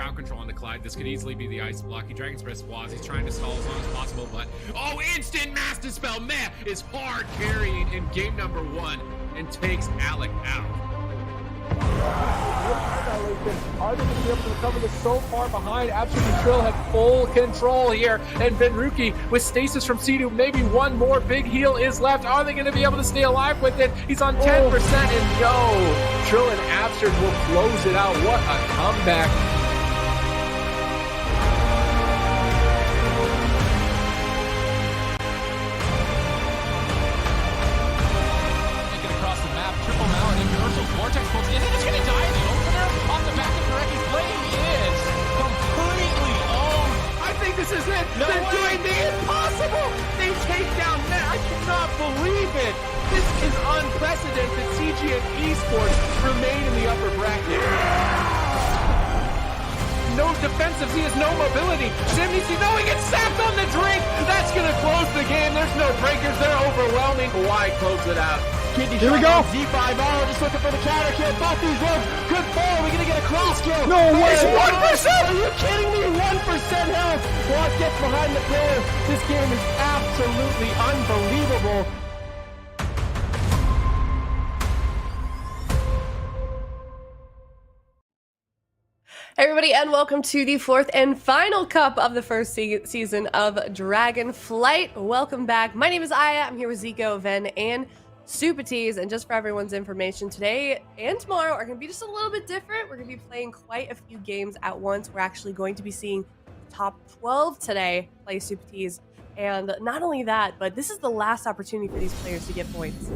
crowd control on the Clyde. This could easily be the ice block. He Dragon Spread Squads. He's trying to stall as long as possible, but oh, instant Mass Dispel. Meh is hard carrying in game number 1 and takes Alec out. Are they going to be able to recover this so far behind? Absolutely Trill had full control here, and Benruki with stasis from Sidu, maybe one more big heal is left. Are they going to be able to stay alive with it? He's on 10%, and no, Trill and Absurd will close it out. What a comeback. Vortex pulls in, and it's gonna die in the opener off the back of Garecki's blade. Is completely owned. I think this is it. No They're way. doing the impossible. They take down Matt. I cannot believe it. This is unprecedented. CG and Esports remain in the upper bracket. No defensive, he has no mobility. Simnisi, no, he gets sapped on the drink. That's gonna close the game. There's no breakers. They're overwhelming. Why close it out? Here we go. Z5R just looking for the counter kill. Both these rogues. Good ball. We're gonna get a cross kill. No way. It's 1%. Are you kidding me? 1% health. Block gets behind the player. This game is absolutely unbelievable. Hey everybody, and welcome to the 4th and final cup of the first season of Dragonflight. Welcome back. My name is Aya. I'm here with Zico, Ven, and Supatees. And just for everyone's information, today and tomorrow are going to be just a little bit different. We're going to be playing quite a few games at once. We're actually going to be seeing top 12 today play Supatees. And not only that, but this is the last opportunity for these players to get points.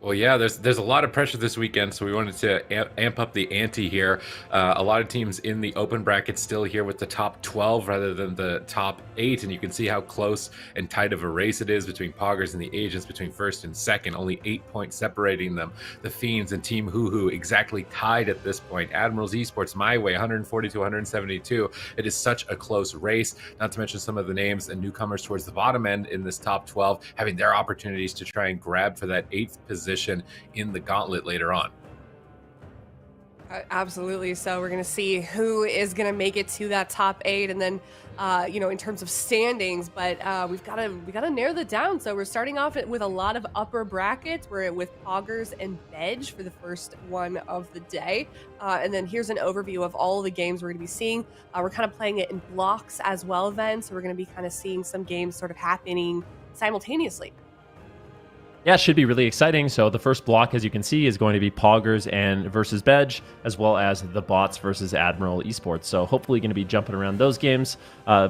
Well, yeah, there's a lot of pressure this weekend, so we wanted to amp up the ante here. A lot of teams in the open bracket still here with the top 12 rather than the top 8, and you can see how close and tight of a race it is between Poggers and the Agents, between first and second, only 8 points separating them. The Fiends and Team HUHU exactly tied at this point. ADMIRALS Esports, MYWAY, 140 to 172. It is such a close race, not to mention some of the names and newcomers towards the bottom end in this top 12 having their opportunities to try and grab for that 8th position in the gauntlet later on. Absolutely. So we're going to see who is going to make it to that top 8, and then you know, in terms of standings, but we got to narrow that down. So we're starting off with a lot of upper brackets. We're with Poggers and BEDGE for the first one of the day, and then here's an overview of all of the games we're going to be seeing. We're kind of playing it in blocks as well, then, so we're going to be kind of seeing some games sort of happening simultaneously. Yeah, it should be really exciting. So the first block, as you can see, is going to be Poggers and versus BEDGE, as well as the bots versus Admiral Esports. So hopefully going to be jumping around those games,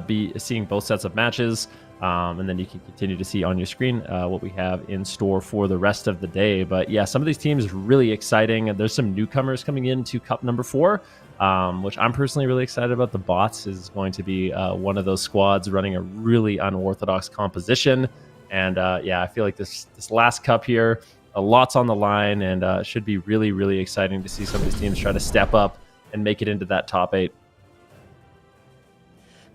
be seeing both sets of matches, and then you can continue to see on your screen what we have in store for the rest of the day. But yeah, some of these teams are really exciting. There's some newcomers coming into Cup number 4, which I'm personally really excited about. The bots is going to be one of those squads running a really unorthodox composition. And yeah, I feel like this last cup here, lots on the line, and it should be really, really exciting to see some of these teams try to step up and make it into that top 8.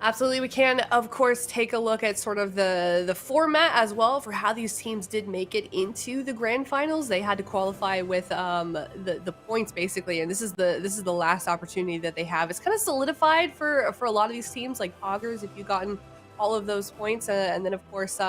Absolutely. We can, of course, take a look at sort of the format as well for how these teams did make it into the grand finals. They had to qualify with the points, basically, and this is the last opportunity that they have. It's kind of solidified for a lot of these teams, like Poggers, if you've gotten all of those points, and then, of course,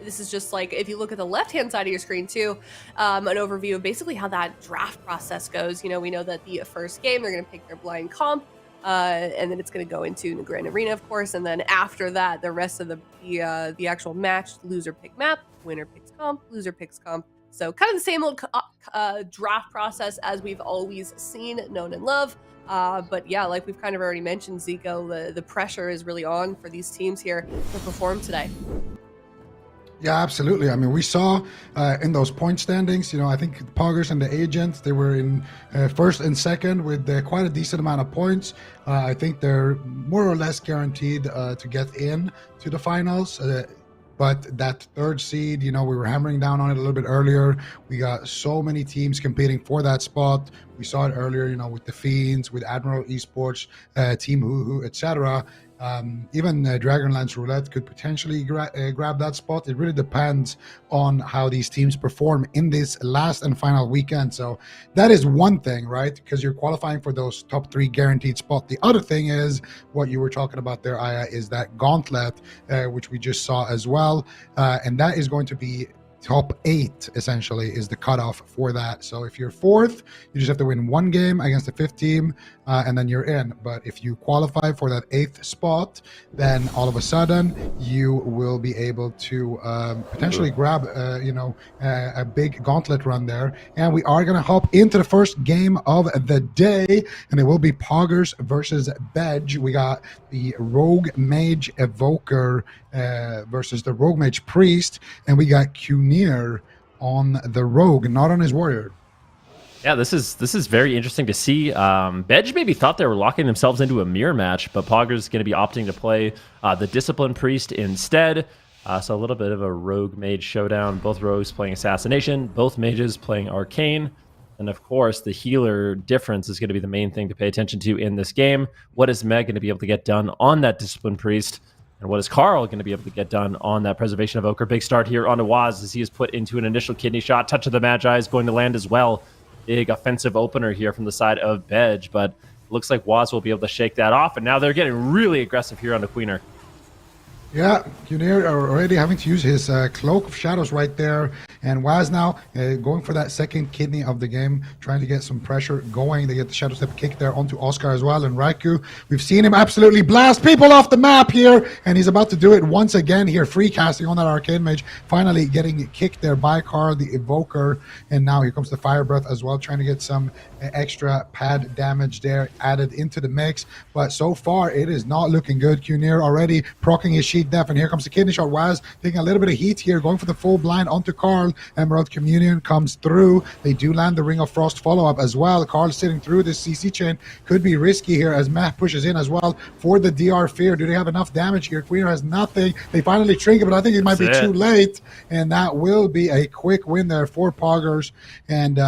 this is just like, if you look at the left-hand side of your screen too, an overview of basically how that draft process goes. You know, we know that the first game, they're going to pick their blind comp, and then it's going to go into the grand arena, of course. And then after that, the rest of the actual match, loser pick map, winner picks comp, loser picks comp. So kind of the same old draft process as we've always seen, known and loved. But yeah, like we've kind of already mentioned, Zico, the pressure is really on for these teams here to perform today. Yeah, absolutely. I mean, we saw in those point standings, you know, I think Poggers and the Agents, they were in first and second with quite a decent amount of points. I think they're more or less guaranteed to get in to the finals. But that third seed, you know, we were hammering down on it a little bit earlier. We got so many teams competing for that spot. We saw it earlier, you know, with the Fiends, with Admiral Esports, Team HUHU, etc. Even Dragonlance Roulette could potentially grab that spot. It really depends on how these teams perform in this last and final weekend. So that is one thing, right? Because you're qualifying for those top 3 guaranteed spots. The other thing is what you were talking about there, Aya, is that gauntlet, which we just saw as well. And that is going to be top 8 essentially is the cutoff for that. So if you're 4th, you just have to win 1 game against the 5th team, and then you're in. But if you qualify for that 8th spot, then all of a sudden you will be able to potentially grab a big gauntlet run there. And we are going to hop into the first game of the day, and it will be Poggers versus BEDGE. We got the Rogue Mage Evoker versus the Rogue Mage Priest, and we got Kunir on the Rogue, not on his Warrior. Yeah, this is very interesting to see. BEDGE maybe thought they were locking themselves into a mirror match, but Poggers is going to be opting to play the Discipline Priest instead. So a little bit of a Rogue Mage showdown. Both Rogues playing Assassination, both Mages playing Arcane. And of course, the healer difference is going to be the main thing to pay attention to in this game. What is Meg going to be able to get done on that Discipline Priest? And what is Carl going to be able to get done on that Preservation Evoker? Big start here on Waz as he is put into an initial kidney shot. Touch of the Magi is going to land as well. Big offensive opener here from the side of BEDGE, but it looks like Waz will be able to shake that off. And now they're getting really aggressive here on the Queener. Yeah, Kunir already having to use his Cloak of Shadows right there. And Waz now going for that second kidney of the game, trying to get some pressure going. They get the Shadow Step kick there onto Oscar as well. And Raikou, we've seen him absolutely blast people off the map here. And he's about to do it once again here, free casting on that Arcane Mage. Finally getting kicked there by Carl, the Evoker. And now here comes the Fire Breath as well, trying to get some extra pad damage there added into the mix. But so far, it is not looking good. Kunir already proccing his Sheet Death, and here comes the kidney shot. Waz taking a little bit of heat here, going for the full blind onto Carl. Emerald Communion comes through. They do land the Ring of Frost follow-up as well. Carl sitting through this CC chain could be risky here as Matt pushes in as well for the DR Fear. Do they have enough damage here? Queener has nothing. They finally trigger, but I think it might be too late, and that will be a quick win there for Poggers. And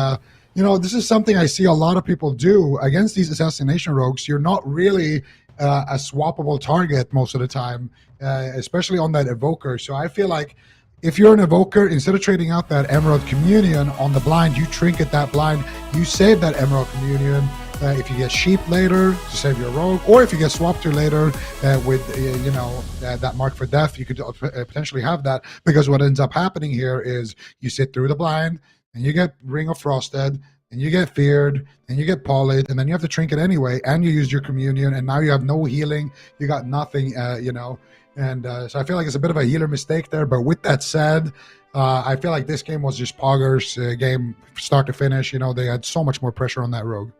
you know, this is something I see a lot of people do against these Assassination Rogues. You're not really a swappable target most of the time, especially on that Evoker. So I feel like if you're an Evoker, instead of trading out that Emerald Communion on the blind, you trinket that blind, you save that Emerald Communion. If you get Sheep later to save your Rogue, or if you get swapped to later with that Mark for Death, you could potentially have that, because what ends up happening here is you sit through the blind, and you get Ring of Frosted, and you get Feared, and you get Polled, and then you have to trinket anyway, and you use your Communion, and now you have no healing, you got nothing, and so I feel like it's a bit of a healer mistake there. But with that said, I feel like this game was just Poggers' game start to finish. You know, they had so much more pressure on that Rogue.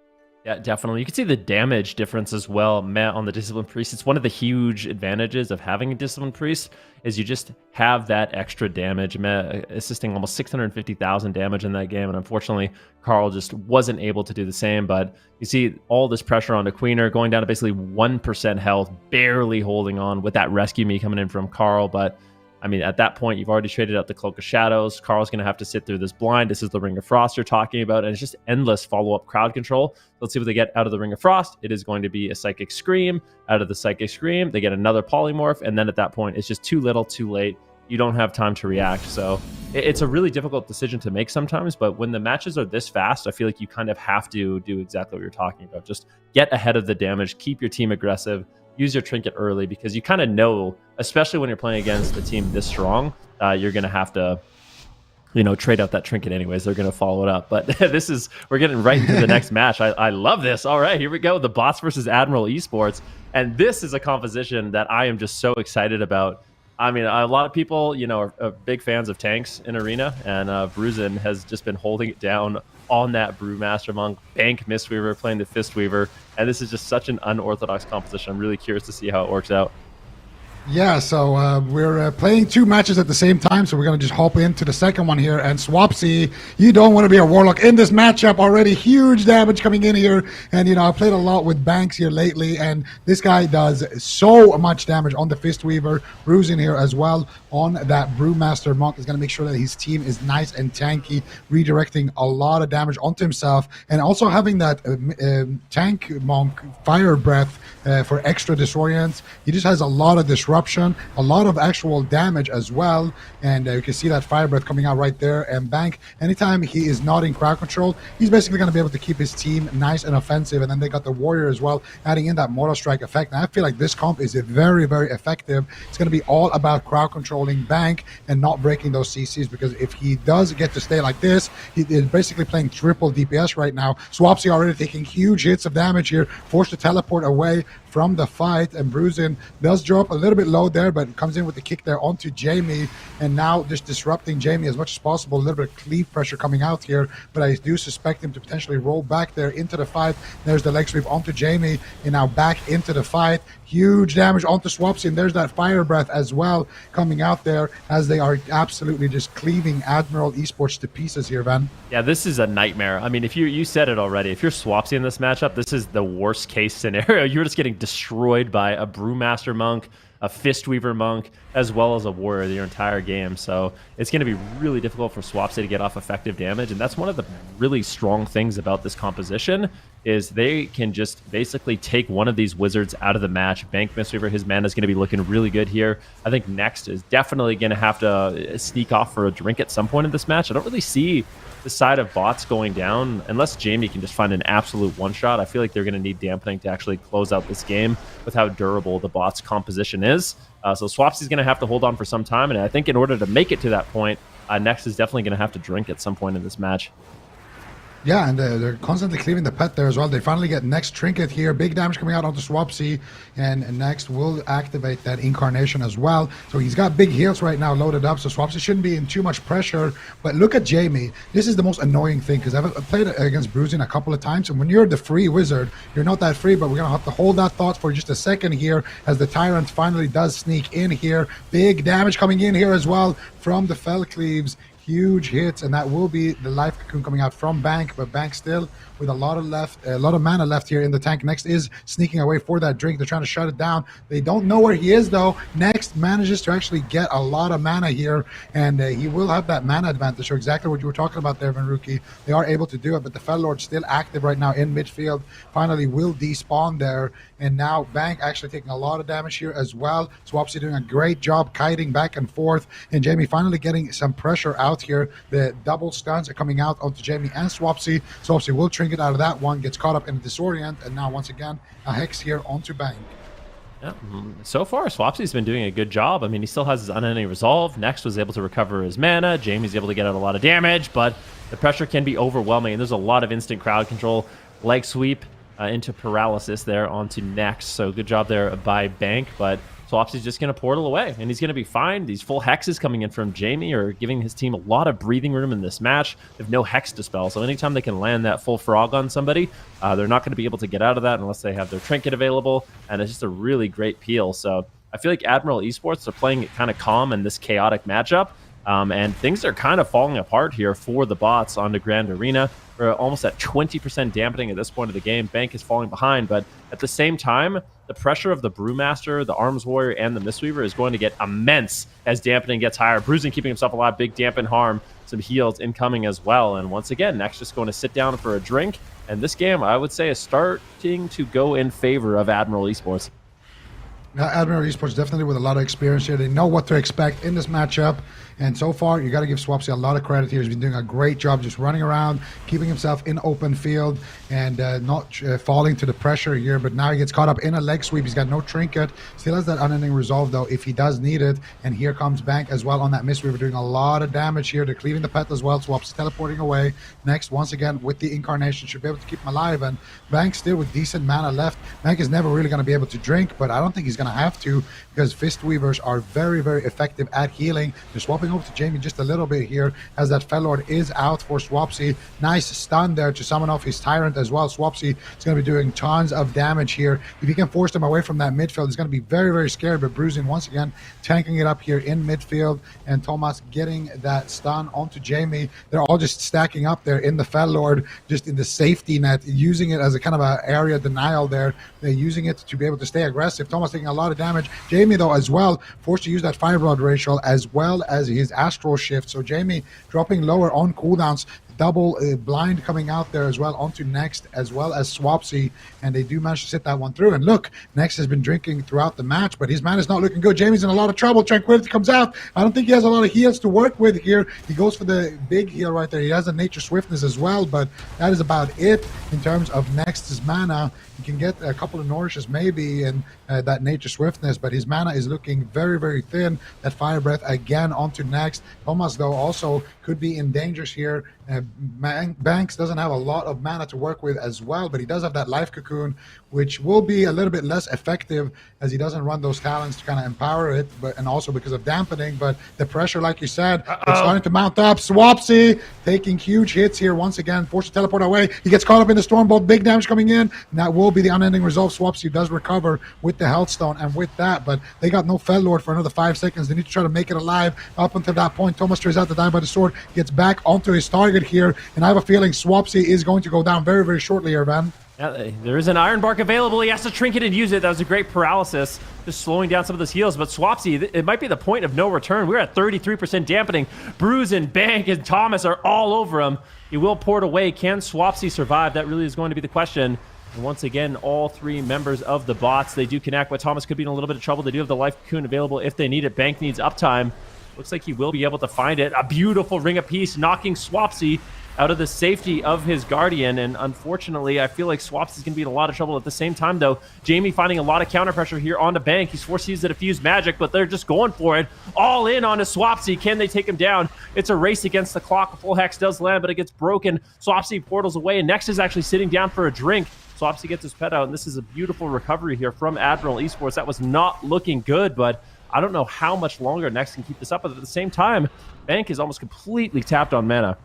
Yeah, definitely. You can see the damage difference as well, Matt, on the Discipline Priest. It's one of the huge advantages of having a Discipline Priest is you just have that extra damage. Matt assisting almost 650,000 damage in that game, and unfortunately, Carl just wasn't able to do the same. But you see all this pressure on the Queener, going down to basically 1% health, barely holding on with that Rescue Me coming in from Carl. But I mean, at that point, you've already traded out the Cloak of Shadows. Carl's going to have to sit through this blind. This is the Ring of Frost you're talking about, and it's just endless follow-up crowd control. Let's see what they get out of the Ring of Frost. It is going to be a Psychic Scream. Out of the Psychic Scream, they get another Polymorph, and then at that point, it's just too little, too late. You don't have time to react. So it's a really difficult decision to make sometimes, but when the matches are this fast, I feel like you kind of have to do exactly what you're talking about. Just get ahead of the damage, keep your team aggressive, use your trinket early, because you kind of know, especially when you're playing against a team this strong, you're going to have to, trade out that trinket anyways. They're going to follow it up. But we're getting right into the next match. I love this. All right, here we go. The Bots versus Admiral Esports. And this is a composition that I am just so excited about. I mean, a lot of people, are big fans of tanks in Arena, and Bruzen has just been holding it down on that Brewmaster Monk, Bank Mistweaver playing the Fistweaver, and this is just such an unorthodox composition. I'm really curious to see how it works out. Yeah, so we're playing 2 matches at the same time, so we're going to just hop into the second one here. And Swapsy, you don't want to be a Warlock in this matchup already. Huge damage coming in here. And, you know, I've played a lot with Banks here lately, and this guy does so much damage on the Fistweaver. Bruising here as well on that Brewmaster Monk is going to make sure that his team is nice and tanky, redirecting a lot of damage onto himself. And also having that tank Monk Fire Breath for extra disorient. He just has a lot of disruption, a lot of actual damage as well, and you can see that Fire Breath coming out right there. And Bank, anytime he is not in crowd control, he's basically going to be able to keep his team nice and offensive. And then they got the Warrior as well, adding in that Mortal Strike effect. And I feel like this comp is very, very effective. It's going to be all about crowd controlling Bank and not breaking those CCs, because if he does get to stay like this, he is basically playing triple DPS right now. Swapsy already taking huge hits of damage here, forced to teleport away from the fight, and Bruisin does drop a little bit low there, but comes in with the kick there onto Jamie, and now just disrupting Jamie as much as possible. A little bit of cleave pressure coming out here, but I do suspect him to potentially roll back there into the fight. There's the leg sweep onto Jamie, and now back into the fight. Huge damage onto Swapsy, and there's that Fire Breath as well coming out there, as they are absolutely just cleaving Admiral Esports to pieces here, Van. Yeah, this is a nightmare. I mean, if you said it already, if you're Swapsy in this matchup, this is the worst case scenario. You're just getting destroyed by a Brewmaster Monk, a Fistweaver Monk, as well as a Warrior the entire game. So it's going to be really difficult for Swapsy to get off effective damage, and that's one of the really strong things about this composition, is they can just basically take one of these wizards out of the match. Bank Mistweaver, his mana is going to be looking really good here. I think Next is definitely going to have to sneak off for a drink at some point in this match. I don't really see the side of bots going down unless Jamie can just find an absolute one-shot. I feel like they're going to need dampening to actually close out this game with how durable the bots composition is. So Swapsy's going to have to hold on for some time, and I think in order to make it to that point, Next is definitely going to have to drink at some point in this match. Yeah, and they're constantly cleaving the pet there as well. They finally get Next Trinket here. Big damage coming out onto Swapsy, and Next will activate that Incarnation as well. So he's got big heals right now loaded up, so Swapsy shouldn't be in too much pressure. But look at Jamie. This is the most annoying thing, because I've played against Bruising a couple of times, and when you're the free wizard, you're not that free, but we're going to have to hold that thought for just a second here, as the Tyrant finally does sneak in here. Big damage coming in here as well from the Fell Cleaves. Huge hits, and that will be the Life Cocoon coming out from Bank, but Bank still with a lot of mana left here in the tank. Next is sneaking away for that drink. They're trying to shut it down. They don't know where he is, though. Next manages to actually get a lot of mana here, and he will have that mana advantage. So exactly what you were talking about there, Vanruki. They are able to do it, but the Fell Lord still active right now in midfield. Finally will despawn there, and now Bank actually taking a lot of damage here as well. Swapsy doing a great job kiting back and forth, and Jamie finally getting some pressure out here. The double stuns are coming out onto Jamie and Swapsy. Swapsy will trinket out of that one, gets caught up in a disorient, and now once again a Hex here onto Bank. Yeah, so far Swapsy's been doing a good job. I mean, he still has his unending resolve. Next was able to recover his mana. Jamie's able to get out a lot of damage, but the pressure can be overwhelming, and there's a lot of instant crowd control. Leg sweep into paralysis there onto Next. So good job there by Bank, but Swapsy's just going to portal away, and he's going to be fine. These full hexes coming in from Jamie are giving his team a lot of breathing room in this match. They have no hex dispel, so anytime they can land that full frog on somebody, they're not going to be able to get out of that unless they have their trinket available, and it's just a really great peel. So I feel like Admiral Esports are playing it kind of calm in this chaotic matchup, and things are kind of falling apart here for the bots on the Grand Arena. We're almost at 20% dampening at this point of the game. Bank is falling behind, but at the same time, the pressure of the Brewmaster, the Arms Warrior, and the Mistweaver is going to get immense as dampening gets higher. Bruising keeping himself alive, big dampen harm, some heals incoming as well. And once again, Next just going to sit down for a drink. And this game, I would say, is starting to go in favor of Admiral Esports. Admiral Esports definitely with a lot of experience here. They know what to expect in this matchup. And so far, you got to give Swapsy a lot of credit here. He's been doing a great job just running around, keeping himself in open field, and not falling to the pressure here. But now he gets caught up in a leg sweep. He's got no trinket. Still has that unending resolve, though, if he does need it. And here comes Bank as well on that Mistweaver, doing a lot of damage here. They're cleaving the pet as well. Swapsy teleporting away. Next, once again, with the Incarnation, should be able to keep him alive. And Bank still with decent mana left. Bank is never really going to be able to drink, but I don't think he's going going to have to, because Fist Weavers are very, very effective at healing. They're swapping over to Jamie just a little bit here, as that Fellord is out for Swapsy. Nice stun there to summon off his Tyrant as well. Swapsy is going to be doing tons of damage here. If you can force them away from that midfield, it's going to be very, very scary. But Bruising once again tanking it up here in midfield, and Thomas getting that stun onto Jamie. They're all just stacking up there in the Fellord, just in the safety net, using it as a kind of a area denial there. They're using it to be able to stay aggressive. Thomas taking a lot of damage. Jamie, though, as well, forced to use that Fireblood Racial as well as his Astral Shift. So Jamie dropping lower on cooldowns. Double blind coming out there as well onto Next, as well as Swapsy, and they do manage to sit that one through. And look, Next has been drinking throughout the match, but his man is not looking good. Jamie's in a lot of trouble. Tranquility comes out. I don't think he has a lot of heals to work with here. He goes for the big heal right there. He has a Nature Swiftness as well, but that is about it in terms of Next's mana. He can get a couple of Nourishes maybe and that Nature Swiftness, but his mana is looking very, very thin. That Fire Breath again onto Next. Thomas, though, also could be in dangers here. Banks doesn't have a lot of mana to work with as well, but he does have that Life Cocoon, which will be a little bit less effective as he doesn't run those talents to kind of empower it, but and also because of dampening. But the pressure, like you said, it's starting to mount up. Swapsy taking huge hits here once again, forced to teleport away. He gets caught up in the Stormbolt, big damage coming in, and that will be the unending resolve. Swapsy does recover with the Healthstone and with that, but they got no Fellord for another 5 seconds. They need to try to make it alive up until that point. Thomas tries out to die by the sword, gets back onto his target here, and I have a feeling Swapsy is going to go down very, very shortly here, Van. Yeah, there is an Iron Bark available. He has to trinket and use it. That was a great paralysis, just slowing down some of those heals. But Swapsy, it might be the point of no return. We're at 33% dampening. Bruise and Bank and Thomas are all over him. He will pour it away. Can Swapsy survive? That really is going to be the question. And once again, all three members of the bots, they do connect, but Thomas could be in a little bit of trouble. They do have the Life Cocoon available if they need it. Bank needs uptime. Looks like he will be able to find it. A beautiful Ring of Peace knocking Swapsy out of the safety of his Guardian, and unfortunately, I feel like Swapsy's going to be in a lot of trouble. At the same time, though, Jamie finding a lot of counter pressure here on the Bank. He's forced to use the Diffuse Magic, but they're just going for it. All in on a Swapsy. Can they take him down? It's a race against the clock. A full hex does land, but it gets broken. Swapsy portals away, and Next is actually sitting down for a drink. Swapsy gets his pet out, and this is a beautiful recovery here from Admiral Esports. That was not looking good, but I don't know how much longer Next can keep this up, but at the same time, Bank is almost completely tapped on mana.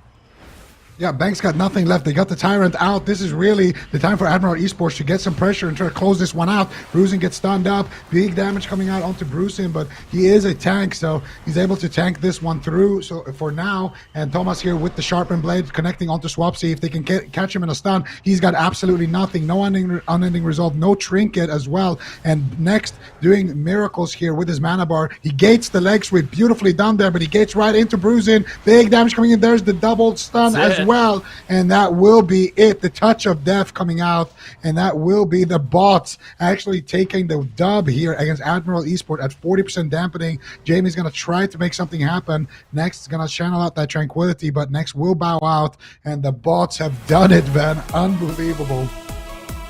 Yeah, Bank's got nothing left. They got the Tyrant out. This is really the time for Admiral Esports to get some pressure and try to close this one out. Bruising gets stunned up. Big damage coming out onto Bruising, but he is a tank, so he's able to tank this one through. So for now, and Thomas here with the Sharpened Blade connecting onto Swapsy. If they can catch him in a stun, he's got absolutely nothing. No unending resolve, no trinket as well. And Next doing miracles here with his mana bar. He gates the leg sweep, beautifully done there, but he gates right into Bruising. Big damage coming in. There's the double stun as well, and that will be it. The touch of death coming out, and that will be the bots actually taking the dub here against Admiral Esport at 40% dampening. Jamie's going to try to make something happen. Next is going to channel out that tranquility, but Next will bow out, and the bots have done it, Van. Unbelievable.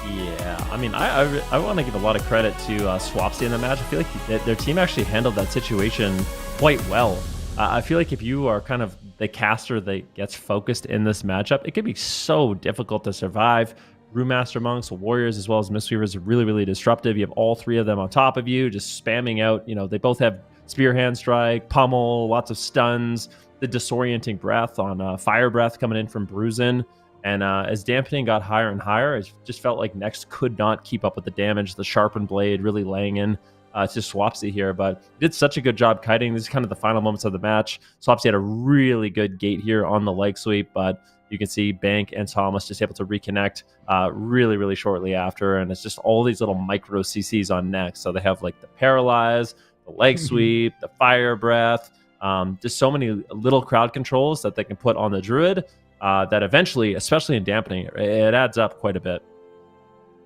Yeah, I mean, I want to give a lot of credit to Swapsy in the match. I feel like their team actually handled that situation quite well. I feel like if you are kind of the caster that gets focused in this matchup, it can be so difficult to survive. Brewmaster Monks, Warriors, as well as Mistweavers are really, really disruptive. You have all three of them on top of you, just spamming out. You know, they both have Spear Hand Strike, Pummel, lots of stuns, the Disorienting Breath on Fire Breath coming in from Bruisin'. And as dampening got higher and higher, it just felt like Next could not keep up with the damage. The Sharpened Blade really laying in to Swapsy here, but did such a good job kiting. This is kind of the final moments of the match. Swapsy had a really good gate here on the leg sweep, but you can see Bank and Thomas just able to reconnect really, really shortly after, and it's just all these little micro CCs on Next. So they have like the Paralyze, the leg sweep, the Fire Breath, just so many little crowd controls that they can put on the Druid that eventually, especially in dampening, it adds up quite a bit.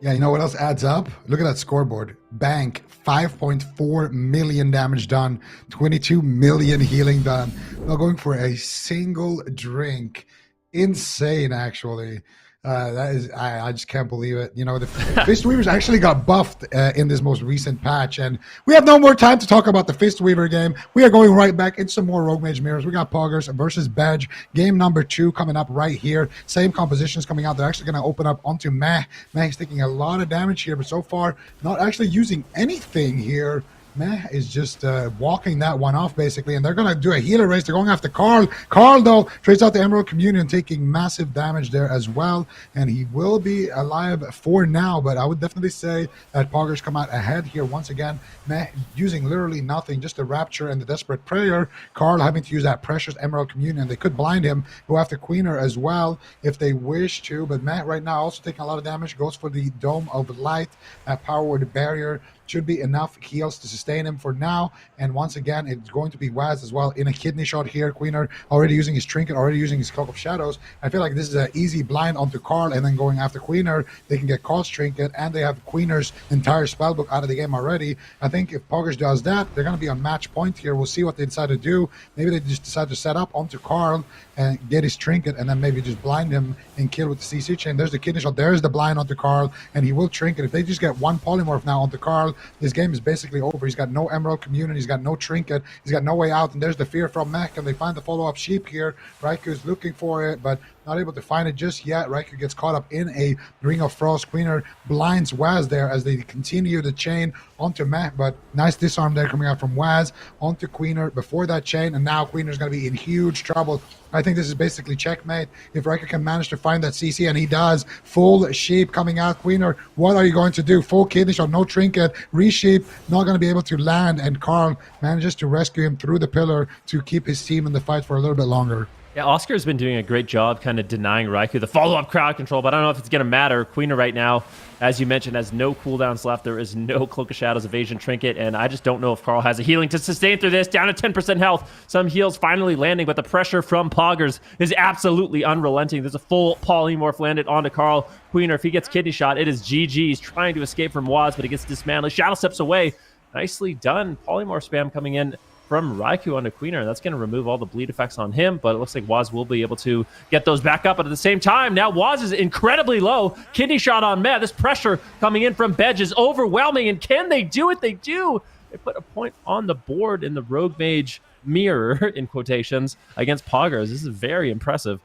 Yeah, you know what else adds up? Look at that scoreboard. Bank, 5.4 million damage done, 22 million healing done. Not going for a single drink. Insane, actually. That is, I just can't believe it. You know, the Fist Weavers actually got buffed in this most recent patch, and we have no more time to talk about the Fist Weaver game. We are going right back into some more Rogue Mage mirrors. We got Poggers versus BEDGE, game number 2 coming up right here. Same compositions coming out. They're actually going to open up onto Meh. Meh is taking a lot of damage here, but so far not actually using anything here. Meh is just walking that one off, basically, and they're going to do a healer race. They're going after Carl. Carl, though, trades out the Emerald Communion, taking massive damage there as well, and he will be alive for now, but I would definitely say that Poggers come out ahead here once again. Meh using literally nothing, just a Rapture and the Desperate Prayer. Carl having to use that precious Emerald Communion. They could blind him, go after Queener as well if they wish to, but Meh right now also taking a lot of damage, goes for the Dome of Light, that Power Word Barrier. Should be enough heals to sustain him for now. And once again, it's going to be Waz as well in a kidney shot here. Queener already using his Trinket, already using his Cloak of Shadows. I feel like this is an easy blind onto Carl, and then going after Queener, they can get Carl's Trinket, and they have Queener's entire spellbook out of the game already. I think if Poggers does that, they're going to be on match point here. We'll see what they decide to do. Maybe they just decide to set up onto Carl and get his Trinket, and then maybe just blind him and kill with the CC chain. There's the kidney shot. There's the blind onto Carl, and he will Trinket. If they just get one polymorph now onto Carl, this game is basically over. He's got no Emerald Communion, he's got no Trinket, he's got no way out, and there's the fear from Mech, and they find the follow-up sheep here. Raiku's looking for it, but not able to find it just yet. Raikou gets caught up in a Ring of Frost. Queener blinds Waz there as they continue the chain onto Mech, but nice disarm there coming out from Waz onto Queener before that chain, and now Queener's going to be in huge trouble. I think this is basically checkmate if Raikou can manage to find that CC, and he does. Full sheep coming out. Queener, what are you going to do? Full kidney shot, no Trinket, resheep, not going to be able to land, and Carl manages to rescue him through the pillar to keep his team in the fight for a little bit longer. Yeah, Oscar's been doing a great job kind of denying Raikou the follow-up crowd control, but I don't know if it's going to matter. Queener right now, as you mentioned, has no cooldowns left. There is no Cloak of Shadows evasion trinket, and I just don't know if Carl has a healing to sustain through this. Down to 10% health. Some heals finally landing, but the pressure from Poggers is absolutely unrelenting. There's a full polymorph landed onto Carl. Queener, if he gets kidney shot, it is GG. He's trying to escape from Waz, but he gets dismantled. Shadow steps away. Nicely done. Polymorph spam coming in from Raikou onto Queener. That's going to remove all the bleed effects on him, but it looks like Waz will be able to get those back up. But at the same time, now Waz is incredibly low. Kidney shot on Meh. This pressure coming in from BEDGE is overwhelming, and can they do it? They do. They put a point on the board in the Rogue Mage mirror, in quotations, against Poggers. This is very impressive.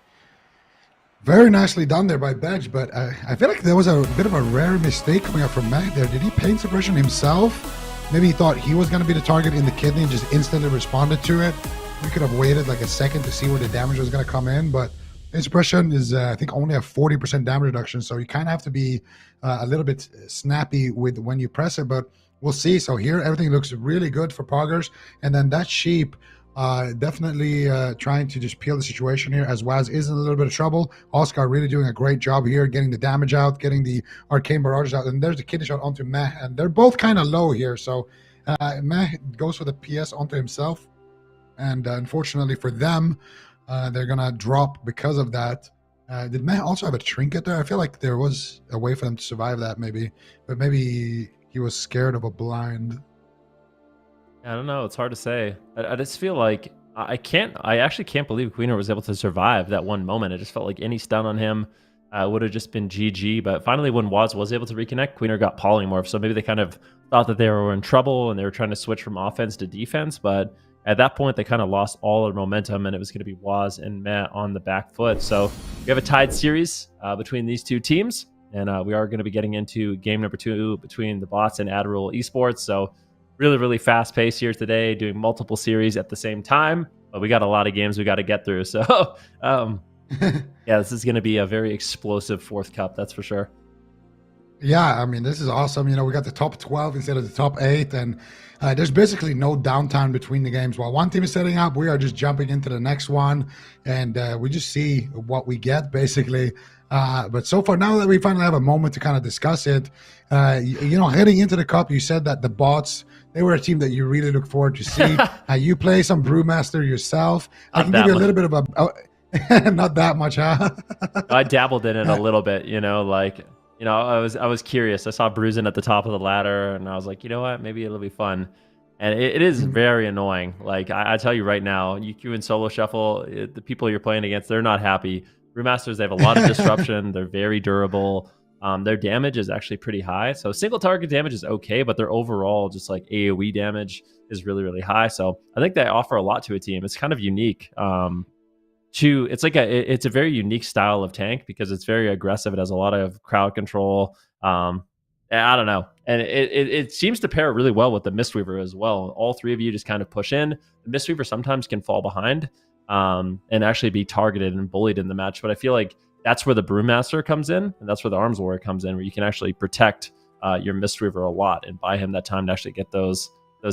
Very nicely done there by BEDGE, but I feel like there was a bit of a rare mistake coming up from Meh there. Did he paint suppression himself? Maybe he thought he was going to be the target in the kidney and just instantly responded to it. We could have waited like a second to see where the damage was going to come in, but suppression is, I think, only a 40% damage reduction, so you kind of have to be a little bit snappy with when you press it, but we'll see. So here, everything looks really good for Poggers, and then that sheep definitely trying to just peel the situation here as Waz is in a little bit of trouble. Oscar really doing a great job here, getting the damage out, getting the arcane barrages out, and there's the kidney shot onto Meh, and they're both kind of low here, so Meh goes for the PS onto himself, and unfortunately for them, they're gonna drop because of that. Did Meh also have a trinket there? I feel like there was a way for them to survive that, maybe, but maybe he was scared of a blind. I don't know. It's hard to say. I just feel like I actually can't believe Queener was able to survive that one moment. It just felt like any stun on him would have just been GG. But finally, when Waz was able to reconnect, Queener got polymorph. So maybe they kind of thought that they were in trouble and they were trying to switch from offense to defense. But at that point, they kind of lost all their momentum, and it was going to be Waz and Meh on the back foot. So we have a tied series between these two teams, and we are going to be getting into game number 2 between the bots and AWC Esports. So really, really fast pace here today, doing multiple series at the same time, but we got a lot of games we got to get through. So, yeah, this is going to be a very explosive 4th cup, that's for sure. Yeah, I mean, this is awesome. You know, we got the top 12 instead of the top 8, and there's basically no downtime between the games. While one team is setting up, we are just jumping into the next one, and we just see what we get, basically. But so far, now that we finally have a moment to kind of discuss it, you know, heading into the cup, you said that the bots, they were a team that you really look forward to see. You play some Brewmaster yourself. I can give you a little bit of a not that much, huh? I dabbled in it a little bit, you know, like, you know, I was curious. I saw Bruisin at the top of the ladder, and I was like, you know what, maybe it'll be fun. And it is very annoying. Like, I tell you right now, you queue in solo shuffle, the people you're playing against, they're not happy Brewmasters, they have a lot of disruption. They're very durable. Their damage is actually pretty high. So single target damage is okay, but their overall just like AoE damage is really, really high. So I think they offer a lot to a team. It's kind of unique. It's a very unique style of tank because it's very aggressive. It has a lot of crowd control. I don't know. And it seems to pair really well with the Mistweaver as well. All three of you just kind of push in. The Mistweaver sometimes can fall behind and actually be targeted and bullied in the match. But I feel like that's where the Brewmaster comes in, and that's where the Arms Warrior comes in, where you can actually protect your Mistweaver a lot and buy him that time to actually get those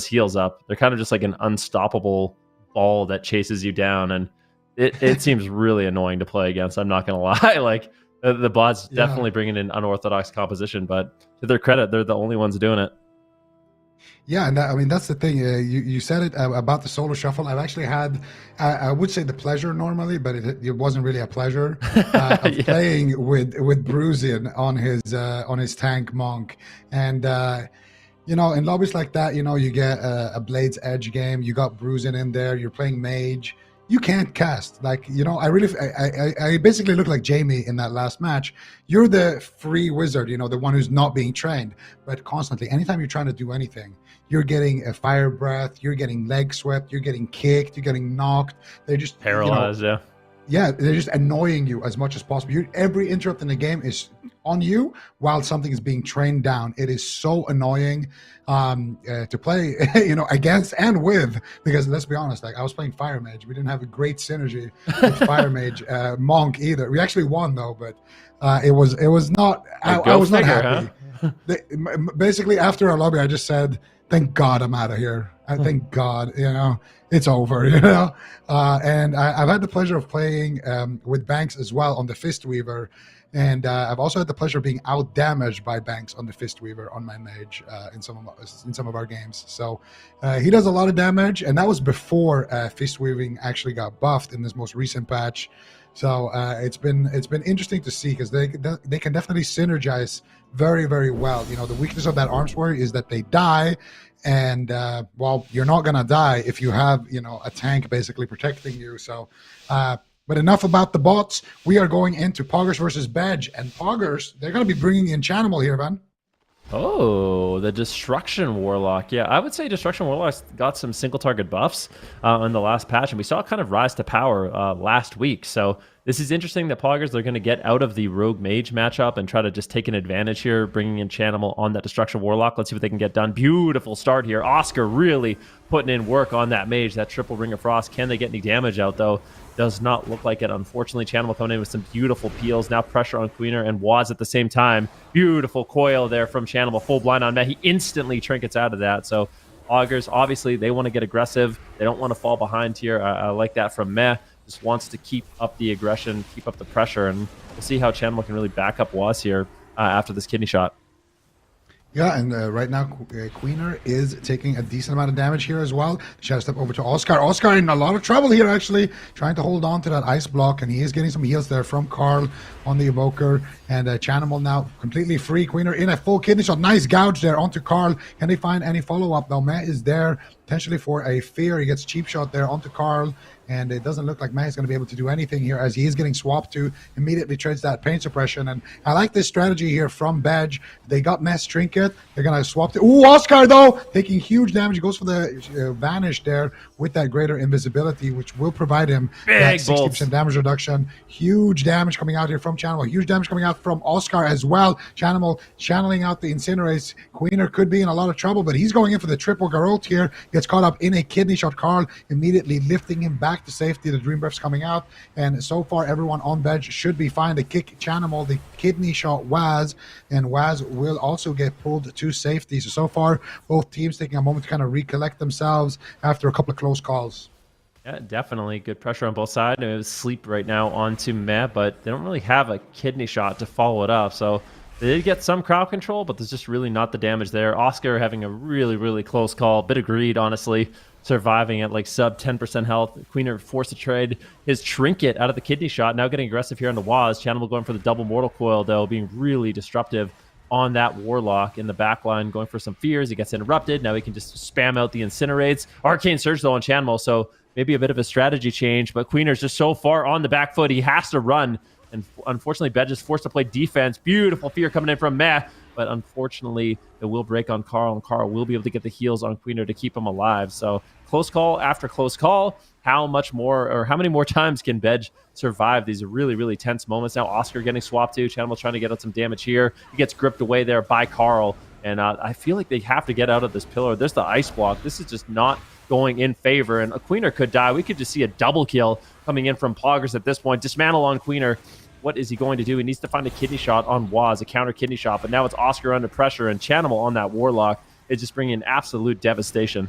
heals up. They're kind of just like an unstoppable ball that chases you down, and it seems really annoying to play against. I'm not going to lie. Like the bots definitely bringing in unorthodox composition, but to their credit, they're the only ones doing it. Yeah, and I mean, that's the thing. You said it about the solo shuffle. I've actually had, I would say the pleasure normally, but it wasn't really a pleasure of playing with Bruisin on his tank monk. And, you know, in lobbies like that, you know, you get a Blade's Edge game. You got Bruisin in there. You're playing mage. You can't cast. Like, you know, I basically look like Jamie in that last match. You're the free wizard, you know, the one who's not being trained. But constantly, anytime you're trying to do anything, you're getting a fire breath, you're getting leg swept, you're getting kicked, you're getting knocked. They're just paralyzed, Yeah, they're just annoying you as much as possible. Every interrupt in the game is on you while something is being trained down. It is so annoying to play, you know, against and with, because let's be honest, like I was playing Fire Mage. We didn't have a great synergy with Fire Mage Monk either. We actually won though, but it was not. I was not happy. Huh? Basically, after our lobby, I just said, "Thank God I'm out of here. I thank God, you know, it's over, you know." And I've had the pleasure of playing with Banks as well on the Fistweaver, and I've also had the pleasure of being out damaged by Banks on the Fistweaver on my mage in some of our games. So he does a lot of damage, and that was before Fistweaving actually got buffed in this most recent patch. So it's been interesting to see because they can definitely synergize very, very well. You know, the weakness of that Arms Warrior is that they die. And well, you're not gonna die if you have, you know, a tank basically protecting you. So, but enough about the bots. We are going into Poggers versus BEDGE, and Poggers, they're gonna be bringing in Chanimal here, man. Oh, the Destruction Warlock. Yeah, I would say Destruction Warlock's got some single target buffs in the last patch, and we saw it kind of rise to power last week. So this is interesting that Poggers, they're going to get out of the Rogue Mage matchup and try to just take an advantage here, bringing in Chanimal on that Destruction Warlock. Let's see what they can get done. Beautiful start here. Oscar really putting in work on that Mage, that triple Ring of Frost. Can they get any damage out, though? Does not look like it, unfortunately. Chanimal coming in with some beautiful peels. Now pressure on Queener and Waz at the same time. Beautiful coil there from Chanimal. Full blind on Meh. He instantly trinkets out of that. So Poggers, obviously, they want to get aggressive. They don't want to fall behind here. I like that from Meh. Just wants to keep up the aggression, keep up the pressure, and we'll see how Chanimal can really back up Waz here after this kidney shot. Yeah, and right now Queener is taking a decent amount of damage here as well. Shadow step over to Oscar. Oscar in a lot of trouble here, actually, trying to hold on to that ice block, and he is getting some heals there from Carl on the Evoker. And Chanimal now completely free. Queener in a full kidney shot. Nice gouge there onto Carl. Can they find any follow-up, though? Matt is there potentially for a fear. He gets cheap shot there onto Carl. And it doesn't look like Matt is going to be able to do anything here as he is getting swapped to, immediately trades that pain suppression. And I like this strategy here from BEDGE. They got Matt's trinket. They're going to swap to... Ooh, Oscar, though, taking huge damage. He goes for the vanish there with that greater invisibility, which will provide him that 60% damage reduction. Huge damage coming out here from Chanimal. Huge damage coming out from Oscar as well. Chanimal channeling out the Incinerates. Queener could be in a lot of trouble, but he's going in for the triple Garrote here. Gets caught up in a kidney shot. Carl immediately lifting him back to safety. The Dream Breath's coming out, and so far everyone on BEDGE should be fine. The kick Chanimal, the kidney shot Waz, and Waz will also get pulled to safety. So far both teams taking a moment to kind of recollect themselves after a couple of close calls. Yeah, definitely good pressure on both sides. It was sleep right now onto Meh, but they don't really have a kidney shot to follow it up. So they did get some crowd control, but there's just really not the damage there. Oscar having a really, really close call. Bit of greed, honestly. Surviving at like sub 10% health. Queener forced to trade his trinket out of the kidney shot. Now getting aggressive here on the Waz. Chanimal going for the double mortal coil, though, being really disruptive on that Warlock in the back line, going for some fears. He gets interrupted. Now he can just spam out the Incinerates. Arcane Surge, though, on Channel, so maybe a bit of a strategy change, but Queener's just so far on the back foot, he has to run. And unfortunately, BEDGE is forced to play defense. Beautiful fear coming in from Meh, but unfortunately, it will break on Carl, and Carl will be able to get the heals on Queener to keep him alive. So close call after close call. How much more, or how many more times can BEDGE survive these really, really tense moments? Now Oscar getting swapped to, Channel trying to get out some damage here. He gets gripped away there by Carl, and I feel like they have to get out of this pillar. There's the ice block. This is just not going in favor, and a Queener could die. We could just see a double kill coming in from Poggers at this point. Dismantle on Queener. What is he going to do? He needs to find a kidney shot on Waz, a counter kidney shot, but now it's Oscar under pressure, and Channel on that Warlock is just bringing absolute devastation.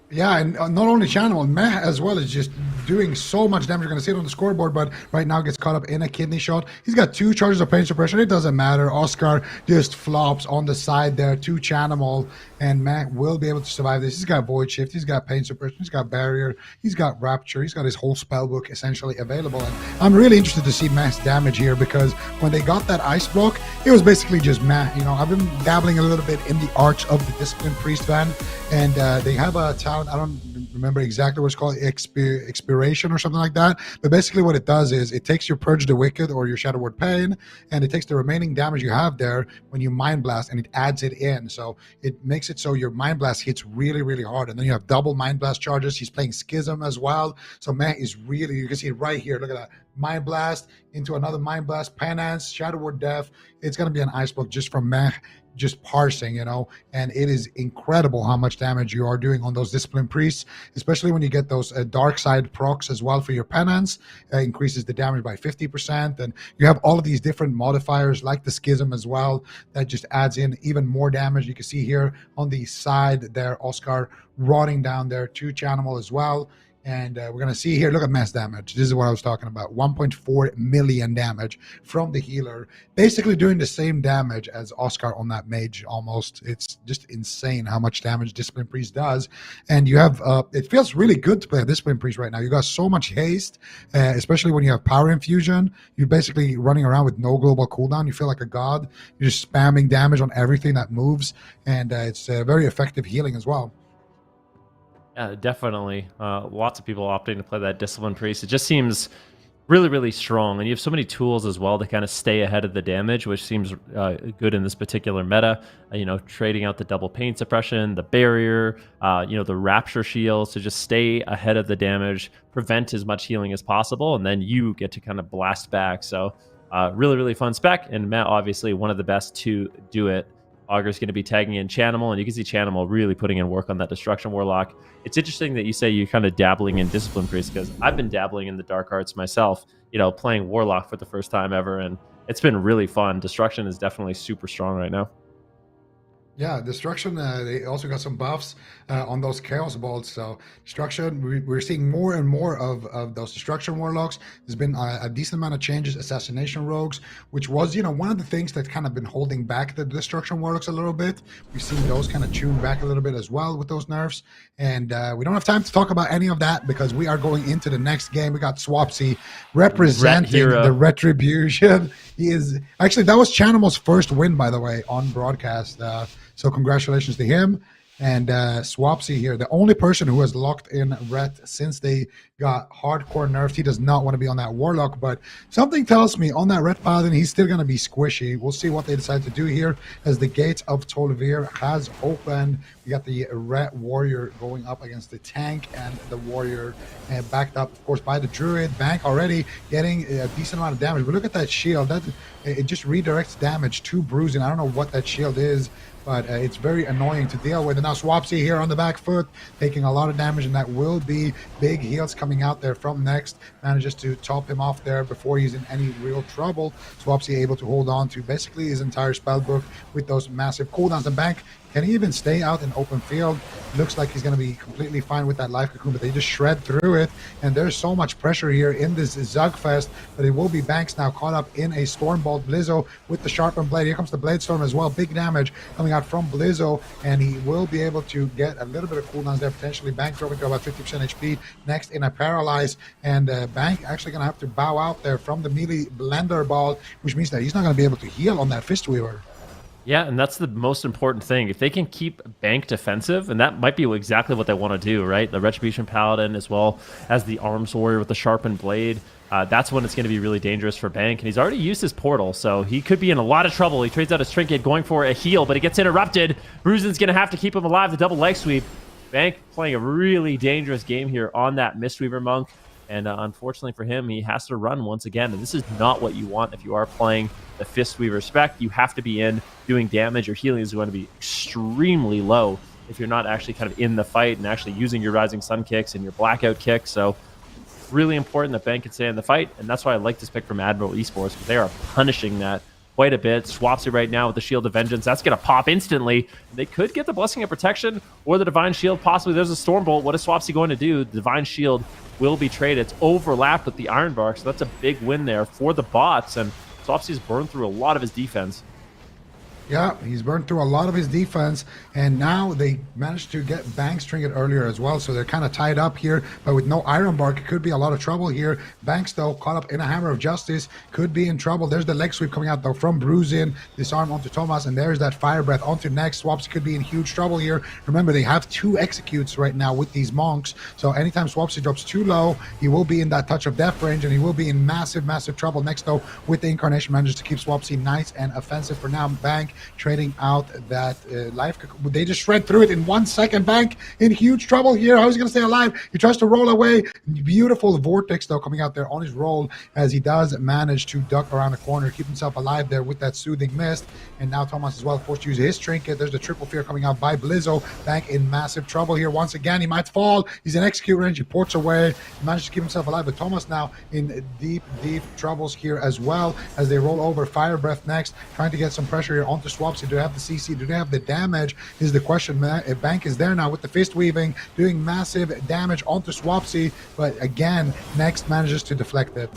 Yeah, and not only Channel, Meh as well is just doing so much damage. You're going to see it on the scoreboard, but right now gets caught up in a kidney shot. He's got 2 charges of pain suppression. It doesn't matter. Oscar just flops on the side there to Channel, and Meh will be able to survive this. He's got Void Shift. He's got pain suppression. He's got Barrier. He's got Rapture. He's got his whole spellbook essentially available. And I'm really interested to see Meh's damage here, because when they got that ice block, it was basically just Meh. You know, I've been dabbling a little bit in the arch of the Discipline Priest van, and they have a talent. I don't remember exactly what it's called, expiration or something like that, but basically what it does is it takes your Purge the Wicked or your Shadow Word Pain, and it takes the remaining damage you have there when you Mind Blast, and it adds it in. So it makes it so your Mind Blast hits really, really hard, and then you have double Mind Blast charges. He's playing Schism as well, so Meh is really, you can see it right here, look at that, Mind Blast into another Mind Blast, Penance, Shadow Word Death. It's going to be an ice block just from Meh, just parsing, you know, and it is incredible how much damage you are doing on those Discipline Priests, especially when you get those dark side procs as well for your Penance. Increases the damage by 50%, and you have all of these different modifiers like the Schism as well that just adds in even more damage. You can see here on the side there, Oscar rotting down there to Channel as well. And we're going to see here, look at mass damage. This is what I was talking about. 1.4 million damage from the healer. Basically doing the same damage as Oscar on that mage almost. It's just insane how much damage Discipline Priest does. And you have, it feels really good to play a Discipline Priest right now. You got so much haste, especially when you have Power Infusion. You're basically running around with no global cooldown. You feel like a god. You're just spamming damage on everything that moves. And it's very effective healing as well. Yeah, definitely. Lots of people opting to play that Discipline Priest. It just seems really, really strong. And you have so many tools as well to kind of stay ahead of the damage, which seems good in this particular meta. You know, trading out the double pain suppression, the barrier, you know, the rapture shields to just stay ahead of the damage, prevent as much healing as possible, and then you get to kind of blast back. So really, really fun spec. And Matt, obviously, one of the best to do it. Auger's going to be tagging in Chanimal, and you can see Chanimal really putting in work on that Destruction Warlock. It's interesting that you say you're kind of dabbling in Discipline Priest, because I've been dabbling in the Dark Arts myself, you know, playing Warlock for the first time ever, and it's been really fun. Destruction is definitely super strong right now. Yeah, Destruction, they also got some buffs on those Chaos Bolts. So Destruction, we're seeing more and more of those Destruction Warlocks. There's been a decent amount of changes. Assassination Rogues, which was, you know, one of the things that kind of been holding back the Destruction Warlocks a little bit. We've seen those kind of tune back a little bit as well with those nerfs. And we don't have time to talk about any of that, because we are going into the next game. We got Swapsy representing the Retribution. He is, actually, that was Chanimal's first win, by the way, on broadcast. So congratulations to him. And Swapsy here, the only person who has locked in Ret since they got hardcore nerfed. He does not want to be on that Warlock, but something tells me on that Ret Paladin, he's still going to be squishy. We'll see what they decide to do here as the Gates of Tolvir has opened. We got the Ret Warrior going up against the tank and the Warrior, and backed up, of course, by the Druid. Bank already getting a decent amount of damage, but look at that shield. That it just redirects damage to bruising. I don't know what that shield is, but it's very annoying to deal with. And now Swapsy here on the back foot, taking a lot of damage, and that will be big heals coming out there from Next. Manages to top him off there before he's in any real trouble. Swapsy able to hold on to basically his entire spellbook with those massive cooldowns. And Bank, can he even stay out in open field? Looks like he's going to be completely fine with that life cocoon, but they just shred through it. And there's so much pressure here in this Zugfest, but it will be Banks now caught up in a Stormbolt. Blizzo with the sharpened blade. Here comes the Blade Storm as well. Big damage coming out from Blizzo, and he will be able to get a little bit of cooldowns there, potentially. Bank dropping to about 50% HP. Next in a Paralyze, and Bank actually going to have to bow out there from the melee Blender Ball, which means that he's not going to be able to heal on that Fistweaver. Yeah, and that's the most important thing. If they can keep Bank defensive, and that might be exactly what they want to do, right? The Retribution Paladin as well as the Arms Warrior with the sharpened blade. That's when it's going to be really dangerous for Bank. And he's already used his portal, so he could be in a lot of trouble. He trades out his trinket going for a heal, but it gets interrupted. Bruisen's going to have to keep him alive. The double leg sweep. Bank playing a really dangerous game here on that Mistweaver Monk. And unfortunately for him, he has to run once again. And this is not what you want if you are playing the Fistweaver spec. You have to be in doing damage. Your healing is going to be extremely low if you're not actually kind of in the fight and actually using your Rising Sun kicks and your Blackout kick. So really important that Bank can stay in the fight. And that's why I like this pick from Admiral Esports, because they are punishing that quite a bit. Swapsy right now with the Shield of Vengeance. That's going to pop instantly. They could get the Blessing of Protection or the Divine Shield. Possibly there's a Stormbolt. What is Swapsy going to do? The Divine Shield will be traded. It's overlapped with the Iron Bark, so that's a big win there for the bots. And Swapsy's burned through a lot of his defense. Yeah, he's burned through a lot of his defense, and now they managed to get Bank's trinket earlier as well, so they're kind of tied up here, but with no Iron Bark, it could be a lot of trouble here. Banks, though, caught up in a Hammer of Justice, could be in trouble. There's the leg sweep coming out, though, from Bruisin. Disarm onto Thomas, and there's that Fire Breath onto next. Swapsy could be in huge trouble here. Remember, they have 2 executes right now with these monks, so anytime Swapsy drops too low, he will be in that touch of death range, and he will be in massive, massive trouble. Next, though, with the Incarnation, manages to keep Swapsy nice and offensive for now. Bank trading out that life. They just shred through it in 1 second. Bank in huge trouble here. How is he going to stay alive? He tries to roll away. Beautiful Vortex, though, coming out there on his roll as he does manage to duck around the corner, keep himself alive there with that Soothing Mist. And now Thomas as well forced to use his trinket. There's the Triple Fear coming out by Blizzo. Bank in massive trouble here. Once again, he might fall. He's in execute range. He ports away. He managed to keep himself alive. But Thomas now in deep, deep troubles here as well as they roll over. Fire Breath next, trying to get some pressure here onto Swapsy. Do they have the CC? Do they have the damage? Is the question. Bank is there now with the Fist Weaving, doing massive damage onto Swapsy. But again, next manages to deflect it.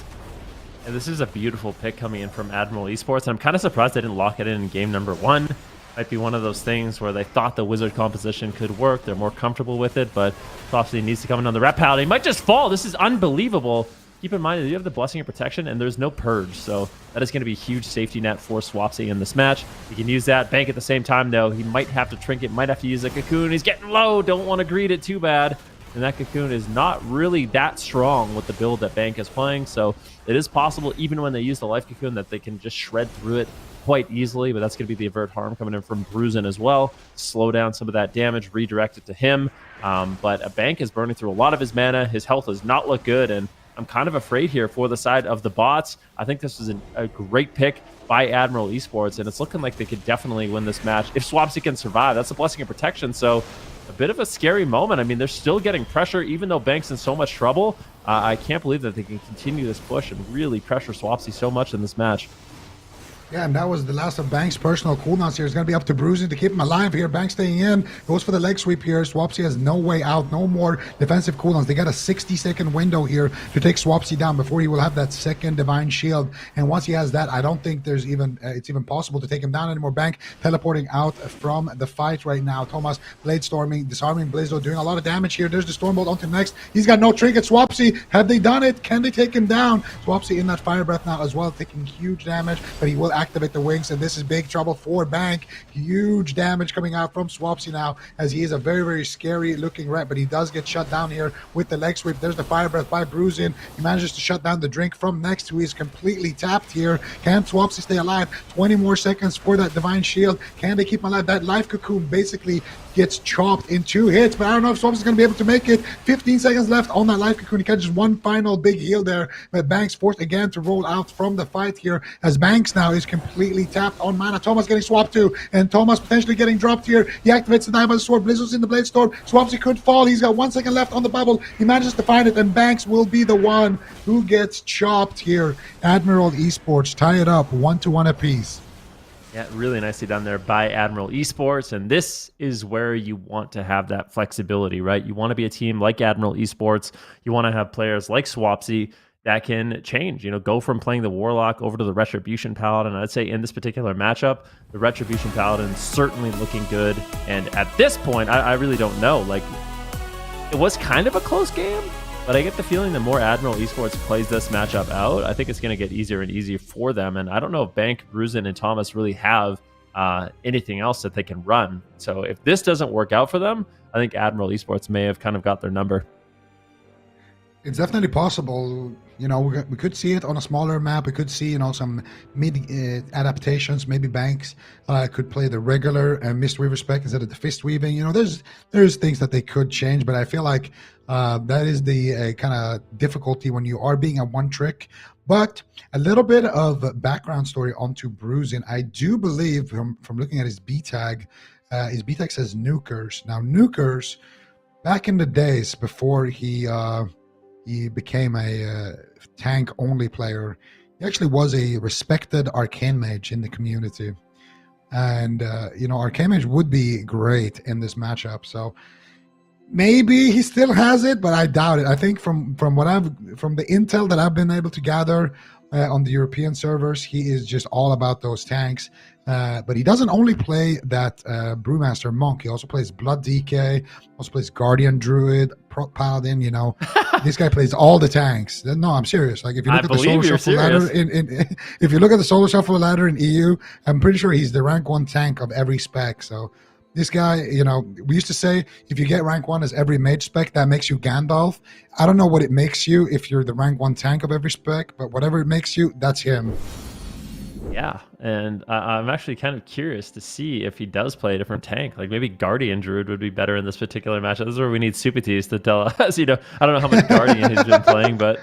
And this is a beautiful pick coming in from Admiral Esports. I'm kind of surprised they didn't lock it in game number 1. Might be one of those things where they thought the wizard composition could work. They're more comfortable with it, but Swapsy needs to come in on the Rep Paladin. He might just fall. This is unbelievable. Keep in mind that you have the Blessing of Protection and there's no Purge, so that is going to be a huge safety net for Swapsy in this match. He can use that. Bank at the same time, though. He might have to Trinket, might have to use a Cocoon. He's getting low. Don't want to greet it too bad. And that Cocoon is not really that strong with the build that Bank is playing, so it is possible, even when they use the Life Cocoon, that they can just shred through it quite easily, but that's going to be the Avert Harm coming in from Bruisin as well. Slow down some of that damage, redirect it to him. But a Bank is burning through a lot of his mana. His health does not look good, and I'm kind of afraid here for the side of the bots. I think this is a great pick by Admiral Esports, and it's looking like they could definitely win this match if Swapsy can survive. That's a Blessing of Protection, so a bit of a scary moment. I mean, they're still getting pressure, even though Bank's in so much trouble. I can't believe that they can continue this push and really pressure Swapsy so much in this match. Yeah, and that was the last of Bank's personal cooldowns here. It's going to be up to Bruisin to keep him alive here. Bank staying in. Goes for the leg sweep here. Swapsy has no way out. No more defensive cooldowns. They got a 60-second window here to take Swapsy down before he will have that second Divine Shield. And once he has that, I don't think there's even it's even possible to take him down anymore. Bank teleporting out from the fight right now. Thomas blade storming, disarming Blizzo, doing a lot of damage here. There's the Stormbolt onto next. He's got no trinket. Swapsy, have they done it? Can they take him down? Swapsy in that Fire Breath now as well, taking huge damage, but he will activate the wings, and this is big trouble for Bank. Huge damage coming out from Swapsy now, as he is a very, very scary looking rep, but he does get shut down here with the leg sweep. There's the Fire Breath by Bruisin. He manages to shut down the drink from next, who is completely tapped here. Can Swapsy stay alive? 20 more seconds for that Divine Shield. Can they keep him alive? That Life Cocoon basically gets chopped in 2 hits, but I don't know if Swapsy's going to be able to make it. 15 seconds left on that Life Cocoon. He catches one final big heal there, but Banks forced again to roll out from the fight here, as Banks now is completely tapped on mana. Thomas getting swapped to, and Thomas potentially getting dropped here. He activates the Diamond Sword. Blizzo's in the Blade Storm. Swapsy could fall. He's got 1 second left on the bubble. He manages to find it, and Banks will be the one who gets chopped here. Admiral Esports tie it up 1-1 apiece. Yeah, really nicely done there by Admiral Esports, and this is where you want to have that flexibility, right? You want to be a team like Admiral Esports. You want to have players like Swapsy that can change, go from playing the Warlock over to the Retribution Paladin. I'd say in this particular matchup, the Retribution Paladin certainly looking good, and at this point, I really don't know. Like, it was kind of a close game, but I get the feeling the more Admiral Esports plays this matchup out, I think it's going to get easier and easier for them. And I don't know if Bank, Bruisin, and Thomas really have anything else that they can run. So if this doesn't work out for them, I think Admiral Esports may have kind of got their number. It's definitely possible. You know, we could see it on a smaller map. We could see, you know, some mid adaptations. Maybe Banks could play the regular Mistweaver spec instead of the fist weaving. You know, there's things that they could change, but I feel like that is the kind of difficulty when you are being a one trick. But a little bit of background story onto Bruisin. I do believe from looking at his B tag says Nukers. Now Nukers, back in the days before he became a tank only player, he actually was a respected arcane mage in the community, and you know, arcane mage would be great in this matchup. So maybe he still has it, but I doubt it. I think from the intel that I've been able to gather on the European servers, he is just all about those tanks. But he doesn't only play that Brewmaster Monk. He also plays Blood DK, also plays Guardian Druid, Paladin. You know, this guy plays all the tanks. No, I'm serious. Like if you look at the solo shuffle ladder if you look at the solo shuffle ladder in EU, I'm pretty sure he's the rank 1 tank of every spec. So this guy, you know, we used to say if you get rank 1 as every mage spec, that makes you Gandalf. I don't know what it makes you if you're the rank 1 tank of every spec, but whatever it makes you, that's him. Yeah, and I'm actually kind of curious to see if he does play a different tank. Like maybe Guardian Druid would be better in this particular matchup. This is where we need Supities to tell us. You know, I don't know how much Guardian he's been playing, but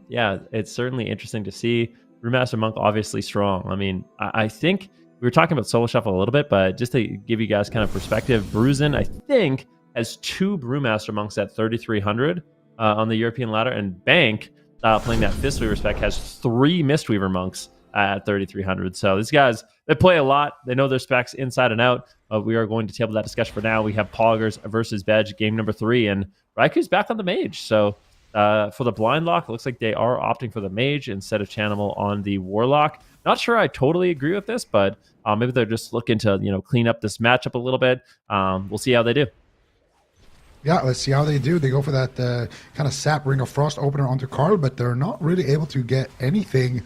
yeah, it's certainly interesting to see. Brewmaster Monk obviously strong. I mean, I think we were talking about solo shuffle a little bit, but just to give you guys kind of perspective, Bruisin, I think, has 2 Brewmaster Monks at 3,300 on the European ladder, and Bank, playing that Fistweaver spec, has 3 Mistweaver Monks at 3,300. So these guys, they play a lot. They know their specs inside and out. We are going to table that discussion for now. We have Poggers versus BEDGE, game number 3, and Raiku's back on the mage. So for the blind lock, it looks like they are opting for the mage instead of Chanimal on the warlock. Not sure I totally agree with this, but maybe they're just looking to, you know, clean up this matchup a little bit. We'll see how they do. Yeah, let's see how they do. They go for that kind of Sap Ring of Frost opener onto Carl, but they're not really able to get anything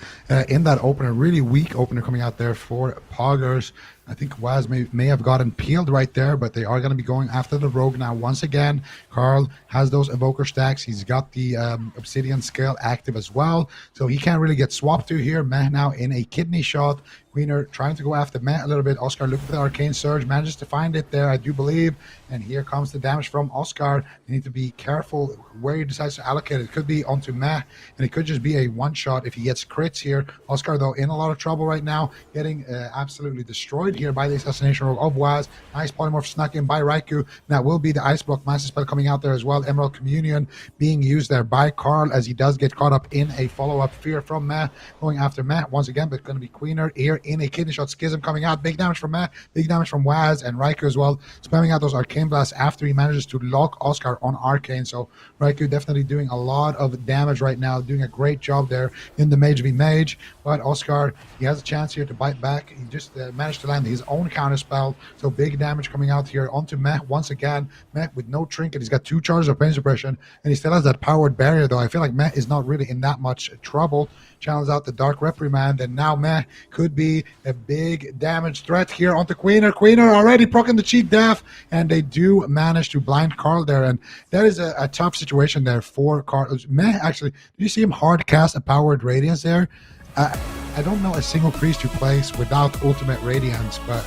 in that opener. Really weak opener coming out there for Poggers. I think Waz may have gotten peeled right there, but they are going to be going after the Rogue now. Once again, Carl has those Evoker stacks. He's got the Obsidian Scale active as well, so he can't really get swapped to here. Meh now in a kidney shot. Queener trying to go after Meh a little bit. Oscar looking for the Arcane Surge, manages to find it there, I do believe. And here comes the damage from Oscar. You need to be careful where he decides to allocate it. It could be onto Meh, and it could just be a one-shot if he gets crits here. Oscar, though, in a lot of trouble right now, getting absolutely destroyed here by the assassination roll of Waz. Nice polymorph snuck in by Raikou. That will be the Ice Block Master Spell coming out there as well. Emerald Communion being used there by Carl as he does get caught up in a follow-up fear from Meh. Going after Meh once again, but going to be Queener here in a kidney shot schism coming out. Big damage from Meh, big damage from Waz and Raikou as well. Spamming out those Arcane Blasts after he manages to lock Oscar on Arcane. So Raikou definitely doing a lot of damage right now, doing a great job there in the Mage v Mage. But Oscar, he has a chance here to bite back. He just managed to land his own counter spell. So big damage coming out here onto Meh once again. Meh with no trinket. He's got 2 charges of pain suppression, and he still has that powered barrier, though. I feel like Meh is not really in that much trouble. Channels out the Dark Reprimand, and now Meh could be a big damage threat here onto Queener. Queener already proccing the cheat death, and they do manage to blind Carl there, and that is a tough situation there for Carl. Meh, actually, did you see him hard cast a powered Radiance there? I don't know a single priest who plays without ultimate Radiance, but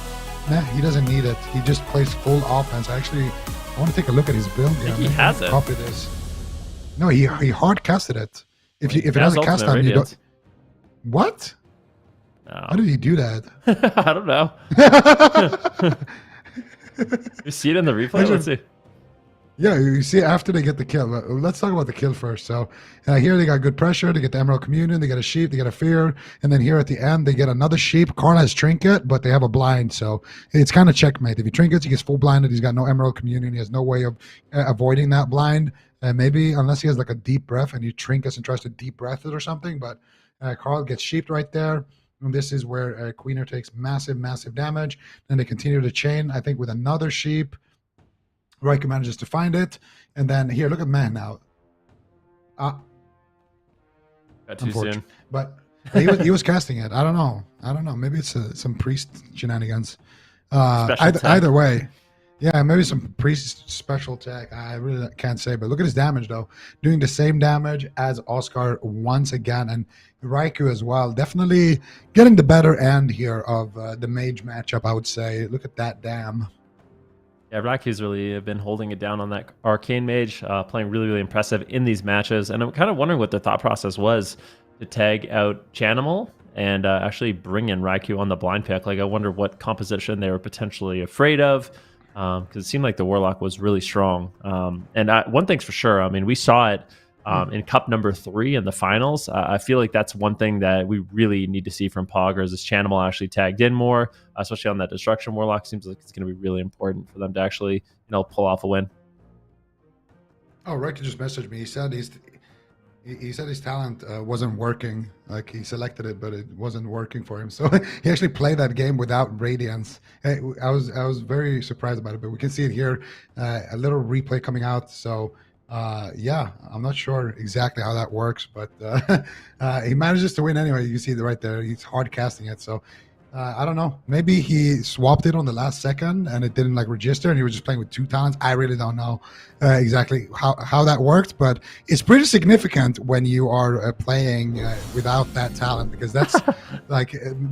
Meh, he doesn't need it. He just plays full offense. Actually, I want to take a look at his build here. He has it. Copy this. No, he hard casted it. If it has a cast time, you don't. What? No. How did he do that? I don't know. You see it in the replay? Let's see. Yeah, you see it after they get the kill. Let's talk about the kill first. So here they got good pressure. They get the Emerald Communion. They get a sheep. They get a fear. And then here at the end, they get another sheep. Karn has trinket, but they have a blind. So it's kind of checkmate. If he trinkets, he gets full blinded. He's got no Emerald Communion. He has no way of avoiding that blind. Maybe unless he has like a deep breath and he trinkets and tries to deep breath it or something. But Carl gets sheeped right there. And this is where Queener takes massive, massive damage. Then they continue to chain, I think, with another sheep. Raikou manages to find it. And then here, look at Meh now. Got too soon. But He was casting it. I don't know. Maybe it's some priest shenanigans. Special tech. Either way, yeah, maybe some priest special tech. I really can't say. But look at his damage though, doing the same damage as Oscar once again, and Raikou as well. Definitely getting the better end here of the mage matchup, I would say. Look at that dam. Yeah, Raiku's really been holding it down on that Arcane Mage, playing really, really impressive in these matches. And I'm kind of wondering what the thought process was to tag out Chanimal and actually bring in Raikou on the blind pick. Like, I wonder what composition they were potentially afraid of, because it seemed like the Warlock was really strong. And one thing's for sure, I mean, we saw it in Cup number 3 in the finals. I feel like that's one thing that we really need to see from Poggers is Chanimal actually tagged in more, especially on that Destruction Warlock. Seems like it's going to be really important for them to actually, pull off a win. Oh, Raikou just messaged me. He said his talent wasn't working. Like, he selected it, but it wasn't working for him. So he actually played that game without Radiance. I was very surprised about it, but we can see it here. A little replay coming out. So yeah, I'm not sure exactly how that works, but he manages to win anyway. You can see it right there. He's hard casting it. So I don't know. Maybe he swapped it on the last second and it didn't register, and he was just playing with 2 talents. I really don't know exactly how that worked, but it's pretty significant when you are playing without that talent, because that's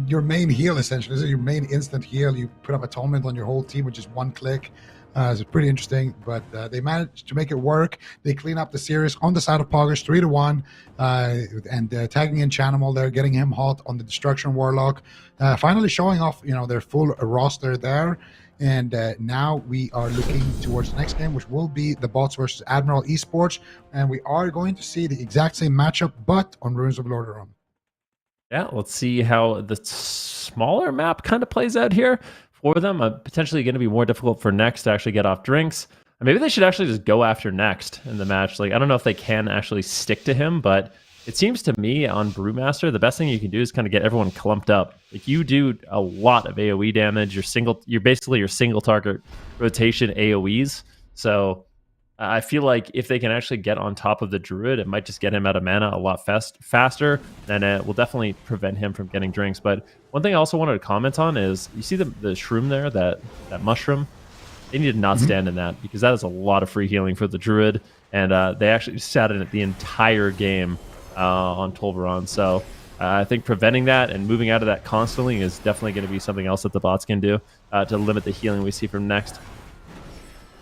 your main heal essentially. This is your main instant heal. You put up atonement on your whole team with just 1 click. It's pretty interesting, but they managed to make it work. They clean up the series on the side of Poggers 3-1, and tagging in Chanimal there, getting him hot on the Destruction Warlock, finally showing off their full roster there. And now we are looking towards the next game, which will be the bots versus Admiral Esports, and we are going to see the exact same matchup, but on Ruins of Lordaeron. Yeah, let's see how the smaller map kind of plays out here for them. Potentially going to be more difficult for Next to actually get off drinks. And maybe they should actually just go after Next in the match. Like, I don't know if they can actually stick to him, but it seems to me on Brewmaster, the best thing you can do is kind of get everyone clumped up. Like, you do a lot of AoE damage. You're basically your single target rotation AoEs. So I feel like if they can actually get on top of the Druid, it might just get him out of mana a lot faster, and it will definitely prevent him from getting drinks. But one thing I also wanted to comment on is, you see the shroom there, that mushroom? They need to not stand in that, because that is a lot of free healing for the Druid, and they actually sat in it the entire game on Tolvaron. So I think preventing that and moving out of that constantly is definitely going to be something else that the bots can do to limit the healing we see from Next.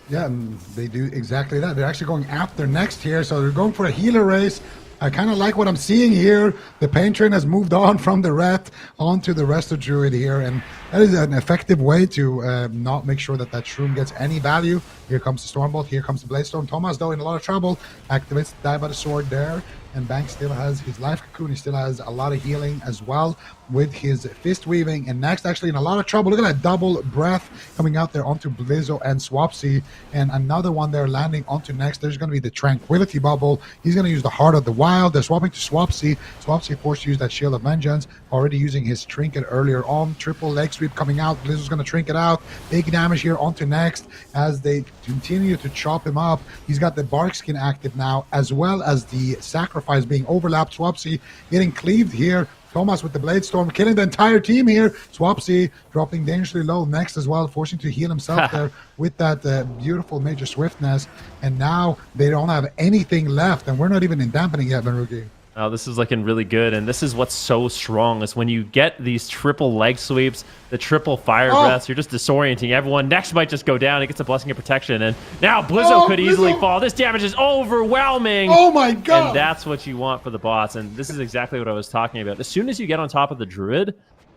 Yeah, and they do exactly that. They're actually going after Next here, so they're going for a healer race. I kind of like what I'm seeing here. The Pain Train has moved on from the Ret onto the Resto Druid here, and that is an effective way to not make sure that Shroom gets any value. Here comes the Stormbolt, here comes the Bladestone. Thomas, though, in a lot of trouble. Activates the Die by the Sword there, and Bank still has his Life Cocoon. He still has a lot of healing as well with his Fist Weaving, and Next actually in a lot of trouble. Look at that double breath coming out there onto Blizzo and Swapsy, and another one there landing onto Next. There's going to be the Tranquility Bubble. He's going to use the Heart of the Wild. They're swapping to Swapsy. Swapsy forced to use that Shield of Vengeance, already using his Trinket earlier on. Triple leg sweep coming out. Blizzo's going to trinket out. Big damage here onto Next as they continue to chop him up. He's got the Bark Skin active now, as well as the Sacrifice being overlapped. Swapsy getting cleaved here. Thomas with the Blade Storm killing the entire team here. Swapsy dropping dangerously low. Next as well, forcing to heal himself there with that beautiful Major Swiftness. And now they don't have anything left, and we're not even in dampening yet, Benruki. Oh, this is looking really good, and this is what's so strong, is when you get these triple leg sweeps, the triple fire breaths, you're just disorienting everyone. Next might just go down. It gets a Blessing of Protection, and now Blizzo could easily fall. This damage is overwhelming. Oh my god! And that's what you want for the bots, and this is exactly what I was talking about. As soon as you get on top of the Druid,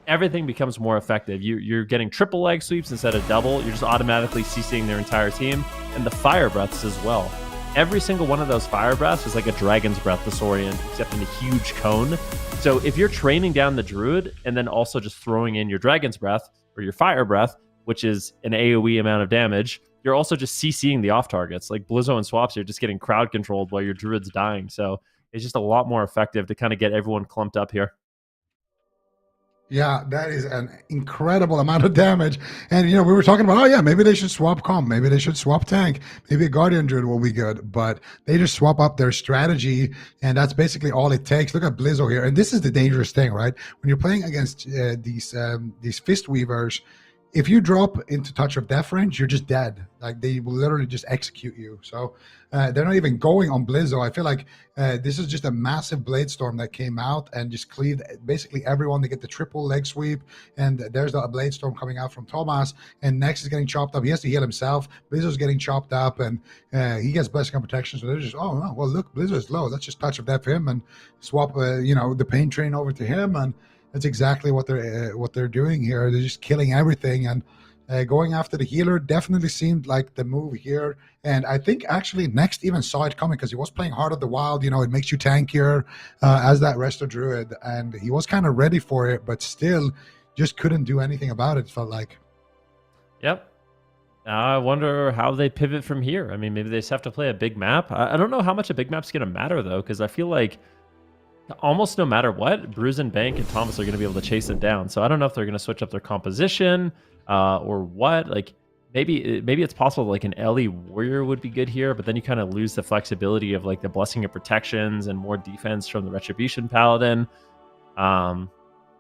everything becomes more effective. You're getting triple leg sweeps instead of double. You're just automatically CCing their entire team, and the fire breaths as well. Every single one of those fire breaths is like a dragon's breath disorient, except in a huge cone. So if you're training down the Druid and then also just throwing in your dragon's breath or your fire breath, which is an AoE amount of damage, you're also just CCing the off targets. Like Blizzo and Swaps, you're just getting crowd controlled while your Druid's dying. So it's just a lot more effective to kind of get everyone clumped up here. Yeah, that is an incredible amount of damage. And, you know, we were talking about, oh, yeah, maybe they should swap comp. Maybe they should swap tank. Maybe a Guardian Druid will be good. But they just swap up their strategy, and that's basically all it takes. Look at Blizzo here. And this is the dangerous thing, right? When you're playing against these Fist Weavers, if you drop into touch of death range, you're just dead. Like, they will literally just execute you. So they're not even going on Blizzo. I feel like this is just a massive blade storm that came out and just cleaved basically everyone. They get the triple leg sweep, and there's the blade storm coming out from Thomas, and Nex is getting chopped up. He has to heal himself. Blizzo's getting chopped up, and he gets blessing on protection. So they're just, oh no, well look, Blizzo is low. Let's just touch of death him and swap you know, the pain train over to him, and that's exactly what they're doing here. They're just killing everything, and going after the healer definitely seemed like the move here. And I think actually Next even saw it coming because he was playing Heart of the Wild. You know, it makes you tankier as that Resto Druid, and he was kind of ready for it, but still just couldn't do anything about it, felt like. Yep. I wonder how they pivot from here. I mean, maybe they just have to play a big map. I don't know how much a big map's going to matter, though, because I feel like almost no matter what, Bruise and Bank and Thomas are going to be able to chase it down. So I don't know if they're going to switch up their composition or what. Like maybe it's possible like an Ellie Warrior would be good here, but then you kind of lose the flexibility of like the Blessing of Protections and more defense from the Retribution Paladin. I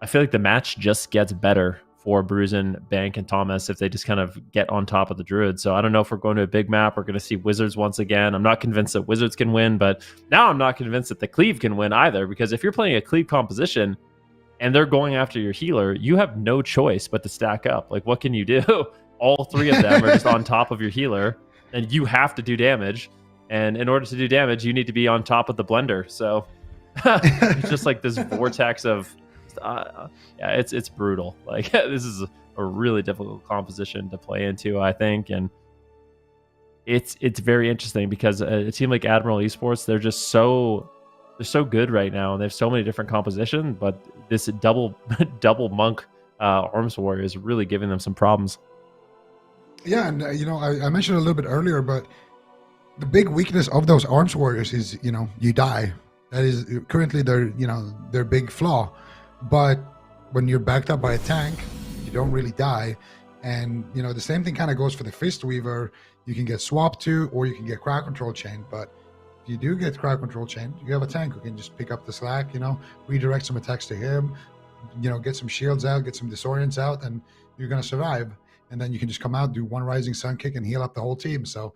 feel like the match just gets better for Bruisin, Bank, and Thomas if they just kind of get on top of the Druid. So I don't know if we're going to a big map. We're going to see Wizards once again. I'm not convinced that Wizards can win, but now I'm not convinced that the Cleave can win either, because if you're playing a Cleave composition and they're going after your healer, you have no choice but to stack up. Like, what can you do? All three of them are just on top of your healer, and you have to do damage. And in order to do damage, you need to be on top of the blender. So it's just like this vortex of yeah, it's brutal. Like this is a really difficult composition to play into, I think, and it's very interesting because it seemed like Admiral Esports, they're so good right now, and they have so many different compositions, but this double monk Arms Warrior is really giving them some problems. Yeah, and you know, I mentioned a little bit earlier, but the big weakness of those Arms Warriors is, you know, you die. That is currently their big flaw. But when you're backed up by a tank, you don't really die. And, you know, the same thing kind of goes for the Fist Weaver. You can get swapped to, or you can get crowd control chain. But if you do get crowd control chain, you have a tank who can just pick up the slack, you know, redirect some attacks to him, you know, get some shields out, get some disorients out, and you're going to survive. And then you can just come out, do one Rising Sun kick, and heal up the whole team. So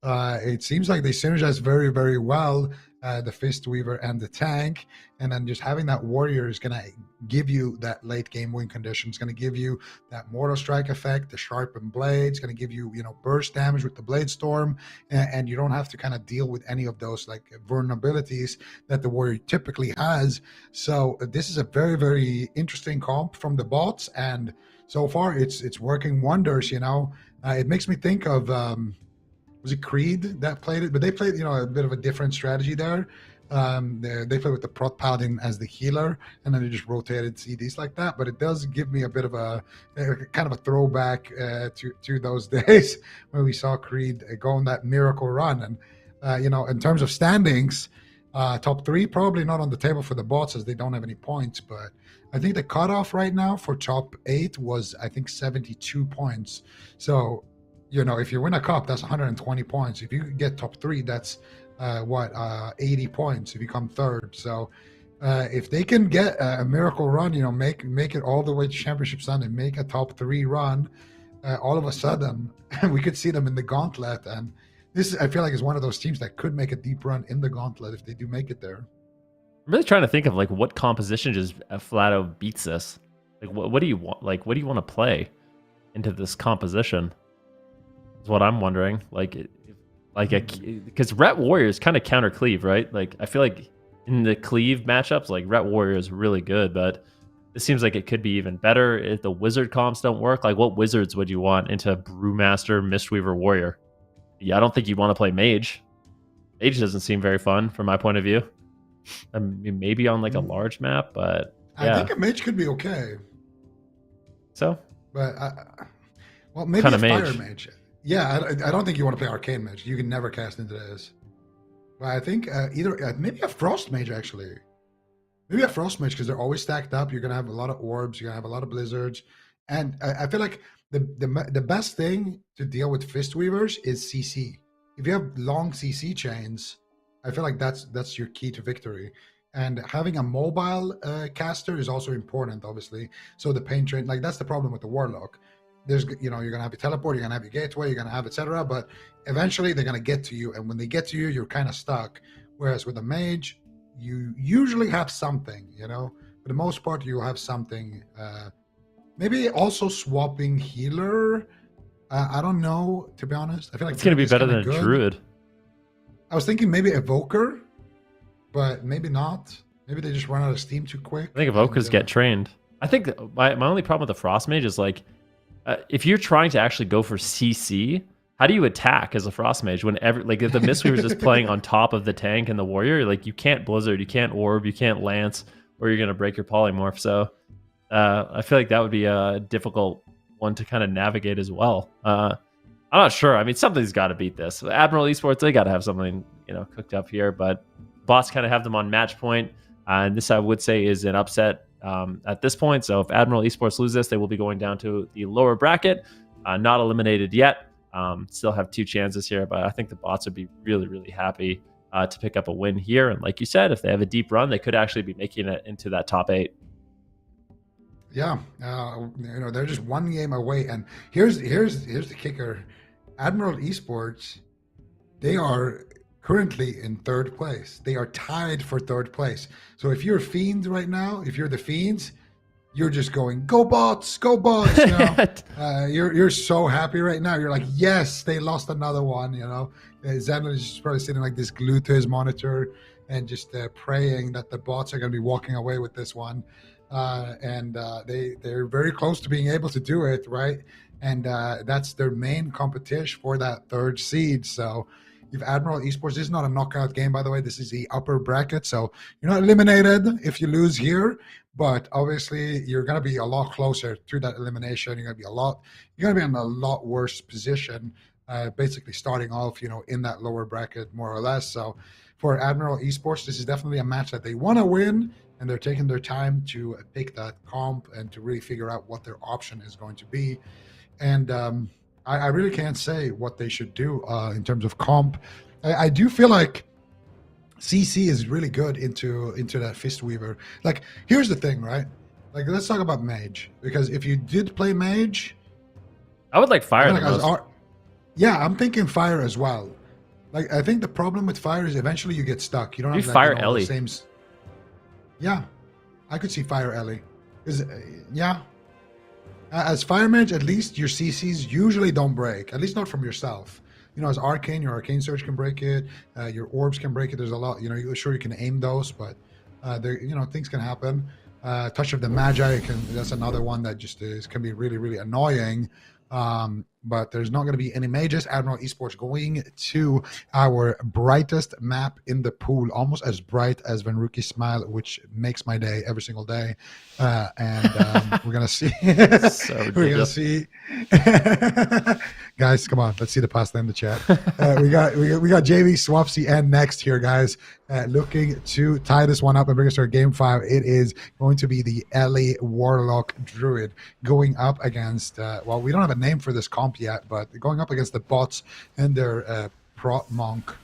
it seems like they synergize very, very well, the Fist Weaver and the tank. And then just having that Warrior is going to give you that late game win condition. It's going to give you that Mortal Strike effect, the sharpened blade. It's going to give you, you know, burst damage with the Blade Storm. And you don't have to kind of deal with any of those like vulnerabilities that the Warrior typically has. So this is a very, very interesting comp from the bots. And so far it's working wonders, you know. It makes me think of, was it Creed that played it? But they played, you know, a bit of a different strategy there. They played with the Prot Paladin as the healer, and then they just rotated CDs like that. But it does give me a bit of a kind of a throwback to those days when we saw Creed go on that miracle run. And, you know, in terms of standings, top three, probably not on the table for the bots as they don't have any points. But I think the cutoff right now for top 8 was, I think, 72 points. So, you know, if you win a cup, that's 120 points. If you get top 3, that's 80 points if you come third. So if they can get a miracle run, you know, make it all the way to Championship Sunday, make a top 3 run, all of a sudden we could see them in the Gauntlet. And this, I feel like, is one of those teams that could make a deep run in the Gauntlet if they do make it there. I'm really trying to think of like what composition just flat out beats this. Like what do you want? Like what do you want to play into this composition? Is what I'm wondering. Because Ret Warrior is kind of counter Cleave, right? Like I feel like in the Cleave matchups, like Ret Warrior is really good, but it seems like it could be even better if the Wizard comps don't work. Like what Wizards would you want into Brewmaster, Mistweaver, Warrior? Yeah, I don't think you'd want to play Mage. Mage doesn't seem very fun from my point of view. I mean, maybe on like a large map, but yeah. I think a Mage could be okay. So? But well, maybe a Fire Mage. Yeah, I don't think you want to play Arcane Mage. You can never cast into this. But I think maybe a Frost Mage, actually. maybe a Frost Mage, because they're always stacked up. You're going to have a lot of orbs. You're going to have a lot of blizzards. And I feel like the best thing to deal with Fist Weavers is CC. If you have long CC chains, I feel like that's your key to victory. And having a mobile caster is also important, obviously. So the pain train, like that's the problem with the Warlock. There's, you're gonna have your teleport, you're gonna have your gateway, you're gonna have etc. But eventually they're gonna get to you, and when they get to you, you're kind of stuck. Whereas with a mage, you usually have something, for the most part, you have something. Maybe also swapping healer. I don't know, to be honest. I feel like it's gonna be better than a druid. I was thinking maybe evoker, but maybe not. Maybe they just run out of steam too quick. I think evokers get trained. I think my only problem with the Frost Mage is like, if you're trying to actually go for CC, how do you attack as a Frost Mage when if the Mistweaver is just playing on top of the tank and the warrior, like you can't Blizzard, you can't Orb, you can't Lance, or you're gonna break your Polymorph. So I feel like that would be a difficult one to kind of navigate as well. I'm not sure. I mean, something's got to beat this. Admiral Esports, they got to have something cooked up here, but bots kind of have them on match point, and this I would say is an upset at this point. So if Admiral Esports lose this, they will be going down to the lower bracket, not eliminated yet. Still have 2 chances here, but I think the bots would be really, really happy to pick up a win here. And like you said, if they have a deep run, they could actually be making it into that top 8. Yeah, they're just 1 game away, and here's the kicker: Admiral Esports, they are currently in 3rd place. They are tied for 3rd place. So if you're Fiend right now, if you're the Fiends, you're just going, go bots, go bots. You're so happy right now. You're like, yes, they lost another one. Zenless is just probably sitting like this, glued to his monitor, and just praying that the bots are going to be walking away with this one. They're very close to being able to do it, right? And that's their main competition for that 3rd seed. So if Admiral Esports, this is not a knockout game, by the way, this is the upper bracket, so you're not eliminated if you lose here, but obviously you're going to be a lot closer to that elimination. You're going to be in a lot worse position, basically starting off in that lower bracket, more or less. So for Admiral Esports, this is definitely a match that they want to win, and they're taking their time to pick that comp and to really figure out what their option is going to be. And I really can't say what they should do in terms of comp. I do feel like CC is really good into that Fist Weaver. Like, here's the thing, right? Like, let's talk about Mage, because if you did play Mage, I would like Fire the most. Yeah, I'm thinking Fire as well. Like, I think the problem with Fire is eventually you get stuck. You don't have Fire Ellie. Yeah, I could see Fire Ellie. As Fire Mage, at least your CCs usually don't break, at least not from yourself. As Arcane, your Arcane Surge can break it, your Orbs can break it. There's a lot, sure you can aim those, but things can happen. Touch of the Magi, that's another one that just can be really, really annoying. But there's not going to be any mages. Admiral Esports going to our brightest map in the pool, almost as bright as Venruki's smile, which makes my day every single day. We're gonna see. We're gonna see. Guys, come on, let's see the pasta in the chat. We got JV, Swapsy, and Next here, guys, looking to tie this one up and bring us to our game 5. It is going to be the Ellie Warlock Druid going up against. Well, we don't have a name for this comp yet, but going up against the bots and their prot monk.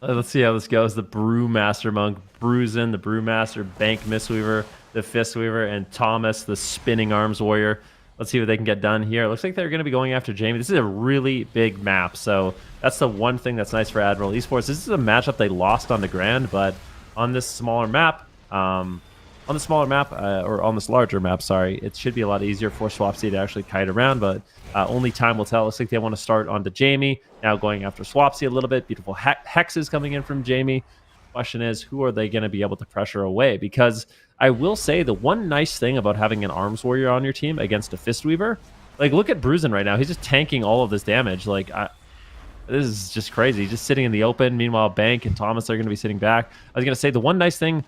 Let's see how this goes. The Brewmaster monk, Bruisin, the Brewmaster, Bank Mistweaver, the Fistweaver, and Thomas, the Spinning Arms Warrior. Let's see what they can get done here. It looks like they're going to be going after Jamie. This is a really big map, so that's the one thing that's nice for Admiral Esports. This is a matchup they lost on the Grand, but on this smaller map, or on this larger map, sorry, it should be a lot easier for Swapsy to actually kite around, but only time will tell. Looks like they want to start onto Jamie, now going after Swapsy a little bit. Beautiful hexes coming in from Jamie. Question is, who are they going to be able to pressure away? Because I will say the one nice thing about having an Arms Warrior on your team against a Fistweaver, like look at Bruisin right now. He's just tanking all of this damage. Like, this is just crazy. He's just sitting in the open. Meanwhile, Bank and Thomas are going to be sitting back. I was going to say the one nice thing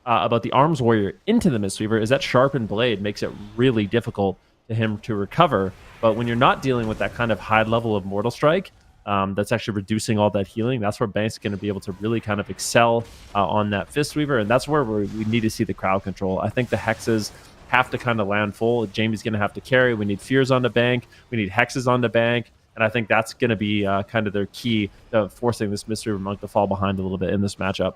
about the Arms Warrior into the Mistweaver is that Sharpened Blade makes it really difficult to him to recover. But when you're not dealing with that kind of high level of Mortal Strike, that's actually reducing all that healing. That's where Bank's going to be able to really kind of excel on that Fistweaver, and that's where we need to see the crowd control. I think the hexes have to kind of land full. Jamie's going to have to carry. We need fears on the Bank. We need hexes on the Bank. And I think that's going to be kind of their key to forcing this Mistweaver Monk to fall behind a little bit in this matchup.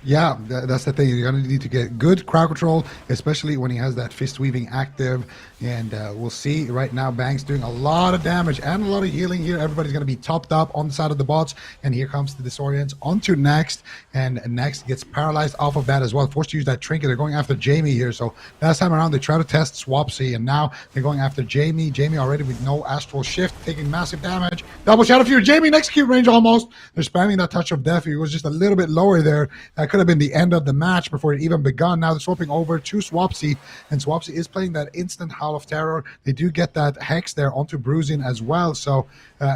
Yeah, that's the thing. You're going to need to get good crowd control, especially when he has that fist weaving active. And we'll see right now, Bank's doing a lot of damage and a lot of healing here. Everybody's going to be topped up on the side of the bots. And here comes the Disorients onto Next. And Next gets paralyzed off of that as well. Forced to use that trinket. They're going after Jamie here. So last time around, they try to test Swapsy. And now they're going after Jamie. Jamie already with no Astral Shift, taking massive damage. Double Shadow Fury. Jamie, next Q range almost. They're spamming that Touch of Death. He was just a little bit lower there. That could have been the end of the match before it even begun. Now they're swapping over to Swapsy, and Swapsy is playing that instant Howl of Terror. They do get that Hex there onto Bruising as well. So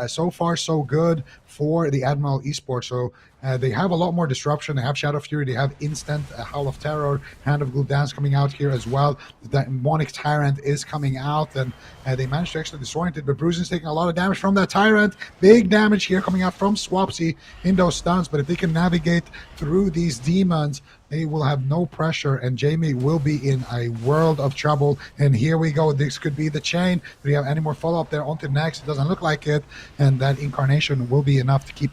so far so good for the Admiral Esports. So they have a lot more disruption. They have Shadow Fury. They have instant Howl of Terror, Hand of Glue Dance coming out here as well. That Demonic Tyrant is coming out, and they managed to actually disorient it. But Bruising's taking a lot of damage from that Tyrant. Big damage here coming out from Swapsy in those stuns. But if they can navigate through these demons, they will have no pressure, and Jamie will be in a world of trouble. And here we go. This could be the chain. Do we have any more follow-up there onto Next? It doesn't look like it, and that Incarnation will be enough to keep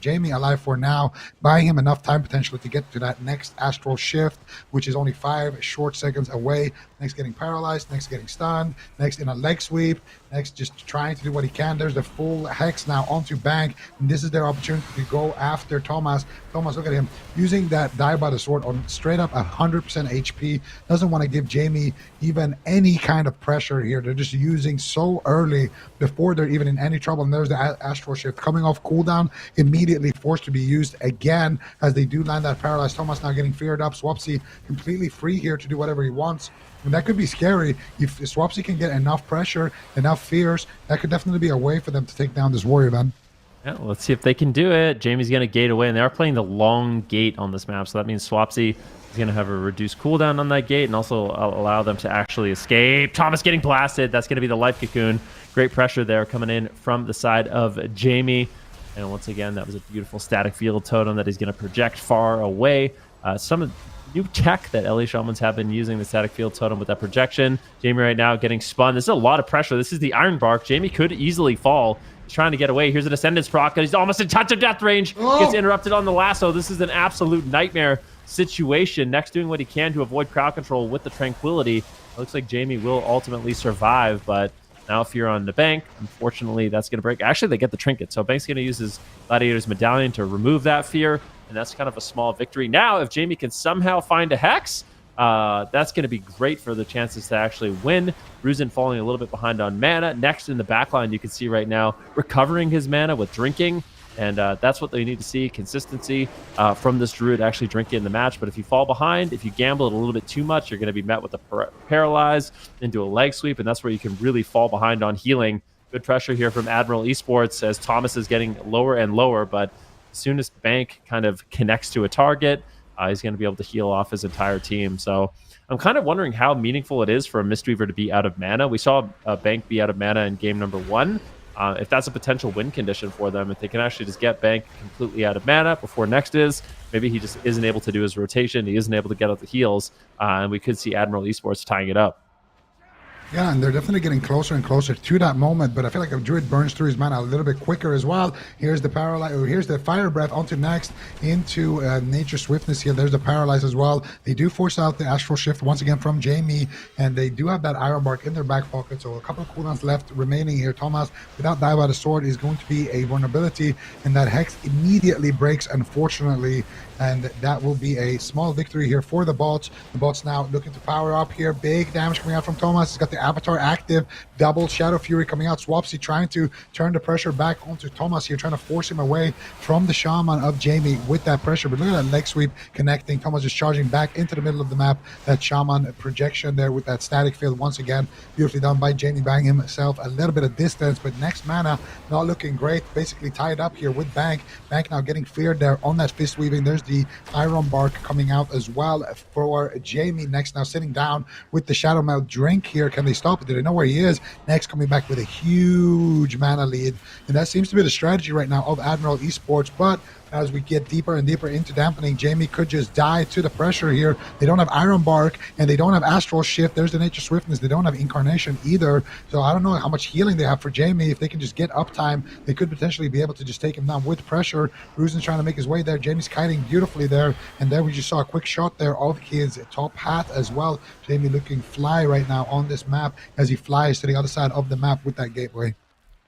Jamie alive for now, buying him enough time potentially to get to that next Astral Shift, which is only 5 short seconds away. Next getting paralyzed, Next getting stunned, Next in a leg sweep, Next just trying to do what he can. There's the full Hex now onto Bank, and this is their opportunity to go after Thomas. Thomas, look at him using that Die by the Sword on straight up 100% HP. Doesn't want to give Jamie even any kind of pressure here. They're just using so early before they're even in any trouble. And there's the Astral Shift coming off cooldown, immediately forced to be used again as they do land that paralyzed. Thomas now getting feared up. Swapsy completely free here to do whatever he wants. And that could be scary. If Swapsy can get enough pressure, enough fears, that could definitely be a way for them to take down this warrior, man. Yeah, let's see if they can do it. Jamie's going to gate away, and they are playing the long gate on this map, so that means Swapsy is going to have a reduced cooldown on that gate and also allow them to actually escape. Thomas getting blasted. That's going to be the Life Cocoon. Great pressure there coming in from the side of Jamie. And once again, that was a beautiful static field totem that he's going to project far away. Some of new tech that LA Shamans have been using, the static field totem with that projection. Jamie right now getting spun. This is a lot of pressure. This is the Iron Bark. Jamie could easily fall. He's trying to get away. Here's an Ascendance proc, and he's almost in Touch of Death range. Gets interrupted on the lasso. This is an absolute nightmare situation. Next doing what he can to avoid crowd control with the Tranquility. It looks like Jamie will ultimately survive, but now Fear on the Bank. Unfortunately, that's going to break. Actually, they get the Trinket, so Bank's going to use his Gladiator's Medallion to remove that Fear, and that's kind of a small victory. Now, if Jamie can somehow find a Hex, that's going to be great for the chances to actually win. Bruisin falling a little bit behind on mana. Next in the backline, you can see right now, recovering his mana with drinking. And that's what they need to see, consistency from this Druid actually drinking in the match. But if you fall behind, if you gamble it a little bit too much, you're going to be met with a paralyze into a leg sweep. And that's where you can really fall behind on healing. Good pressure here from Admiral Esports as Thomas is getting lower and lower. But as soon as Bank kind of connects to a target, he's going to be able to heal off his entire team. So I'm kind of wondering how meaningful it is for a Mistweaver to be out of mana. We saw Bank be out of mana in game number 1. If that's a potential win condition for them, if they can actually just get Bank completely out of mana before Next is, maybe he just isn't able to do his rotation, he isn't able to get out the heals, and we could see Admiral Esports tying it up. Yeah, and they're definitely getting closer and closer to that moment, but I feel like if Druid burns through his mana a little bit quicker as well. Here's the paralyze, or here's the Fire Breath onto Next into Nature Swiftness here. There's the Paralyze as well. They do force out the Astral Shift once again from Jamie, and they do have that Iron Bark in their back pocket, so a couple of cooldowns left remaining here. Thomas, without Die by the Sword, is going to be a vulnerability, and that Hex immediately breaks, unfortunately, and that will be a small victory here for the bots. The bots now looking to power up here. Big damage coming out from Thomas. He's got the Avatar active, double Shadow Fury coming out. Swapsy trying to turn the pressure back onto Thomas here, trying to force him away from the Shaman of Jamie with that pressure. But look at that leg sweep connecting. Thomas just charging back into the middle of the map. That Shaman projection there with that static field once again. Beautifully done by Jamie, buying himself a little bit of distance, but Next mana not looking great. Basically tied up here with Bank. Bank now getting feared there on that fist weaving. There's the Iron Bark coming out as well for Jamie. Next now sitting down with the Shadow Melt drink here. Can they stop it? Do they know where he is? Next coming back with a huge mana lead. And that seems to be the strategy right now of Admiral Esports. But as we get deeper and deeper into dampening, Jamie could just die to the pressure here. They don't have Iron Bark, and they don't have Astral Shift. There's the Nature Swiftness. They don't have Incarnation either. So I don't know how much healing they have for Jamie. If they can just get uptime, they could potentially be able to just take him down with pressure. Bruzen's trying to make his way there. Jamie's kiting beautifully there. And there we just saw a quick shot there of his top hat as well. Jamie looking fly right now on this map as he flies to the other side of the map with that gateway.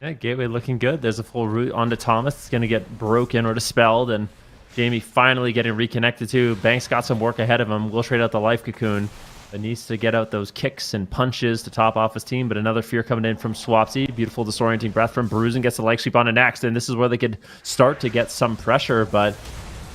Yeah, gateway looking good. There's a full route onto Thomas. It's going to get broken or dispelled, and Jamie finally getting reconnected to. Banks got some work ahead of him. Will trade out the life cocoon, but needs to get out those kicks and punches to top off his team. But another fear coming in from Swapsy. Beautiful disorienting breath from Bruzen. Gets the leg sweep on to next, and this is where they could start to get some pressure. But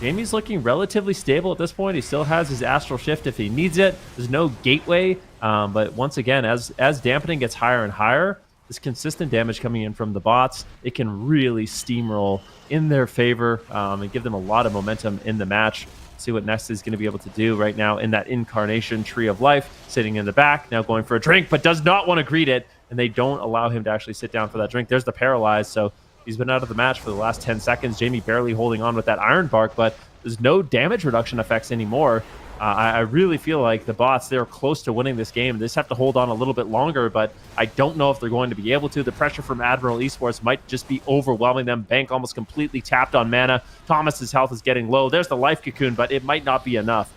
Jamie's looking relatively stable at this point. He still has his Astral Shift if he needs it. There's no gateway, but once again, as dampening gets higher and higher, this consistent damage coming in from the bots, it can really steamroll in their favor and give them a lot of momentum in the match. See what Next is going to be able to do right now in that Incarnation Tree of Life, sitting in the back, now going for a drink, but does not want to greet it, and they don't allow him to actually sit down for that drink. There's the Paralyze, so he's been out of the match for the last 10 seconds. Jamie barely holding on with that Iron Bark, but there's no damage reduction effects anymore. I really feel like the bots, they're close to winning this game. They just have to hold on a little bit longer, but I don't know if they're going to be able to. The pressure from Admiral Esports might just be overwhelming them. Bank almost completely tapped on mana. Thomas's health is getting low. There's the life cocoon, but it might not be enough.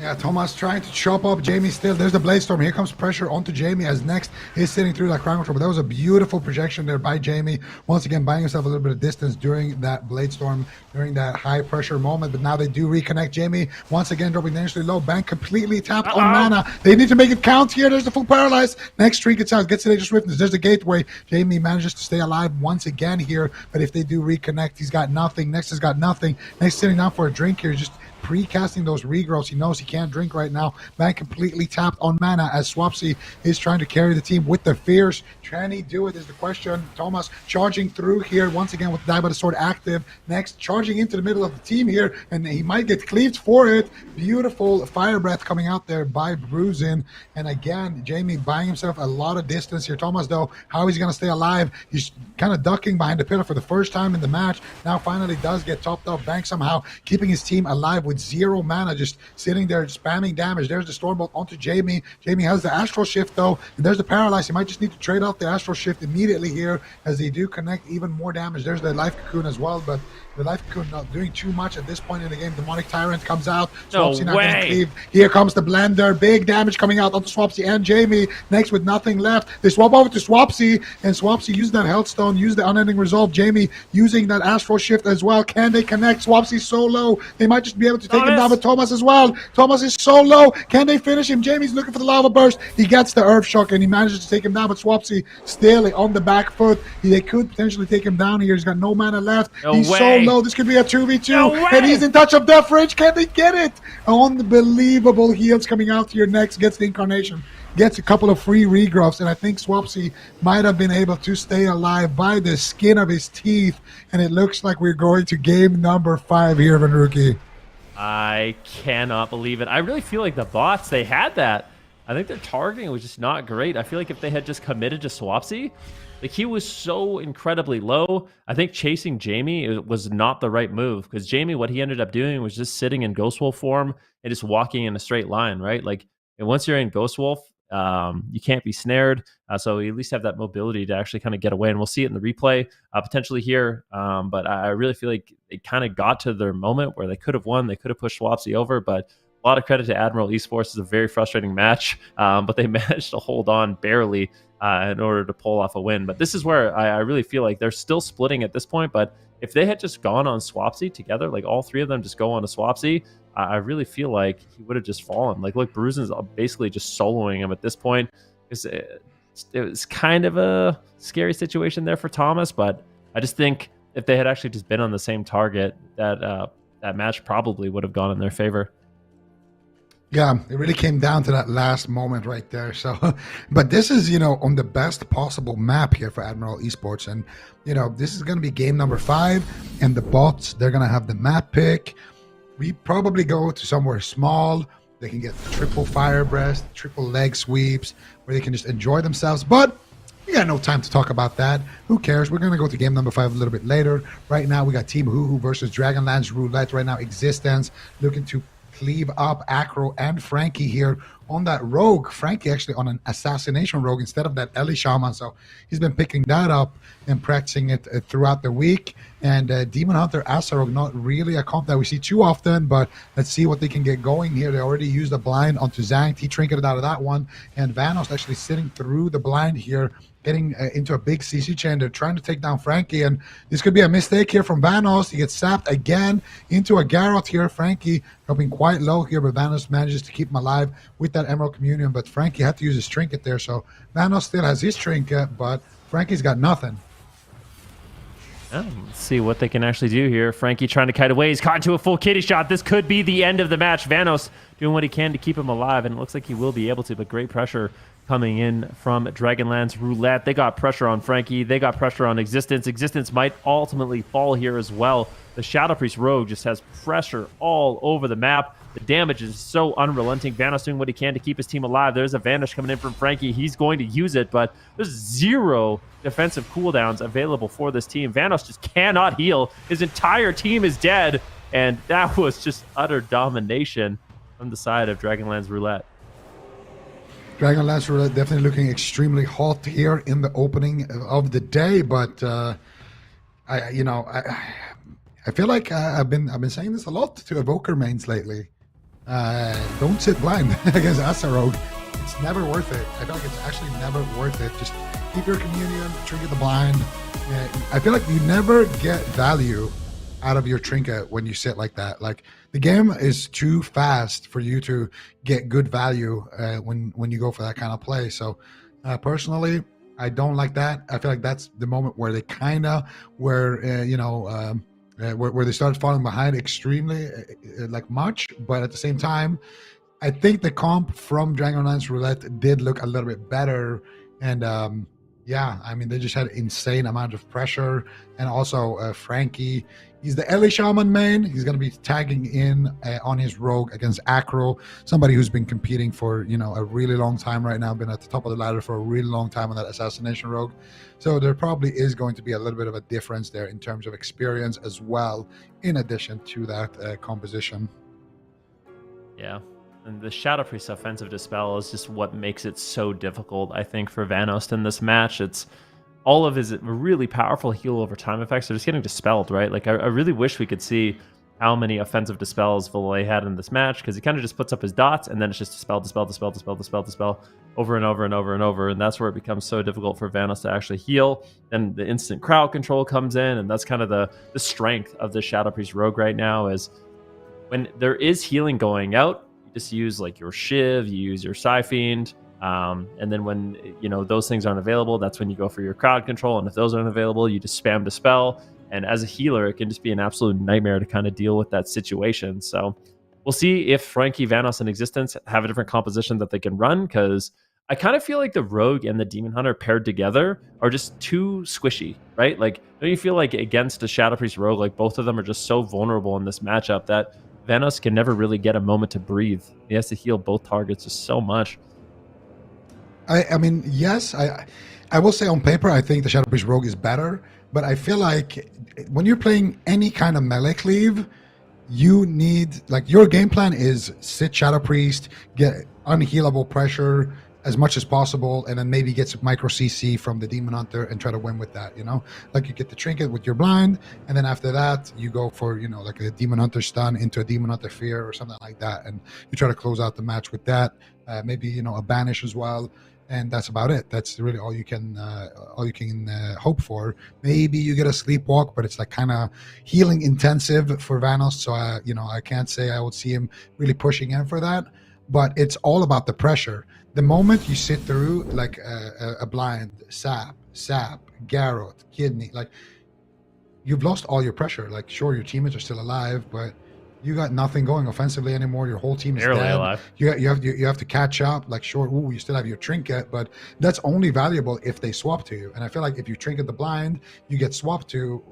Yeah, Thomas trying to chop up Jamie still. There's the Blade Storm. Here comes pressure onto Jamie as Next is sitting through that Crown Control. But that was a beautiful projection there by Jamie. Once again, buying himself a little bit of distance during that Blade Storm, during that high pressure moment. But now they do reconnect Jamie. Once again, dropping dangerously low. Bank completely tapped on mana. They need to make it count here. There's the full Paralyze. Next streak gets out, gets the Nature Swiftness. There's the Gateway. Jamie manages to stay alive once again here. But if they do reconnect, he's got nothing. Next has got nothing. Next sitting down for a drink here. Just pre-casting those regrowths. He knows he can't drink right now. Bank completely tapped on mana as Swapsy is trying to carry the team with the fears. Can he do it is the question. Thomas charging through here once again with the Die by the Sword active. Next charging into the middle of the team here, and he might get cleaved for it. Beautiful Fire Breath coming out there by Bruzen. And again, Jamie buying himself a lot of distance here. Thomas, though, how he's going to stay alive? He's kind of ducking behind the pillar for the first time in the match. Now finally does get topped up. Bank somehow keeping his team alive with 0 mana, just sitting there spamming damage. There's the Stormbolt onto Jamie. Jamie has the Astral Shift though, and there's the Paralyze. He might just need to trade off the Astral Shift immediately here as they do connect even more damage. There's the Life Cocoon as well, but the Life Cocoon not doing too much at this point in the game. Demonic Tyrant comes out. Swapsy not getting cleaved. Here comes the Blender. Big damage coming out onto Swapsy and Jamie. Next with nothing left. They swap over to Swapsy, and Swapsy used that Healthstone, used the Unending Resolve. Jamie using that Astral Shift as well. Can they connect? Swapsy's so low. They might just be able to take him down with Thomas as well. Thomas is so low. Can they finish him? Jamie's looking for the Lava Burst. He gets the Earth Shock, and he manages to take him down, but Swapsy still on the back foot. They could potentially take him down here. He's got no mana left. He's so low. This could be a 2v2, and he's in touch of Death Rage. Can they get it? Unbelievable heals coming out here. Next gets the Incarnation, gets a couple of free regrowths, and I think Swapsy might have been able to stay alive by the skin of his teeth, and it looks like we're going to game number 5 here, Rookie. I cannot believe it. I really feel like the bots, they had that. I think their targeting was just not great. I feel like if they had just committed to Swapsy, like he was so incredibly low. I think chasing Jamie was not the right move, because Jamie, what he ended up doing was just sitting in Ghost Wolf form and just walking in a straight line, right? Like, and once you're in Ghost Wolf, you can't be snared, so you at least have that mobility to actually kind of get away, and we'll see it in the replay potentially here, but I really feel like they kind of got to their moment where they could have won. They could have pushed Swapsy over, but a lot of credit to Admiral Esports. It's a very frustrating match, but they managed to hold on barely in order to pull off a win. But this is where I really feel like they're still splitting at this point, but if they had just gone on Swapsy together, like all 3 of them just go on to Swapsy, I really feel like he would have just fallen. Like, look, Bruzen's basically just soloing him at this point. It was kind of a scary situation there for Thomas, but I just think if they had actually just been on the same target, that that match probably would have gone in their favor. Yeah, it really came down to that last moment right there. So, but this is, on the best possible map here for Admiral Esports. And, this is going to be game number 5, and the bots, they're going to have the map pick. We probably go to somewhere small, They can get triple fire breast, triple leg sweeps, where they can just enjoy themselves. But we got no time to talk about that. Who cares? We're going to go to game number 5 a little bit later. Right now, we got Team HUHU versus Dragonlands Roulette. Right now, Existence looking to cleave up Acro and Frankie here on that rogue. Frankie actually on an assassination rogue instead of that Ellie Shaman. So he's been picking that up and practicing it throughout the week. And Demon Hunter Asarog, not really a comp that we see too often, but let's see what they can get going here. They already used a blind onto Zhang. He trinketed out of that one. And Vanos actually sitting through the blind here, getting into a big CC chain. They're trying to take down Frankie, and this could be a mistake here from Vanos. He gets sapped again into a Garrote here. Frankie dropping quite low here, but Vanos manages to keep him alive with that Emerald Communion. But Frankie had to use his trinket there, so Vanos still has his trinket, but Frankie's got nothing. Yeah, let's see what they can actually do here. Frankie trying to kite away. He's caught into a full kitty shot. This could be the end of the match. Vanos doing what he can to keep him alive, and it looks like he will be able to, but great pressure coming in from Dragonlands Roulette. They got pressure on Frankie. They got pressure on Existence. Existence might ultimately fall here as well. The Shadow Priest Rogue just has pressure all over the map. The damage is so unrelenting. Vanos doing what he can to keep his team alive. There's a Vanish coming in from Frankie. He's going to use it, but there's 0 defensive cooldowns available for this team. Vanos just cannot heal. His entire team is dead, and that was just utter domination from the side of Dragonlands Roulette. Dragonlands Roulette definitely looking extremely hot here in the opening of the day, but I feel like I've been saying this a lot to Evoker mains lately. Don't sit blind against Asarog. It's never worth it. I feel like it's actually never worth it. Just keep your communion, trinket the blind. I feel like you never get value out of your trinket when you sit like that. Like, the game is too fast for you to get good value when you go for that kind of play. So personally, I don't like that. I feel like that's the moment where they kind of were where they started falling behind extremely like much. But at the same time, I think the comp from Dragonlands Roulette did look a little bit better. And yeah, I mean, they just had insane amount of pressure. And also Frankie, he's the Ellie Shaman main. He's going to be tagging in on his rogue against Acro, somebody who's been competing for, a really long time right now, been at the top of the ladder for a really long time on that assassination rogue. So there probably is going to be a little bit of a difference there in terms of experience as well, in addition to that composition. Yeah. And the Shadow Priest offensive dispel is just what makes it so difficult, I think, for Vanos in this match. It's all of his really powerful heal over time effects are just getting dispelled, right? Like, I really wish we could see how many offensive dispels Valet had in this match, because he kind of just puts up his dots and then it's just dispel over and over and over and over. And that's where it becomes so difficult for Vanos to actually heal. Then the instant crowd control comes in, and that's kind of the strength of the Shadow Priest Rogue right now, is when there is healing going out, just use like your Shiv, you use your Psyfiend, and then when those things aren't available, that's when you go for your crowd control. And if those aren't available, you just spam Dispel. And as a healer, it can just be an absolute nightmare to kind of deal with that situation. So we'll see if Frankie, Vanos, and Existence have a different composition that they can run, because I kind of feel like the Rogue and the Demon Hunter paired together are just too squishy, right? Like, don't you feel like against a Shadow Priest Rogue, like both of them are just so vulnerable in this matchup that Vanos can never really get a moment to breathe. He has to heal both targets just so much. I mean, yes, I will say on paper, I think the Shadow Priest Rogue is better, but I feel like when you're playing any kind of melee cleave, you need, like, your game plan is sit Shadow Priest, get unhealable pressure as much as possible, and then maybe get some micro CC from the Demon Hunter and try to win with that, Like, you get the trinket with your blind, and then after that, you go for, like a Demon Hunter stun into a Demon Hunter fear or something like that, and you try to close out the match with that. Maybe, a banish as well. And that's about it. That's really all you can hope for. Maybe you get a sleepwalk, but it's like kind of healing intensive for Vanos. So I can't say I would see him really pushing in for that. But it's all about the pressure. The moment you sit through like a blind, sap, Garrote, kidney, like, you've lost all your pressure. Like, sure, your teammates are still alive, but You got nothing going offensively anymore. Your whole team is Barely dead. alive. You have to catch up. Like, sure, ooh, you still have your trinket, but that's only valuable if they swap to you. And I feel like if you trinket the blind, you get swapped to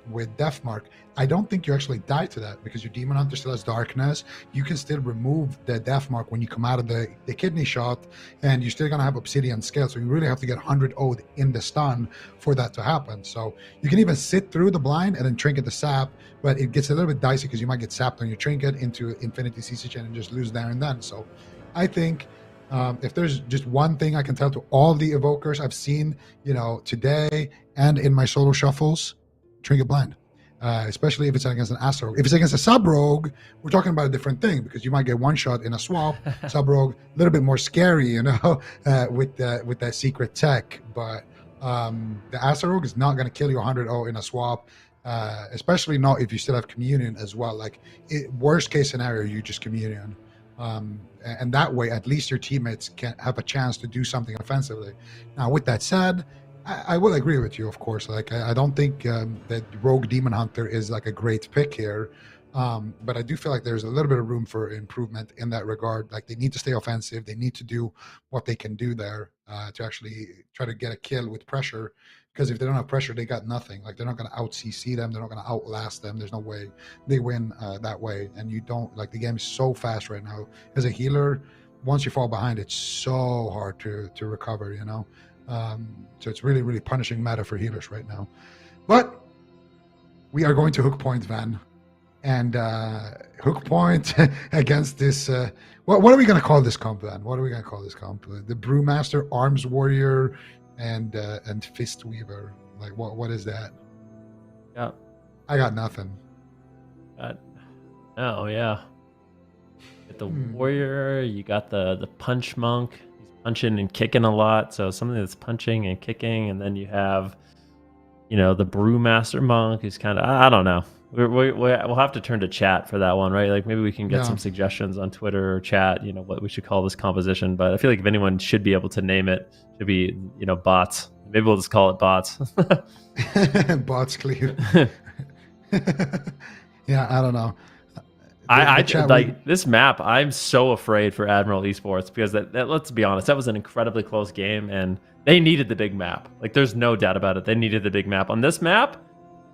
with Death Mark. I don't think you actually die to that because your Demon Hunter still has Darkness. You can still remove the Death Mark when you come out of the kidney shot, and you're still going to have Obsidian Scale. So you really have to get 100 Ode in the stun for that to happen. So you can even sit through the blind and then trinket the sap, but it gets a little bit dicey because you might get sapped on your trinket into Infinity CC Chain and just lose there and then. So I think if there's just one thing I can tell to all the evokers I've seen, today and in my solo shuffles, trinket blind. Especially if it's against an Astro Rogue. If it's against a Sub Rogue, we're talking about a different thing because you might get one shot in a swap. Sub Rogue, a little bit more scary, with that secret tech. But the Astro Rogue is not going to kill you 100-0 in a swap, especially not if you still have Communion as well. Like, worst case scenario, you just Communion. And that way, at least your teammates can have a chance to do something offensively. Now, with that said, I will agree with you, of course. Like, I don't think that Rogue Demon Hunter is like a great pick here, but I do feel like there's a little bit of room for improvement in that regard. Like, they need to stay offensive. They need to do what they can do there to actually try to get a kill with pressure. Because if they don't have pressure, they got nothing. Like, they're not going to out CC them. They're not going to outlast them. There's no way they win that way. And you don't, like, the game is so fast right now. As a healer, once you fall behind, it's so hard to recover, so it's really, really punishing meta for healers right now. But we are going to Hook Point, Van. And Hook Point against this... what are we going to call this comp, Van? What are we going to call this comp? The Brewmaster, Arms Warrior, and Fist Weaver. Like, what is that? Yeah. I got nothing. Oh, yeah. You got the Warrior, you got the Punch Monk. Punching and kicking a lot, so something that's punching and kicking, and then you have, the Brewmaster Monk who's kind of, I don't know. We'll have to turn to chat for that one, right? Like, maybe we can get some suggestions on Twitter or chat, what we should call this composition. But I feel like if anyone should be able to name it, it should be, bots. Maybe we'll just call it bots. Bots clear. Yeah, I don't know. I like this map. I'm so afraid for Admiral Esports because that let's be honest, that was an incredibly close game, and they needed the big map. Like, there's no doubt about it. They needed the big map. On this map,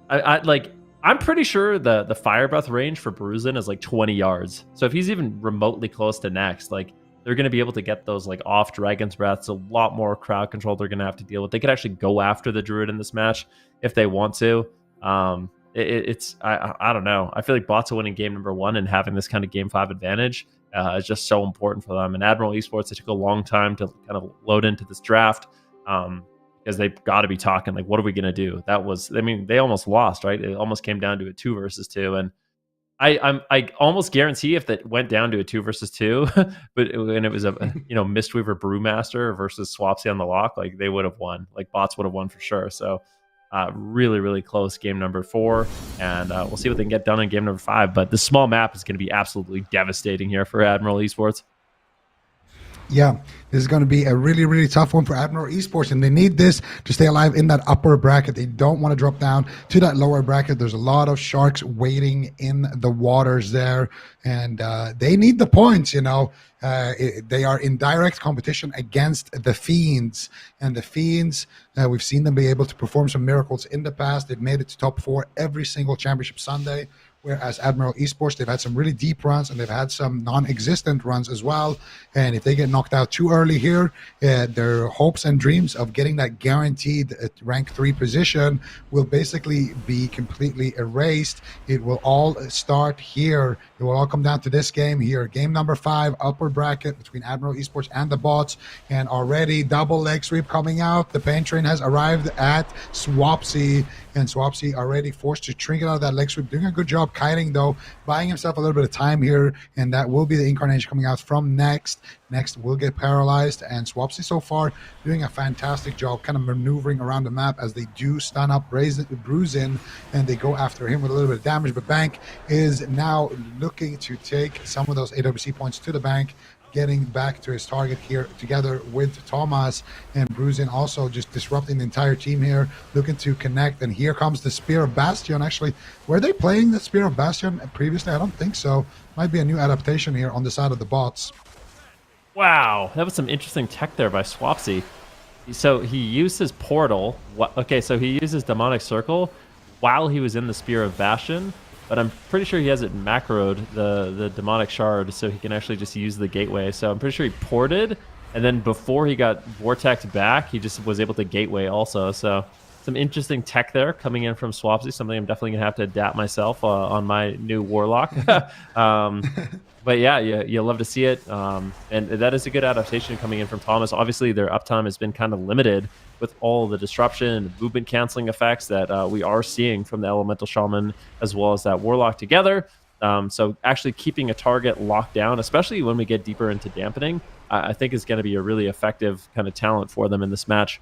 I'm pretty sure the Fire Breath range for Bruisin is like 20 yards. So if he's even remotely close to next, like, they're going to be able to get those like off Dragon's Breath. It's a lot more crowd control they're going to have to deal with. They could actually go after the Druid in this match if they want to. I don't know. I feel like bots are winning game number 1, and having this kind of game 5 advantage is just so important for them. And Admiral Esports, it took a long time to kind of load into this draft because they've got to be talking like, what are we going to do? They almost lost, right? It almost came down to a 2 versus 2, and I almost guarantee if that went down to a 2 versus 2, but when it was a Mistweaver Brewmaster versus Swapsy on the lock, like, they would have won. Like, bots would have won for sure. So. Really, really close game number 4, and we'll see what they can get done in game number 5. But the small map is going to be absolutely devastating here for Admiral Esports. Yeah, this is going to be a really, really tough one for Admiral Esports, and they need this to stay alive in that upper bracket. They don't want to drop down to that lower bracket. There's a lot of sharks waiting in the waters there, and they need the points, they are in direct competition against the Fiends, and the Fiends, we've seen them be able to perform some miracles in the past. They've made it to top 4 every single championship Sunday. Whereas Admiral Esports, they've had some really deep runs, and they've had some non-existent runs as well. And if they get knocked out too early here, their hopes and dreams of getting that guaranteed rank 3 position will basically be completely erased. It will all start here. It will all come down to this game here. Game number 5, upper bracket between Admiral Esports and the bots. And already double leg sweep coming out. The pain train has arrived at Swapsy. And Swapsy already forced to trinket out of that leg sweep. Doing a good job kiting, though, buying himself a little bit of time here. And that will be the incarnation coming out from next. Next will get paralyzed. And Swapsy so far doing a fantastic job kind of maneuvering around the map as they do stun up Bruisin, and they go after him with a little bit of damage. But Bank is now looking to take some of those AWC points to the bank. getting back to his target here together with Thomas, and Bruzin also just disrupting the entire team here, looking to connect. And here comes the Spear of Bastion. Actually, were they playing the Spear of Bastion previously? I don't think so. Might be a new adaptation here on the side of the bots. Wow, that was some interesting tech there by Swapsy. So he used his portal. Okay, so he used his demonic circle while he was in the Spear of Bastion, but I'm pretty sure he has it macroed, the demonic shard, so he can actually just use the gateway. So I'm pretty sure he ported, and then before he got vortexed back, he just was able to gateway also. So some interesting tech there coming in from Swapsy, something I'm definitely gonna have to adapt myself on my new Warlock. But yeah, you love to see it, and that is a good adaptation coming in from Thomas. Obviously, their uptime has been kind of limited with all the disruption and movement canceling effects that we are seeing from the Elemental Shaman as well as that Warlock together. So actually keeping a target locked down, especially when we get deeper into dampening, I think is going to be a really effective kind of talent for them in this match.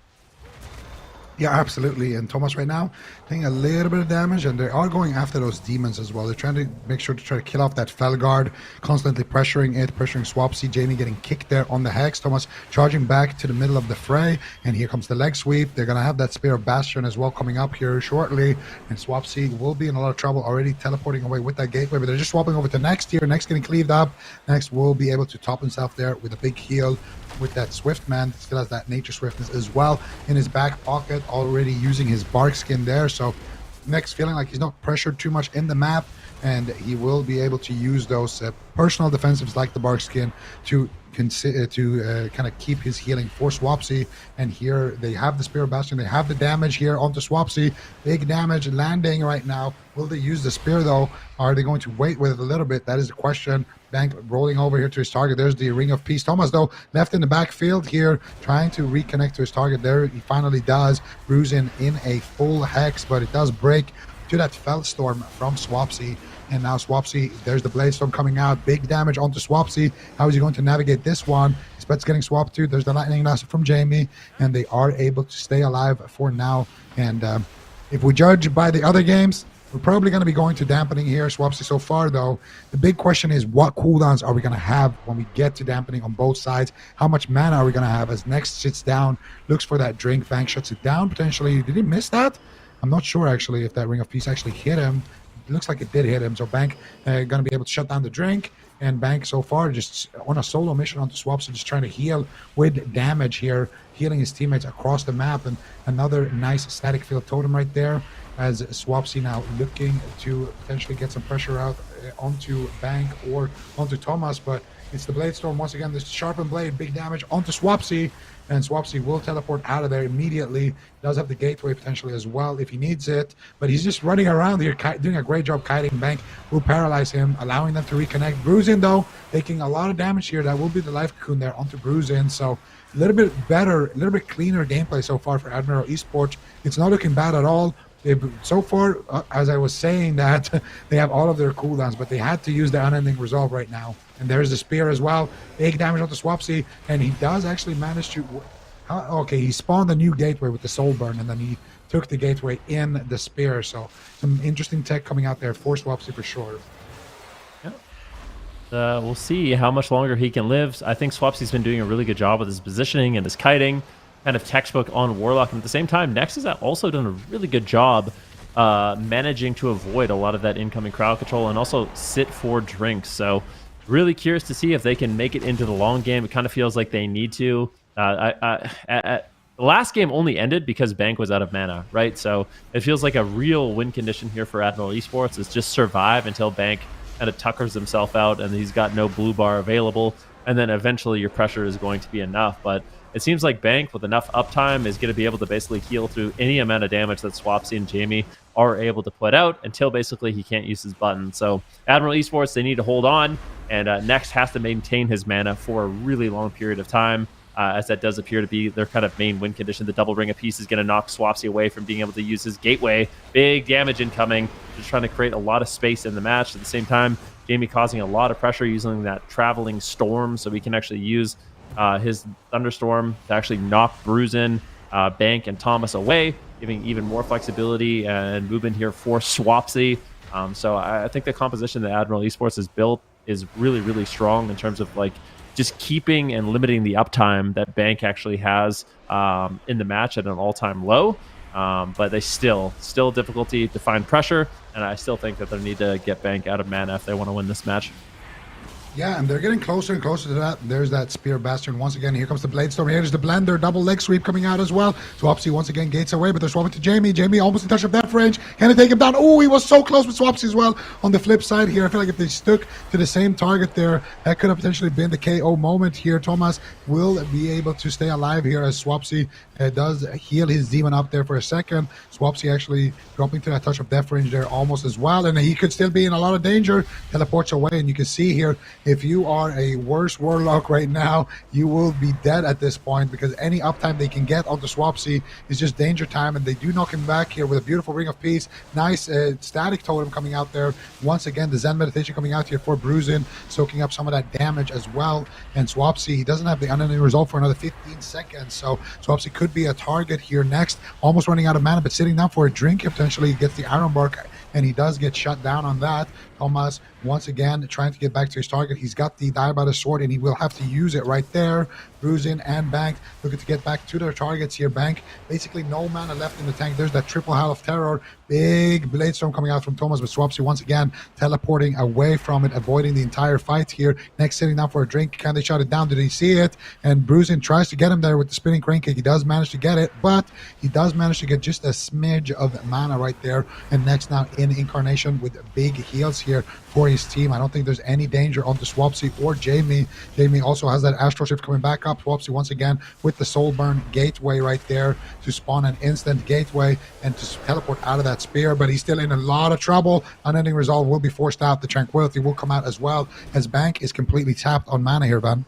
Yeah, absolutely. And Thomas right now taking a little bit of damage, and they are going after those demons as well. They're trying to make sure to try to kill off that Felguard, constantly pressuring it, pressuring Swapsy. Jamie getting kicked there on the Hex. Thomas charging back to the middle of the fray, and here comes the leg sweep. They're going to have that Spear of Bastion as well coming up here shortly, and Swapsy will be in a lot of trouble, already teleporting away with that gateway, but they're just swapping over to Next here. Next getting cleaved up. Next will be able to top himself there with a big heal with that Swift Man. Still has that nature swiftness as well in his back pocket, already using his bark skin there. So Next feeling like he's not pressured too much in the map, and he will be able to use those personal defensives like the bark skin to kind of keep his healing for Swapsy. And here they have the Spear of Bastion, they have the damage here onto Swapsy, big damage landing right now. Will they use the spear though? Are they going to wait with it a little bit? That is the question. Bank rolling over here to his target. There's the Ring of Peace. Thomas though left in the backfield here, trying to reconnect to his target. There he finally does, bruising in a full Hex, but it does break to that Fellstorm from Swapsy. And now Swapsy, there's the Bladestorm coming out. Big damage onto Swapsy. How is he going to navigate this one? His pet's getting swapped too. There's the Lightning Lasso from Jamie, and they are able to stay alive for now. And if we judge by the other games, we're probably going to be going to dampening here. Swapsy so far though, the big question is what cooldowns are we going to have when we get to dampening on both sides? How much mana are we going to have as Next sits down, looks for that drink, Bank shuts it down potentially. Did he miss that? I'm not sure actually if that Ring of Peace actually hit him. It looks like it did hit him, so Bank going to be able to shut down the drink. And Bank so far just on a solo mission onto Swapsy, just trying to heal with damage here, healing his teammates across the map. And another nice static field totem right there, as Swapsy now looking to potentially get some pressure out onto Bank or onto Thomas. But it's the Bladestorm once again, this sharpened blade, big damage onto Swapsy, and Swapsy will teleport out of there immediately. Does have the gateway potentially as well if he needs it, but he's just running around here, doing a great job kiting. Bank will paralyze him, allowing them to reconnect. Bruzin though, taking a lot of damage here. That will be the life cocoon there onto Bruzin. So a little bit better, a little bit cleaner gameplay so far for Admiral Esports. It's not looking bad at all. So far, as I was saying, that they have all of their cooldowns, but they had to use the Unending Resolve right now. And there's the Spear as well. Big damage onto Swapsy, and he does actually manage to... Okay, he spawned a new gateway with the Soul Burn, and then he took the gateway in the Spear. So some interesting tech coming out there for Swapsy for sure. We'll see how much longer he can live. I think Swapsy's been doing a really good job with his positioning and his kiting. Kind of textbook on Warlock, and at the same time Next has also done a really good job managing to avoid a lot of that incoming crowd control and also sit for drinks. So really curious to see if they can make it into the long game. It kind of feels like they need to. The last game only ended because Bank was out of mana, right? So it feels like a real win condition here for Admiral Esports is just survive until Bank kind of tuckers himself out and he's got no blue bar available, and then eventually your pressure is going to be enough. But it seems like Bank, with enough uptime, is going to be able to basically heal through any amount of damage that Swapsy and Jamie are able to put out until basically he can't use his button. So Admiral Esports, they need to hold on, and Next has to maintain his mana for a really long period of time, as that does appear to be their kind of main win condition. The double Ring of Peace is going to knock Swapsy away from being able to use his gateway. Big damage incoming, just trying to create a lot of space in the match. At the same time, Jamie causing a lot of pressure using that Traveling Storm, so we can actually use his Thunderstorm to actually knock Bruzin, Bank, and Thomas away, giving even more flexibility and movement here for Swapsy. So I think the composition that Admiral Esports has built is really, really strong in terms of like just keeping and limiting the uptime that Bank actually has in the match at an all-time low. But they still difficulty to find pressure, and I still think that they need to get Bank out of mana if they want to win this match. Yeah, and they're getting closer and closer to that. There's that Spear Bastion once again. Here comes the Bladestorm. Here's the Blender. Double leg sweep coming out as well. Swapsy once again gates away, but they're swapping to Jamie. Jamie almost in touch of death range. Can they take him down? Oh, he was so close with Swapsy as well. On the flip side here, I feel like if they stuck to the same target there, that could have potentially been the KO moment here. Thomas will be able to stay alive here as Swapsy does heal his demon up there for a second. Swapsy actually dropping to that touch of death range there almost as well, and he could still be in a lot of danger. Teleports away, and you can see here, if you are a worse Warlock right now, you will be dead at this point, because any uptime they can get onto Swapsy is just danger time, and they do knock him back here with a beautiful Ring of Peace. Nice static totem coming out there. Once again, the Zen Meditation coming out here for Bruisin, soaking up some of that damage as well. And Swapsy, he doesn't have the unending resolve for another 15 seconds, so Swapsy could be a target here next. Almost running out of mana, but sitting down for a drink. Potentially gets the Iron Bark, and he does get shut down on that. Thomas once again trying to get back to his target. He's got the Diabotic Sword, and he will have to use it right there. Bruisin and Bank looking to get back to their targets here. Bank basically no mana left in the tank. There's that triple Howl of Terror. Big Bladestorm coming out from Thomas, but Swapsy once again teleporting away from it, avoiding the entire fight here. Next sitting down for a drink. Can they shut it down? Did he see it? And Bruisin tries to get him there with the spinning crane kick. He does manage to get it, but he does manage to get just a smidge of mana right there. And next now in Incarnation with big heals here for his team. I don't think there's any danger onto Swapsy or Jamie. Jamie also has that Astral Shift coming back up. Swapsy once again with the Soulburn Gateway right there to spawn an instant gateway and to teleport out of that spear, but he's still in a lot of trouble. Unending Resolve will be forced out. The Tranquility will come out as well, as Bank is completely tapped on mana here, Van.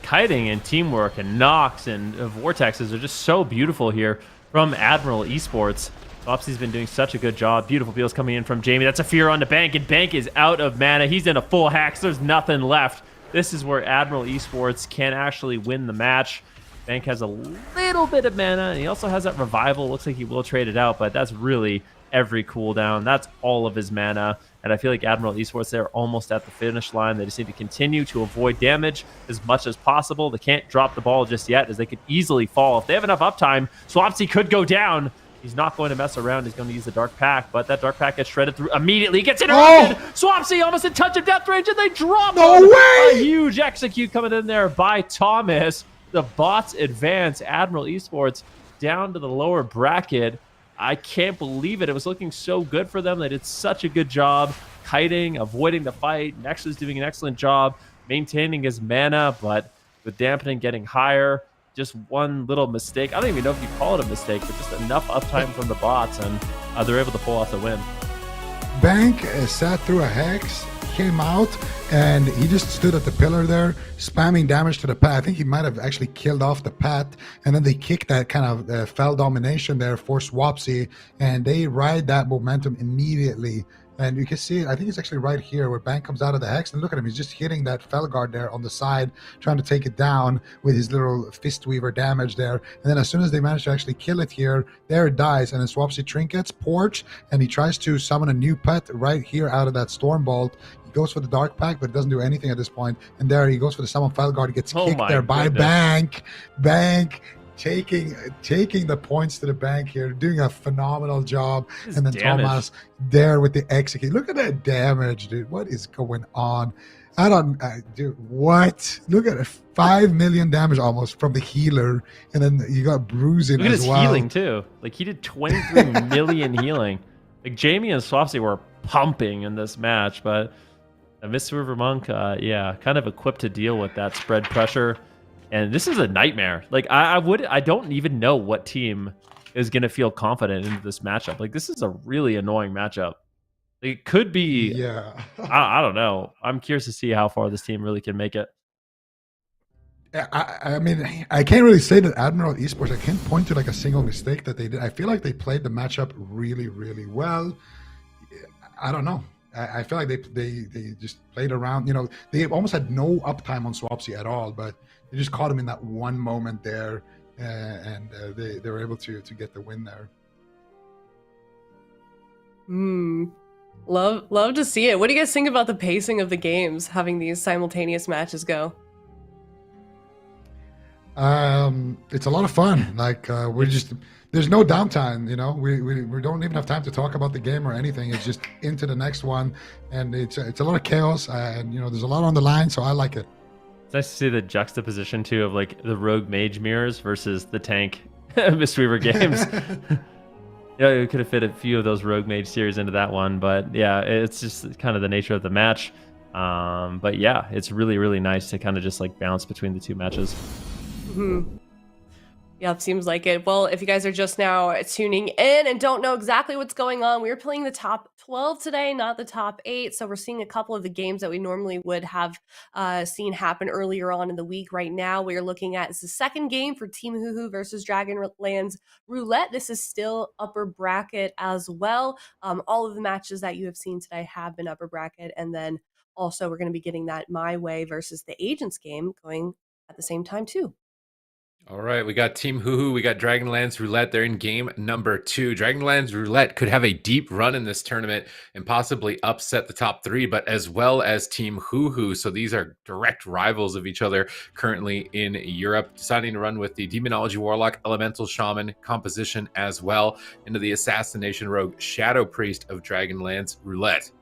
Kiting and teamwork and Nox and Vortexes are just so beautiful here from Admiral Esports. Swapsy's been doing such a good job. Beautiful peels coming in from Jamie. That's a fear on the Bank, and Bank is out of mana. He's in a full hack, so there's nothing left. This is where Admiral Esports can actually win the match. Bank has a little bit of mana, and he also has that revival. Looks like he will trade it out, but that's really every cooldown. That's all of his mana, and I feel like Admiral Esports, they're almost at the finish line. They just need to continue to avoid damage as much as possible. They can't drop the ball just yet, as they could easily fall. If they have enough uptime, Swapsy could go down. He's not going to mess around. He's going to use the Dark Pack, but that Dark Pack gets shredded through immediately. He gets interrupted. Oh! Swapsy almost in touch of death range, and they drop him. A huge execute coming in there by Thomas. The bots advance. Admiral Esports down to the lower bracket. I can't believe it. It was looking so good for them. They did such a good job kiting, avoiding the fight. Nexus is doing an excellent job maintaining his mana, but with dampening getting higher, just one little mistake. I don't even know if you call it a mistake, but just enough uptime from the bots, and they're able to pull off the win. Bank sat through a Hex, came out, and he just stood at the pillar there, spamming damage to the pet. I think he might have actually killed off the pet, and then they kicked that kind of fell domination there for Swapsy, and they ride that momentum immediately. And you can see it, I think it's actually right here where Bank comes out of the Hex, and look at him, he's just hitting that Fell Guard there on the side, trying to take it down with his little Fistweaver damage there. And then as soon as they manage to actually kill it here, there it dies, and then Swapsy trinkets, Porch, and he tries to summon a new pet right here out of that Stormbolt. He goes for the Dark Pack, but it doesn't do anything at this point. And there he goes for the Summon Fell Guard, gets kicked there by Bank. Bank taking the points to the Bank here, doing a phenomenal job. And then damage. Thomas there with the execute. Look at that damage, dude. What is going on? I don't, dude, what? Look at it, 5 million damage almost from the healer, and then you got Bruisin as well. Look at his healing too. Like, he did 23 million healing. Like, Jamie and Swapsy were pumping in this match, but Mr. River Monk, yeah, kind of equipped to deal with that spread pressure. And this is a nightmare. Like, I don't even know what team is going to feel confident in this matchup. Like, this is a really annoying matchup. It could be, yeah. I don't know. I'm curious to see how far this team really can make it. I mean, I can't really say that Admiral Esports, I can't point to like a single mistake that they did. I feel like they played the matchup really, really well. I don't know. I feel like they just played around. You know, they almost had no uptime on Swapsy at all, but they just caught him in that one moment there, and they were able to get the win there. Love to see it. What do you guys think about the pacing of the games, having these simultaneous matches go? It's a lot of fun. Like we're just there's no downtime. You know, we don't even have time to talk about the game or anything. It's just into the next one, and it's a lot of chaos, and you know, there's a lot on the line. So I like it. It's nice to see the juxtaposition too of like the rogue mage mirrors versus the tank Mistweaver games. Yeah, we could have fit a few of those rogue mage series into that one, but yeah, it's just kind of the nature of the match. But yeah, it's really, really nice to kind of just like bounce between the two matches. Mm-hmm. Yeah, it seems like it. Well, if you guys are just now tuning in and don't know exactly what's going on, we are playing the top 12 today, not the top 8. So we're seeing a couple of the games that we normally would have seen happen earlier on in the week. Right now, we are looking at the second game for Team HUHU versus Dragonlands Roulette. This is still upper bracket as well. All of the matches that you have seen today have been upper bracket. And then also we're going to be getting that MYWAY versus the Agents game going at the same time too. All right, we got Team HUHU, we got Dragonlands Roulette. They're in game number 2. Dragonlands Roulette could have a deep run in this tournament and possibly upset the top 3, but as well as Team HUHU. So these are direct rivals of each other currently in Europe, deciding to run with the Demonology Warlock, Elemental Shaman composition as well into the Assassination Rogue Shadow Priest of Dragonlands Roulette.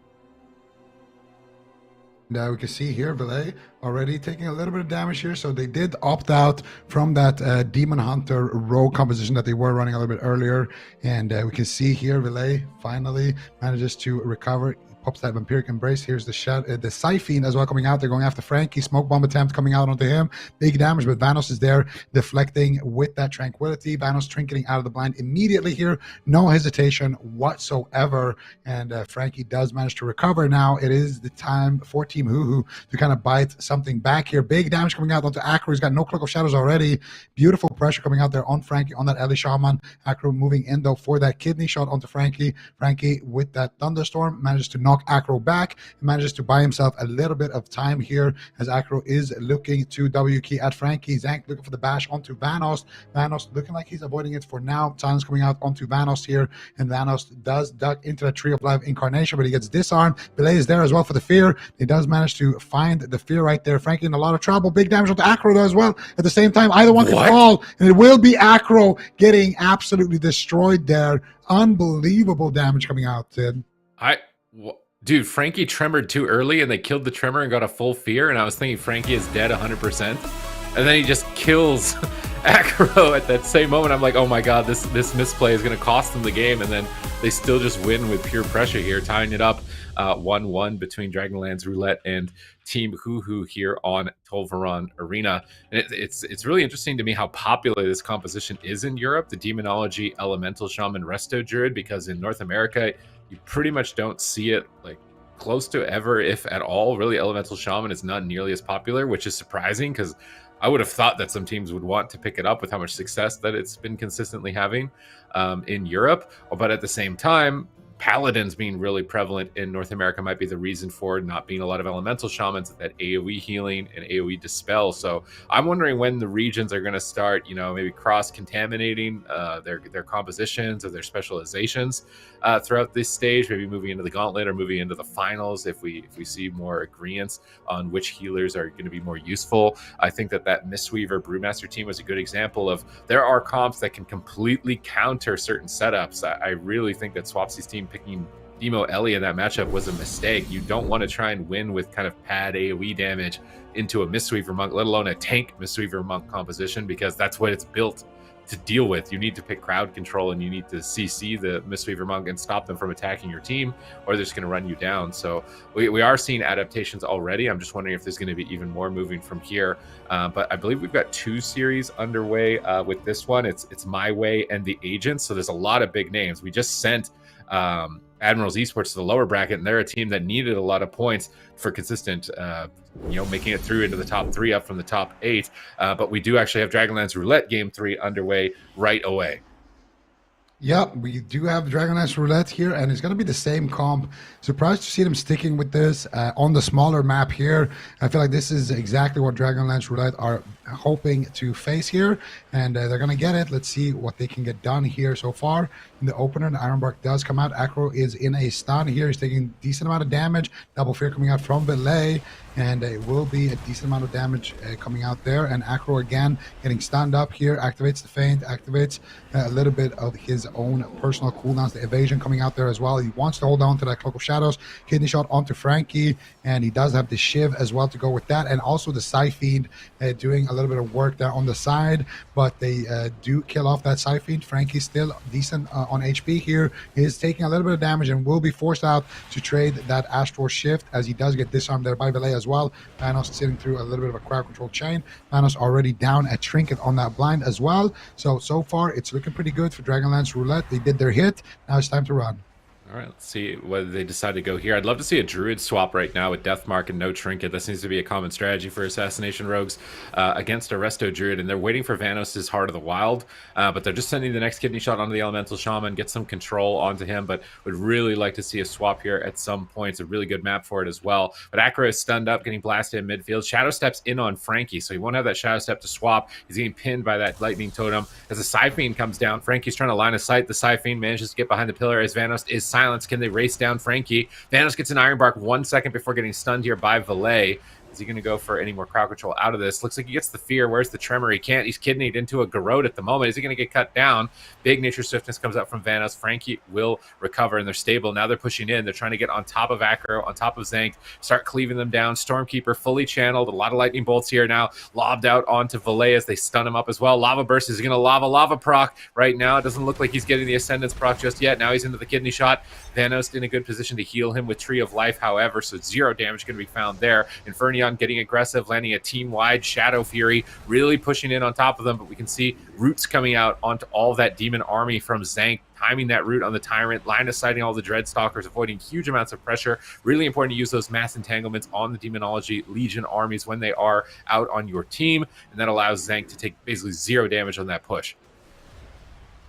And we can see here Valet already taking a little bit of damage here. So they did opt out from that Demon Hunter rogue composition that they were running a little bit earlier. And we can see here Valet finally manages to recover. Pops that Vampiric Embrace. Here's the Siphene as well coming out. They're going after Frankie. Smoke Bomb attempt coming out onto him. Big damage, but Vanos is there deflecting with that Tranquility. Vanos trinketing out of the blind immediately here. No hesitation whatsoever. And Frankie does manage to recover. Now it is the time for Team HUHU to kind of bite something back here. Big damage coming out onto Acro. He's got no Cloak of Shadows already. Beautiful pressure coming out there on Frankie, on that Ellie Shaman. Acro moving in though for that kidney shot onto Frankie. Frankie with that Thunderstorm manages to knock Acro back. He manages to buy himself a little bit of time here as Acro is looking to W key at Frankie. Zank looking for the bash onto Vanos. Vanos looking like he's avoiding it for now. Silence coming out onto Vanos here, and Vanos does duck into the Tree of Life incarnation, but he gets disarmed. Belay is there as well for the fear. He does manage to find the fear right there. Frankie in a lot of trouble. Big damage onto Acro though as well. At the same time, either one can fall, and it will be Acro getting absolutely destroyed there. Unbelievable damage coming out, Sid. Dude, Frankie tremored too early, and they killed the tremor and got a full fear, and I was thinking Frankie is dead 100%. And then he just kills Acro at that same moment. I'm like, oh my god, this misplay is going to cost them the game, and then they still just win with pure pressure here, tying it up 1-1 between Dragonlands Roulette and Team HUHU here on Tolvaron Arena. And it's really interesting to me how popular this composition is in Europe, the Demonology Elemental Shaman Resto Druid, because in North America, you pretty much don't see it like close to ever, if at all. Really, Elemental Shaman is not nearly as popular, which is surprising because I would have thought that some teams would want to pick it up with how much success that it's been consistently having in Europe. But at the same time, Paladins being really prevalent in North America might be the reason for not being a lot of Elemental Shamans, that AoE healing and AoE dispel. So I'm wondering when the regions are going to start, you know, maybe cross-contaminating their compositions or their specializations throughout this stage, maybe moving into the Gauntlet or moving into the Finals if we see more agreements on which healers are going to be more useful. I think that Mistweaver Brewmaster team was a good example of there are comps that can completely counter certain setups. I really think that Swapsy's team picking Demo Ellie in that matchup was a mistake. You don't want to try and win with kind of pad AoE damage into a Mistweaver Monk, let alone a tank Mistweaver Monk composition, because that's what it's built to deal with. You need to pick crowd control, and you need to CC the Mistweaver Monk and stop them from attacking your team, or they're just going to run you down. So we are seeing adaptations already. I'm just wondering if there's going to be even more moving from here. But I believe we've got 2 series underway with this one. It's MYWAY and the Agents. So there's a lot of big names. We just sent ADMIRALS Esports to the lower bracket, and they're a team that needed a lot of points for consistent, making it through into the top 3 up from the top 8. But we do actually have Dragonlands Roulette Game 3 underway right away. Yeah, we do have Dragonlance Roulette here, and it's going to be the same comp. Surprised to see them sticking with this on the smaller map here. I feel like this is exactly what Dragonlance Roulette are hoping to face here, and they're going to get it. Let's see what they can get done here so far. In the opener, the Ironbark does come out. Acro is in a stun here. He's taking a decent amount of damage. Double Fear coming out from Belay, and it will be a decent amount of damage coming out there. And Acro again getting stunned up here, activates the feint, activates a little bit of his own personal cooldowns. The evasion coming out there as well. He wants to hold on to that Cloak of Shadows. Kidney shot onto Frankie, and he does have the Shiv as well to go with that, and also the Psyfiend doing a little bit of work there on the side, but they do kill off that Psyfiend. Frankie's still decent on HP here. He is taking a little bit of damage and will be forced out to trade that Astral Shift, as he does get disarmed there by Valet as well. Thanos sitting through a little bit of a crowd control chain. Thanos already down a trinket on that blind as well. So far it's looking pretty good for Dragonlance Roulette. They did their hit. Now it's time to run. All right, let's see whether they decide to go here. I'd love to see a Druid swap right now with Deathmark and no Trinket. That seems to be a common strategy for Assassination Rogues against a Resto Druid, and they're waiting for Vanos' Heart of the Wild, but they're just sending the next Kidney Shot onto the Elemental Shaman, get some control onto him, but would really like to see a swap here at some point. It's a really good map for it as well. But Acro is stunned up, getting blasted in midfield. Shadow Steps in on Frankie, so he won't have that Shadow Step to swap. He's getting pinned by that Lightning Totem. As the Psyfiend comes down, Frankie's trying to line of sight. The Psyfiend manages to get behind the pillar as Vanos is silenced. Can they race down Frankie? Vanos gets an Ironbark 1 second before getting stunned here by Valet. Is he going to go for any more crowd control out of this? Looks like he gets the fear. Where's the tremor? He can't. He's kidneyed into a Garrote at the moment. Is he going to get cut down? Big Nature Swiftness comes out from Vanos. Frankie will recover, and they're stable. Now they're pushing in. They're trying to get on top of Acro, on top of Zank, start cleaving them down. Stormkeeper fully channeled. A lot of lightning bolts here now. Lobbed out onto Valet as they stun him up as well. Lava Burst is going to lava proc right now. It doesn't look like he's getting the Ascendance proc just yet. Now he's into the Kidney Shot. Vanos in a good position to heal him with Tree of Life, however, so 0 damage going to be found there. Infernion getting aggressive, landing a team-wide Shadow Fury, really pushing in on top of them, but we can see roots coming out onto all that demon army from Zank, timing that root on the Tyrant, line of sighting all the Dreadstalkers, avoiding huge amounts of pressure. Really important to use those mass entanglements on the Demonology Legion armies when they are out on your team, and that allows Zank to take basically 0 damage on that push.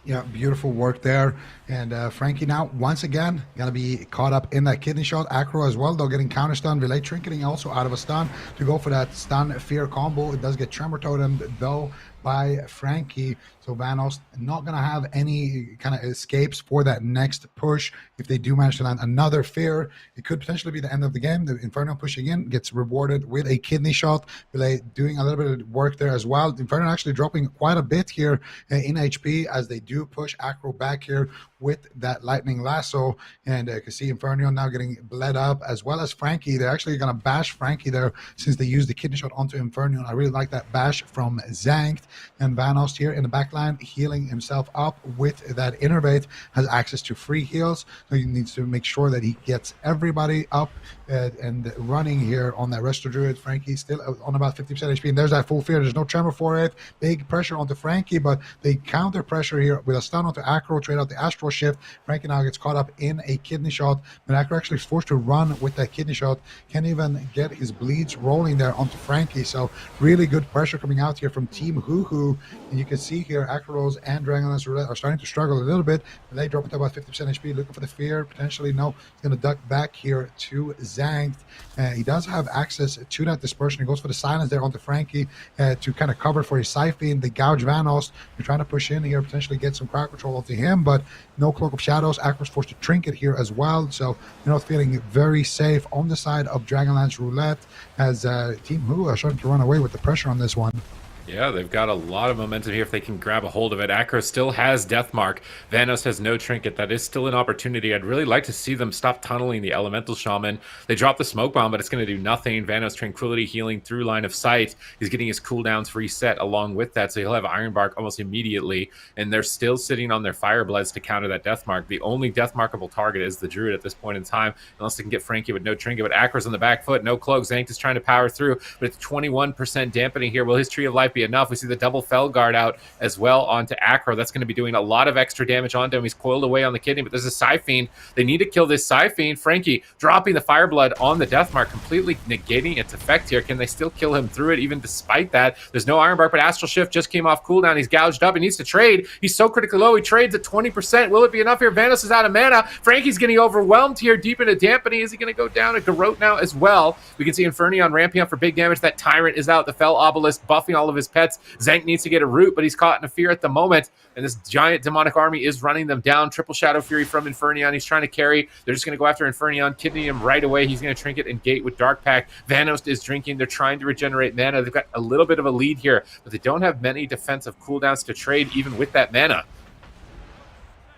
Yeah, beautiful work there. And Frankie now, once again, going to be caught up in that Kidney Shot. Acro as well, though, getting counter stun. Relay Trinketing also out of a stun to go for that stun fear combo. It does get Tremor Totem, though, by Frankie. So Vanos not going to have any kind of escapes for that next push. If they do manage to land another fear, it could potentially be the end of the game. The Inferno pushing in gets rewarded with a Kidney Shot. Relay doing a little bit of work there as well. Inferno actually dropping quite a bit here in HP as they do push Acro back here with that Lightning Lasso. And you can see Inferno now getting bled up, as well as Frankie. They're actually going to bash Frankie there since they used the Kidney Shot onto Inferno. I really like that bash from Zank. And Vanos here in the backline healing himself up with that Innervate, has access to free heals, so he needs to make sure that he gets everybody up and running here on that Resto Druid. Frankie still on about 50% HP, and there's that full fear. There's no tremor for it. Big pressure onto Frankie, but they counter pressure here with a stun onto Acro, trade out the Astral Shift. Frankie now gets caught up in a Kidney Shot, but Acro actually is forced to run with that Kidney Shot. Can't even get his bleeds rolling there onto Frankie, so really good pressure coming out here from Team HUHU. And you can see here Acros and Dragonlance Roulette are starting to struggle a little bit. They drop it to about 50% HP, looking for the fear. Potentially, no. He's going to duck back here to Zank. He does have access to that dispersion. He goes for the silence there onto Frankie to kind of cover for his Psyfiend. They gouge Vanos. They're trying to push in here, potentially get some crowd control onto him, but no Cloak of Shadows. Acro's forced to Trinket here as well. So, feeling very safe on the side of Dragonlance Roulette as Team HUHU are starting to run away with the pressure on this one. Yeah, they've got a lot of momentum here if they can grab a hold of it. Acro still has Deathmark. Vanos has no Trinket. That is still an opportunity. I'd really like to see them stop tunneling the Elemental Shaman. They drop the Smoke Bomb, but it's going to do nothing. Vanos Tranquility healing through line of sight. He's getting his cooldowns reset along with that, so he'll have Ironbark almost immediately. And they're still sitting on their Firebloods to counter that Deathmark. The only Deathmarkable target is the Druid at this point in time, unless they can get Frankie with no Trinket. But Acro's on the back foot, no Cloak. Zank is trying to power through, but it's 21% dampening here. Will his Tree of Life be enough. We see the double fell guard out as well onto Acro. That's going to be doing a lot of extra damage onto him. He's coiled away on the kidney, but there's a Psyfiend. They need to kill this Psyfiend. Frankie dropping the Fireblood on the Deathmark, completely negating its effect here. Can they still kill him through it even despite that? There's no Ironbark, but Astral Shift just came off cooldown. He's gouged up. He needs to trade. He's so critically low. He trades at 20%. Will it be enough here? Vanos is out of mana. Frankie's getting overwhelmed here deep into Dampening. Is he going to go down? A Garrote now as well. We can see Infernion ramping up for big damage. That Tyrant is out. The Fell Obelisk buffing all of his pets. Zank needs to get a root, but he's caught in a fear at the moment. And this giant demonic army is running them down. Triple Shadow Fury from Infernion. He's trying to carry. They're just going to go after Infernion, kidney him right away. He's going to Trinket and Gate with Dark Pact. Vanos is drinking. They're trying to regenerate mana. They've got a little bit of a lead here, but they don't have many defensive cooldowns to trade even with that mana.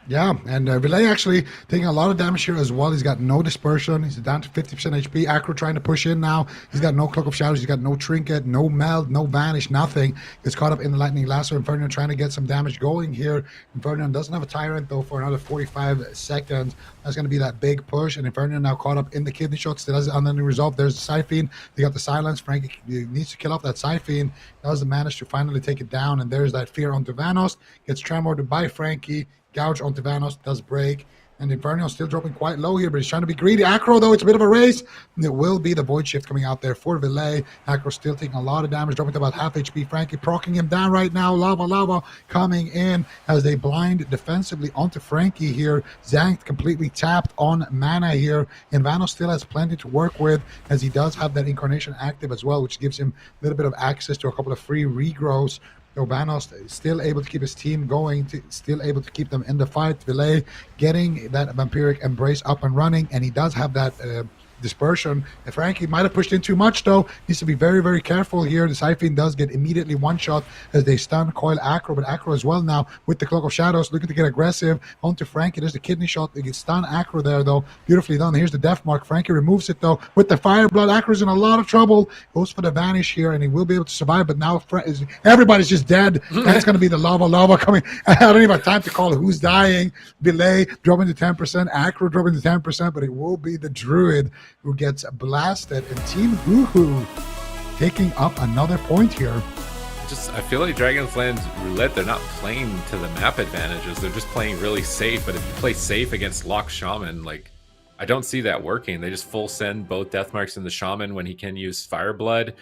Yeah, and Relay actually taking a lot of damage here as well. He's got no dispersion. He's down to 50% HP. Acro trying to push in now. He's got no Cloak of Shadows. He's got no Trinket, no Meld, no Vanish, nothing. Gets caught up in the Lightning Lasso. Infernion trying to get some damage going here. Infernion doesn't have a Tyrant, though, for another 45 seconds. That's going to be that big push, and Infernion now caught up in the kidney shot. Still has it under the resolve. There's the Psyfiend. They got the silence. Frankie needs to kill off that Psyfiend. Does manage to finally take it down, and there's that fear onto Vanos. Gets tremored by Frankie. Gouge onto Vanos, does break, and Inferno still dropping quite low here, but he's trying to be greedy. Acro, though, it's a bit of a race. It will be the Void Shift coming out there for Villet. Acro still taking a lot of damage, dropping to about half HP. Frankie procking him down right now. Lava coming in as they blind defensively onto Frankie here. Zank completely tapped on mana here, and Vanos still has plenty to work with, as he does have that Incarnation active as well, which gives him a little bit of access to a couple of free regrowths. Vanos is still able to keep his team going, still able to keep them in the fight. Villet getting that Vampiric Embrace up and running, and he does have that dispersion. And Frankie might have pushed in too much, though. Needs to be very, very careful here. The Psyfiend does get immediately one shot as they stun coil Acro, but Acro as well now with the Cloak of Shadows looking to get aggressive onto Frankie. There's the kidney shot. They get stun Acro there, though. Beautifully done. Here's the Death Mark. Frankie removes it, though, with the Fireblood. Acro's in a lot of trouble. Goes for the Vanish here, and he will be able to survive, but now everybody's just dead. That's going to be the lava coming. I don't even have time to call who's dying. Belay dropping to 10%. Acro dropping to 10%, but it will be the Druid who gets blasted, and Team HUHU taking up another point here. I feel like Dragonfland's Roulette, they're not playing to the map advantages. They're just playing really safe, but if you play safe against Lock Shaman, like, I don't see that working. They just full send both Deathmarks in the Shaman when he can use Fireblood.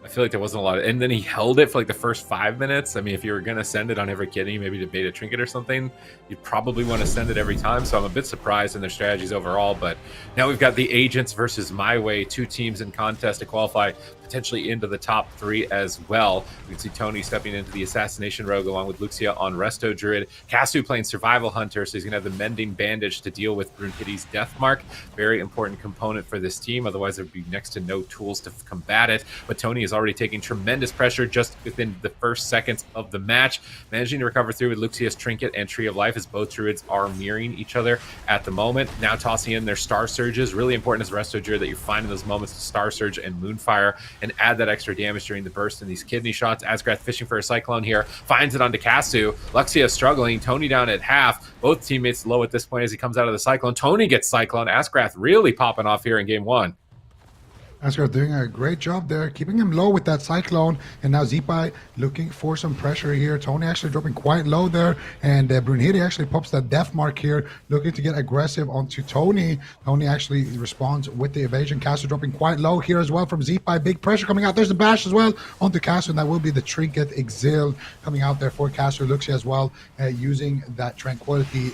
I feel like there wasn't a lot of, and then he held it for like the first 5 minutes. I mean, if you were going to send it on every kidney, maybe to bait a Trinket or something, you'd probably want to send it every time. So I'm a bit surprised in their strategies overall. But now we've got the Agents versus MyWay, 2 teams in contest to qualify potentially into the top 3 as well. We can see Tony stepping into the Assassination Rogue along with Luxia on Resto Druid. Castu playing Survival Hunter, so he's going to have the Mending Bandage to deal with Brunhilde's Death Mark. Very important component for this team, otherwise there'd be next to no tools to combat it. But Tony is already taking tremendous pressure just within the first seconds of the match, managing to recover through with Luxia's Trinket and Tree of Life, as both Druids are mirroring each other at the moment. Now tossing in their Star Surges. Really important as Resto Druid that you're finding those moments to Star Surge and Moonfire and add that extra damage during the burst in these kidney shots. Asgrath fishing for a Cyclone here, finds it onto Castu. Luxia struggling, Tony down at half. Both teammates low at this point as he comes out of the Cyclone. Tony gets Cyclone. Asgrath really popping off here in game 1. Asgard doing a great job there, keeping him low with that Cyclone, and now Zeepai looking for some pressure here. Tony actually dropping quite low there, and Brunhilde actually pops that Death Mark here, looking to get aggressive onto Tony. Tony actually responds with the evasion. Caster dropping quite low here as well from Zeepai. Big pressure coming out. There's the bash as well onto Caster, and that will be the Trinket Exil coming out there for Caster. Luxia as well, using that Tranquility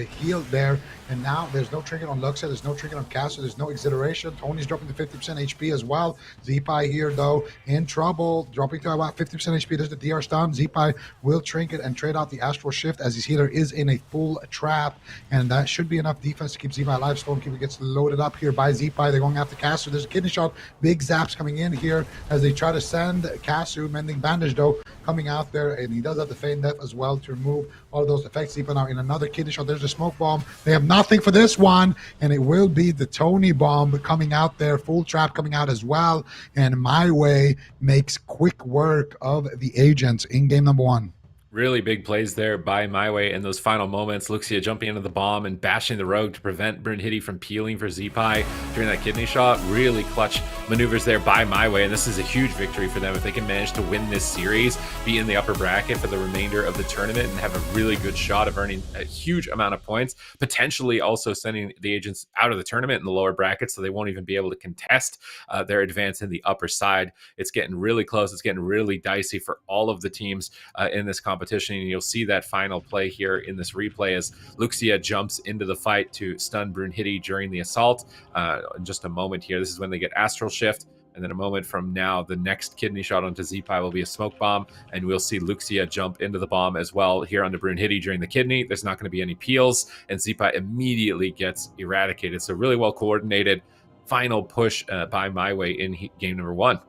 heal there. And now there's no Trinket on Luxia, there's no Trinket on Caster, there's no Exhilaration. Tony's dropping to 50% HP as well. Zeepai here, though, in trouble, dropping to about 50% HP. There's the DR stun. Zeepai will Trinket and trade out the Astral Shift as his healer is in a full trap, and that should be enough defense to keep Zeepai alive. Stormkeeper gets loaded up here by Zeepai. They're going after Caster. There's a kidney shot. Big zaps coming in here as they try to send Caster. Mending Bandage, though, coming out there, and he does have the Feign Death as well to remove all of those effects. Zeepai now in another kidney shot. There's the Smoke Bomb. They have nothing for this one, and it will be the Tony Bomb coming out there. Full trap coming out as well, and MyWay makes quick work of the Agents in game number 1. Really big plays there by MyWay in those final moments. Luxia jumping into the bomb and bashing the rogue to prevent Brunhilde from peeling for Zeepai during that kidney shot. Really clutch maneuvers there by MyWay, and this is a huge victory for them if they can manage to win this series, be in the upper bracket for the remainder of the tournament, and have a really good shot of earning a huge amount of points, potentially also sending the agents out of the tournament in the lower bracket, so they won't even be able to contest their advance in the upper side. It's getting really close. It's getting really dicey for all of the teams in this competition. And you'll see that final play here in this replay as Luxia jumps into the fight to stun Brunhilde during the assault. In just a moment here, this is when they get Astral Shift. And then a moment from now, the next kidney shot onto Zeepai will be a smoke bomb. And we'll see Luxia jump into the bomb as well here onto Brunhilde during the kidney. There's not going to be any peels. And Zeepai immediately gets eradicated. So really well coordinated final push by MyWay in game number 1.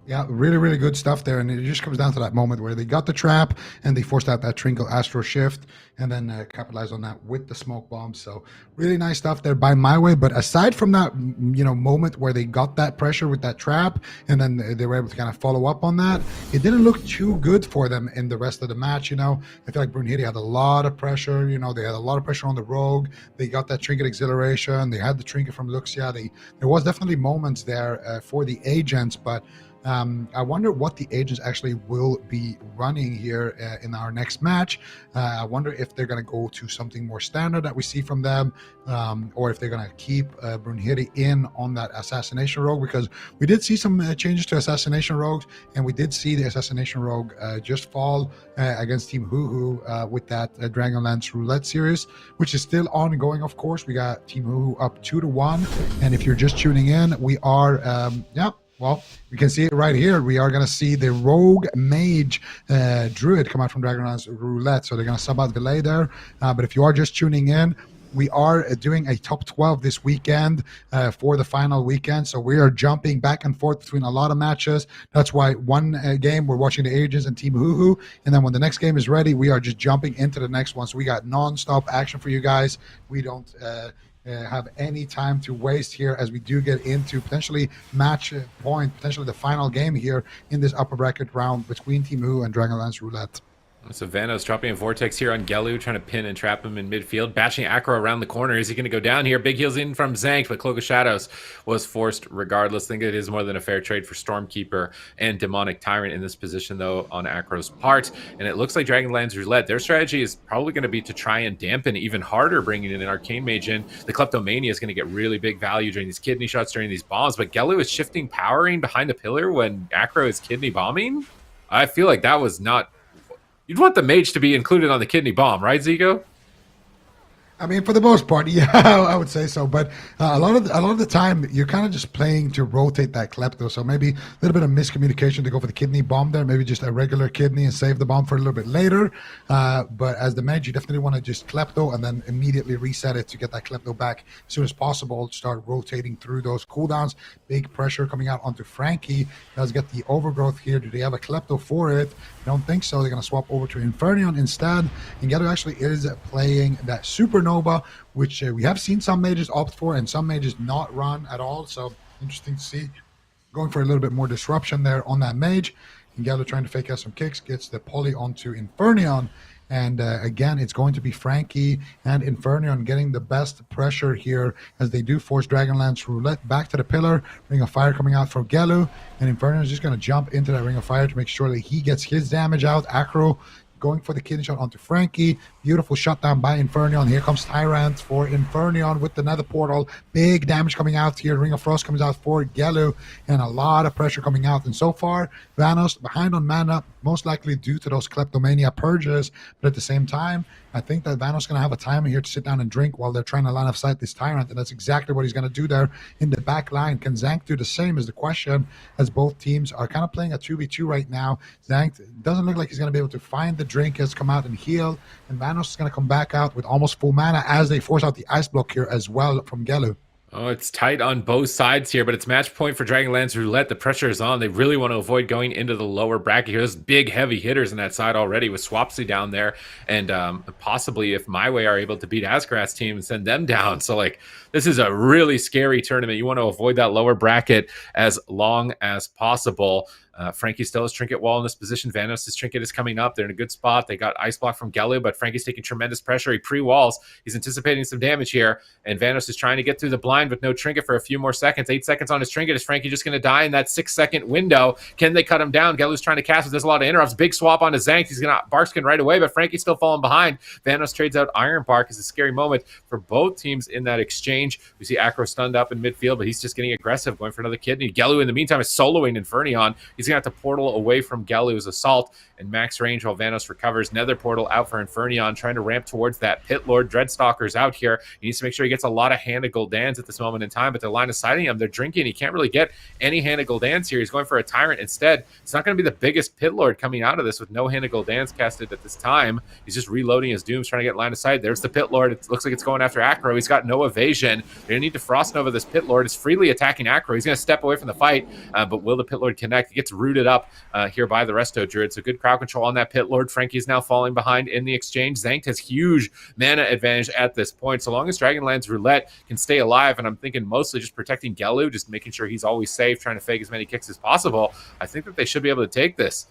Yeah, really, really good stuff there. And it just comes down to that moment where they got the trap and they forced out that Trinkle Astro Shift and then capitalized on that with the smoke bomb. So really nice stuff there by MyWay. But aside from that, moment where they got that pressure with that trap and then they were able to kind of follow up on that, it didn't look too good for them in the rest of the match. I feel like Brunhilde had a lot of pressure. They had a lot of pressure on the rogue. They got that trinket acceleration. They had the trinket from Luxia. There was definitely moments there for the agents, but I wonder what the agents actually will be running here in our next match. I wonder if they're going to go to something more standard that we see from them, or if they're going to keep Brunhilde in on that Assassination Rogue, because we did see some changes to Assassination Rogues, and we did see the Assassination Rogue just fall against Team HUHU with that Dragonlance Roulette series, which is still ongoing, of course. We got Team HUHU up 2-1, and if you're just tuning in, we are, well, we can see it right here. We are going to see the Rogue Mage Druid come out from Dragonlance Roulette. So they're going to sub out Delay there. But if you are just tuning in, we are doing a top 12 this weekend for the final weekend. So we are jumping back and forth between a lot of matches. That's why one game we're watching the Agents and Team HUHU. And then when the next game is ready, we are just jumping into the next one. So we got non-stop action for you guys. We don't have any time to waste here as we do get into potentially match point, potentially the final game here in this upper bracket round between Team HUHU and Dragonlance Roulette. So Vanos dropping a Vortex here on Gelu, trying to pin and trap him in midfield. Bashing Acro around the corner. Is he going to go down here? Big heals in from Zank, but Cloak of Shadows was forced regardless. I think it is more than a fair trade for Stormkeeper and Demonic Tyrant in this position, though, on Acro's part. And it looks like Dragonlance Roulette, their strategy is probably going to be to try and dampen even harder, bringing in an Arcane Mage in. The Kleptomania is going to get really big value during these kidney shots, during these bombs, but Gelu is shifting powering behind the pillar when Acro is kidney bombing. I feel like that was not... You'd want the mage to be included on the kidney bomb, right, Zico? I mean, for the most part, yeah, I would say so. But a lot of the time, you're kind of just playing to rotate that klepto. So maybe a little bit of miscommunication to go for the kidney bomb there. Maybe just a regular kidney and save the bomb for a little bit later. But as the mage, you definitely want to just klepto and then immediately reset it to get that klepto back as soon as possible. Start rotating through those cooldowns. Big pressure coming out onto Frankie. Does get the overgrowth here. Do they have a klepto for it? I don't think so. They're going to swap over to Infernion instead. And Geto actually is playing that Supernova, which we have seen some mages opt for and some mages not run at all. So interesting to see. Going for a little bit more disruption there on that mage. And Geto trying to fake out some kicks. Gets the poly onto Infernion. And again, it's going to be Frankie and Infernion getting the best pressure here as they do force Dragonlance Roulette back to the pillar. Ring of Fire coming out for Gelu. And Infernion is just going to jump into that Ring of Fire to make sure that he gets his damage out. Acro going for the kidney shot onto Frankie. Beautiful shutdown by Infernion. Here comes Tyrant for Infernion with the Nether Portal. Big damage coming out here. Ring of Frost comes out for Gelu. And a lot of pressure coming out. And so far, Vanos behind on mana, most likely due to those Kleptomania purges. But at the same time, I think that Vanos is going to have a timer here to sit down and drink while they're trying to line of sight this Tyrant. And that's exactly what he's going to do there in the back line. Can Zank do the same is the question, as both teams are kind of playing a 2v2 right now. Zank doesn't look like he's going to be able to find the drink, has come out and heal. And Vanos is going to come back out with almost full mana as they force out the Ice Block here as well from Gelu. Oh, it's tight on both sides here, but it's match point for Dragonlance Roulette. The pressure is on. They really want to avoid going into the lower bracket here. There's big, heavy hitters in that side already with Swapsy down there. And possibly if MyWay are able to beat Asgrat's team and send them down. So, like, this is a really scary tournament. You want to avoid that lower bracket as long as possible. Frankie still has Trinket Wall in this position. Vanos' Trinket is coming up. They're in a good spot. They got Ice Block from Gelu, but Frankie's taking tremendous pressure. He pre-walls. He's anticipating some damage here, and Vanos is trying to get through the blind with no Trinket for a few more seconds. 8 seconds on his Trinket. Is Frankie just going to die in that 6-second window? Can they cut him down? Gelu's trying to cast it. There's a lot of interrupts. Big swap onto Zank. He's going to Barkskin right away, but Frankie's still falling behind. Vanos trades out Iron Bark. It's a scary moment for both teams in that exchange. We see Acro stunned up in midfield, but he's just getting aggressive, going for another kidney. Gelu, in the meantime, is soloing Infernion. He's going to have to portal away from Gelu's assault and max range while Vanos recovers. Nether portal out for Infernion, trying to ramp towards that Pit Lord. Dreadstalker's out here. He needs to make sure he gets a lot of Hand of Gul'dans at this moment in time, but they're line of sighting him. They're drinking. He can't really get any Hand of Gul'dans here. He's going for a Tyrant instead. It's not going to be the biggest Pit Lord coming out of this with no Hand of Gul'dans casted at this time. He's just reloading his Dooms, trying to get line of sight. There's the Pit Lord. It looks like it's going after Acro. He's got no evasion. They're going to need to Frost Nova this Pit Lord. Is freely attacking Acro. He's going to step away from the fight, but will the Pit Lord connect? He gets rooted up here by the Resto Druid. So good crowd control on that Pit Lord. Frankie is now falling behind in the exchange. Zank has huge mana advantage at this point. So long as Dragonlands Roulette can stay alive, and I'm thinking mostly just protecting Gelu, just making sure he's always safe, trying to fake as many kicks as possible, I think that they should be able to take this.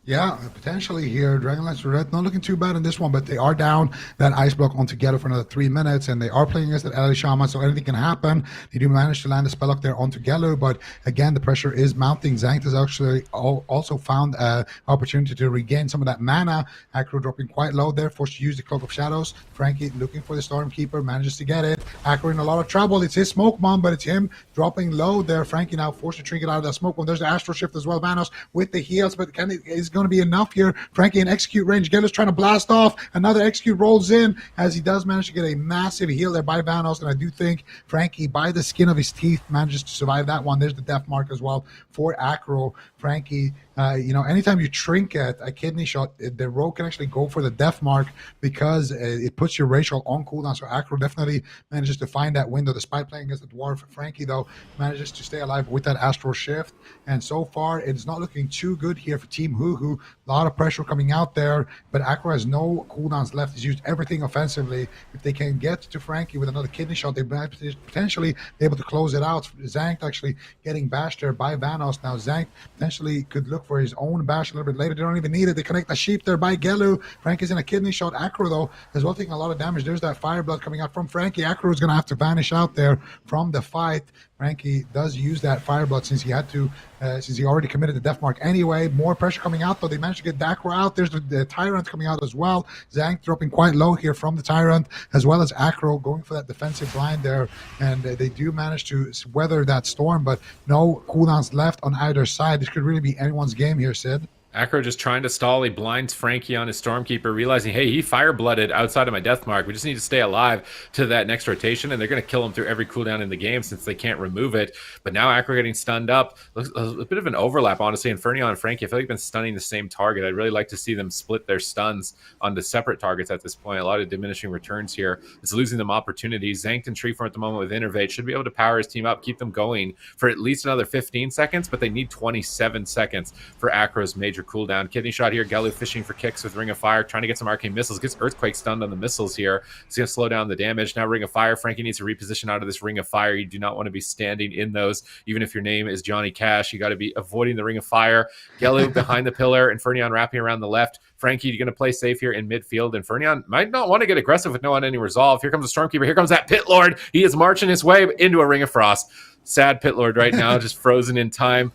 Yeah, potentially here. Dragonlance Roulette not looking too bad in this one, but they are down that ice block on together for another 3 minutes, and they are playing against that LA Shaman, so anything can happen. They do manage to land the spell lock there onto Gelu, but again, the pressure is mounting. Zank has actually also found an opportunity to regain some of that mana. Acro dropping quite low there, forced to use the Cloak of Shadows. Frankie looking for the Stormkeeper, manages to get it. Acro in a lot of trouble. It's his Smoke Bomb, but it's him dropping low there. Frankie now forced to trinket out of that Smoke Bomb. There's the Astral Shift as well. Vanos with the heals, but is going to be enough here. Frankie in execute range. Gelu's trying to blast off. Another execute rolls in as he does manage to get a massive heal there by Vanos, and I do think Frankie, by the skin of his teeth, manages to survive that one. There's the death mark as well for Acro. Frankie, anytime you trinket a kidney shot, the rogue can actually go for the death mark because it puts your racial on cooldown. So Acro definitely manages to find that window despite playing against the dwarf. Frankie, though, manages to stay alive with that astral shift. And so far, it's not looking too good here for Team HUHU. A lot of pressure coming out there, but Acro has no cooldowns left. He's used everything offensively. If they can get to Frankie with another kidney shot, they might potentially be able to close it out. Zank actually getting bashed there by Vanos. Now Zank potentially could look for his own bash a little bit later. They don't even need it. They connect the sheep there by Gelu. Frankie's in a kidney shot. Acro, though, is well taking a lot of damage. There's that fire blood coming out from Frankie. Acro is going to have to vanish out there from the fight. Frankie does use that fire blood since he had to, since he already committed the death mark anyway. More pressure coming out, though. They managed to get Acro out. There's the Tyrant coming out as well. Zank dropping quite low here from the Tyrant, as well as Acro going for that defensive blind there. And they do manage to weather that storm, but no cooldowns left on either side. This could really be anyone's game here, Sid. Acro just trying to stall. He blinds Frankie on his Stormkeeper, realizing, hey, he fire-blooded outside of my death mark. We just need to stay alive to that next rotation, and they're going to kill him through every cooldown in the game since they can't remove it. But now Acro getting stunned up. Looks a bit of an overlap, honestly. Infernion and Frankie, I feel like they've been stunning the same target. I'd really like to see them split their stuns onto separate targets at this point. A lot of diminishing returns here. It's losing them opportunities. Zanked and Treeform at the moment with Innervate should be able to power his team up, keep them going for at least another 15 seconds, but they need 27 seconds for Acro's major cooldown. Kidney shot here. Gelu fishing for kicks with Ring of Fire, trying to get some arcane missiles. Gets Earthquake stunned on the missiles here. He's going to slow down the damage. Now Ring of Fire. Frankie needs to reposition out of this Ring of Fire. You do not want to be standing in those. Even if your name is Johnny Cash, you got to be avoiding the Ring of Fire. Gelu behind the pillar. Infernion wrapping around the left. Frankie, you're going to play safe here in midfield. Infernion might not want to get aggressive with no one any resolve. Here comes the Stormkeeper. Here comes that Pit Lord. He is marching his way into a Ring of Frost. Sad Pit Lord right now, just frozen in time.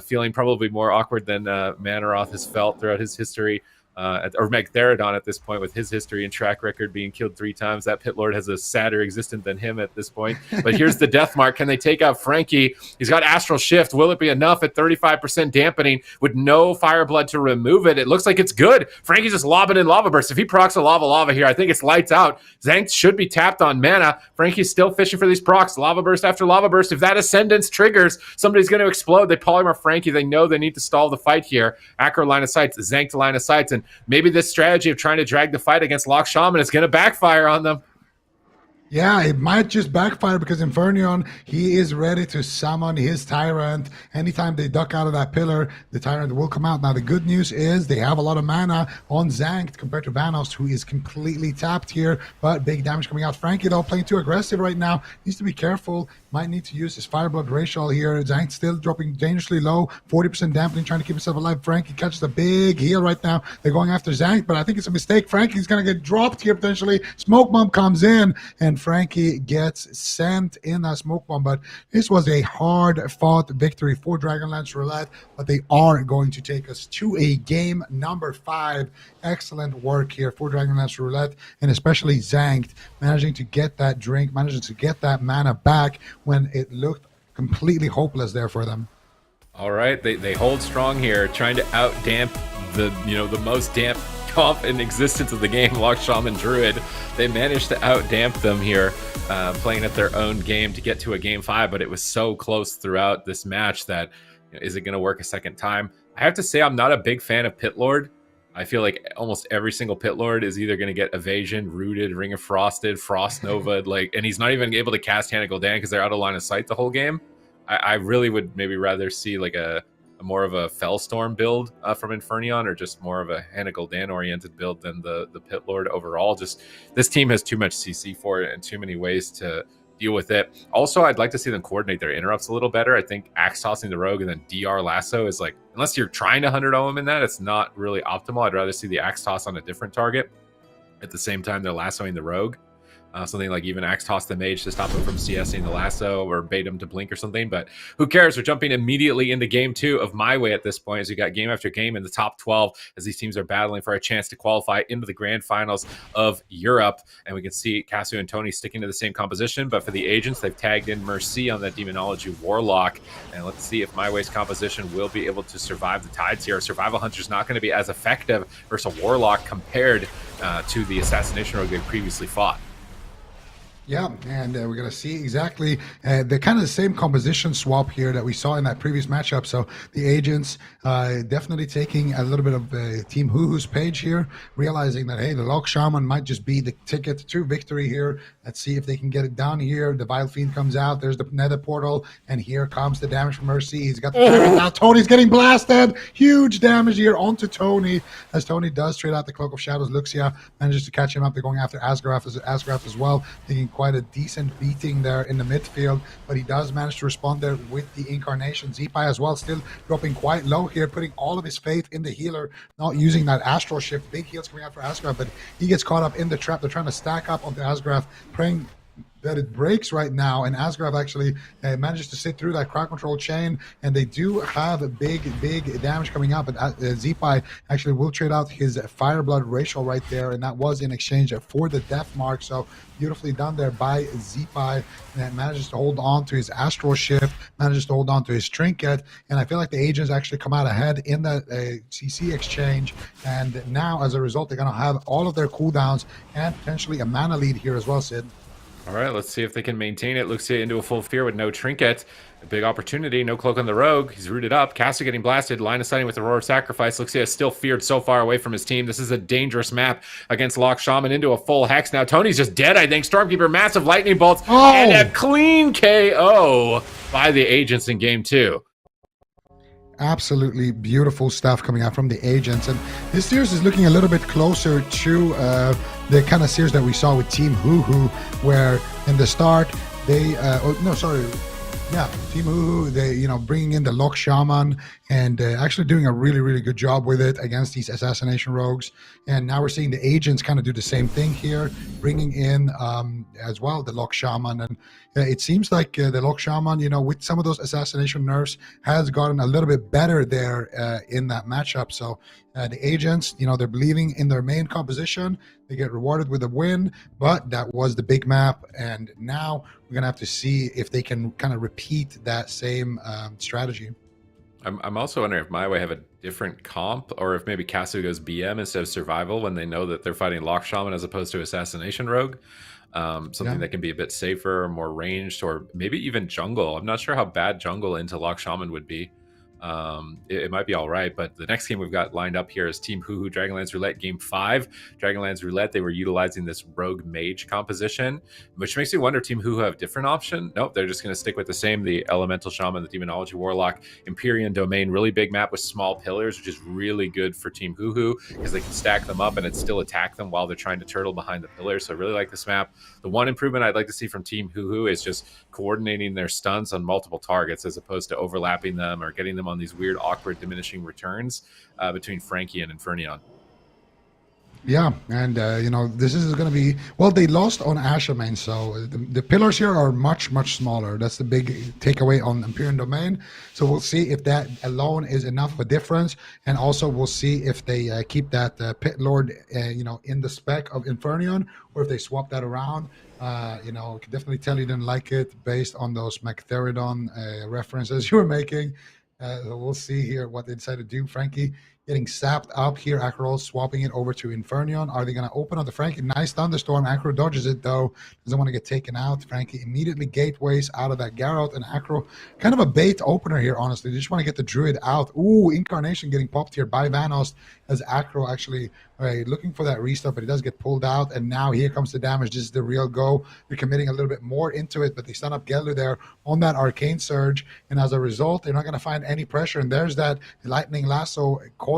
Feeling probably more awkward than Manaroth has felt throughout his history, or Magtheridon at this point with his history and track record being killed 3 times. That Pit Lord has a sadder existence than him at this point. But here's the death mark. Can they take out Frankie? He's got Astral Shift. Will it be enough at 35% dampening with no Fire Blood to remove it? It looks like it's good. Frankie's just lobbing in Lava Burst. If he procs a Lava here, I think it's lights out. Zank should be tapped on mana. Frankie's still fishing for these procs. Lava Burst after Lava Burst. If that Ascendance triggers, somebody's going to explode. They polymorph Frankie. They know they need to stall the fight here. Acro line of sights, Zank to line of sights, and maybe this strategy of trying to drag the fight against Lock Shaman is going to backfire on them. Yeah, it might just backfire because Infernion, he is ready to summon his Tyrant. Anytime they duck out of that pillar, the Tyrant will come out. Now, the good news is they have a lot of mana on Zankt compared to Vanos, who is completely tapped here, but big damage coming out. Frankie, though, playing too aggressive right now. Needs to be careful. Might need to use his Fireblood Racial here. Zankt still dropping dangerously low, 40% dampening, trying to keep himself alive. Frankie catches a big heal right now. They're going after Zankt, but I think it's a mistake. Frankie's going to get dropped here potentially. Smoke Bomb comes in, and Frankie gets sent in a smoke bomb, but this was a hard-fought victory for Dragonlance Roulette, but they are going to take us to a game number 5. Excellent work here for Dragonlance Roulette, and especially Zankt managing to get that drink, managing to get that mana back when it looked completely hopeless there for them. All right, they hold strong here, trying to out-damp the most damp comp in existence of the game, Lock Shaman Druid. They managed to out-damp them here, playing at their own game to get to a game 5, but it was so close throughout this match that, is it going to work a second time? I have to say I'm not a big fan of Pit Lord. I feel like almost every single Pit Lord is either going to get Evasion, Rooted, Ring of Frosted, Frost Nova, and he's not even able to cast Hand of Gul'dan because they're out of line of sight the whole game. I really would maybe rather see like a more of a Fellstorm build from Infernion, or just more of a Hand of Gul'dan oriented build than the Pit Lord overall. Just this team has too much CC for it and too many ways to deal with it. Also, I'd like to see them coordinate their interrupts a little better. I think Axe Tossing the Rogue and then DR Lasso is like, unless you're trying to 100 OM in that, it's not really optimal. I'd rather see the Axe Toss on a different target at the same time they're lassoing the Rogue. Something like even Axe Toss the Mage to stop him from CSing the lasso, or bait him to blink or something. But who cares? We're jumping immediately into game 2 of MyWay at this point, as we got game after game in the top 12 as these teams are battling for a chance to qualify into the grand finals of Europe. And we can see Casu and Tony sticking to the same composition, but for the agents, they've tagged in Mercy on that Demonology Warlock. And let's see if MyWay's composition will be able to survive the tides here. Survival Hunter's not going to be as effective versus a Warlock compared to the Assassination Rogue they previously fought. Yeah, and we're going to see exactly the kind of the same composition swap here that we saw in that previous matchup. So the agents definitely taking a little bit of Team HUHU's page here, realizing that, hey, the Lock Shaman might just be the ticket to victory here. Let's see if they can get it down here. The Vile Fiend comes out. There's the Nether Portal, and here comes the damage from Mercy. He's got the now Tony's getting blasted. Huge damage here onto Tony, as Tony does trade out the Cloak of Shadows. Luxia manages to catch him up. They're going after Asgraf as well, taking quite a decent beating there in the midfield, but he does manage to respond there with the Incarnation. Zeepai as well, still dropping quite low here, putting all of his faith in the healer, not using that Astral Shift. Big heals coming out for Asgraf, but he gets caught up in the trap. They're trying to stack up onto Asgraf, praying that it breaks right now, and Asgraf actually manages to sit through that crowd control chain, and they do have a big damage coming up, but Zeepai actually will trade out his Fireblood Racial right there, and that was in exchange for the Death Mark. So beautifully done there by Zeepai, and manages to hold on to his Astral Shift, manages to hold on to his Trinket, and I feel like the agents actually come out ahead in the CC exchange, and now as a result they're going to have all of their cooldowns and potentially a mana lead here as well, Sid. All right, let's see if they can maintain it. Luxia into a full fear with no trinket. A big opportunity. No cloak on the Rogue. He's rooted up. Caster getting blasted. Line of sighting with the Roar of Sacrifice. Luxia is still feared so far away from his team. This is a dangerous map against Lock Shaman into a full Hex. Now Tony's just dead, I think. Stormkeeper, massive lightning bolts, and a clean KO by the agents in game 2. Absolutely beautiful stuff coming out from the agents, and this series is looking a little bit closer to the kind of series that we saw with Team HUHU, where in the start they Team HUHU, they bringing in the Lock Shaman and actually doing a really good job with it against these assassination rogues. And now we're seeing the agents kind of do the same thing here, bringing in as well the Lock Shaman. And it seems like the Lock Shaman, with some of those assassination nerfs, has gotten a little bit better there in that matchup. So the agents, they're believing in their main composition. They get rewarded with a win, but that was the big map. And now we're going to have to see if they can kind of repeat that same strategy. I'm also wondering if MyWay have a different comp, or if maybe Casu goes BM instead of survival when they know that they're fighting Lock Shaman as opposed to Assassination Rogue. Something that can be a bit safer, more ranged, or maybe even jungle. I'm not sure how bad jungle into Lock Shaman would be. it might be all right. But the next game we've got lined up here is Team HUHU Dragonlands Roulette Game 5. Dragonlands Roulette, they were utilizing this Rogue Mage composition, which makes me wonder if Team HUHU have a different option. Nope, they're just going to stick with the same, the Elemental Shaman, the Demonology Warlock, Empyrean Domain, really big map with small pillars, which is really good for Team HUHU because they can stack them up and it still attack them while they're trying to turtle behind the pillars. So I really like this map. The one improvement I'd like to see from Team HUHU is just coordinating their stuns on multiple targets as opposed to overlapping them or getting them on these weird, awkward, diminishing returns between Frankie and Infernion. Yeah, and you know, this is going to be, well, they lost on Asherman, so the pillars here are much smaller. That's the big takeaway on Empyrean Domain. So we'll see if that alone is enough of a difference, and also we'll see if they keep that Pit Lord, you know, in the spec of Infernion, or if they swap that around. You know, I can definitely tell you didn't like it based on those Mechtheridon references you were making. We'll see here what they decide to do. Frankie getting sapped up here. Acro swapping it over to Infernion. Are they going to open on the Frankie? Nice thunderstorm. Acro dodges it though. Doesn't want to get taken out. Frankie immediately gateways out of that Garrote, and Acro kind of a bait opener here, honestly. They just want to get the Druid out. Ooh, Incarnation getting popped here by Vanos as Acro actually looking for that restart, but he does get pulled out, and now here comes the damage. This is the real go. They're committing a little bit more into it, but they stun up Gelu there on that Arcane Surge, and as a result, they're not going to find any pressure, and there's that Lightning Lasso coil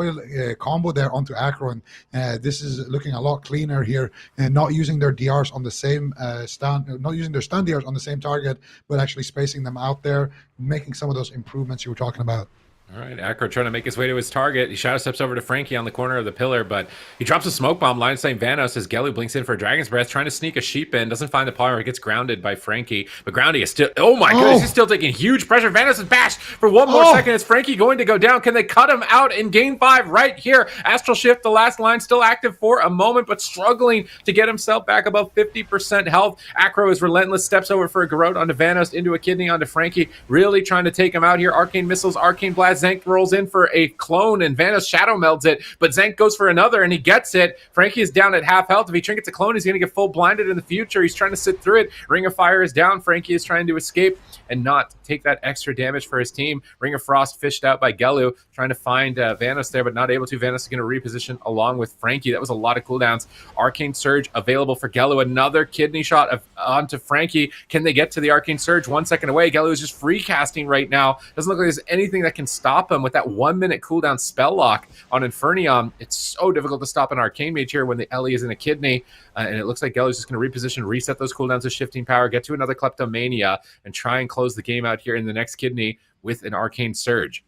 combo there onto Acro, and this is looking a lot cleaner here, and not using their DRs on the same not using their stun DRs on the same target, but actually spacing them out there, making some of those improvements you were talking about. All right, Acro trying to make his way to his target. He shadow steps over to Frankie on the corner of the pillar, but he drops a smoke bomb. Line saying Vanos as Gelu blinks in for a Dragon's Breath, trying to sneak a sheep in. Doesn't find the polymer. He gets grounded by Frankie, but Groundy is still, oh my goodness, he's still taking huge pressure. Vanos is bashed for one more second. Is Frankie going to go down? Can they cut him out in game 5 right here? Astral Shift, the last line, still active for a moment, but struggling to get himself back above 50% health. Acro is relentless, steps over for a Garrote onto Vanos, into a Kidney onto Frankie, really trying to take him out here. Arcane Missiles, Arcane Blast, Zank rolls in for a clone, and Vanos shadow melds it, but Zank goes for another and he gets it. Frankie is down at half health. If he trinkets a clone, he's going to get full blinded in the future. He's trying to sit through it. Ring of Fire is down. Frankie is trying to escape and not take that extra damage for his team. Ring of Frost fished out by Gelu, trying to find Vanos there, but not able to. Vanos is going to reposition along with Frankie. That was a lot of cooldowns. Arcane Surge available for Gelu. Another kidney shot onto Frankie. Can they get to the Arcane Surge? 1 second away. Gelu is just free casting right now. Doesn't look like there's anything that can stop him with that 1 minute cooldown spell lock on Infernion. It's so difficult to stop an Arcane Mage here when the Ellie is in a Kidney, and it looks like Gelu is just going to reposition, reset those cooldowns of Shifting Power, get to another Kleptomania, and try and close the game out here in the next Kidney with an Arcane Surge.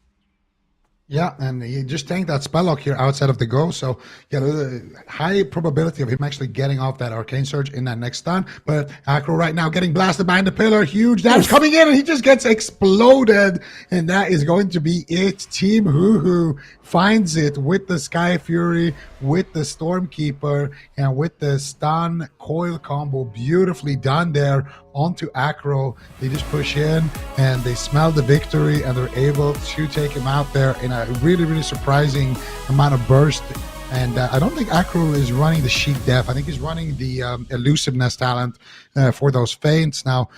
Yeah, and he just tanked that spell lock here outside of the go, so yeah, high probability of him actually getting off that Arcane Surge in that next stun. But Acro right now getting blasted behind the pillar, huge damage coming in, and he just gets exploded, and that is going to be it. Team HUHU finds it with the Sky Fury, with the Stormkeeper, and with the stun coil combo, beautifully done there onto Acro. They just push in and they smell the victory, and they're able to take him out there in a really surprising amount of burst. And I don't think Acro is running the Sheik Def. I think he's running the elusiveness talent for those feints. Now,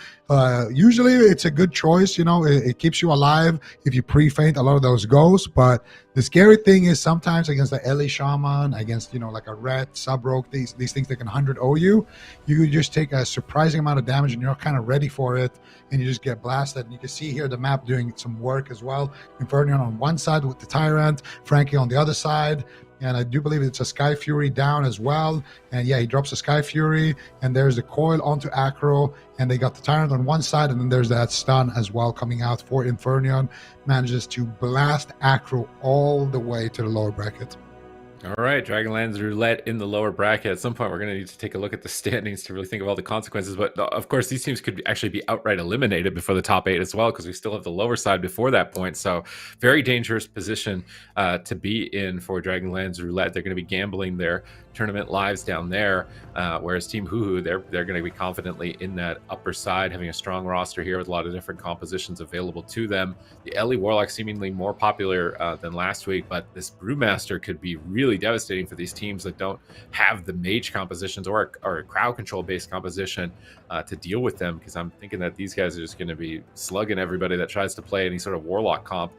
usually it's a good choice. You know, it keeps you alive if you pre-feint a lot of those goes. But the scary thing is sometimes against the Ellie Shaman, against, you know, like a Ret, Sub-Rogue, these things that can 100-0 you, you just take a surprising amount of damage and you're not kind of ready for it, and you just get blasted. And you can see here the map doing some work as well. Infernion on one side with the Tyrant, Frankie on the other side. And I do believe it's a Sky Fury down as well. And yeah, he drops a Sky Fury, and there's the coil onto Acro, and they got the Tyrant on one side, and then there's that stun as well coming out for Infernion. Manages to blast Acro all the way to the lower bracket. All right, Dragonlands Roulette in the lower bracket. At some point, we're going to need to take a look at the standings to really think of all the consequences. But of course, these teams could actually be outright eliminated before the top 8 as well, because we still have the lower side before that point. So very dangerous position to be in for Dragonlands Roulette. They're going to be gambling their tournament lives down there, whereas Team HUHU, they're going to be confidently in that upper side, having a strong roster here with a lot of different compositions available to them. The Ellie Warlock seemingly more popular than last week, but this Brewmaster could be really really devastating for these teams that don't have the mage compositions or a crowd control based composition to deal with them, because I'm thinking that these guys are just going to be slugging everybody that tries to play any sort of warlock comp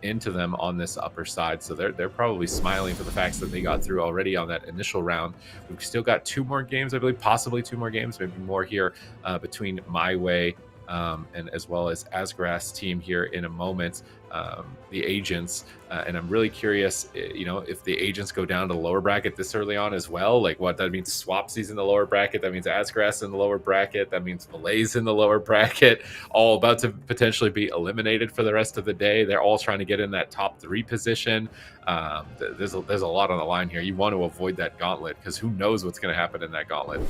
into them on this upper side. So they're probably smiling for the facts that they got through already on that initial round. We've still got 2 more games, I believe, possibly 2 more games, maybe more here between MYWAY and as well as Asgrass team here in a moment, the agents, and I'm really curious, if the agents go down to the lower bracket this early on as well, like what that means. Swapsy's in the lower bracket, that means Asgrass in the lower bracket, that means Malay's in the lower bracket, all about to potentially be eliminated for the rest of the day. They're all trying to get in that top 3 position. There's a lot on the line here. You want to avoid that gauntlet, because who knows what's going to happen in that gauntlet.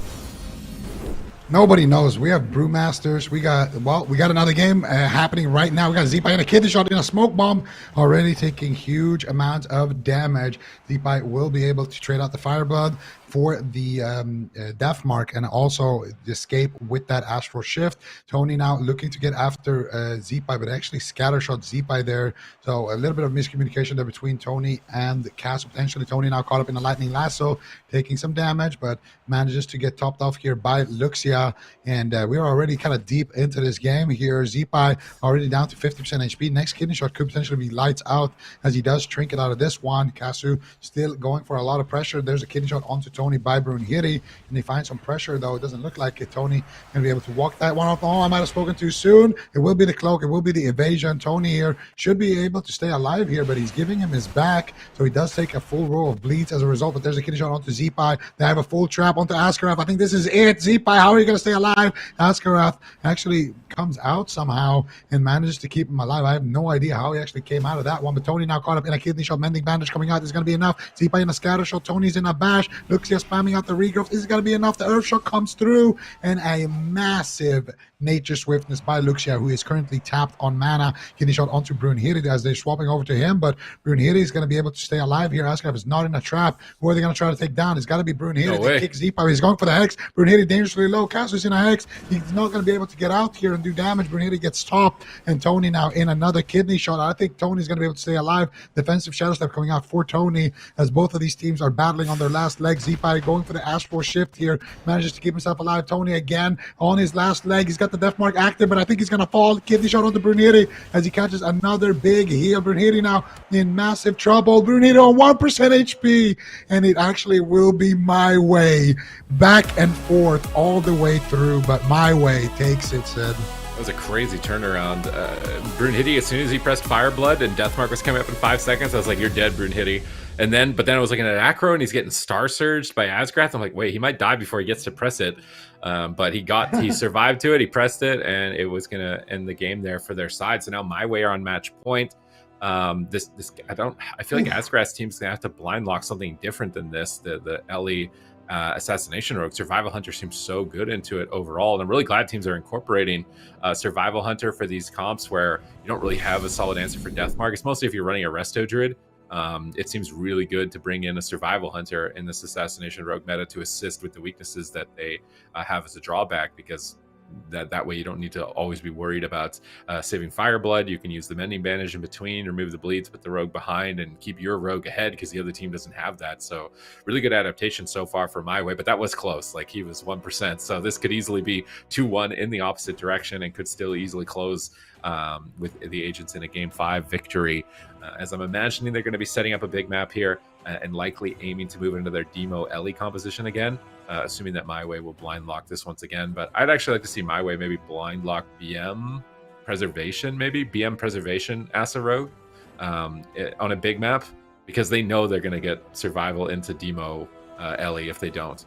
Nobody knows. We have Brewmasters. We got another game happening right now. We got Zeepai and a kidney shot in a smoke bomb, already taking huge amounts of damage. Zeepai will be able to trade out the Fireblood for the Death Mark and also escape with that Astral Shift. Tony now looking to get after Zeepai, but actually scattershot Zeepai there. So a little bit of miscommunication there between Tony and Cass. Potentially Tony now caught up in the Lightning Lasso, taking some damage, but manages to get topped off here by Luxia. And we're already kind of deep into this game here. Zeepai already down to 50% HP. Next kidney shot could potentially be lights out, as he does trinket out of this one. Kasu still going for a lot of pressure. There's a kidney shot onto Tony by Brunhiri, and they find some pressure, though it doesn't look like it. Tony gonna be able to walk that one off. Oh, I might have spoken too soon. It will be the cloak, it will be the evasion. Tony here should be able to stay alive here, but he's giving him his back, so he does take a full row of bleeds as a result. But there's a kidney shot onto Zeepai. They have a full trap onto Askarath. I think this is it. Zeepai, how are you gonna stay alive? Askarath actually comes out somehow and manages to keep him alive. I have no idea how he actually came out of that one, but Tony now caught up in a kidney shot. Mending bandage coming out is going to be enough. Zeepai in a scatter shot. Tony's in a bash. Luxia spamming out the regrowth. Is it going to be enough? The earth shock comes through, and a massive nature swiftness by Luxia, who is currently tapped on mana. Kidney shot onto Brunhiri as they're swapping over to him, but Brunhiri is going to be able to stay alive here. Askaraf is not in a trap. Who are they going to try to take down? It's got to be Brunhiri. They kick Zeepai. He's going for the Hex. Brunhiri dangerously low. Casus in a Hex. He's not going to be able to get out here and do damage. Brunhiri gets stopped, and Tony now in another kidney shot. I think Tony's going to be able to stay alive. Defensive Shadow Step coming out for Tony, as both of these teams are battling on their last leg. Zeepai going for the Astral Shift here. Manages to keep himself alive. Tony again on his last leg. He's got the Death Mark active, but I think he's going to fall. Kidney shot onto Brunhiri as he catches another big heal. Brunhiri now in massive trouble. Brunhiri on 1% HP, and it actually will be MYWAY. Back and forth all the way through, but MYWAY takes it, Sid. That was a crazy turnaround. Brunhiri, as soon as he pressed Fireblood and Deathmark was coming up in 5 seconds, I was like, you're dead, Brunhiri. And then, but then I was looking at Acro, and he's getting Star Surged by Asgrath. I'm like, wait, he might die before he gets to press it. But he survived to it. He pressed it, and it was gonna end the game there for their side. So now MYWAY are on match point. I feel like Asgrath's team's gonna have to blind lock something different than this. The Ellie Assassination Rogue. Survival Hunter seems so good into it overall, and I'm really glad teams are incorporating Survival Hunter for these comps where you don't really have a solid answer for Deathmark. It's mostly if you're running a Resto Druid. It seems really good to bring in a Survival Hunter in this Assassination Rogue meta to assist with the weaknesses that they have as a drawback, because that way you don't need to always be worried about saving Fireblood. You can use the Mending Bandage in between, remove the bleeds, put the rogue behind, and keep your rogue ahead because the other team doesn't have that. So really good adaptation so far for MYWAY, but that was close. Like, he was 1%. So this could easily be 2-1 in the opposite direction and could still easily close with the agents in a Game 5 victory. As I'm imagining they're going to be setting up a big map here and likely aiming to move into their Demo Ellie composition again, assuming that MYWAY will blind lock this once again. But I'd actually like to see MYWAY maybe blind lock BM Preservation, Asa Rogue on a big map, because they know they're going to get survival into Demo Ellie if they don't.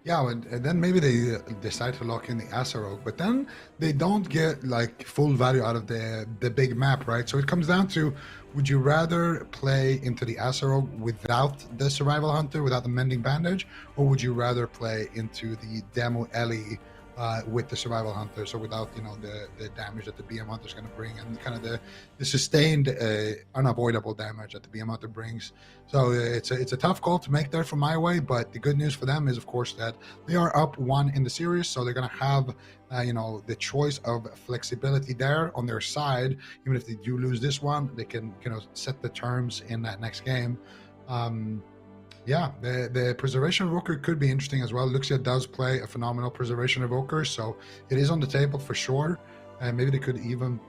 Yeah, and then maybe they decide to lock in the Asarok, but then they don't get like full value out of the big map, right? So it comes down to, would you rather play into the Asarok without the Survival Hunter, without the Mending Bandage, or would you rather play into the Demo Ellie with the Survival Hunter, so without, you know, the damage that the BM Hunter is going to bring, and kind of the sustained unavoidable damage that the BM Hunter brings. So it's a tough call to make there for MYWAY, but the good news for them is, of course, that they are up 1 in the series, so they're going to have you know, the choice of flexibility there on their side. Even if they do lose this one, they can, you know, set the terms in that next game. Yeah, the Preservation Evoker could be interesting as well. Luxia does play a phenomenal Preservation Evoker, so it is on the table for sure. And maybe they could even,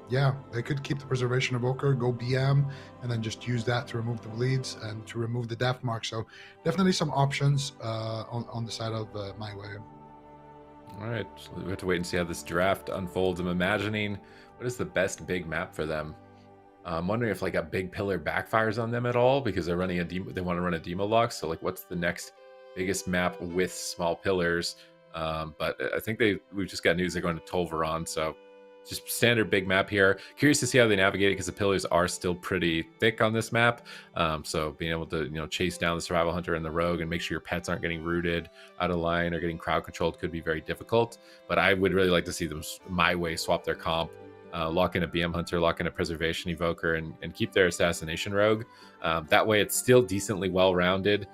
yeah, they could keep the Preservation Evoker, go BM, and then just use that to remove the bleeds and to remove the death mark. So definitely some options on the side of MYWAY. All right, so we have to wait and see how this draft unfolds. I'm imagining, what is the best big map for them? I'm wondering if like a big pillar backfires on them at all, because they're running they want to run a demo lock. So like, what's the next biggest map with small pillars? But I think we've just got news they're going to Tolvaron, so just standard big map here. Curious to see how they navigate it, because the pillars are still pretty thick on this map. So being able to, you know, chase down the Survival Hunter and the Rogue and make sure your pets aren't getting rooted out of line or getting crowd controlled could be very difficult. But I would really like to see them MYWAY swap their comp. Lock in a BM Hunter, lock in a Preservation Evoker, and keep their Assassination Rogue. That way it's still decently well-rounded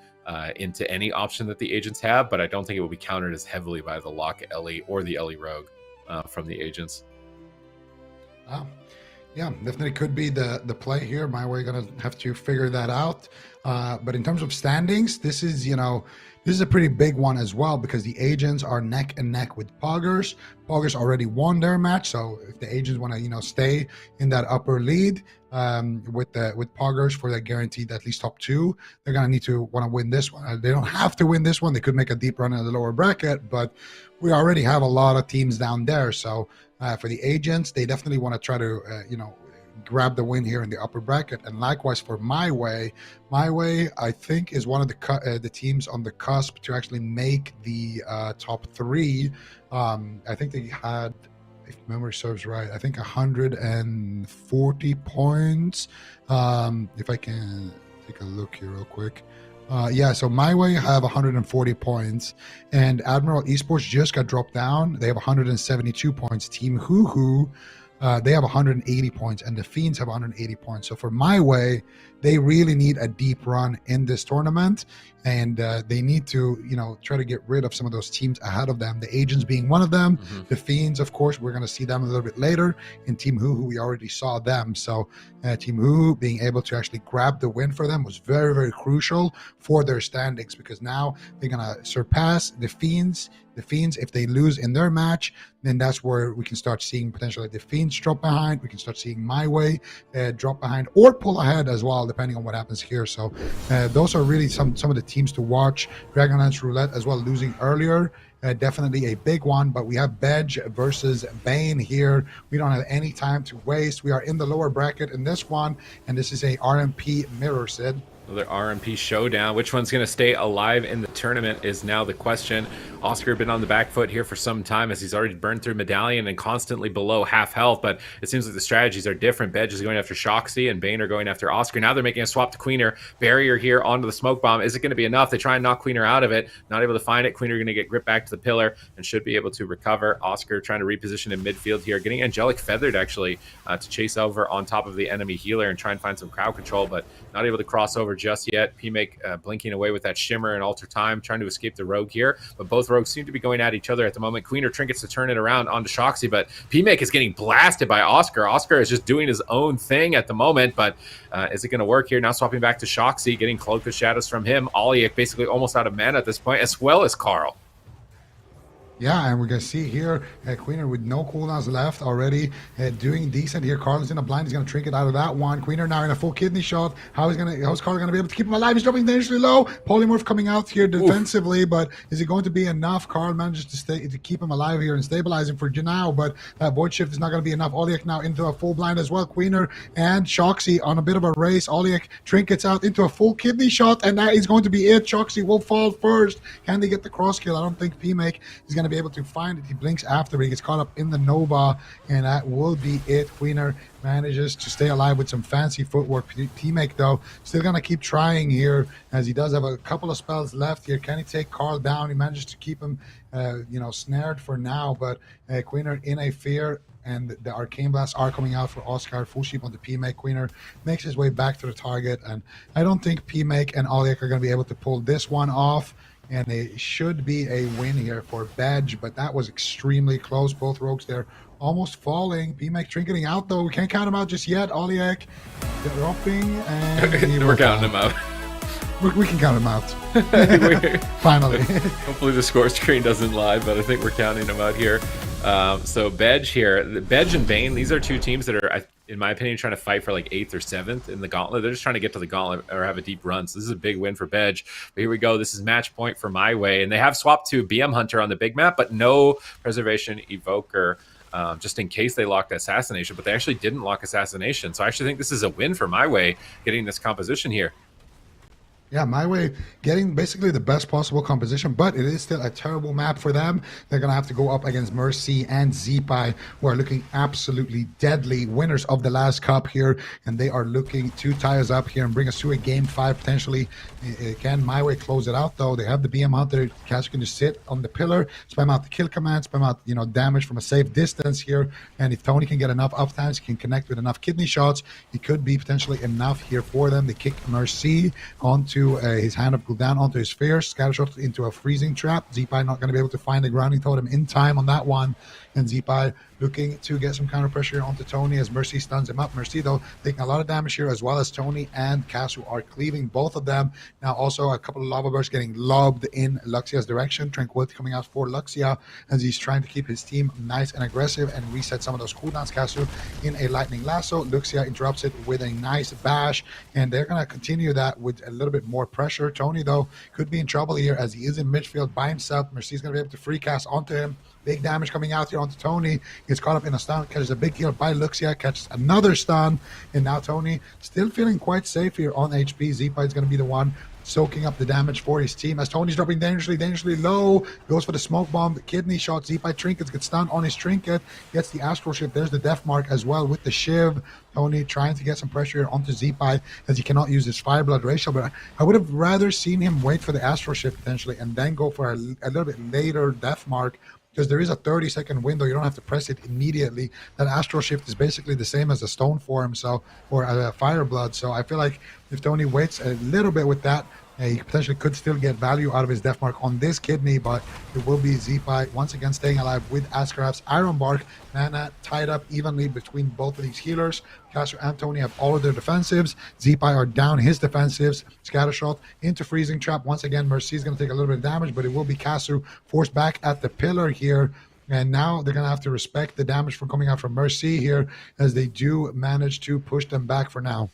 into any option that the agents have, but I don't think it will be countered as heavily by the Lock Ellie or the Ellie Rogue from the agents. Yeah, definitely could be the play here. MYWAY gonna have to figure that out. But in terms of standings, this is, you know, this is a pretty big one as well, because the agents are neck and neck with Poggers. Poggers already won their match, so if the agents want to, you know, stay in that upper lead with Poggers for that guaranteed at least top 2, they're gonna need to want to win this one. They don't have to win this one. They could make a deep run in the lower bracket, but we already have a lot of teams down there. So for the agents, they definitely want to try to you know, grab the win here in the upper bracket. And likewise for MYWAY, I think is one of the teams on the cusp to actually make the top 3. I think they had, if memory serves right, I think 140 points. If I can take a look here real quick. Yeah, so MYWAY have 140 points, and Admiral Esports just got dropped down. They have 172 points. Team HUHU, they have 180 points, and the Fiends have 180 points. So for MYWAY, they really need a deep run in this tournament, and they need to, you know, try to get rid of some of those teams ahead of them. The Agents being one of them. The Fiends, of course, we're going to see them a little bit later. In Team HUHU, we already saw them. So Team HUHU being able to actually grab the win for them was very, very crucial for their standings, because now they're going to surpass the Fiends. The Fiends, if they lose in their match, then that's where we can start seeing potentially the Fiends drop behind. We can start seeing MYWAY drop behind or pull ahead as well, depending on what happens here. So those are really some of the teams to watch. Dragonlance Roulette as well, losing earlier. Definitely a big one, but we have BEDGE versus Bane here. We don't have any time to waste. We are in the lower bracket in this one, and this is a RMP mirror, Sid. Another RMP showdown. Which one's going to stay alive in the tournament is now the question. Oscar had been on the back foot here for some time, as he's already burned through Medallion and constantly below half health, but it seems like the strategies are different. BEDGE is going after Shoxy and Bane are going after Oscar. Now they're making a swap to Queener. Barrier here onto the smoke bomb. Is it going to be enough? They try and knock Queener out of it. Not able to find it. Queener going to get gripped back to the pillar and should be able to recover. Oscar trying to reposition in midfield here, getting Angelic feathered actually to chase over on top of the enemy healer and try and find some crowd control, but not able to cross over just yet. PMake blinking away with that shimmer and alter time, trying to escape the rogue here, but both rogues seem to be going at each other at the moment. Queener trinkets to turn it around onto Shoxy, but PMake is getting blasted by Oscar. Oscar is just doing his own thing at the moment, but is it going to work here? Now swapping back to Shoxy, getting Cloak of Shadows from him. Oliek basically almost out of mana at this point, as well as Carl. Yeah, and we're going to see here Queener with no cooldowns left already, doing decent here. Carl is in a blind. He's going to trinket out of that one. Queener now in a full kidney shot. How's Carl going to be able to keep him alive? He's dropping dangerously low. Polymorph coming out here defensively, but is it going to be enough? Carl manages to keep him alive here and stabilizing for Janao, but Void Shift is not going to be enough. Oliek now into a full blind as well. Queener and Shoxy on a bit of a race. Oliek trinkets out into a full kidney shot, and that is going to be it. Shoxy will fall first. Can they get the cross kill? I don't think PMake is going going to be able to find it? He blinks after, but he gets caught up in the Nova, and that will be it. Queener manages to stay alive with some fancy footwork. P-Make, though, still going to keep trying here, as he does have a couple of spells left here. Can he take Carl down? He manages to keep him, snared for now, but Queener in a fear, and the Arcane Blasts are coming out for Oscar. Full sheep on the P-Make. Queener makes his way back to the target, and I don't think P-Make and Oliek are going to be able to pull this one off, and it should be a win here for BEDGE, but that was extremely close. Both rogues there almost falling. P-Make trinketing out, though. We can't count him out just yet. Oliek dropping, and we're counting him out. We can count him out. Finally. Hopefully the score screen doesn't lie, but I think we're counting them out here. So BEDGE here, BEDGE and Bane, these are two teams that are, in my opinion, trying to fight for like 8th or 7th in the gauntlet. They're just trying to get to the gauntlet or have a deep run. So this is a big win for BEDGE. But here we go. This is match point for MYWAY. And they have swapped to BM Hunter on the big map, but no Preservation Evoker. Just in case they locked Assassination, but they actually didn't lock Assassination. So I actually think this is a win for MYWAY getting this composition here. Yeah, MYWAY getting basically the best possible composition, but it is still a terrible map for them. They're going to have to go up against Mercy and Zeepai, who are looking absolutely deadly, winners of the last cup here, and they are looking to tie us up here and bring us to a game 5 potentially. Can MYWAY close it out, though? They have the BM Hunter. Cash can just sit on the pillar, spam out the kill command, spam out damage from a safe distance here, and if Tony can get enough uptimes, he can connect with enough kidney shots, it could be potentially enough here for them. They kick Mercy onto his hand up, go down onto his sphere, scattershot into a freezing trap. Zeepai not going to be able to find the grounding totem in time on that one, and Zeepai looking to get some counter pressure onto Tony as Mercy stuns him up. Mercy, though, taking a lot of damage here, as well as Tony and Casu are cleaving both of them. Now also a couple of lava bursts getting lobbed in Luxia's direction. Tranquility coming out for Luxia as he's trying to keep his team nice and aggressive and reset some of those cooldowns. Casu in a lightning lasso. Luxia interrupts it with a nice bash, and they're going to continue that with a little bit more pressure. Tony, though, could be in trouble here as he is in midfield by himself. Mercy's going to be able to free cast onto him. Big damage coming out here onto Tony. Gets caught up in a stun, catches a big heal by Luxia, catches another stun, and now Tony still feeling quite safe here on HP. Zeepai is going to be the one soaking up the damage for his team as Tony's dropping dangerously low. Goes for the smoke bomb, the kidney shot. Zeepai trinkets, gets stunned on his trinket, gets the astral shift. There's the death mark as well with the shiv. Tony trying to get some pressure onto Zeepai as he cannot use his Fireblood ratio, but I would have rather seen him wait for the astral shift potentially and then go for a little bit later death mark, because there is a 30-second window. You don't have to press it immediately. That astral shift is basically the same as a stone form, so, or a Fireblood. So I feel like if Tony waits a little bit with that, he potentially could still get value out of his death mark on this kidney, but it will be Zeepai once again staying alive with Askaraf's Iron Bark. Mana tied up evenly between both of these healers. Caster and Tony have all of their defensives. Zeepai are down his defensives. Scattershot into Freezing Trap. Once again, Mercy is going to take a little bit of damage, but it will be Casu forced back at the pillar here. And now they're going to have to respect the damage from coming out from Mercy here as they do manage to push them back for now.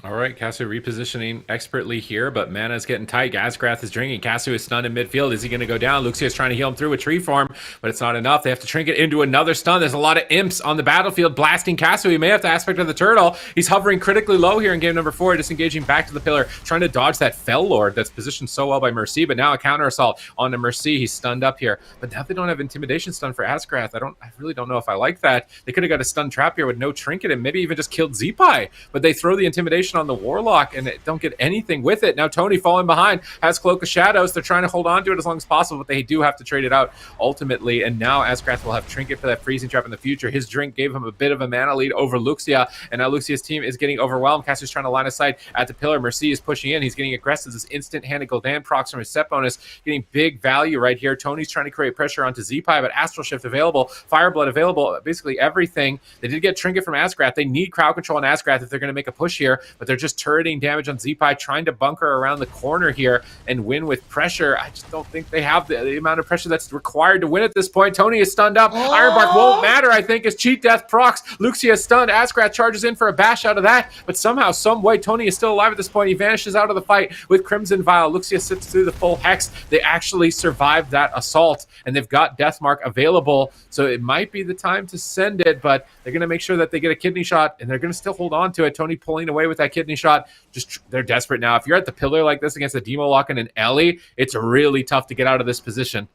All right, Casu repositioning expertly here, but Mana's getting tight. Gasgrath is drinking. Casu is stunned in midfield. Is he going to go down? Luxia is trying to heal him through a tree form, but it's not enough. They have to trinket into another stun. There's a lot of imps on the battlefield blasting Casu. He may have to aspect of the turtle. He's hovering critically low here in game number 4, disengaging back to the pillar, trying to dodge that Fell Lord that's positioned so well by Mercy, but now a counter assault onto Mercy. He's stunned up here, but now they don't have intimidation stun for Asgrath. I really don't know if I like that. They could have got a stun trap here with no trinket and maybe even just killed Zeepai, but they throw the intimidation on the Warlock and don't get anything with it. Now Tony falling behind, has Cloak of Shadows. They're trying to hold on to it as long as possible, but they do have to trade it out ultimately. And now Asgrath will have Trinket for that freezing trap in the future. His drink gave him a bit of a mana lead over Luxia, and now Luxia's team is getting overwhelmed. Caster's trying to line of sight at the pillar. Mercy is pushing in. He's getting aggressive. This instant handed Gul'dan procs from his set bonus, getting big value right here. Tony's trying to create pressure onto Zeepai, but Astral Shift available, Fireblood available, basically everything. They did get Trinket from Asgrath. They need crowd control on Asgrath if they're going to make a push here, but they're just turreting damage on Zeepai, trying to bunker around the corner here and win with pressure. I just don't think they have the amount of pressure that's required to win at this point. Tony is stunned up. Ironbark won't matter, I think, as Cheat Death procs. Luxia is stunned. Asgrath charges in for a bash out of that, but somehow, some way, Tony is still alive at this point. He vanishes out of the fight with Crimson Vial. Luxia sits through the full Hex. They actually survived that assault, and they've got Deathmark available, so it might be the time to send it, but they're going to make sure that they get a kidney shot, and they're going to still hold on to it. Tony pulling away with that kidney shot. Just, they're desperate now. If you're at the pillar like this against a Demo Lock and an Ellie, it's really tough to get out of this position.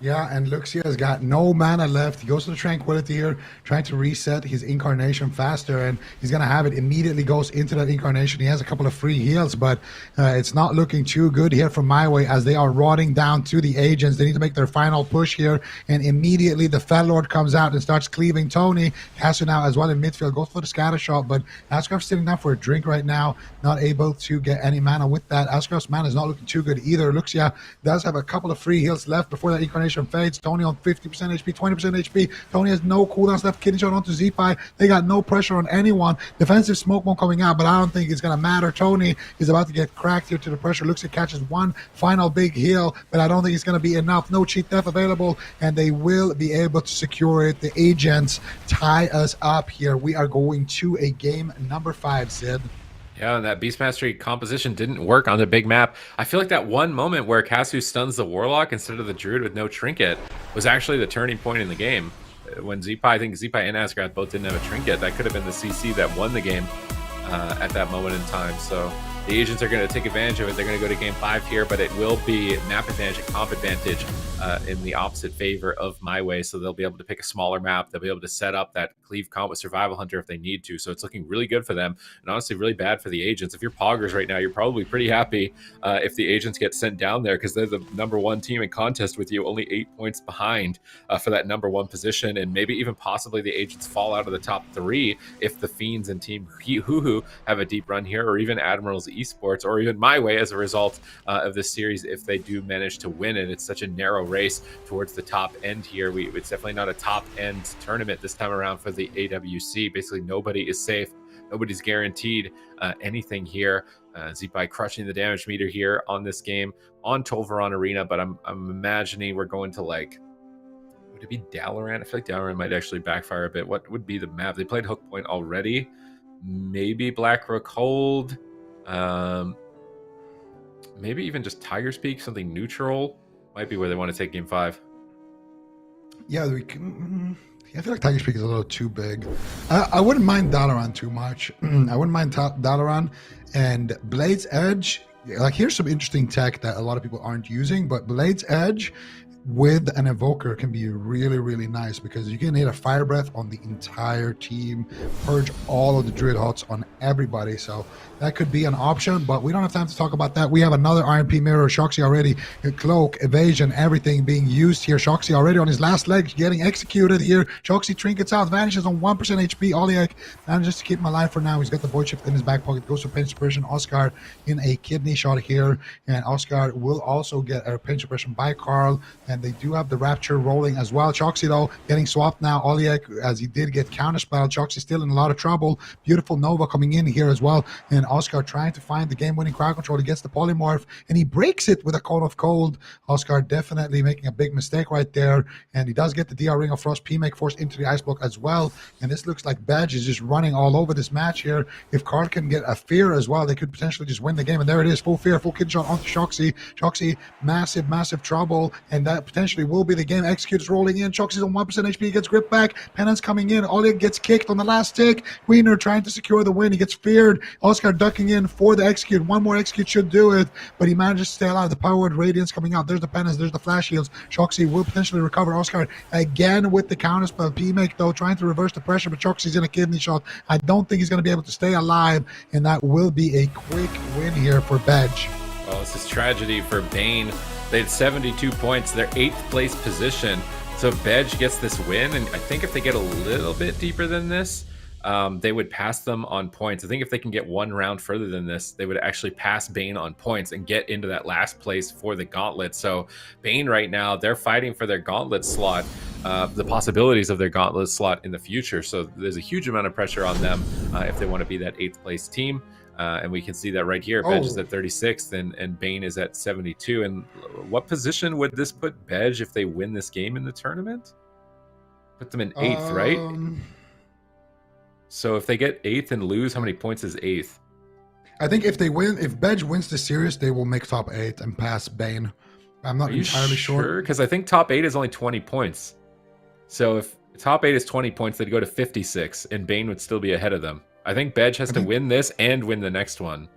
Yeah, and Luxia has got no mana left. He goes to the Tranquility here, trying to reset his Incarnation faster, and he's going to have it immediately goes into that Incarnation. He has a couple of free heals, but it's not looking too good here from MYWAY as they are rotting down to the Agents. They need to make their final push here, and immediately the Fell Lord comes out and starts cleaving Tony. Casu now as well in midfield, goes for the scatter shot, but Ascroft's sitting down for a drink right now, not able to get any mana with that. Ascroft's mana is not looking too good either. Luxia does have a couple of free heals left before that Incarnation fades. Tony on 50% HP, 20% HP. Tony has no cooldowns left. Kidney shot onto Z-Pi. They got no pressure on anyone. Defensive smoke bomb coming out, but I don't think it's going to matter. Tony is about to get cracked here to the pressure. Looks like catches one final big heal, but I don't think it's going to be enough. No cheat death available, and they will be able to secure it. The Agents tie us up here. We are going to a game number 5, Sid. Yeah, and that Beast Mastery composition didn't work on the big map. I feel like that one moment where Casu stuns the Warlock instead of the Druid with no Trinket was actually the turning point in the game. When I think Z-Pi and Asgard both didn't have a Trinket, that could have been the CC that won the game at that moment in time. So the Agents are going to take advantage of it. They're going to go to game 5 here, but it will be map advantage and comp advantage in the opposite favor of MYWAY. So they'll be able to pick a smaller map. They'll be able to set up that cleave comp with Survival Hunter if they need to. So it's looking really good for them, and honestly really bad for the Agents. If you're Poggers right now, you're probably pretty happy if the Agents get sent down there, because they're the number 1 team in contest with you, only 8 points behind for that number 1 position, and maybe even possibly the Agents fall out of the top 3 if the Fiends and Team HUHU have a deep run here, or even Admirals Esports, or even MYWAY as a result of this series if they do manage to win it. It's such a narrow race towards the top end here. It's definitely not a top end tournament this time around for the AWC. Basically nobody is safe, nobody's guaranteed anything here. Z-Pi crushing the damage meter here on this game on Tolvaron Arena, but I'm imagining we're going to, like, would it be Dalaran? I feel like Dalaran might actually backfire a bit. What would be the map? They played Hook Point already. Maybe Blackrook Hold. Maybe even just Tiger's Peak, something neutral. Might be where they want to take game 5. Yeah, we can. I feel like Tiger's Peak is a little too big. I wouldn't mind Dalaran too much. I wouldn't mind Dalaran and Blade's Edge. Like, here's some interesting tech that a lot of people aren't using, but Blade's Edge with an Evoker can be really, really nice, because you can hit a Fire Breath on the entire team, purge all of the Druid Huts on everybody. So that could be an option, but we don't have time to talk about that. We have another RMP mirror. Shoxy already, cloak, evasion, everything being used here. Shoxy already on his last leg, getting executed here. Shoxy trinkets out, vanishes on 1% HP. Oliak manages to keep him alive for now. He's got the Void Shift in his back pocket, goes to pinch suppression. Oscar in a kidney shot here, and Oscar will also get a pinch suppression by Carl, and they do have the Rapture rolling as well. Shoxy though getting swapped now. Oliak, as he did get counterspelled. Shoxy still in a lot of trouble. Beautiful Nova coming in here as well, and Oscar trying to find the game-winning crowd control. He gets the polymorph and he breaks it with a Cone of Cold. Oscar definitely making a big mistake right there, and he does get the DR Ring of Frost P-Make forced into the ice block as well, and this looks like BEDGE is just running all over this match here. If Carl can get a Fear as well, they could potentially just win the game, and there it is, full Fear, full kid shot onto Shoxy. Shoxy, massive trouble, and that potentially will be the game. Executes rolling in. Shoxy's on 1% HP, gets grip back. Penance coming in. Oleg gets kicked on the last tick. Wiener trying to secure the win. He gets feared. Oscar ducking in for the execute. One more execute should do it, but he manages to stay alive. The Powered Radiance coming out. There's the Penance. There's the Flash Heals. Shoxy will potentially recover. Oscar again with the counterspell. P-Make though trying to reverse the pressure, but Shoxy's in a kidney shot. I don't think he's going to be able to stay alive, and that will be a quick win here for BEDGE. Well, this is tragedy for Bane. They had 72 points, their 8th place position. So BEDGE gets this win, and I think if they get a little bit deeper than this, they would pass them on points. I think if they can get one round further than this, they would actually pass Bane on points and get into that last place for the Gauntlet. So Bane right now, they're fighting for their Gauntlet slot, the possibilities of their Gauntlet slot in the future. So there's a huge amount of pressure on them if they want to be that 8th place team. And we can see that right here. BEDGE is at 36th and Bane is at 72. And what position would this put BEDGE if they win this game in the tournament? Put them in 8th, right? So if they get 8th and lose, how many points is 8th? I think if BEDGE wins the series, they will make top 8 and pass Bane. I'm not entirely sure. Because I think top 8 is only 20 points. So if top 8 is 20 points, they'd go to 56 and Bane would still be ahead of them. I think BEDGE has to win this and win the next one.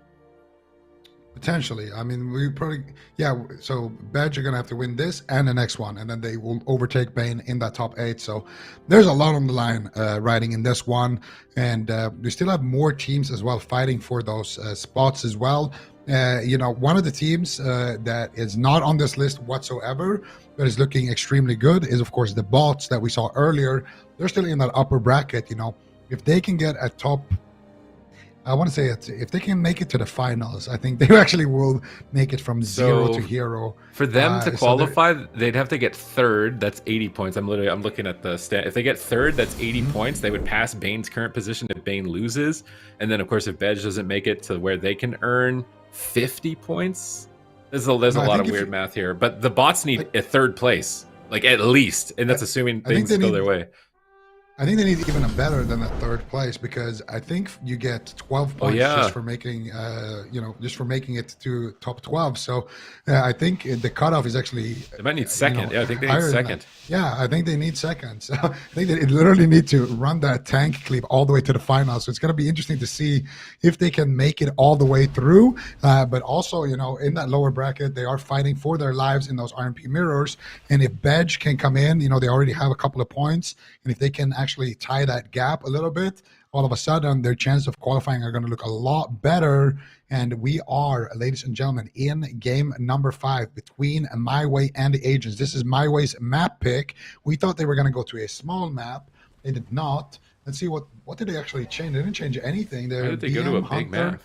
Potentially. I mean, we probably, yeah. So BEDGE are going to have to win this and the next one, and then they will overtake Bane in that top 8. So there's a lot on the line riding in this one. And we still have more teams as well fighting for those spots as well. You know, one of the teams that is not on this list whatsoever, but is looking extremely good, is, of course, the bots that we saw earlier. They're still in that upper bracket. You know, if they can get a top, I want to say it, if they can make it to the finals, I think they actually will make it from 0 to hero. For them to so qualify, they'd have to get third. That's 80 points. I'm looking at the stat. If they get third, that's 80 points. They would pass Bane's current position if Bane loses. And then, of course, if BEDGE doesn't make it to where they can earn 50 points, there's a lot of weird math here. But the bots need a third place, like at least, and that's assuming things go their way. I think they need even a better than a third place, because I think you get 12 points just for making, you know, just for making it to top 12. So I think the cutoff is actually. They might need second. You know, yeah, I think they need second. Yeah, I think they need second. So I think they literally need to run that tank clip all the way to the final. So it's going to be interesting to see if they can make it all the way through. But also, you know, in that lower bracket, they are fighting for their lives in those RMP mirrors. And if BEDGE can come in, you know, they already have a couple of points. And if they can actually tie that gap a little bit, all of a sudden their chances of qualifying are going to look a lot better. And we are, ladies and gentlemen, in game number 5 between MYWAY and the Agents. This is MYWAY's map pick. We thought they were going to go to a small map. They did not. Let's see what did they actually change. They didn't change anything. Why did they go to a big map?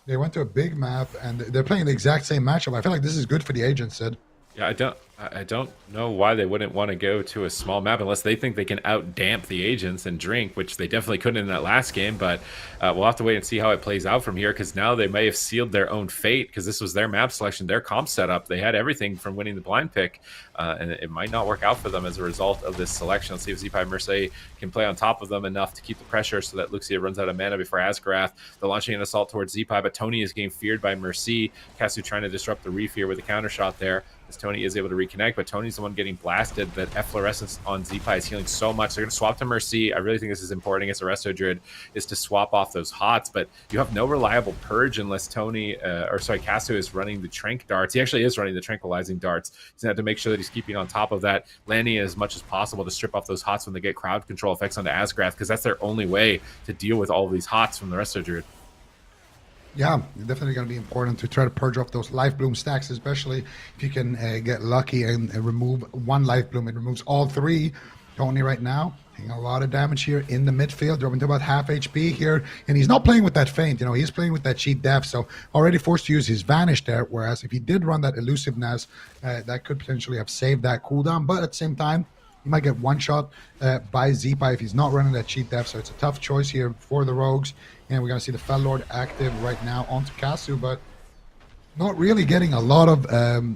They went to a big map, and they're playing the exact same matchup. I feel like this is good for the Agents, Sid. Yeah, I don't know why they wouldn't want to go to a small map unless they think they can out-damp the Agents and drink, which they definitely couldn't in that last game. But we'll have to wait and see how it plays out from here, because now they may have sealed their own fate, because this was their map selection, their comp setup. They had everything from winning the blind pick, and it might not work out for them as a result of this selection. Let's see if Zipai Mercy can play on top of them enough to keep the pressure so that Luxia runs out of mana before Asgrath. They're launching an assault towards Zipai, but Tony is getting feared by Mercy. Kasu trying to disrupt the refear with a counter shot there, as Tony is able to reconnect, but Tony's the one getting blasted. That efflorescence on Zipai is healing so much. They're going to swap to Mercy. I really think this is important against the Resto Druid, is to swap off those hots, but you have no reliable purge unless Kasu is running the trank darts. He actually is running the tranquilizing darts. He's going to have to make sure that he's keeping on top of that, landing as much as possible to strip off those hots when they get crowd control effects onto Asgrath, because that's their only way to deal with all of these hots from the Resto Druid. Yeah, definitely going to be important to try to purge off those life bloom stacks, especially if you can get lucky and remove one life bloom. It removes all 3. Tony right now taking a lot of damage here in the midfield, dropping to about half HP here, and he's not playing with that feint. You know, he's playing with that cheat death, so already forced to use his vanish there. Whereas if he did run that elusiveness, that could potentially have saved that cooldown. But at the same time, he might get one shot by Zipai if he's not running that cheat death. So it's a tough choice here for the Rogues. And we're going to see the Fel Lord active right now onto Kasu, but not really getting a lot of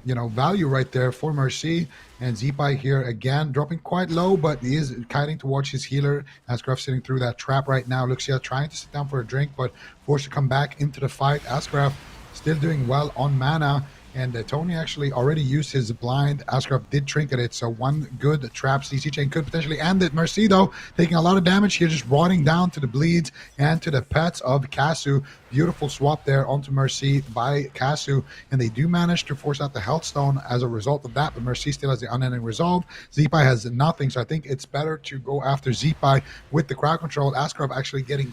you know, value right there for Mercy. And Zipai here again dropping quite low, but he is kiting towards his healer. Asgraf sitting through that trap right now. Luxia trying to sit down for a drink, but forced to come back into the fight. Asgraf still doing well on mana. And Tony actually already used his blind. Asgraf did trinket it, so one good trap CC chain could potentially end it. Mercy, though, taking a lot of damage here, just rotting down to the bleeds and to the pets of Kasu. Beautiful swap there onto Mercy by Kasu, and they do manage to force out the Health Stone as a result of that, but Mercy still has the unending resolve. Zipai has nothing, so I think it's better to go after Zipai with the crowd control. Asgraf actually getting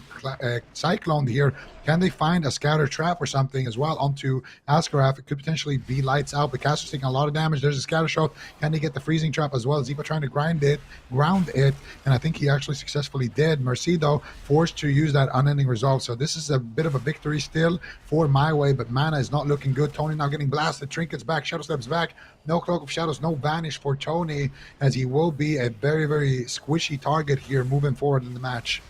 cycloned here. Can they find a scatter trap or something as well onto Asgraf? It could potentially be lights out, but Kasu's taking a lot of damage. There's a scatter shot. Can they get the freezing trap as well? Zipa trying to ground it, and I think he actually successfully did. Mercy, though, forced to use that unending resolve. So this is a bit of a victory still for MYWAY, but mana is not looking good. Tony now getting blasted. Trinkets back. Shadow Steps back. No Cloak of Shadows, no Vanish for Tony, as he will be a very, very squishy target here moving forward in the match.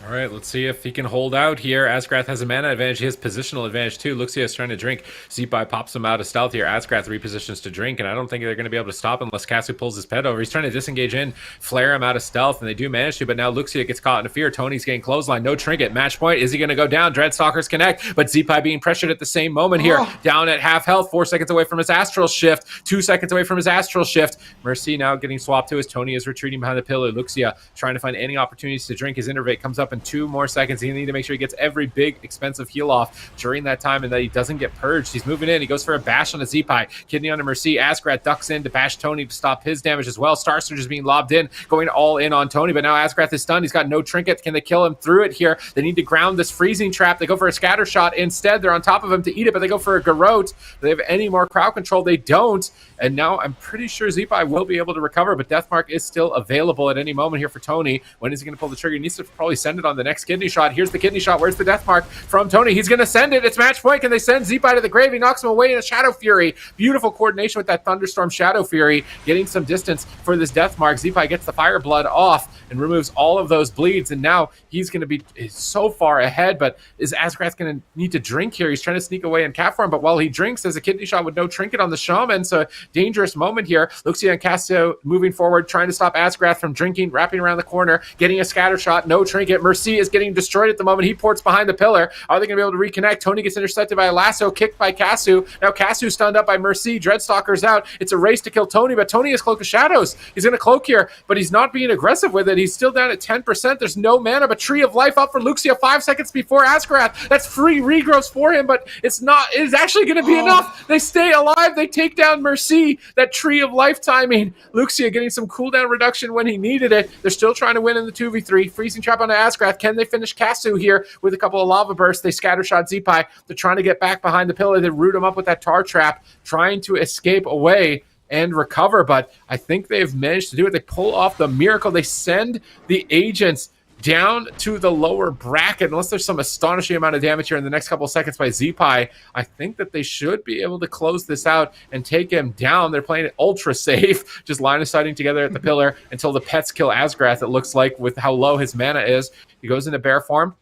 All right, let's see if he can hold out here. Asgrath has a mana advantage. He has positional advantage too. Luxia is trying to drink. Zipai pops him out of stealth here. Asgrath repositions to drink, and I don't think they're going to be able to stop him unless Kasu pulls his pet over. He's trying to disengage in, flare him out of stealth, and they do manage to, but now Luxia gets caught in a fear. Tony's getting clothesline. No trinket. Match point. Is he going to go down? Dreadstalkers connect, but Zipai being pressured at the same moment here. Down at half health, 4 seconds away from his Astral Shift, 2 seconds away from his Astral Shift. Mercy now getting swapped to as Tony is retreating behind the pillar. Luxia trying to find any opportunities to drink. His Innervate comes up up in 2 more seconds. He need to make sure he gets every big expensive heal off during that time and that he doesn't get purged. He's moving in. He goes for a bash on a Z-Pie. Kidney on a Mercy. Asgrath ducks in to bash Tony to stop his damage as well. Star Surge is being lobbed in, going all in on Tony, but now Asgrath is stunned. He's got no trinket. Can they kill him through it here? They need to ground this freezing trap. They go for a scatter shot. Instead, they're on top of him to eat it, but they go for a garrote. Do they have any more crowd control? They don't. And now I'm pretty sure Z-Pie will be able to recover, but Deathmark is still available at any moment here for Tony. When is he going to pull the trigger? He needs to probably send it on the next kidney shot. Here's the kidney shot. Where's the Deathmark from Tony? He's going to send it. It's match point. Can they send Z-Pie to the grave? He knocks him away in a Shadow Fury. Beautiful coordination with that Thunderstorm Shadow Fury, getting some distance for this Deathmark. Z-Pie gets the Fire Blood off and removes all of those bleeds, and now he's going to be so far ahead, but is Asgrath going to need to drink here? He's trying to sneak away in cat form, but while he drinks, there's a kidney shot with no trinket on the Shaman, so dangerous moment here. Luxia and Cassio moving forward, trying to stop Asgrath from drinking, wrapping around the corner, getting a scatter shot, no trinket. Mercy is getting destroyed at the moment. He ports behind the pillar. Are they going to be able to reconnect? Tony gets intercepted by a lasso, kicked by Cassio. Now Cassio stunned up by Mercy. Dreadstalker's out. It's a race to kill Tony, but Tony has Cloak of Shadows. He's going to cloak here, but he's not being aggressive with it. He's still down at 10%. There's no mana, but Tree of Life up for Luxia 5 seconds before Asgrath. That's free regrowth for him, but it's actually going to be enough. They stay alive. They take down Mercy. That Tree of Life timing. Luxia getting some cooldown reduction when he needed it. They're still trying to win in the 2v3. Freezing trap onto Asgrath. Can they finish Casu here with a couple of lava bursts? They scatter shot Z-Pie. They're trying to get back behind the pillar. They root him up with that tar trap, trying to escape away and recover, but I think they've managed to do it. They pull off the miracle. They send the agents down to the lower bracket. Unless there's some astonishing amount of damage here in the next couple of seconds by Z-Pie, I think that they should be able to close this out and take him down. They're playing it ultra safe, just line of sighting together at the pillar until the pets kill Asgrath, it looks like, with how low his mana is. He goes into bear form,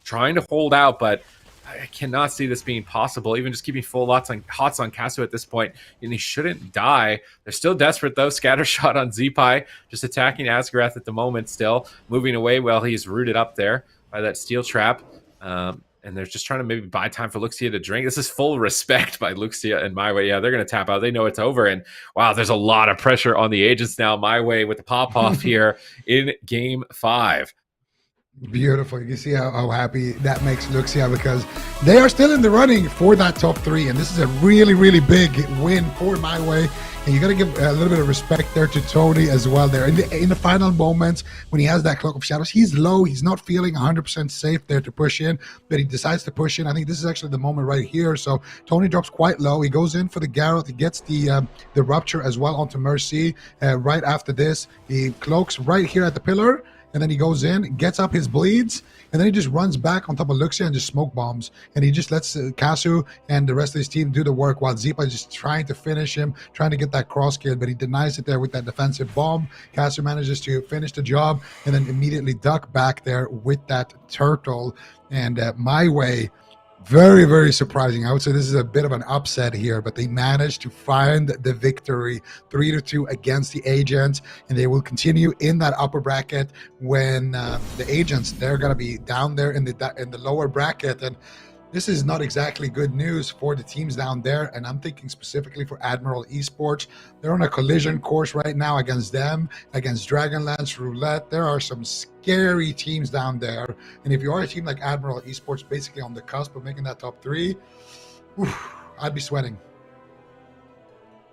trying to hold out, but I cannot see this being possible. Even just keeping full hots on Casu at this point, and he shouldn't die. They're still desperate though. Scatter shot on Z-Pie, just attacking Asgrath at the moment, still moving away while he's rooted up there by that steel trap. And they're just trying to maybe buy time for Luxia to drink. This is full respect by Luxia and MyWay. Yeah, they're going to tap out. They know it's over. And wow, there's a lot of pressure on the agents now. MyWay with the pop-off here in Game 5. Beautiful. You can see how happy that makes Luxia, because they are still in the running for that top 3, and this is a really, really big win for MyWay. And you got to give a little bit of respect there to Tony as well. There in the final moments when he has that Cloak of Shadows, he's low. He's not feeling 100% safe there to push in, but he decides to push in. I think this is actually the moment right here. So Tony drops quite low. He goes in for the Garrote. He gets the Rupture as well onto Mercy. Right after this, he cloaks right here at the pillar. And then he goes in, gets up his bleeds, and then he just runs back on top of Luxia and just smoke bombs. And he just lets Casu and the rest of his team do the work while Z-Pie is just trying to finish him, trying to get that cross kill, but he denies it there with that defensive bomb. Casu manages to finish the job and then immediately duck back there with that turtle. And MyWay, very, very surprising. I would say this is a bit of an upset here, but they managed to find the victory 3-2 against the agents, and they will continue in that upper bracket when the agents, they're going to be down there in the lower bracket. And this is not exactly good news for the teams down there, and I'm thinking specifically for Admiral Esports. They're on a collision course right now against them, against Dragonlance, Roulette. There are some scary teams down there, and if you are a team like Admiral Esports, basically on the cusp of making that top 3, I'd be sweating.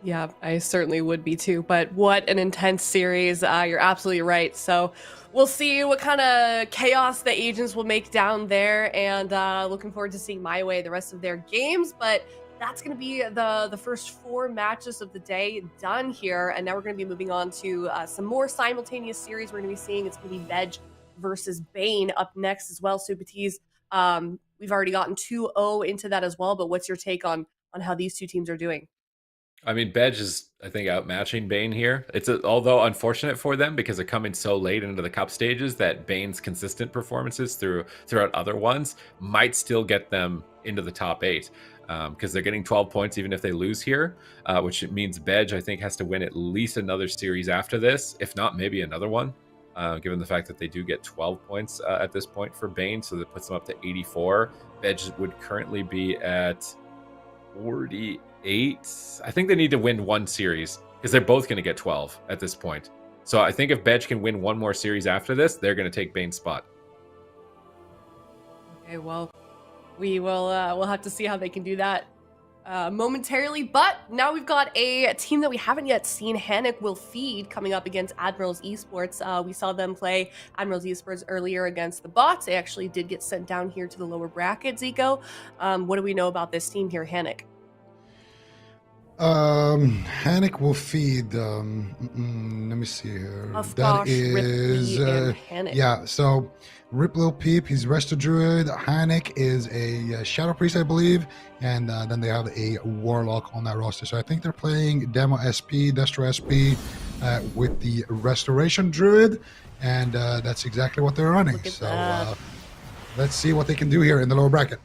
Yeah, I certainly would be too, but what an intense series. You're absolutely right. So we'll see what kind of chaos the agents will make down there, and looking forward to seeing MyWay the rest of their games. But that's going to be the first 4 matches of the day done here, and now we're going to be moving on to some more simultaneous series we're going to be seeing. It's going to be BEDGE versus Bane up next as well. So Batiz, we've already gotten 2-0 into that as well, but what's your take on how these two teams are doing? I mean, BEDGE is, I think, outmatching Bane here. It's although unfortunate for them because they're coming so late into the cup stages that Bane's consistent performances throughout other ones might still get them into the top 8 because they're getting 12 points even if they lose here, which means BEDGE, I think, has to win at least another series after this, if not maybe another one, given the fact that they do get 12 points at this point for Bane, so that puts them up to 84. BEDGE would currently be at 48. I think they need to win 1 series because they're both going to get 12 at this point. So I think if BEDGE can win 1 more series after this, they're going to take Bane's spot. Okay, well, we'll have to see how they can do that momentarily. But now we've got a team that we haven't yet seen. Hannick will feed coming up against Admirals Esports. We saw them play Admirals Esports earlier against the bots. They actually did get sent down here to the lower bracket, Zico. What do we know about this team here, Hannick? Hannick will feed. Let me see here. That is yeah. So Rip Lil Peep, he's Resto Druid. Hannick is a Shadow Priest, I believe, and then they have a Warlock on that roster. So I think they're playing Demo SP, Destro SP with the Restoration Druid, and that's exactly what they're running. So let's see what they can do here in the lower bracket.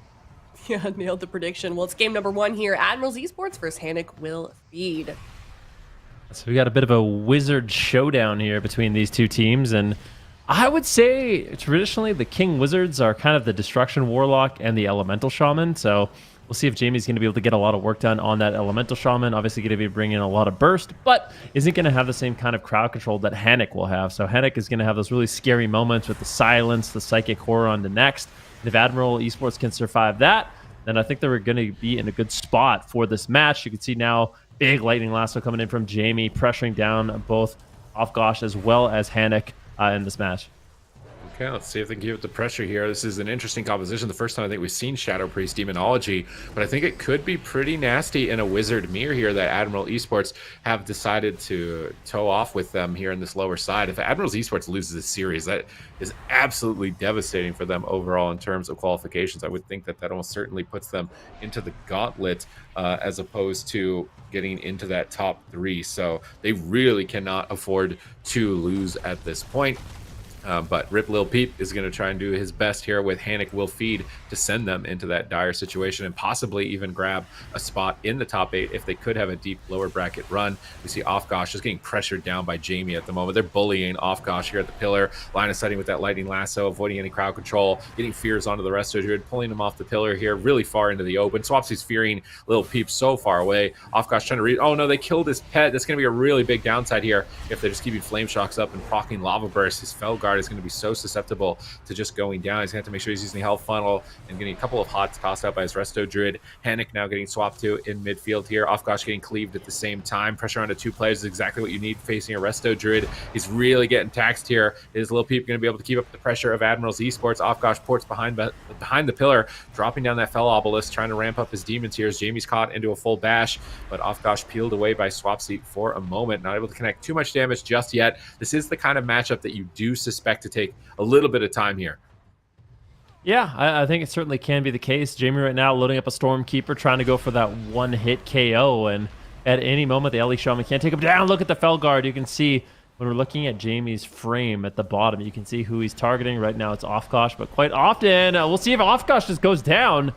Yeah, nailed the prediction. Well, it's game number 1 here. Admirals Esports versus Hannick will feed. So we got a bit of a wizard showdown here between these two teams, and I would say traditionally the King Wizards are kind of the Destruction Warlock and the Elemental Shaman. So we'll see if Jamie's going to be able to get a lot of work done on that Elemental Shaman. Obviously going to be bringing in a lot of burst, but isn't going to have the same kind of crowd control that Hannick will have. So Hannick is going to have those really scary moments with the silence, the Psychic Horror on the next. And if Admiral Esports can survive that, then I think they're going to be in a good spot for this match. You can see now big Lightning Lasso coming in from Jamie, pressuring down both Offgosh as well as Hannick in this match. Okay, let's see if they can give it the pressure here. This is an interesting composition. The first time I think we've seen Shadow Priest Demonology, but I think it could be pretty nasty in a Wizard mirror here that Admiral Esports have decided to toe off with them here in this lower side. If Admirals Esports loses this series, that is absolutely devastating for them overall in terms of qualifications. I would think that almost certainly puts them into the gauntlet as opposed to getting into that top 3. So they really cannot afford to lose at this point. But Rip Lil Peep is going to try and do his best here with Hannick will feed to send them into that dire situation and possibly even grab a spot in the top 8 if they could have a deep lower bracket run. We see Offgosh just getting pressured down by Jamie at the moment. They're bullying Offgosh here at the pillar, line of sighting with that Lightning Lasso, avoiding any crowd control, getting fears onto the rest of Druid, pulling him off the pillar here really far into the open. Swapsy's fearing Lil Peep so far away. Offgosh trying to read. Oh no, they killed his pet. That's going to be a really big downside here if they're just keeping Flame Shocks up and proccing Lava Burst. His Felguard is going to be so susceptible to just going down. He's going to have to make sure he's using the health funnel and getting a couple of hots tossed out by his Resto Druid. Hannick now getting swapped to in midfield here. Offgosh getting cleaved at the same time. Pressure onto 2 players is exactly what you need facing a Resto Druid. He's really getting taxed here. Is Lil Peep going to be able to keep up the pressure of Admirals Esports? Offgosh ports behind the pillar, dropping down that Fell Obelisk, trying to ramp up his demons here as Jamie's caught into a full bash, but Offgosh peeled away by Swapsy for a moment. Not able to connect too much damage just yet. This is the kind of matchup that you do suspect to take a little bit of time here. Yeah, I think it certainly can be the case. Jamie right now loading up a Stormkeeper, trying to go for that one-hit KO, and at any moment the LE Shaman can't take him down. Look at the Felguard. You can see when we're looking at Jamie's frame at the bottom, you can see who he's targeting. Right now it's Offgosh, but quite often, we'll see if Offgosh just goes down. I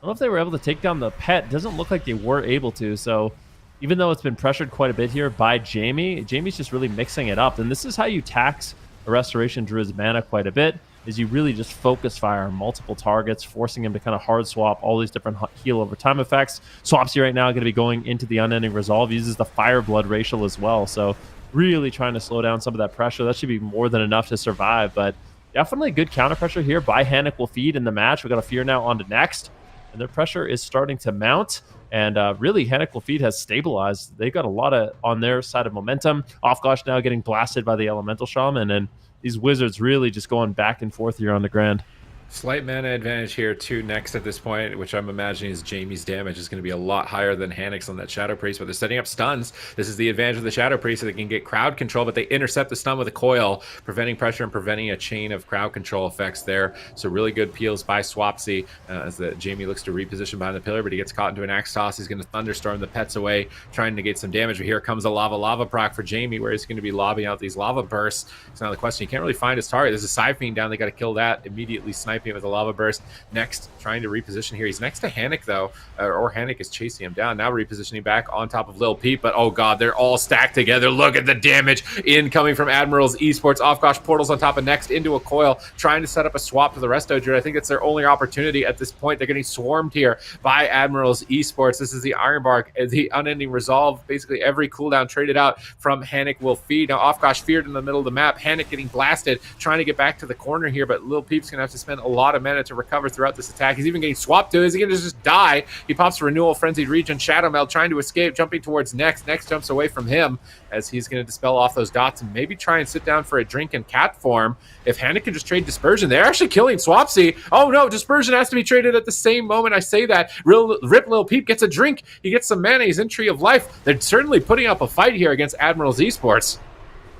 don't know if they were able to take down the pet. Doesn't look like they were able to, so even though it's been pressured quite a bit here by Jamie, Jamie's just really mixing it up, and this is how you tax a Restoration Druid's mana quite a bit, is you really just focus fire on multiple targets, forcing him to kind of hard swap all these different heal over time effects. Swapsy right now going to be going into the Unending Resolve, uses the Fire Blood Racial as well, so really trying to slow down some of that pressure. That should be more than enough to survive, but definitely good counter pressure here by Hannick will feed in the match. We got a Fear now on to next, and their pressure is starting to mount. And really, Hannick will feed has stabilized. They've got a lot of on their side of momentum. Offgosh now getting blasted by the Elemental Shaman, and these Wizards really just going back and forth here on the ground. Slight mana advantage here to next at this point, which I'm imagining is Jamie's damage is going to be a lot higher than Hannick's on that Shadow Priest, but they're setting up stuns. This is the advantage of the Shadow Priest, so they can get crowd control, but they intercept the stun with a coil, preventing pressure and preventing a chain of crowd control effects there. So really good peels by Swapsy as the Jamie looks to reposition behind the pillar, but he gets caught into an axe toss. He's going to thunderstorm the pets away, trying to get some damage. But here comes a lava proc for Jamie, where he's going to be lobbing out these lava bursts. So now the question, you can't really find his target. There's a Scythe down. They got to kill that, immediately sniping it with a lava burst. Next, trying to reposition here. He's next to Hannick, though, or Hannick is chasing him down. Now repositioning back on top of Lil Peep, but oh god, they're all stacked together. Look at the damage incoming from Admirals Esports. Offgosh portals on top of next into a coil, trying to set up a swap to the Resto Druid. I think it's their only opportunity at this point. They're getting swarmed here by Admirals Esports. This is the Ironbark, the Unending Resolve. Basically every cooldown traded out from Hannick will feed. Now Offgosh feared in the middle of the map. Hannick getting blasted, trying to get back to the corner here, but Lil Peep's gonna have to spend a a lot of mana to recover throughout this attack. He's even getting swapped to. Is he going to just die? He pops Renewal, Frenzied Region, Shadow Meld, trying to escape, jumping towards Next. Next jumps away from him as he's going to dispel off those dots and maybe try and sit down for a drink in cat form. If Hannick can just trade Dispersion, they're actually killing Swapsy. Oh no, Dispersion has to be traded at the same moment I say that. Rip Lil Peep gets a drink. He gets some mana. He's in Tree of Life. They're certainly putting up a fight here against Admirals Esports.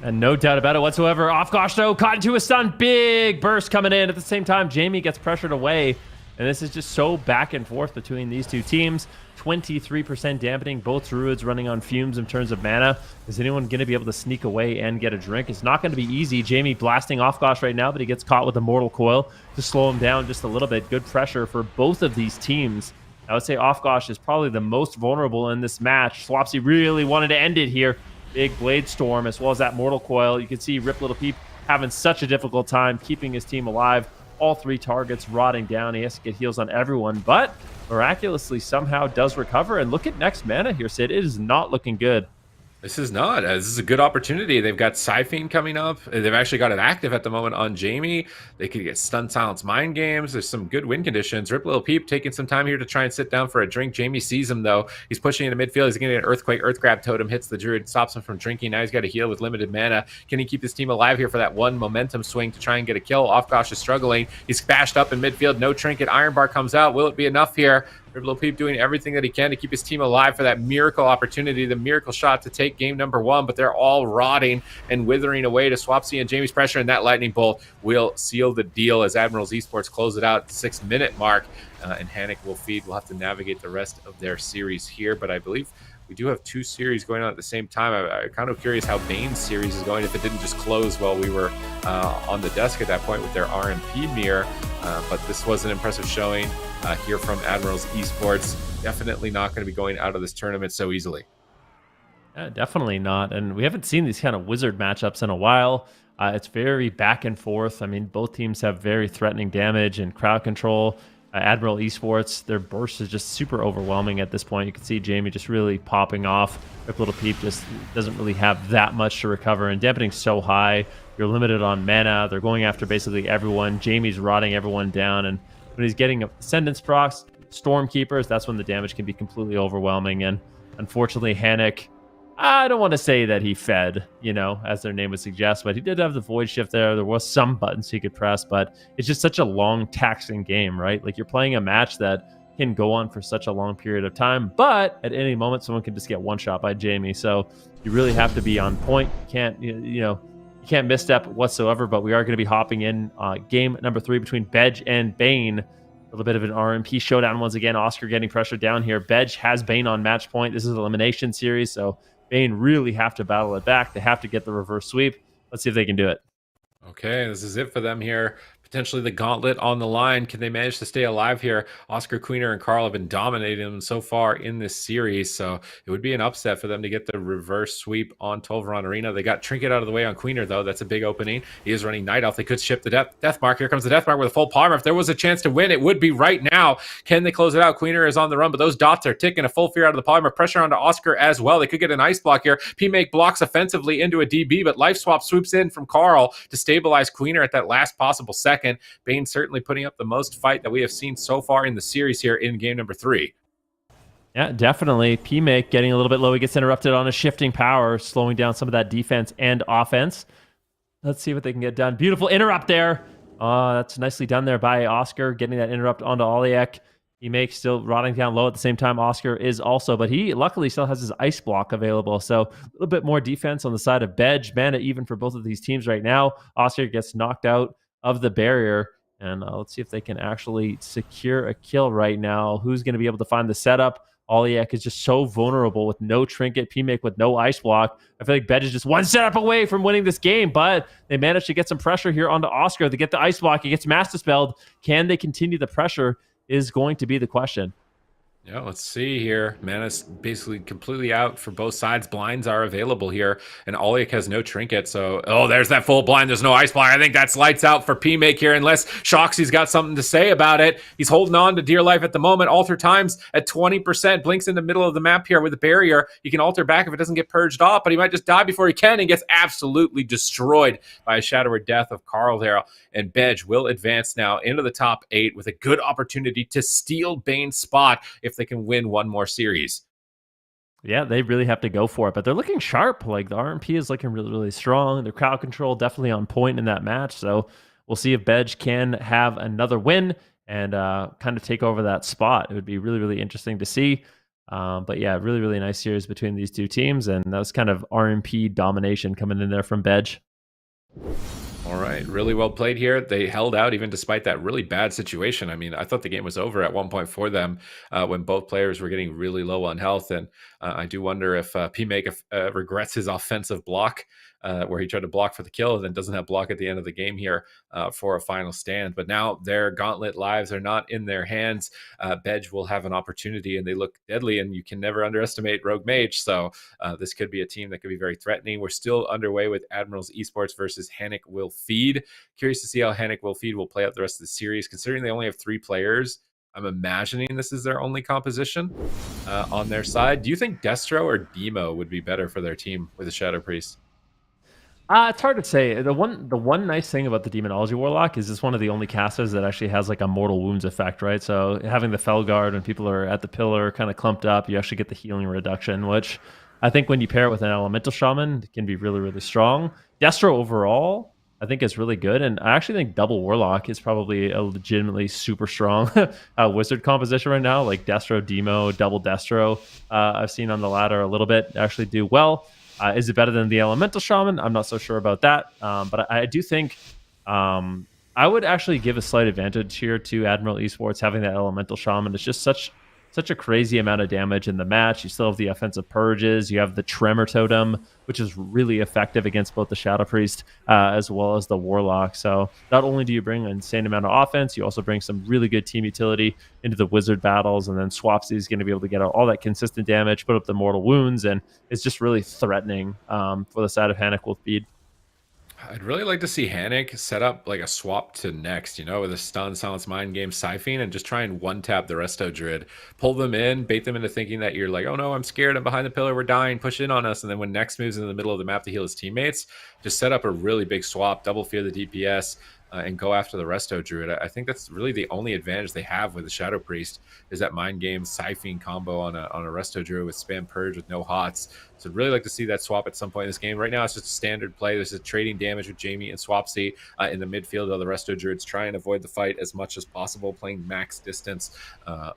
And no doubt about it whatsoever. Offgosh, though, caught into a stun. Big burst coming in. At the same time, Jamie gets pressured away. And this is just so back and forth between these two teams. 23% dampening. Both Druids running on fumes in terms of mana. Is anyone going to be able to sneak away and get a drink? It's not going to be easy. Jamie blasting Offgosh right now, but he gets caught with a Mortal Coil to slow him down just a little bit. Good pressure for both of these teams. I would say Offgosh is probably the most vulnerable in this match. Swapsy really wanted to end it here. Big Blade Storm, as well as that Mortal Coil. You can see Rip Little Peep having such a difficult time keeping his team alive. All three targets rotting down. He has to get heals on everyone, but miraculously somehow does recover. And look at next mana here, Sid. It is not looking good. This is not. This is a good opportunity. They've got Siphene coming up. They've actually got it active at the moment on Jamie. They could get Stun Silence Mind Games. There's some good win conditions. Rip Little Peep taking some time here to try and sit down for a drink. Jamie sees him, though. He's pushing into midfield. He's getting an Earthquake. Earth Grab Totem hits the Druid, stops him from drinking. Now he's got to heal with limited mana. Can he keep his team alive here for that one momentum swing to try and get a kill? Offgosh is struggling. He's bashed up in midfield. No trinket. Iron Bar comes out. Will it be enough here? Rip Little Peep doing everything that he can to keep his team alive for that miracle opportunity, the miracle shot to take game number 1, but they're all rotting and withering away to Swapsy and Jamie's pressure, and that lightning bolt will seal the deal as Admirals Esports close it out at the 6-minute mark, and Hannick will feed. We'll have to navigate the rest of their series here, but I believe we do have 2 series going on at the same time. I'm kind of curious how Bane's series is going, if it didn't just close while we were on the desk at that point with their RMP mirror. But this was an impressive showing here from Admirals Esports. Definitely not going to be going out of this tournament so easily. Yeah, definitely not. And we haven't seen these kind of wizard matchups in a while. It's very back and forth. I mean, both teams have very threatening damage and crowd control. Admiral Esports, their burst is just super overwhelming at this point. You can see Jamie just really popping off. Rip Little Peep just doesn't really have that much to recover, and dampening so high. You're limited on mana. They're going after basically everyone. Jamie's rotting everyone down, and when he's getting Ascendance procs, Stormkeepers, that's when the damage can be completely overwhelming. And unfortunately, Hannick, I don't want to say that he fed, you know, as their name would suggest, but he did have the Void Shift there. There was some buttons he could press, but it's just such a long, taxing game, right? Like, you're playing a match that can go on for such a long period of time, but at any moment, someone can just get one shot by Jamie. So you really have to be on point. You can't, you can't misstep whatsoever, but we are going to be hopping in game number 3 between BEDGE and Bane. A little bit of an RMP showdown once again. Oscar getting pressured down here. BEDGE has Bane on match point. This is an elimination series, so Bane really have to battle it back. They have to get the reverse sweep. Let's see if they can do it. Okay, this is it for them here. Potentially the gauntlet on the line. Can they manage to stay alive here? Oscar, Queener, and Carl have been dominating them so far in this series, so it would be an upset for them to get the reverse sweep on Tolvaron Arena. They got Trinket out of the way on Queener, though. That's a big opening. He is running Night Elf. They could ship the Death Mark. Here comes the Death Mark with a full Palmer. If there was a chance to win, it would be right now. Can they close it out? Queener is on the run, but those dots are ticking. A full fear out of the Palmer. Pressure onto Oscar as well. They could get an Ice Block here. P-Make blocks offensively into a DB, but Life Swap swoops in from Carl to stabilize Queener at that last possible second. Bane certainly putting up the most fight that we have seen so far in the series here in game number 3. Yeah, definitely. P-Make getting a little bit low. He gets interrupted on a shifting power, slowing down some of that defense and offense. Let's see what they can get done. Beautiful interrupt there. That's nicely done there by Oscar, getting that interrupt onto Oliek. P-Make still rotting down low at the same time. Oscar is also, but he luckily still has his Ice Block available. So a little bit more defense on the side of BEDGE. Mana even for both of these teams right now. Oscar gets knocked out of the barrier. And let's see if they can actually secure a kill right now. Who's going to be able to find the setup? Oliek is just so vulnerable with no Trinket. P-Make with no Ice Block. I feel like BEDGE is just one setup away from winning this game, but they managed to get some pressure here onto Oscar. They get the Ice Block. He gets Mass Dispelled. Can they continue the pressure is going to be the question. Yeah, let's see here. Mana's basically completely out for both sides. Blinds are available here, and Oleg has no trinket. So, oh, there's that full blind. There's no ice blind. I think that's lights out for P-Make here, unless Shoxy's got something to say about it. He's holding on to dear life at the moment. Alter times at 20%. Blinks in the middle of the map here with a barrier. He can alter back if it doesn't get purged off, but he might just die before he can and gets absolutely destroyed by a Shadower Death of Carl there. And BEDGE will advance now into the top 8 with a good opportunity to steal Bane's spot if they can win one more series. Yeah, they really have to go for it, but they're looking sharp. Like the RMP is looking really, really strong. Their crowd control definitely on point in that match. So we'll see if BEDGE can have another win and kind of take over that spot. It would be really, really interesting to see. But yeah, really, really nice series between these two teams, and that was kind of RMP domination coming in there from BEDGE. All right, really well played here. They held out even despite that really bad situation. I mean, I thought the game was over at one point for them when both players were getting really low on health. And I do wonder if P-Make regrets his offensive block where he tried to block for the kill and then doesn't have block at the end of the game here for a final stand. But now their gauntlet lives are not in their hands. BEDGE will have an opportunity, and they look deadly, and you can never underestimate Rogue Mage. So this could be a team that could be very threatening. We're still underway with Admirals Esports versus Hanik Will Feed. Curious to see how Hanik Will Feed will play out the rest of the series, considering they only have 3 players. I'm imagining this is their only composition on their side. Do you think Destro or Demo would be better for their team with a Shadow Priest? It's hard to say. The one nice thing about the Demonology Warlock is it's one of the only casters that actually has like a Mortal Wounds effect, right? So having the Fell Guard when people are at the pillar kind of clumped up, you actually get the healing reduction, which I think when you pair it with an Elemental Shaman, it can be really, really strong. Destro overall, I think is really good, and I actually think Double Warlock is probably a legitimately super strong Wizard composition right now, like Destro, Demo, Double Destro. I've seen on the ladder a little bit actually do well. Is it better than the Elemental Shaman? I'm not so sure about that. But I do think I would actually give a slight advantage here to Admiral Esports having that Elemental Shaman. It's just such a crazy amount of damage in the match. You still have the offensive purges. You have the Tremor Totem, which is really effective against both the Shadow Priest as well as the Warlock. So not only do you bring an insane amount of offense, you also bring some really good team utility into the Wizard battles. And then Swapsy is going to be able to get all that consistent damage, put up the Mortal Wounds, and it's just really threatening for the side of Hanik Will Feed. I'd really like to see Hanik set up like a swap to next, with a stun, silence, mind game, Siphene, and just try and one-tap the Resto Druid. Pull them in, bait them into thinking that you're like, oh no, I'm scared, I'm behind the pillar, we're dying, push in on us. And then when next moves in the middle of the map to heal his teammates, just set up a really big swap, double fear the DPS, and go after the Resto Druid. I think that's really the only advantage they have with the Shadow Priest is that mind game Siphene combo on a Resto Druid with spam purge with no hots. So I'd really like to see that swap at some point in this game. Right now, it's just a standard play. There's a trading damage with Jamie and Swapsy in the midfield, while the Resto Druids try and avoid the fight as much as possible, playing max distance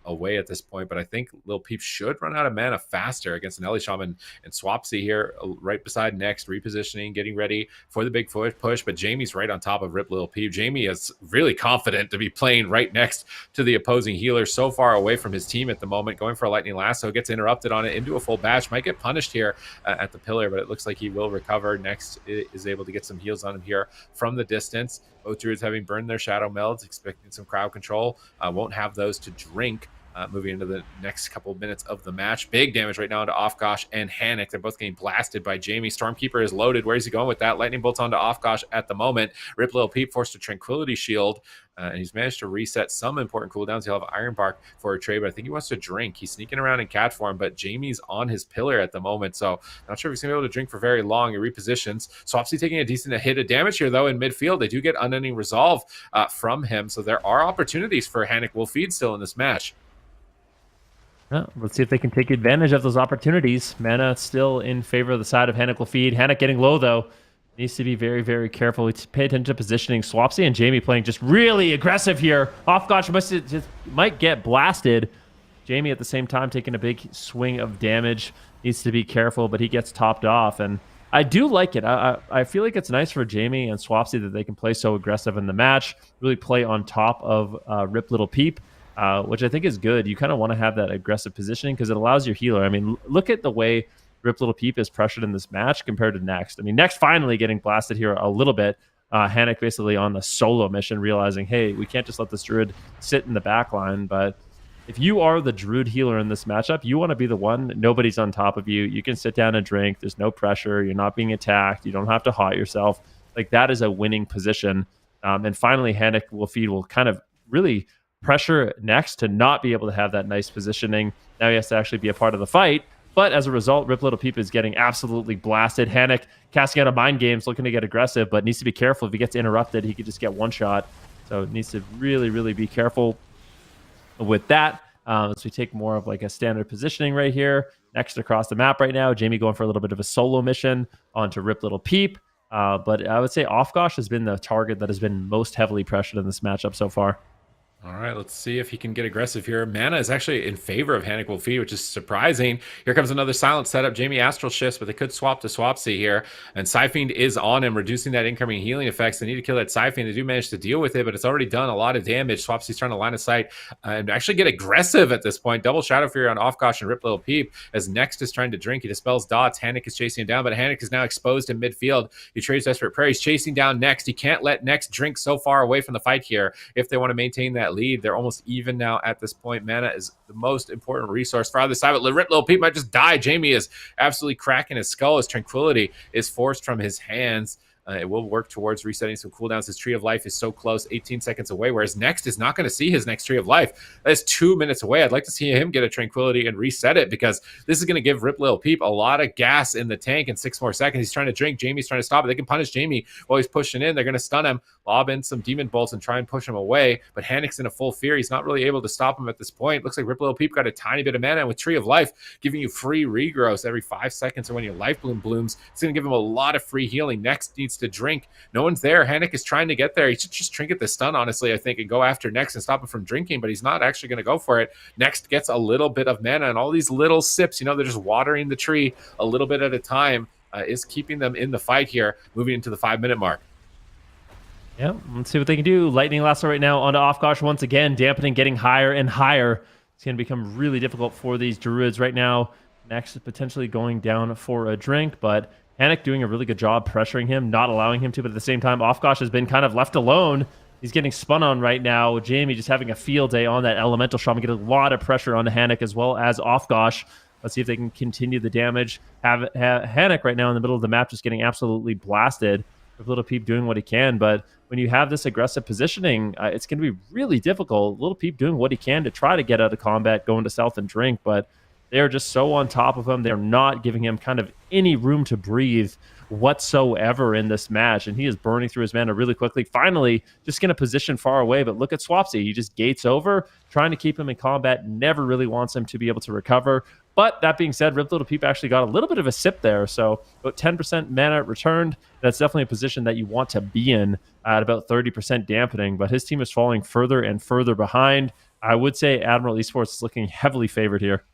away at this point. But I think Lil Peep should run out of mana faster against an Ellie Shaman and Swapsy here right beside next, repositioning, getting ready for the big push. But Jamie's right on top of Rip Lil Peep. Jamie is really confident to be playing right next to the opposing healer, so far away from his team at the moment, going for a Lightning Lasso, gets interrupted on it into a full batch, might get punished here at the pillar, but it looks like he will recover. Next is able to get some heals on him here from the distance. Both Druids having burned their Shadow Melds, expecting some crowd control. Won't have those to drink. Moving into the next couple of minutes of the match. Big damage right now into Offgosh and Hanik. They're both getting blasted by Jamie. Stormkeeper is loaded. Where's he going with that? Lightning bolts onto Offgosh at the moment. Rip Lil Peep forced a Tranquility Shield. And he's managed to reset some important cooldowns. He'll have Iron Bark for a trade, but I think he wants to drink. He's sneaking around in cat form, but Jamie's on his pillar at the moment, so not sure if he's going to be able to drink for very long. He repositions. Swapsy taking a decent hit of damage here, though, in midfield. They do get Unending Resolve from him, so there are opportunities for Hanik Will Feed still in this match. Yeah, let's see if they can take advantage of those opportunities. Mana still in favor of the side of Hanik Will Feed. Hanik getting low, though. Needs to be very, very careful. Pay attention to positioning. Swapsy and Jamie playing just really aggressive here. Offgosh might get blasted. Jamie at the same time taking a big swing of damage. Needs to be careful, but he gets topped off. And I do like it. I feel like it's nice for Jamie and Swapsy that they can play so aggressive in the match. Really play on top of Rip Little Peep. Which I think is good. You kind of want to have that aggressive positioning because it allows your healer. I mean, look at the way Rip Little Peep is pressured in this match compared to Next. I mean, Next finally getting blasted here a little bit. Hanik basically on the solo mission, realizing, hey, we can't just let this Druid sit in the back line. But if you are the Druid healer in this matchup, you want to be the one. Nobody's on top of you. You can sit down and drink. There's no pressure. You're not being attacked. You don't have to hot yourself. Like, that is a winning position. And finally, Hanik will kind of really pressure Next to not be able to have that nice positioning. Now he has to actually be a part of the fight. But as a result, Rip Little Peep is getting absolutely blasted. Hanik casting out of mind games, looking to get aggressive, but needs to be careful. If he gets interrupted, he could just get one shot. So needs to really, really be careful with that. So we take more of like a standard positioning right here. Next across the map right now, Jamie going for a little bit of a solo mission onto Rip Little Peep. But I would say Offgosh has been the target that has been most heavily pressured in this matchup so far. All right, let's see if he can get aggressive here. Mana is actually in favor of Hanik will feed, which is surprising. Here comes another silent setup. Jamie Astral shifts, but they could swap to Swapsy here. And Psyfiend is on him, reducing that incoming healing effects. They need to kill that Psyfiend. They do manage to deal with it, but it's already done a lot of damage. Swapsy's trying to line of sight and actually get aggressive at this point. Double Shadow Fury on Offgosh and Rip Little Peep as Next is trying to drink. He dispels dots. Hanik is chasing him down, but Hanik is now exposed in midfield. He trades Desperate Prayer. He's chasing down Next. He can't let Next drink so far away from the fight here if they want to maintain that lead. They're almost even now at this point. Mana is the most important resource for either side, but Rip Little Peep might just die. Jamie is absolutely cracking his skull as Tranquility is forced from his hands. It will work towards resetting some cooldowns. His Tree of Life is so close, 18 seconds away, whereas Next is not going to see his next Tree of Life. That is 2 minutes away. I'd like to see him get a Tranquility and reset it, because this is going to give Rip Little Peep a lot of gas in the tank in 6 more seconds. He's trying to drink. Jamie's trying to stop it. They can punish Jamie while he's pushing in. They're going to stun him, lob in some Demon Bolts, and try and push him away. But Hanik's in a full fear. He's not really able to stop him at this point. Looks like Rip Little Peep got a tiny bit of mana, and with Tree of Life giving you free regrowth every 5 seconds, or when your Life Bloom blooms, it's going to give him a lot of free healing. Next needs to drink. No one's there. Hanik is trying to get there. He should just trinket the stun, honestly, I think, and go after Next and stop him from drinking, but he's not actually going to go for it. Next gets a little bit of mana, and all these little sips, they're just watering the tree a little bit at a time, is keeping them in the fight here, moving into the 5-minute mark. Yeah, let's see what they can do. Lightning Lasso right now onto Offgosh once again, dampening, getting higher and higher. It's going to become really difficult for these Druids right now. Next is potentially going down for a drink, but Hanik doing a really good job pressuring him, not allowing him to, but at the same time, Offgosh has been kind of left alone. He's getting spun on right now. Jamie just having a field day on that Elemental Shaman, get a lot of pressure on Hanik as well as Offgosh. Let's see if they can continue the damage. Have Hanik right now in the middle of the map just getting absolutely blasted. With Little Peep doing what he can, but when you have this aggressive positioning, it's going to be really difficult. Little Peep doing what he can to try to get out of combat, going to South and drink, but they are just so on top of him. They're not giving him kind of any room to breathe whatsoever in this match, and he is burning through his mana really quickly. Finally, just going to position far away, but look at Swapsy. He just gates over, trying to keep him in combat, never really wants him to be able to recover. But that being said, Rip Little Peep actually got a little bit of a sip there, so about 10% mana returned. That's definitely a position that you want to be in at about 30% dampening, but his team is falling further and further behind. I would say Admiral Esports is looking heavily favored here.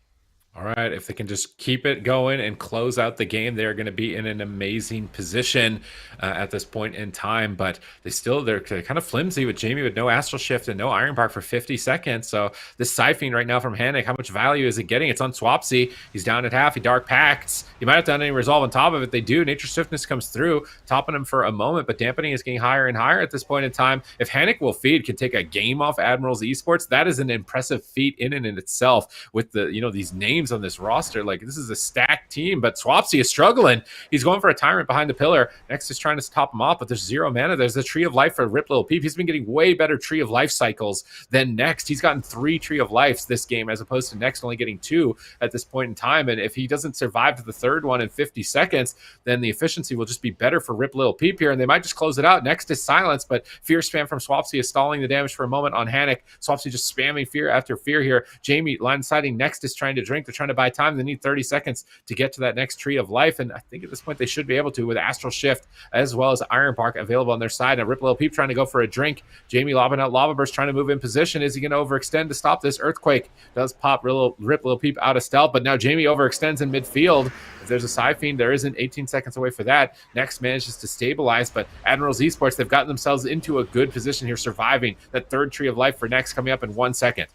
All right, if they can just keep it going and close out the game, they're going to be in an amazing position at this point in time. But they're kind of flimsy with Jamie with no Astral Shift and no Iron Bark for 50 seconds. So this Psyfiend right now from Hanik, how much value is it getting? It's on Swapsy. He's down at half. He Dark Pacts. He might have done any Resolve on top of it. They do. Nature Swiftness comes through, topping him for a moment, but dampening is getting higher and higher at this point in time. If Hanik will feed, can take a game off Admirals Esports, that is an impressive feat in and in itself with the these names on this roster. Like, this is a stacked team, but Swapsy is struggling. He's going for a Tyrant behind the pillar. Next is trying to top him off, but there's 0 mana. There's the Tree of Life for Rip Little Peep. He's been getting way better Tree of Life cycles than Next. He's gotten 3 Tree of Lives this game, as opposed to Next only getting 2 at this point in time. And if he doesn't survive to the 3rd one in 50 seconds, then the efficiency will just be better for Rip Little Peep here, and they might just close it out. Next is silence, but Fear Spam from Swapsy is stalling the damage for a moment on Hanik. Swapsy just spamming fear after fear here. Jamie line siding. Next is trying to drink. They're trying to buy time. They need 30 seconds to get to that next Tree of Life, and I think at this point they should be able to, with Astral Shift as well as Iron Bark available on their side. And Rip Little Peep trying to go for a drink. Jamie lobbing out Lava Burst, trying to move in position. Is he going to overextend to stop this? Earthquake does pop Rip Little Peep out of stealth, but now Jamie overextends in midfield. If there's a Psyfiend, there isn't 18 seconds away for that. Next manages to stabilize, but Admirals Esports, they've gotten themselves into a good position here, surviving that 3rd Tree of Life for Next coming up in 1 second.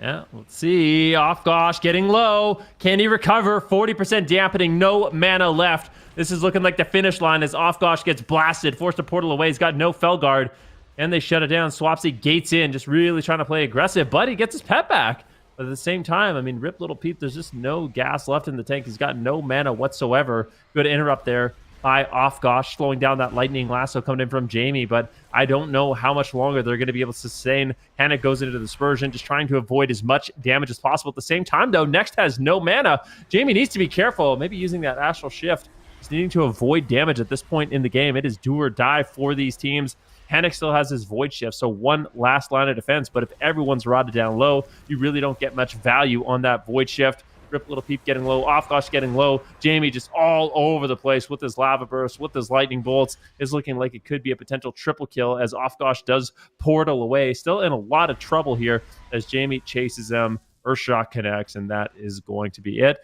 Yeah, let's see. Offgosh getting low. Can he recover? 40% dampening, no mana left. This is looking like the finish line as Offgosh gets blasted, forced to portal away. He's got no Felguard. and they shut it down. Swapsy gates in, just really trying to play aggressive, but he gets his pet back. But at the same time, I mean, Rip Little Peep, there's just no gas left in the tank. He's got no mana whatsoever. Good interrupt there by Offgosh, slowing down that lightning lasso coming in from Jamie, but I don't know how much longer they're going to be able to sustain. Hannah goes into the dispersion, just trying to avoid as much damage as possible. At the same time, though, Next has no mana. Jamie needs to be careful, maybe using that Astral Shift, just needing to avoid damage at this point in the game. It is do or die for these teams. Hannock still has his Void Shift, so one last line of defense, but if everyone's rotted down low, you really don't get much value on that Void Shift. Rip Little Peep getting low, Offgosh getting low. Jamie just all over the place with his Lava Burst, with his Lightning Bolts. Is looking like it could be a potential triple kill as Offgosh does portal away. Still in a lot of trouble here as Jamie chases them. Earthshock connects, and that is going to be it.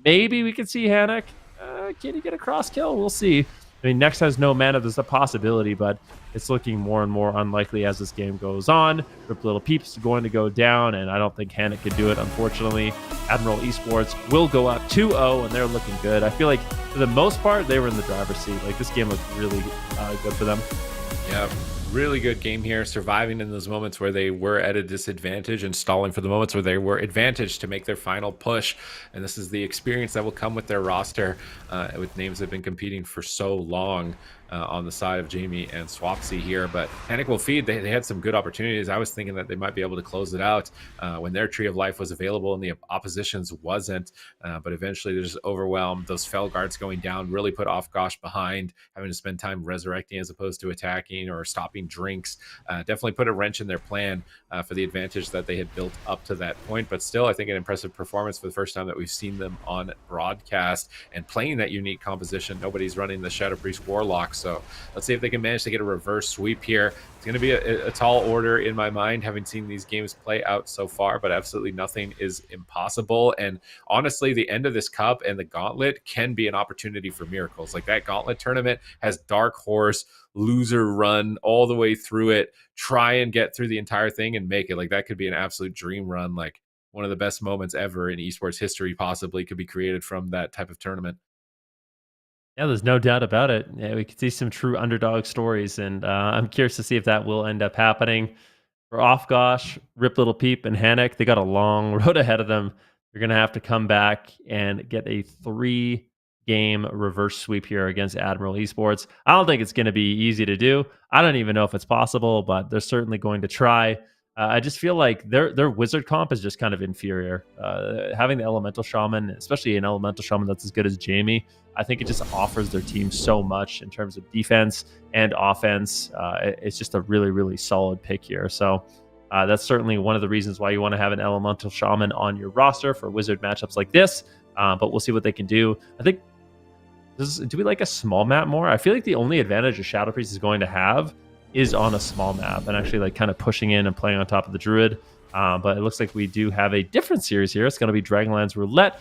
Maybe we could see Hannock. Can he get a cross kill? We'll see. I mean, Next has no mana. There's a possibility, but it's looking more and more unlikely as this game goes on. Rip Little Peep's going to go down, and I don't think Hannock could do it, unfortunately. Admiral Esports will go up 2-0, and they're looking good. I feel like, for the most part, they were in the driver's seat. Like, this game looked really good for them. Yeah, really good game here, surviving in those moments where they were at a disadvantage and stalling for the moments where they were advantaged to make their final push. And this is the experience that will come with their roster with names that have been competing for so long on the side of Jamie and Swapsy here. But Panic will feed. They had some good opportunities. I was thinking that they might be able to close it out when their Tree of Life was available and the opposition's wasn't. But eventually they're just overwhelmed. Those Fell Guards going down really put Offgosh behind, having to spend time resurrecting as opposed to attacking or stopping drinks. Definitely put a wrench in their plan for the advantage that they had built up to that point. But still, I think an impressive performance for the first time that we've seen them on broadcast and playing that unique composition. Nobody's running the Shadow Priest Warlock. So let's see if they can manage to get a reverse sweep here. It's going to be a tall order in my mind, having seen these games play out so far, but absolutely nothing is impossible. And honestly, the end of this cup and the gauntlet can be an opportunity for miracles. Like, that gauntlet tournament has Dark Horse, loser run all the way through it, try and get through the entire thing and make it. Like, that could be an absolute dream run. Like, one of the best moments ever in esports history possibly could be created from that type of tournament. Yeah, there's no doubt about it. Yeah, we could see some true underdog stories, and I'm curious to see if that will end up happening. For Offgosh, Rip Little Peep, and Hannock, they got a long road ahead of them. They're going to have to come back and get a 3-game reverse sweep here against Admiral Esports. I don't think it's going to be easy to do. I don't even know if it's possible, but they're certainly going to try. I just feel like their wizard comp is just kind of inferior. Having the elemental shaman, especially an elemental shaman that's as good as Jamie, I think it just offers their team so much in terms of defense and offense. It's just a really, really solid pick here. So that's certainly one of the reasons why you want to have an elemental shaman on your roster for wizard matchups like this. But we'll see what they can do. I think, do we like a small map more? I feel like the only advantage a Shadow Priest is going to have is on a small map and actually like kind of pushing in and playing on top of the Druid. But it looks like we do have a different series here. It's going to be Dragonlands Roulette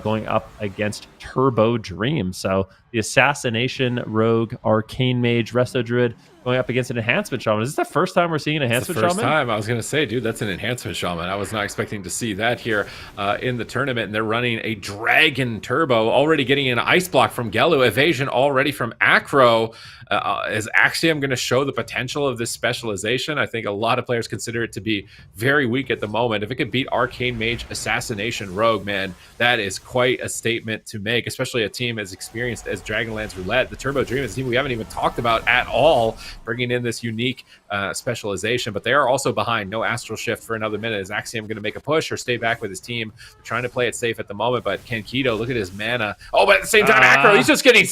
going up against Turbo Dream. So the Assassination Rogue, Arcane Mage, Resto Druid going up against an Enhancement Shaman. Is this the first time we're seeing an Enhancement Shaman? It's the first time. I was going to say, dude, that's an Enhancement Shaman. I was not expecting to see that here in the tournament. And they're running a Dragon Turbo, already getting an Ice Block from Gelu, Evasion already from Acro. Is actually, I'm going to show the potential of this specialization. I think a lot of players consider it to be very weak at the moment. If it could beat Arcane Mage, Assassination Rogue, man, that is quite a statement to make, especially a team as experienced as Dragonlands Roulette. The Turbo Dream is a team we haven't even talked about at all, bringing in this unique specialization, but they are also behind. No Astral Shift for another minute. Is Axiom going to make a push or stay back with his team? They're trying to play it safe at the moment, but Kenkido, look at his mana. Oh, but at the same time, Acro, he's just getting...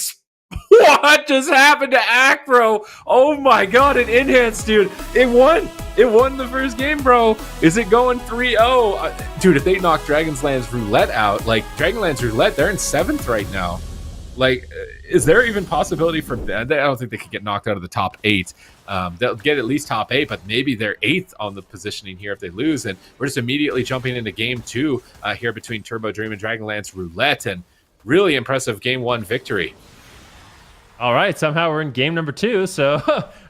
What just happened to Acro? Oh my god, an enhance, dude. It won. It won the first game, bro. Is it going 3-0? Dude, if they knock Dragonlands Roulette out, like, Dragonlands Roulette, they're in 7th right now. Like, is there even possibility for that? I don't think they could get knocked out of the top 8. They'll get at least top 8, but maybe they're 8th on the positioning here if they lose. And we're just immediately jumping into game 2 here between Turbo Dream and Dragonlands Roulette. And really impressive game 1 victory. All right, somehow we're in game number 2, so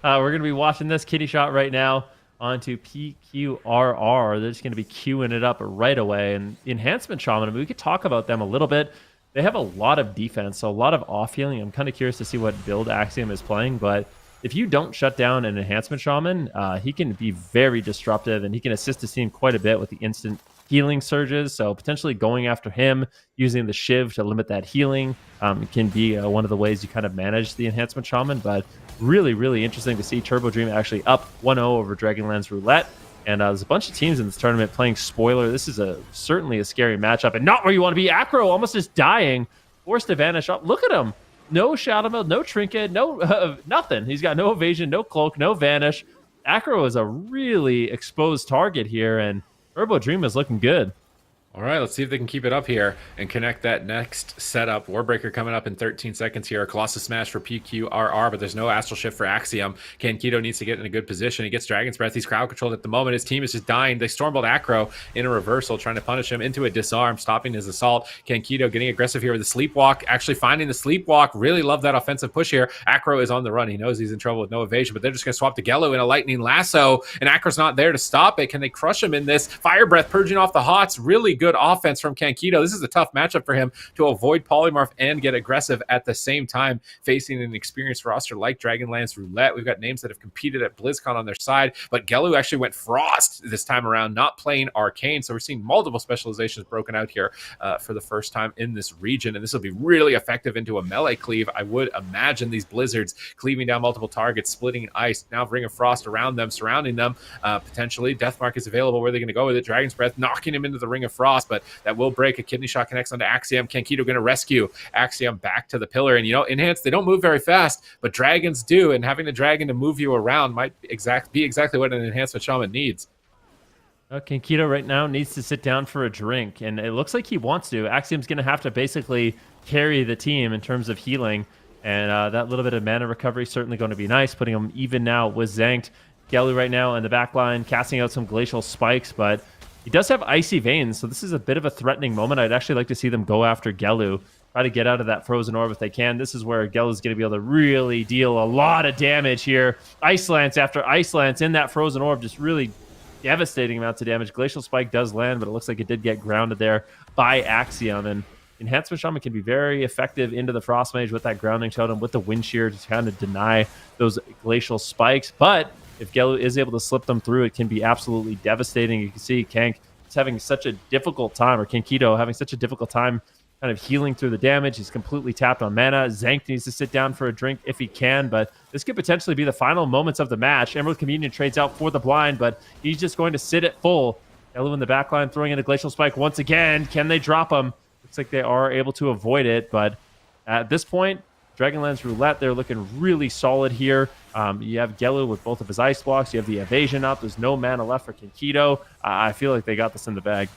we're going to be watching this kitty shot right now onto PQRR. They're just going to be queuing it up right away. And the Enhancement Shaman, I mean, we could talk about them a little bit. They have a lot of defense, so a lot of off-healing. I'm kind of curious to see what build Axiom is playing, but if you don't shut down an enhancement shaman, he can be very disruptive, and he can assist his team quite a bit with the instant healing surges. So potentially going after him, using the shiv to limit that healing, can be one of the ways you kind of manage the enhancement shaman. But really, really interesting to see Turbo Dream actually up 1-0 over Dragonlands Roulette. And there's a bunch of teams in this tournament playing spoiler. This is certainly a scary matchup, and not where you want to be. Acro almost just dying, forced to vanish up. Look at him. No Shadow Meld, no Trinket, no nothing. He's got no evasion, no cloak, no vanish. Acro is a really exposed target here, and Turbo Dream is looking good. All right, let's see if they can keep it up here and connect that next setup. Warbreaker coming up in 13 seconds here. Colossus Smash for PQRR, but there's no Astral Shift for Axiom. Kankito needs to get in a good position. He gets Dragon's Breath. He's crowd controlled at the moment. His team is just dying. They Stormbolt Acro in a reversal, trying to punish him into a disarm, stopping his assault. Kankito getting aggressive here with the Sleepwalk, actually finding the Sleepwalk. Really love that offensive push here. Acro is on the run. He knows he's in trouble with no evasion, but they're just going to swap to Gelu in a Lightning Lasso, and Acro's not there to stop it. Can they crush him in this? Fire Breath purging off the Hots. Really good offense from Kankito. This is a tough matchup for him to avoid Polymorph and get aggressive at the same time, facing an experienced roster like Dragonlands Roulette. We've got names that have competed at BlizzCon on their side, but Gelu actually went Frost this time around, not playing Arcane. So we're seeing multiple specializations broken out here for the first time in this region, and this will be really effective into a melee cleave. I would imagine these blizzards cleaving down multiple targets, splitting ice. Now Ring of Frost around them, surrounding them. Potentially Deathmark is available. Where are they going to go with it? Dragon's Breath knocking him into the Ring of Frost, but that will break. A Kidney Shot connects onto Axiom. Kankito going to rescue Axiom back to the pillar. And, you know, Enhanced, they don't move very fast, but dragons do, and having a dragon to move you around might be exactly what an Enhancement Shaman needs. Kankito right now needs to sit down for a drink, and it looks like he wants to. Axiom's going to have to basically carry the team in terms of healing, and that little bit of mana recovery is certainly going to be nice, putting him even now with Zanked. Gelu right now in the back line, casting out some Glacial Spikes, but he does have Icy Veins, so this is a bit of a threatening moment. I'd actually like to see them go after Gelu, try to get out of that Frozen Orb if they can. This is where Gelu's going to be able to really deal a lot of damage here. Ice Lance after Ice Lance in that Frozen Orb, just really devastating amounts of damage. Glacial Spike does land, but it looks like it did get grounded there by Axiom, and Enhancement Shaman can be very effective into the Frost Mage with that grounding totem, with the Wind Shear to kind of deny those Glacial Spikes, but if Gelu is able to slip them through, it can be absolutely devastating. You can see Kank is having such a difficult time, or Kankito having such a difficult time kind of healing through the damage. He's completely tapped on mana. Zank needs to sit down for a drink if he can, but this could potentially be the final moments of the match. Emerald Communion trades out for the blind, but he's just going to sit at full. Gelu in the backline throwing in a Glacial Spike once again. Can they drop him? Looks like they are able to avoid it, but at this point, Dragonlands Roulette, they're looking really solid here. You have Gelu with both of his ice blocks. You have the evasion up. There's no mana left for Kankito. I feel like they got this in the bag.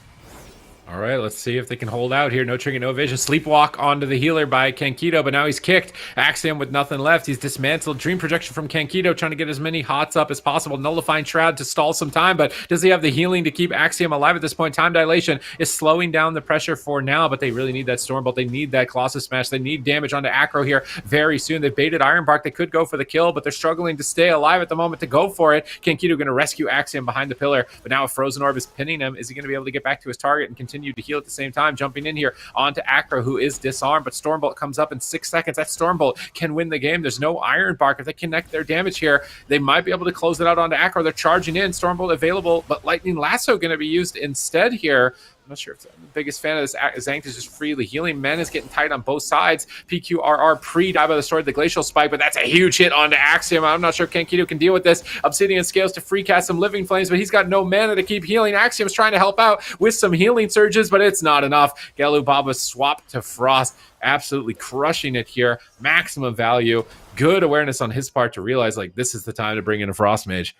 All right, let's see if they can hold out here. No trigger, no vision. Sleepwalk onto the healer by Kankito, but now he's kicked. Axiom with nothing left. He's dismantled. Dream Projection from Kankito, trying to get as many hots up as possible. Nullifying Shroud to stall some time, but does he have the healing to keep Axiom alive at this point? Time Dilation is slowing down the pressure for now, but they really need that Stormbolt. They need that Colossus Smash. They need damage onto Acro here very soon. They've baited Ironbark. They could go for the kill, but they're struggling to stay alive at the moment to go for it. Kankito going to rescue Axiom behind the pillar, but now a Frozen Orb is pinning him. Is he going to be able to get back to his target and continue to heal at the same time? Jumping in here onto Acro, who is disarmed, but Stormbolt comes up in 6 seconds. That Stormbolt can win the game. There's no Ironbark. If they connect their damage here, they might be able to close it out onto Acro. They're charging in. Stormbolt available, but Lightning Lasso going to be used instead here. I'm not sure if I'm the biggest fan of this. Zank is just freely healing. Men is getting tight on both sides. PQRR pre-die by the sword, the Glacial Spike, but that's a huge hit onto Axiom. I'm not sure if Kankito can deal with this. Obsidian Scales to free cast some Living Flames, but he's got no mana to keep healing. Axiom's trying to help out with some healing surges, but it's not enough. Gelu Baba swapped to Frost. Absolutely crushing it here. Maximum value. Good awareness on his part to realize, like, this is the time to bring in a Frost Mage.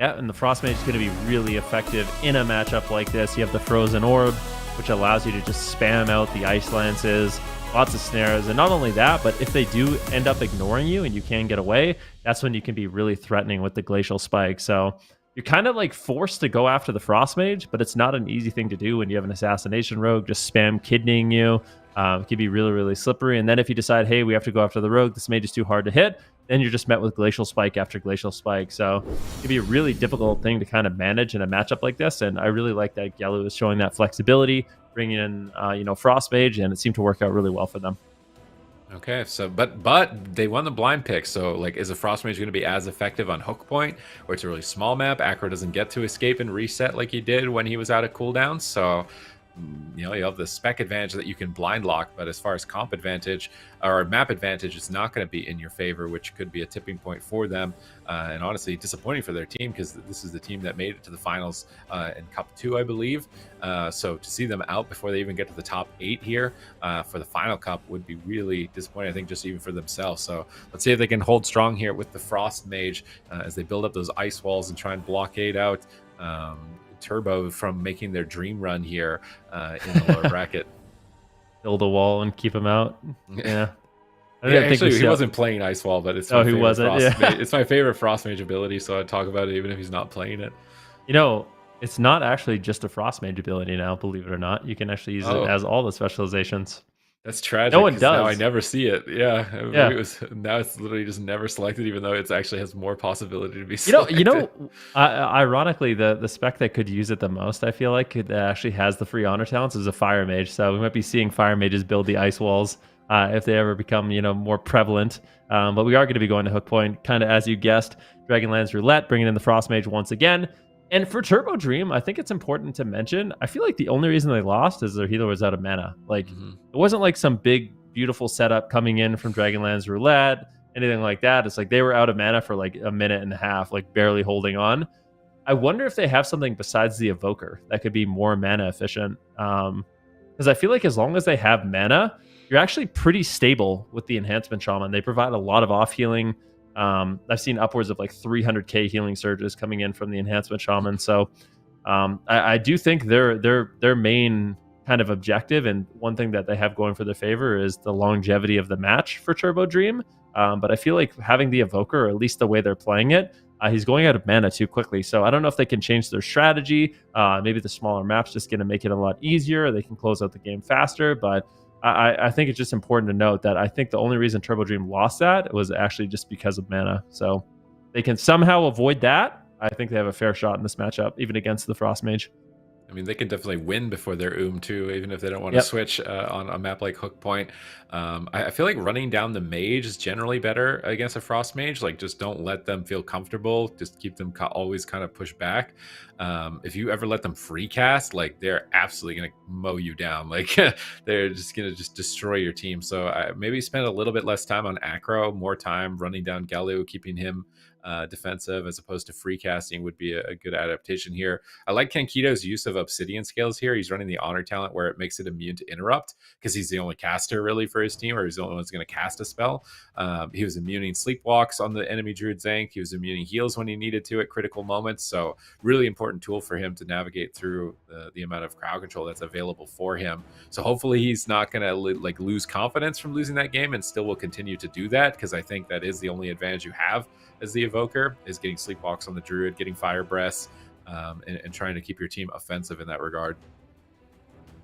Yeah, and the Frost Mage is going to be really effective in a matchup like this. You have the Frozen Orb, which allows you to just spam out the Ice Lances, lots of snares, and not only that, but if they do end up ignoring you and you can get away, that's when you can be really threatening with the Glacial Spike. So you're kind of like forced to go after the Frost Mage, but it's not an easy thing to do when you have an Assassination Rogue just spam kidneying you. It can be really, really slippery. And then if you decide, hey, we have to go after the Rogue, this Mage is too hard to hit, then you're just met with Glacial Spike after Glacial Spike. So it can be a really difficult thing to kind of manage in a matchup like this. And I really like that Gelu is showing that flexibility, bringing in, Frost Mage, and it seemed to work out really well for them. Okay, so but they won the blind pick, so like is a frost mage going to be as effective on hook point, where it's a really small map? Acro doesn't get to escape and reset like he did when he was out of cooldown, so you know, you have the spec advantage that you can blind lock, but as far as comp advantage or map advantage, it's not going to be in your favor, which could be a tipping point for them. And honestly, disappointing for their team, because this is the team that made it to the finals in Cup 2, I believe. So to see them out before they even get to the top 8 here for the final cup would be really disappointing, I think, just even for themselves. So let's see if they can hold strong here with the Frost Mage as they build up those ice walls and try and blockade out Turbo from making their dream run here in the lower bracket. Build a wall and keep him out. Yeah. Actually, he wasn't playing Ice Wall, but it's my he wasn't. Yeah. It's my favorite Frost Mage ability, so I'd talk about it even if he's not playing it. You know, it's not actually just a Frost Mage ability now, believe it or not. You can actually use it as all the specializations. That's tragic. No one does. Now I never see it. Yeah. Now it's literally just never selected, even though it actually has more possibility to be selected. Ironically, the spec that could use it the most, I feel like, it actually has the free honor talents, is a Fire Mage. So we might be seeing Fire Mages build the ice walls if they ever become, more prevalent. But we are going to be going to hook point, kind of as you guessed. Dragonlands Roulette, bringing in the Frost Mage once again. And for Turbo Dream, I think it's important to mention, I feel like the only reason they lost is their healer was out of mana. Like, it wasn't like some big, beautiful setup coming in from Dragonlands Roulette, anything like that. It's like they were out of mana for like a minute and a half, like barely holding on. I wonder if they have something besides the Evoker that could be more mana efficient. Because I feel like as long as they have mana, you're actually pretty stable with the Enhancement Shaman. They provide a lot of off healing. I've seen upwards of like 300k healing surges coming in from the Enhancement Shaman. So I do think their main kind of objective, and one thing that they have going for their favor, is the longevity of the match for Turbo Dream. But I feel like having the Evoker, or at least the way they're playing it, he's going out of mana too quickly. So I don't know if they can change their strategy. Maybe the smaller map's just going to make it a lot easier. They can close out the game faster, but I think it's just important to note that I think the only reason Turbo Dream lost that was actually just because of mana. So they can somehow avoid that. I think they have a fair shot in this matchup, even against the Frost Mage. I mean, they can definitely win before their too, even if they don't want to switch on a map like Hook Point. I feel like running down the Mage is generally better against a Frost Mage. Like, just don't let them feel comfortable. Just keep them always kind of pushed back. If you ever let them free cast, like, they're absolutely going to mow you down. Like, they're just going to just destroy your team. So maybe spend a little bit less time on Acro, more time running down Galu, keeping him defensive as opposed to free casting would be a good adaptation here. I like Kankito's use of Obsidian Scales here. He's running the honor talent where it makes it immune to interrupt, because he's the only caster really for his team, or he's the only one that's going to cast a spell. He was immuning sleepwalks on the enemy Druid Zank. He was immuning heals when he needed to at critical moments. So really important tool for him to navigate through the amount of crowd control that's available for him. So hopefully he's not going to lose confidence from losing that game, and still will continue to do that, because I think that is the only advantage you have as the Evoker, is getting sleepwalks on the Druid, getting fire breaths, and trying to keep your team offensive in that regard.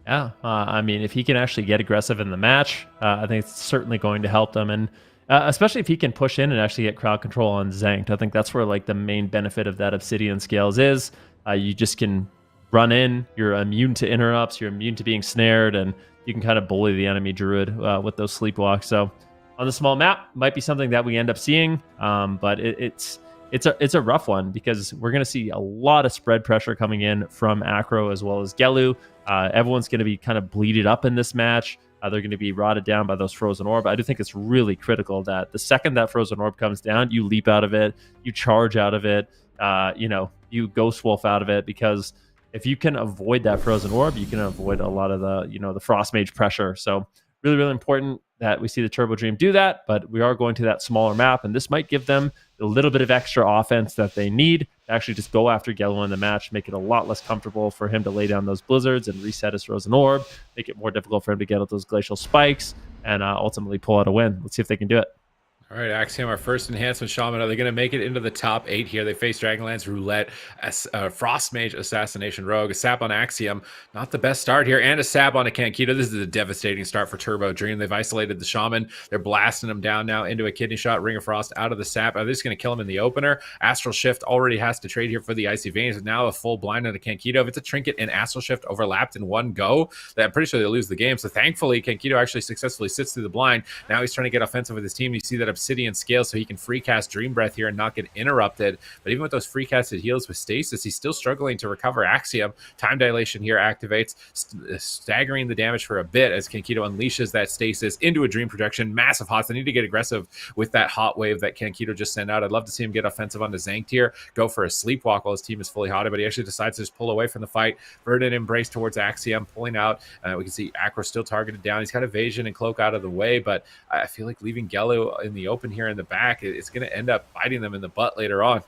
Yeah, I mean, if he can actually get aggressive in the match, I think it's certainly going to help them, and especially if he can push in and actually get crowd control on Zanked. I think that's where like the main benefit of that Obsidian Scales is. You just can run in, you're immune to interrupts, you're immune to being snared, and you can kind of bully the enemy Druid with those sleepwalks. So on the small map, might be something that we end up seeing, but it's a rough one, because we're going to see a lot of spread pressure coming in from Acro as well as Gelu. Everyone's going to be kind of bleeded up in this match. They're going to be rotted down by those Frozen Orb. I do think it's really critical that the second that Frozen Orb comes down, you leap out of it, you charge out of it, you Ghost Wolf out of it, because if you can avoid that Frozen Orb, you can avoid a lot of the Frost Mage pressure. So really, really important that we see the Turbo Dream do that, but we are going to that smaller map, and this might give them a little bit of extra offense that they need to actually just go after Gelu in the match, make it a lot less comfortable for him to lay down those blizzards and reset his Frozen Orb, make it more difficult for him to get out those glacial spikes, and ultimately pull out a win. Let's see if they can do it. All right, Axiom, our first enhancement shaman. Are they going to make it into the top 8 here? They face Dragonlance, Roulette, Frost Mage, Assassination Rogue, a sap on Axiom. Not the best start here, and a sap on a Kankito. This is a devastating start for Turbo Dream. They've isolated the shaman. They're blasting him down now into a kidney shot. Ring of Frost out of the sap. Are they just going to kill him in the opener? Astral Shift already has to trade here for the Icy Veins. And now a full blind on a Kankito. If it's a Trinket and Astral Shift overlapped in one go, then I'm pretty sure they lose the game. So thankfully, Kankito actually successfully sits through the blind. Now he's trying to get offensive with his team. You see that Obsidian scale so he can free cast Dream Breath here and not get interrupted. But even with those free casted heals with stasis, he's still struggling to recover Axiom. Time dilation here activates, staggering the damage for a bit as Kankito unleashes that stasis into a Dream projection. Massive hots. They need to get aggressive with that hot wave that Kankito just sent out. I'd love to see him get offensive onto Zankt here, go for a sleepwalk while his team is fully hotted, but he actually decides to just pull away from the fight. Verdant embrace towards Axiom, pulling out. We can see Acro still targeted down. He's got evasion and cloak out of the way, but I feel like leaving Gelu in the open here in the back, it's going to end up biting them in the butt later on.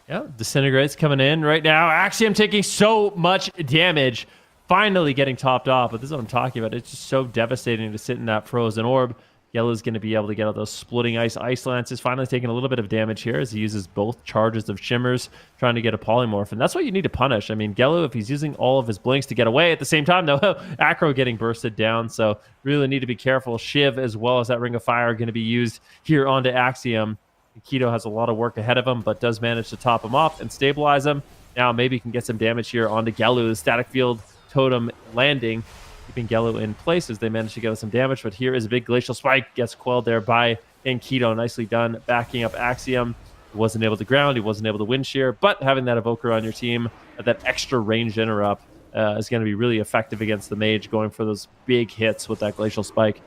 Yeah, Disintegrate's coming in right now. Axiom taking so much damage, finally getting topped off. But this is what I'm talking about. It's just so devastating to sit in that frozen orb. Yellow's going to be able to get out those splitting ice lances. Finally taking a little bit of damage here as he uses both charges of shimmers, trying to get a polymorph. And that's what you need to punish. I mean, Gelu, if he's using all of his blinks to get away at the same time, though, Acro getting bursted down. So really need to be careful. Shiv, as well as that Ring of Fire, are going to be used here onto Axiom. Keto has a lot of work ahead of him, but does manage to top him off and stabilize him. Now maybe he can get some damage here onto Gelu. The static field totem landing, keeping Gelu in place as they manage to get us some damage. But here is a big Glacial Spike, gets quelled there by Keto. Nicely done, backing up Axiom. He wasn't able to ground, he wasn't able to wind shear, but having that evoker on your team at that extra range interrupt is going to be really effective against the mage, going for those big hits with that Glacial Spike.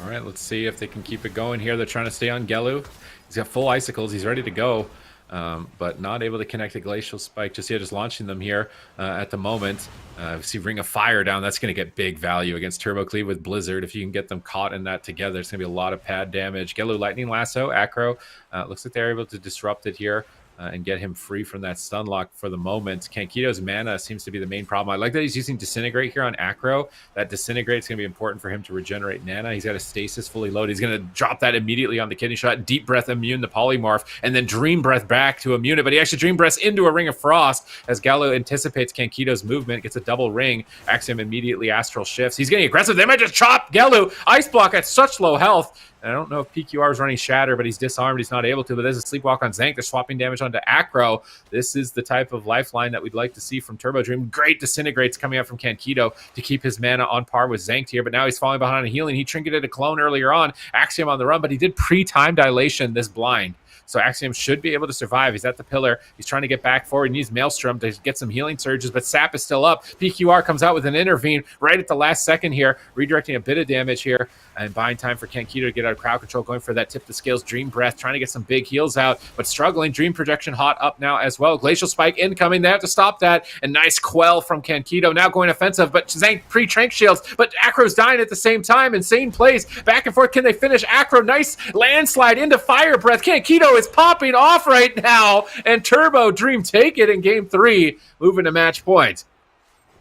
All right, let's see if they can keep it going here. They're trying to stay on Gelu. He's got full icicles. He's ready to go, but not able to connect a Glacial Spike just yet. Just launching them here at the moment. We see Ring of Fire down. That's going to get big value against Turbo Cleave with Blizzard. If you can get them caught in that together, it's going to be a lot of pad damage. Gelu Lightning Lasso, Acro. Looks like they're able to disrupt it here. And get him free from that stun lock for the moment. Kankito's mana seems to be the main problem. I like that he's using Disintegrate here on Acro. That Disintegrate is going to be important for him to regenerate mana. He's got a Stasis fully loaded. He's going to drop that immediately on the Kidney Shot. Deep Breath immune the Polymorph, and then Dream Breath back to immune it. But he actually Dream Breaths into a Ring of Frost as Gallo anticipates Kankito's movement, gets a double ring. Axiom immediately Astral Shifts. He's getting aggressive. They might just chop Gallo. Ice Block at such low health. I don't know if PQR is running Shatter, but he's disarmed. He's not able to. But there's a Sleepwalk on Zank. They're swapping damage onto Acro. This is the type of lifeline that we'd like to see from Turbo Dream. Great Disintegrates coming out from Kankito to keep his mana on par with Zank here. But now he's falling behind on healing. He trinketed a clone earlier on. Axiom on the run, but he did pre-time dilation this blind. So Axiom should be able to survive. He's at the pillar. He's trying to get back forward. He needs Maelstrom to get some healing surges, but Sap is still up. PQR comes out with an intervene right at the last second here, redirecting a bit of damage here and buying time for Kankito to get out of crowd control, going for that tip the scales Dream Breath, trying to get some big heals out, but struggling. Dream Projection hot up now as well. Glacial Spike incoming. They have to stop that. And nice quell from Kankito. Now going offensive, but Zank pre-trank shields, but Acro's dying at the same time. Insane plays. Back and forth. Can they finish? Acro, nice landslide into Fire Breath. Kankito is popping off right now, and Turbo Dream take it in game 3, moving to match point.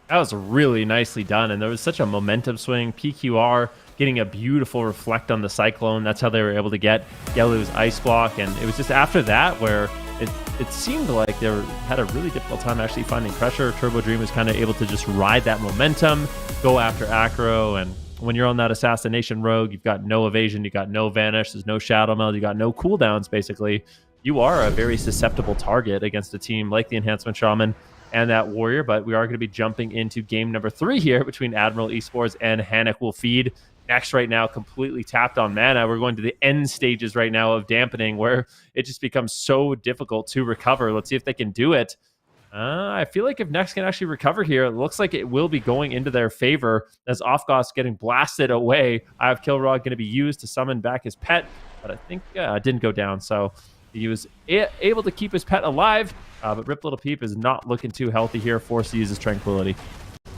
That was really nicely done, and there was such a momentum swing. PQR getting a beautiful reflect on the Cyclone. That's how they were able to get Gelu's Ice Block, and it was just after that where it seemed like they had a really difficult time actually finding pressure. Turbo Dream was kind of able to just ride that momentum, go after Acro, and when you're on that Assassination Rogue, you've got no evasion, you've got no vanish, there's no shadow meld, you got no cooldowns, basically. You are a very susceptible target against a team like the Enhancement Shaman and that Warrior, but we are going to be jumping into game number 3 here between Admiral Esports and Hanik will feed. Next right now, completely tapped on mana. We're going to the end stages right now of dampening where it just becomes so difficult to recover. Let's see if they can do it. I feel like if Next can actually recover here, it looks like it will be going into their favor as Offgos getting blasted away. I have Kill Rod going to be used to summon back his pet, but I think it didn't go down. So he was able to keep his pet alive, but Rip Little Peep is not looking too healthy here, forced to use his Tranquility.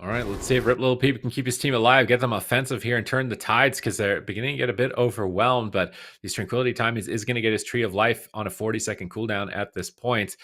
All All right, let's see if Rip Little Peep can keep his team alive, get them offensive here, and turn the tides, because they're beginning to get a bit overwhelmed. But his Tranquility Time is going to get his Tree of Life on a 40-second cooldown at this point.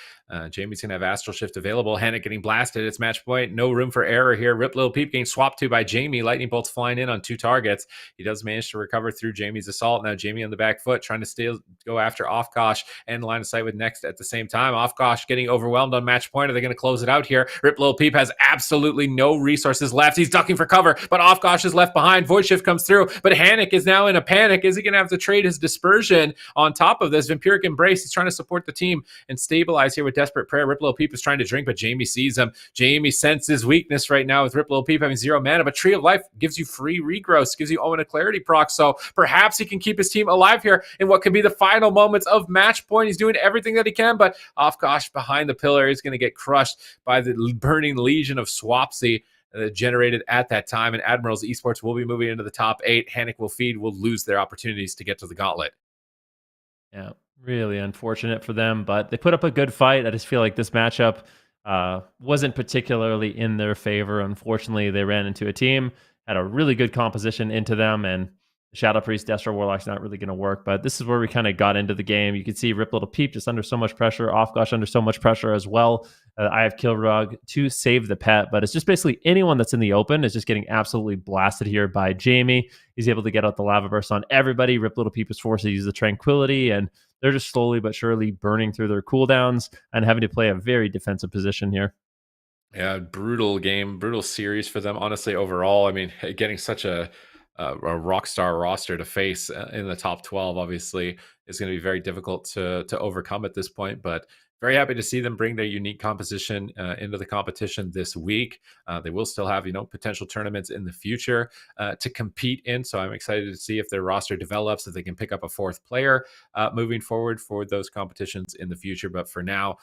Jamie's going to have Astral Shift available. Hannick getting blasted. It's match point. No room for error here. Rip Little Peep getting swapped to by Jamie. Lightning Bolts flying in on 2 targets. He does manage to recover through Jamie's assault. Now Jamie on the back foot trying to go after Offkosh and line of sight with Next at the same time. Offkosh getting overwhelmed on match point. Are they going to close it out here? Rip Little Peep has absolutely no resources left. He's ducking for cover, but Offkosh is left behind. Void Shift comes through, but Hannick is now in a panic. Is he going to have to trade his dispersion on top of this? Vampiric Embrace is trying to support the team and stabilize here with Desperate Prayer. Rip Little Peep is trying to drink, but Jamie sees him. Jamie senses weakness right now with Rip Little Peep having 0 mana, but Tree of Life gives you free regrowth, gives you Omen of Clarity proc, so perhaps he can keep his team alive here in what could be the final moments of match point. He's doing everything that he can, but Offkosh behind the pillar is going to get crushed by the burning legion of Swapsy generated at that time, and Admirals Esports will be moving into the top 8. Hannick will lose their opportunities to get to the gauntlet. Yeah, really unfortunate for them, but they put up a good fight. I just feel like this matchup wasn't particularly in their favor. Unfortunately, they ran into a team, had a really good composition into them, and Shadow Priest, Destro Warlock's not really going to work, but this is where we kind of got into the game. You can see Rip Little Peep just under so much pressure, Offkosh under so much pressure as well. I have Kilrug to save the pet, but it's just basically anyone that's in the open is just getting absolutely blasted here by Jamie. He's able to get out the Lava Burst on everybody. Rip Little Peep is forced to use the Tranquility, and they're just slowly but surely burning through their cooldowns and having to play a very defensive position here. Yeah, brutal game, brutal series for them, honestly, overall. I mean, getting such a rock star roster to face in the top 12 obviously is going to be very difficult to overcome at this point, but very happy to see them bring their unique composition into the competition this week. They will still have, potential tournaments in the future to compete in. So I'm excited to see if their roster develops, if they can pick up a 4th player moving forward for those competitions in the future. But for now,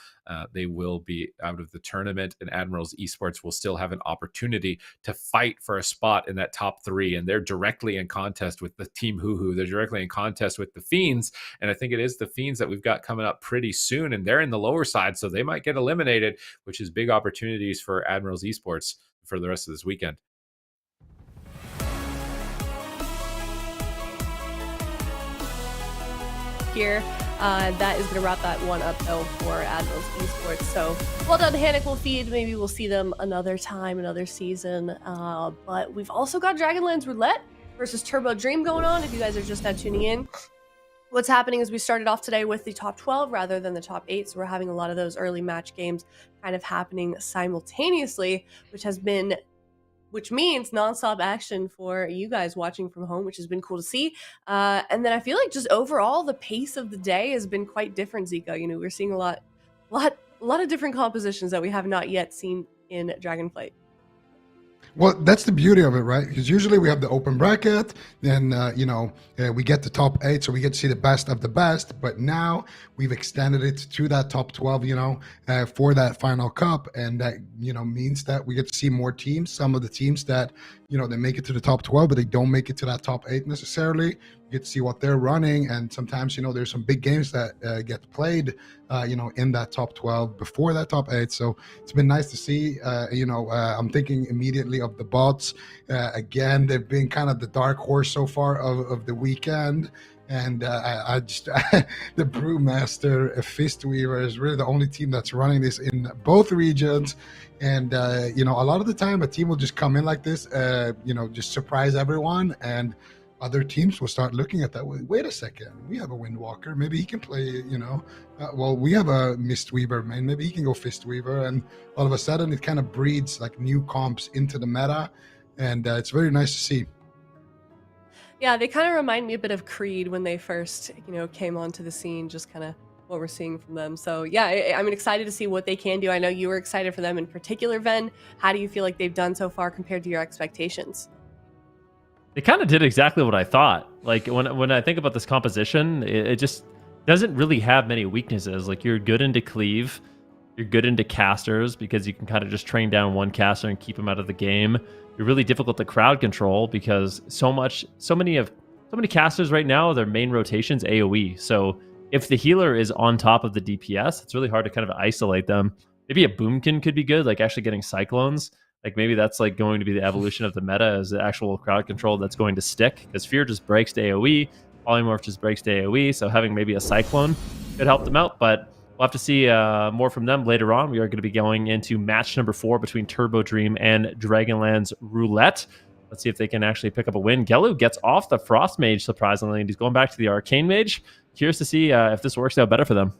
they will be out of the tournament, and Admirals Esports will still have an opportunity to fight for a spot in that top 3. And they're directly in contest with the Team HUHU. They're directly in contest with the Fiends. And I think it is the Fiends that we've got coming up pretty soon. And they're in the lower side, so they might get eliminated, which is big opportunities for Admirals Esports for the rest of this weekend. Here, that is going to wrap that one up though for Admirals Esports. So well done, Hannick will feed. Maybe we'll see them another time, another season. But we've also got Dragonlands Roulette versus Turbo Dream going on. If you guys are just now tuning in, what's happening is we started off today with the top 12 rather than the top 8, so we're having a lot of those early match games kind of happening simultaneously, which means nonstop action for you guys watching from home, which has been cool to see. And then I feel like just overall the pace of the day has been quite different, Zico. We're seeing a lot of different compositions that we have not yet seen in Dragonflight. Well, that's the beauty of it, right? Because usually we have the open bracket, then, we get the top 8, so we get to see the best of the best. But now we've extended it to that top 12, for that final cup. And that, means that we get to see more teams. Some of the teams that, they make it to the top 12, but they don't make it to that top 8 necessarily. You get to see what they're running. And sometimes, there's some big games that get played, in that top 12 before that top 8. So it's been nice to see. I'm thinking immediately of the bots. Again, they've been kind of the dark horse so far of the weekend. And I just the Brewmaster Fistweaver is really the only team that's running this in both regions. And a lot of the time a team will just come in like this, just surprise everyone, and other teams will start looking at that. Wait a second, we have a Windwalker. Maybe he can play. We have a Mistweaver main. Maybe he can go Fistweaver, and all of a sudden it kind of breeds like new comps into the meta, and it's very nice to see. Yeah, they kind of remind me a bit of Creed when they first, came onto the scene, just kind of what we're seeing from them. So yeah, I'm excited to see what they can do. I know you were excited for them in particular, Ven. How do you feel like they've done so far compared to your expectations? They kind of did exactly what I thought. Like when I think about this composition, it just doesn't really have many weaknesses. Like you're good into cleave, you're good into casters because you can kind of just train down one caster and keep him out of the game. You're really difficult to crowd control because so many casters right now, their main rotation's AoE. So if the healer is on top of the DPS, it's really hard to kind of isolate them. Maybe a Boomkin could be good, like actually getting Cyclones. Like maybe that's like going to be the evolution of the meta as the actual crowd control that's going to stick, because Fear just breaks to AoE, Polymorph just breaks to AoE, so having maybe a Cyclone could help them out, but we'll have to see more from them later on. We are going to be going into match number 4 between Turbo Dream and Dragonlands Roulette. Let's see if they can actually pick up a win. Gelu gets off the Frost Mage, surprisingly, and he's going back to the Arcane Mage. Curious to see if this works out better for them.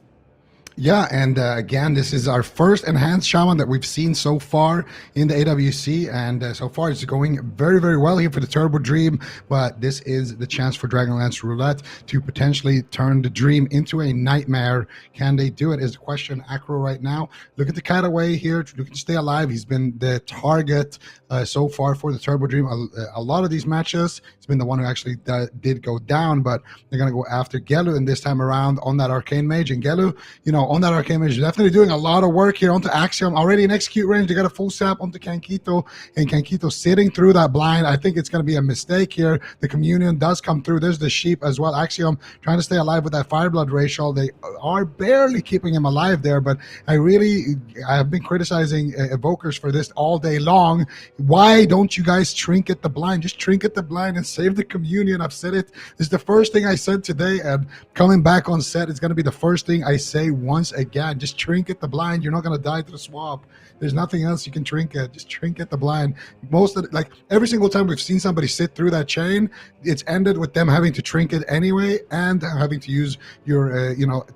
Yeah, and again, this is our first enhanced shaman that we've seen so far in the AWC, and so far it's going very, very well here for the Turbo Dream, but this is the chance for Dragonlance Roulette to potentially turn the Dream into a nightmare. Can they do it is the question. Acro right now, look at the Cataway here, looking to stay alive. He's been the target so far for the Turbo Dream. A lot of these matches, it's been the one who actually did go down, but they're going to go after Gelu, and this time around on that Arcane Mage, and Gelu, you know, on that Arcane Mage, definitely doing a lot of work here onto Axiom. Already in execute range, they got a full sap onto Kankito, and Kankito sitting through that blind. I think it's going to be a mistake here. The Communion does come through. There's the Sheep as well. Axiom trying to stay alive with that Fireblood Racial. They are barely keeping him alive there, but I have been criticizing Evokers for this all day long. Why don't you guys trinket the blind? Just trinket the blind and save the Communion. I've said it. This is the first thing I said today, and coming back on set, it's going to be the first thing I say once again. Just trinket the blind. You're not going to die to the swap. There's nothing else you can trinket. Just trinket the blind. Most of like every single time we've seen somebody sit through that chain, it's ended with them having to trinket anyway and having to use your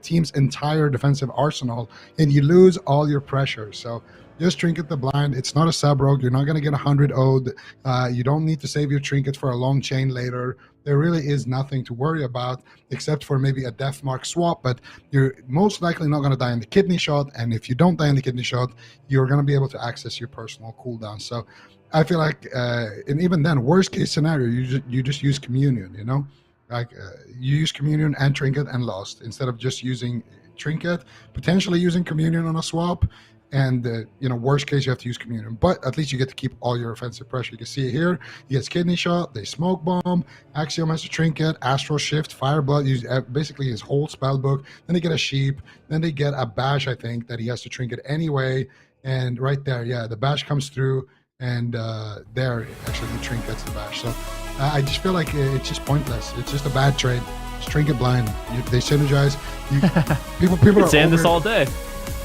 team's entire defensive arsenal, and you lose all your pressure. So just trinket the blind. It's not a sub rogue. You're not going to get 100 ode. You don't need to save your trinkets for a long chain later. There really is nothing to worry about except for maybe a death mark swap, but you're most likely not going to die in the kidney shot, and if you don't die in the kidney shot, you're going to be able to access your personal cooldown. So I feel like, and even then, worst case scenario, you just use Communion, you know? Like you use Communion and Trinket and Lost instead of just using Trinket, potentially using Communion on a swap. And, worst case, you have to use Communion. But at least you get to keep all your offensive pressure. You can see it here. He gets Kidney Shot. They Smoke Bomb. Axiom has a Trinket. Astral Shift. Fireblood. Use basically his whole spell book. Then they get a Sheep. Then they get a Bash, I think, that he has to Trinket anyway. And right there, yeah, the Bash comes through. And there, actually, he Trinkets the Bash. So I just feel like it's just pointless. It's just a bad trade. Just Trinket blind. They synergize. People are saying this all day.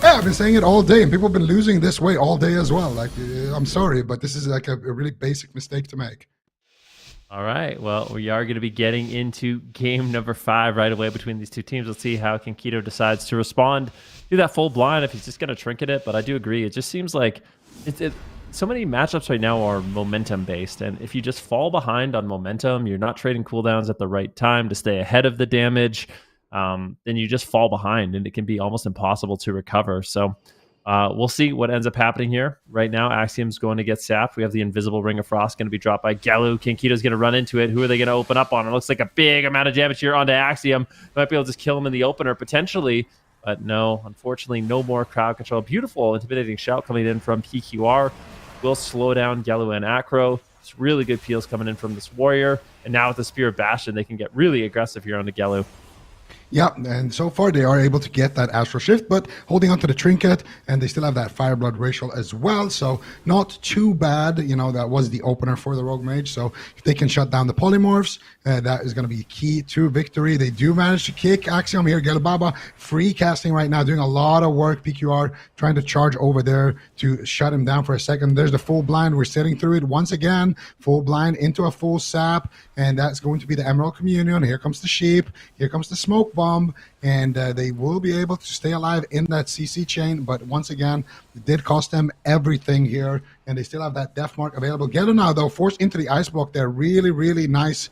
Yeah, I've been saying it all day, and people have been losing this way all day as well. Like, I'm sorry, but this is like a really basic mistake to make. All right, well, we are going to be getting into game number 5 right away between these two teams. Let's see how Kankito decides to respond to that full blind, if he's just going to trinket it. But I do agree, it just seems like so many matchups right now are momentum-based, and if you just fall behind on momentum, you're not trading cooldowns at the right time to stay ahead of the damage, then you just fall behind, and it can be almost impossible to recover. So we'll see what ends up happening here. Right now, Axiom's going to get sapped. We have the Invisible Ring of Frost going to be dropped by Gelu. Kankito's going to run into it. Who are they going to open up on? It looks like a big amount of damage here onto Axiom. Might be able to just kill him in the opener, potentially. But no, unfortunately, no more crowd control. Beautiful, intimidating shout coming in from PQR. Will slow down Gelu and Acro. It's really good peels coming in from this Warrior. And now with the Spear of Bastion, they can get really aggressive here onto Gelu. Yeah, and so far they are able to get that Astral Shift, but holding onto the Trinket, and they still have that Fireblood Racial as well, so not too bad. That was the opener for the Rogue Mage, so if they can shut down the Polymorphs, that is going to be key to victory. They do manage to kick Axiom here. Gelbaba free casting right now, doing a lot of work. PQR trying to charge over there to shut him down for a second. There's the full blind. We're sitting through it once again. Full blind into a full sap, and that's going to be the Emerald Communion. Here comes the Sheep. Here comes the Smoke Bomb, and they will be able to stay alive in that CC chain, but once again, it did cost them everything here, and they still have that death mark available. Gelu now, though, forced into the ice block there. Really, really nice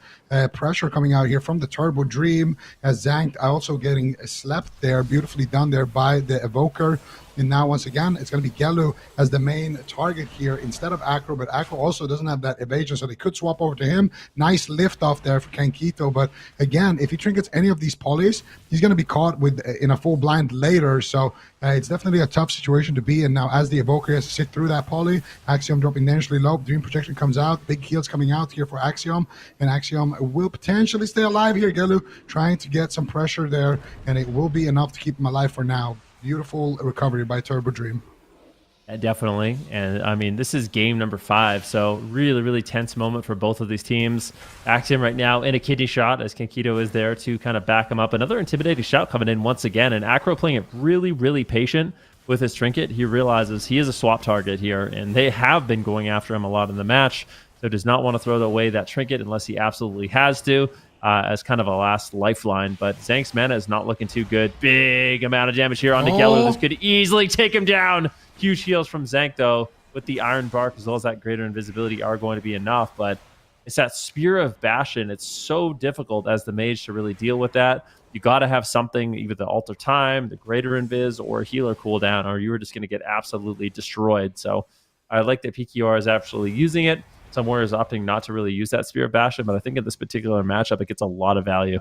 pressure coming out here from the Turbo Dream, as Zank also getting slept there. Beautifully done there by the Evoker. And now, once again, it's going to be Gelu as the main target here instead of Acro, but Acro also doesn't have that evasion, so they could swap over to him. Nice lift off there for Kankito, but again, if he trinkets any of these polys, he's going to be caught in a full blind later, so it's definitely a tough situation to be in. Now, as the Evoker has to sit through that poly, Axiom dropping dangerously low, Dream Protection comes out, big heals coming out here for Axiom, and Axiom will potentially stay alive here. Gelu trying to get some pressure there, and it will be enough to keep him alive for now. Beautiful recovery by Turbo Dream. Definitely. And I mean, this is game number 5. So really, really tense moment for both of these teams. Axiom right now in a kidney shot as Kenkito is there to kind of back him up. Another intimidating shot coming in once again. And Acro playing it really, really patient with his trinket. He realizes he is a swap target here, and they have been going after him a lot in the match. So does not want to throw away that trinket unless he absolutely has to, as kind of a last lifeline. But Zank's mana is not looking too good. Big amount of damage here on Nigella. This could easily take him down. Huge heals from Zank, though, with the Iron Bark as well as that greater invisibility are going to be enough. But it's that Spear of Bastion. It's so difficult as the mage to really deal with that. You got to have something, either the Alter Time, the greater invis, or a healer cooldown, or you were just going to get absolutely destroyed. So I like that PQR is actually using it. Some warriors opting not to really use that Spear of Bastion, but I think in this particular matchup, it gets a lot of value.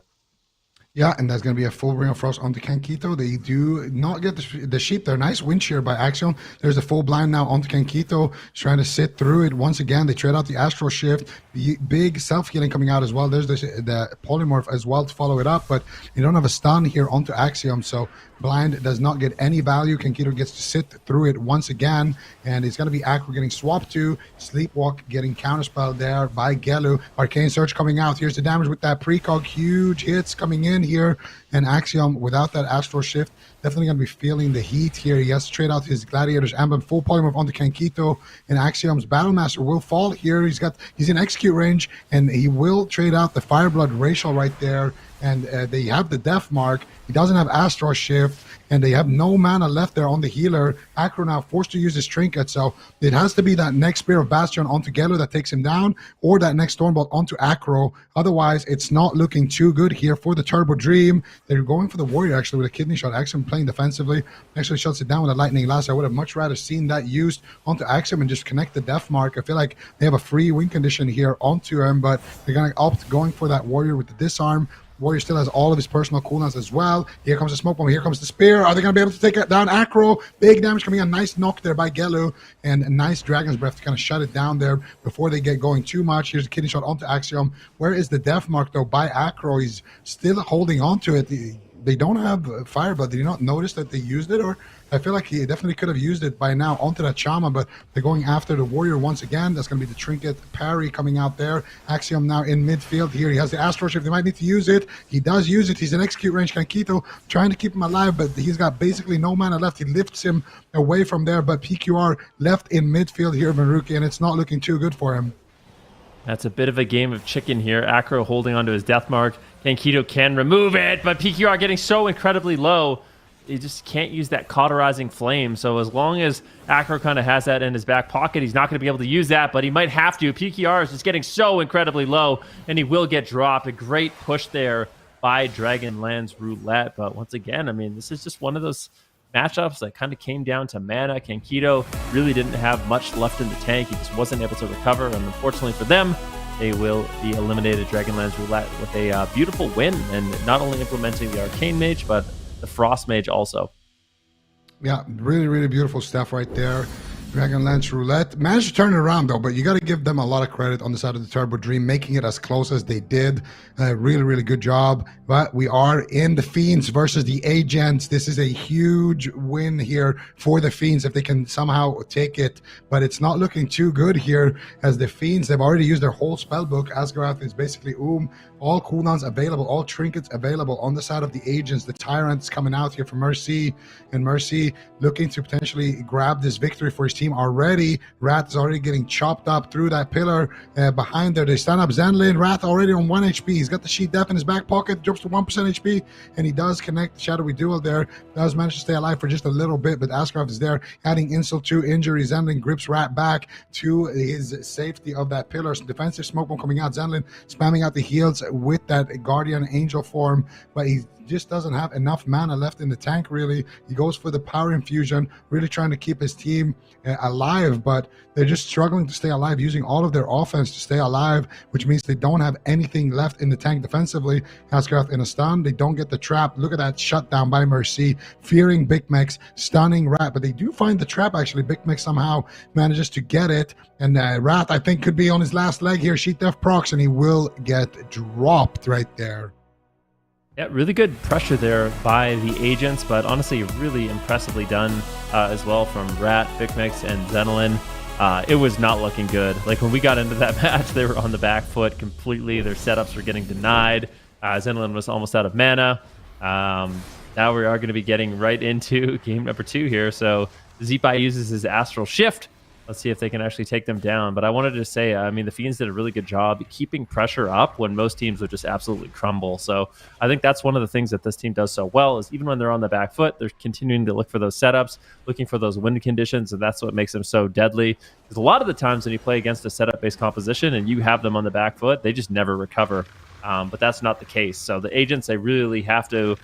Yeah, and that's going to be a full Ring of Frost onto Kenkito. They do not get the sheep there. Nice wind shear by Axiom. There's a full blind now onto Kenkito. He's trying to sit through it. Once again, they trade out the Astral Shift. The big self-healing coming out as well. There's the Polymorph as well to follow it up, but you don't have a stun here onto Axiom, so blind does not get any value. Kenkito gets to sit through it once again, and it's going to be Acro getting swapped to. Sleepwalk getting counterspelled there by Gelu. Arcane Surge coming out. Here's the damage with that precog. Huge hits coming in here, and Axiom without that Astral Shift definitely going to be feeling the heat here. He has to trade out his Gladiator's Emblem, full polymorph onto Kenkito, and Axiom's Battlemaster will fall here. He's in execute range, and he will trade out the Fireblood Racial right there, and they have the Death Mark. He doesn't have Astral Shift, and they have no mana left there on the healer. Acro now forced to use his trinket, so it has to be that next Spear of Bastion onto Gelu that takes him down, or that next Stormbolt onto Acro. Otherwise, it's not looking too good here for the Turbo Dream. They're going for the Warrior, actually, with a kidney shot. Axiom playing defensively, actually shuts it down with a Lightning Lasso. I would have much rather seen that used onto Axiom and just connect the Death Mark. I feel like they have a free win condition here onto him, but they're going to opt going for that Warrior with the Disarm. Warrior still has all of his personal cooldowns as well. Here comes the Smoke Bomb. Here comes the Spear. Are they going to be able to take it down Acro? Big damage coming in. Nice knock there by Gelu, and a nice Dragon's Breath to kind of shut it down there before they get going too much. Here's a kidney shot onto Axiom. Where is the Death Mark, though, by Acro? He's still holding on to it. They don't have Fireblood. Did you not notice that they used it? Or I feel like he definitely could have used it by now onto that Shaman, but they're going after the Warrior once again. That's going to be the Trinket parry coming out there. Axiom now in midfield here. He has the Astral Shift. They might need to use it. He does use it. He's in execute range. Kenkito trying to keep him alive, but he's got basically no mana left. He lifts him away from there, but PQR left in midfield here, Maruki, and it's not looking too good for him. That's a bit of a game of chicken here. Acro holding onto his Death Mark. Kenkito can remove it, but PQR getting so incredibly low. He just can't use that cauterizing flame. So as long as Acro kind of has that in his back pocket, he's not going to be able to use that, but he might have to. PQR is just getting so incredibly low, and he will get dropped. A great push there by Dragonlands Roulette. But once again, I mean, this is just one of those matchups that kind of came down to mana. Kenkito really didn't have much left in the tank. He just wasn't able to recover, and unfortunately for them, they will be eliminated. Dragonlands Roulette with a beautiful win, and not only implementing the Arcane Mage, but the Frost Mage also. Yeah, really, really beautiful stuff right there. Dragonlance Roulette managed to turn it around, though, but you got to give them a lot of credit on the side of the Turbo Dream, making it as close as they did. Really, really good job. But we are in the Fiends versus the Agents. This is a huge win here for the Fiends if they can somehow take it. But it's not looking too good here, as the Fiends, they've already used their whole spellbook. Asgarath is basically all cooldowns available, all trinkets available on the side of the Agents. The Tyrant's coming out here for Mercy, and Mercy looking to potentially grab this victory for his team already. Wrath is already getting chopped up through that pillar behind there. They stand up Zenlin. Wrath already on 1 HP. He's got the Sheet Death in his back pocket, drops to 1% HP, and he does connect the Shadowy Duel there. Does manage to stay alive for just a little bit, but Ascraft is there, adding insult to injury. Zenlin grips Rat back to his safety of that pillar. Some defensive smoke bomb coming out. Zenlin spamming out the heals with that Guardian Angel form, but he just doesn't have enough mana left in the tank, really. He goes for the power infusion, really trying to keep his team alive, but they're just struggling to stay alive, using all of their offense to stay alive, which means they don't have anything left in the tank defensively. Ascraft in a stun. They don't get the trap. Look at that shutdown by Mercy, fearing Big Mex, stunning Rat, but they do find the trap, actually. Big Mex somehow manages to get it, and Rat, I think, could be on his last leg here. Sheet Death procs, and he will get dropped right there. Yeah, really good pressure there by the agents, but honestly, really impressively done as well from Rat, Vicmix, and Zenolin. It was not looking good. Like when we got into that match, they were on the back foot completely. Their setups were getting denied. Zenolin was almost out of mana. Now we are going to be getting right into game number 2 here. So Zeepai uses his Astral Shift. Let's see if they can actually take them down. But I wanted to say, I mean, the Fiends did a really good job keeping pressure up when most teams would just absolutely crumble. So I think that's one of the things that this team does so well is even when they're on the back foot, they're continuing to look for those setups, looking for those win conditions, and that's what makes them so deadly. Because a lot of the times when you play against a setup-based composition and you have them on the back foot, they just never recover. But that's not the case. So the agents, they really have to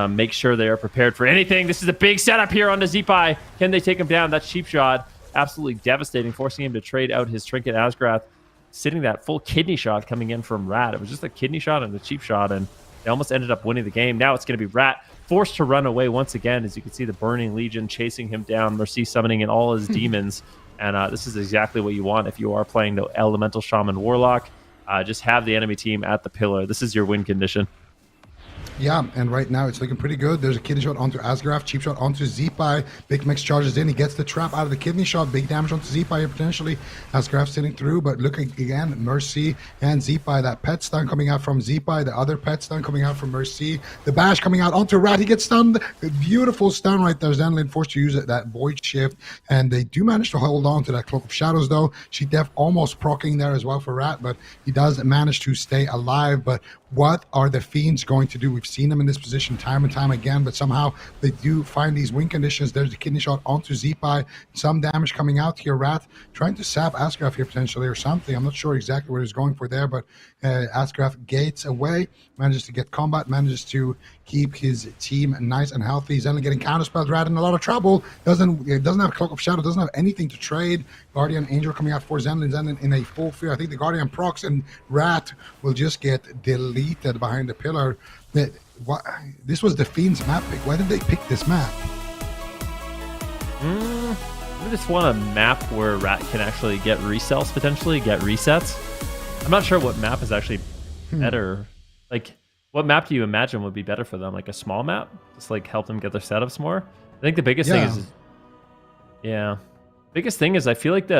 make sure they are prepared for anything. This is a big setup here on the Zeepai. Can they take him down? That's Cheap Shot. Absolutely devastating, forcing him to trade out his Trinket Asgrath, sitting that full kidney shot coming in from Rat. It was just a kidney shot and a cheap shot, and they almost ended up winning the game. Now it's going to be Rat forced to run away once again, as you can see the Burning Legion chasing him down, Mercy summoning in all his demons, and this is exactly what you want if you are playing the Elemental Shaman Warlock. Just have the enemy team at the pillar. This is your win condition. Yeah, and right now it's looking pretty good. There's a kidney shot onto Asgrath, cheap shot onto Zeepai. Big Mix charges in. He gets the trap out of the kidney shot. Big damage onto Zeepai here potentially. Asgrath sitting through, but looking again, Mercy and Zeepai. That pet stun coming out from Zeepai. The other pet stun coming out from Mercy. The bash coming out onto Rat. He gets stunned. A beautiful stun right there. Zenolin forced to use that Void Shift, and they do manage to hold on to that Cloak of Shadows though. She def almost proccing there as well for Rat, but he does manage to stay alive. But what are the Fiends going to do? We've seen them in this position time and time again, but somehow they do find these win conditions. There's the kidney shot onto Zeepai. Some damage coming out here. Rat trying to sap Asgrath here potentially or something. I'm not sure exactly what he's going for there, but Asgrath gates away, manages to get combat, manages to keep his team nice and healthy. He's only getting counterspelled. Rat in a lot of trouble. Doesn't have Cloak of Shadow, doesn't have anything to trade. Guardian Angel coming out for Zenolin. Zenolin in a full fear. I think the Guardian procs and Rat will just get deleted behind the pillar. This was the Fiends map pick. Why did they pick this map? I just want a map where Rat can actually get resells, potentially get resets. I'm not sure what map is actually better. Like, what map do you imagine would be better for them? Like a small map? Just like help them get their setups more? I think the biggest thing is... Yeah. Biggest thing is I feel like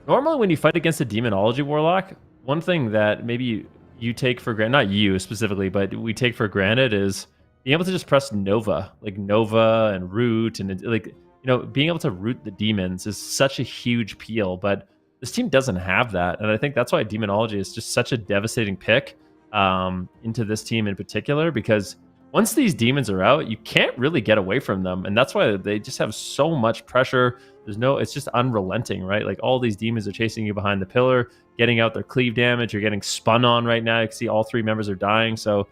normally when you fight against a Demonology Warlock, one thing that maybe you take for granted, not you specifically, but we take for granted is being able to just press Nova, like Nova and Root, and like, you know, being able to root the demons is such a huge peel, but this team doesn't have that. And I think that's why Demonology is just such a devastating pick into this team in particular, because once these demons are out, you can't really get away from them. And that's why they just have so much pressure. It's just unrelenting, right? Like all these demons are chasing you behind the pillar, getting out their cleave damage. You're getting spun on right now. You can see all 3 members are dying. So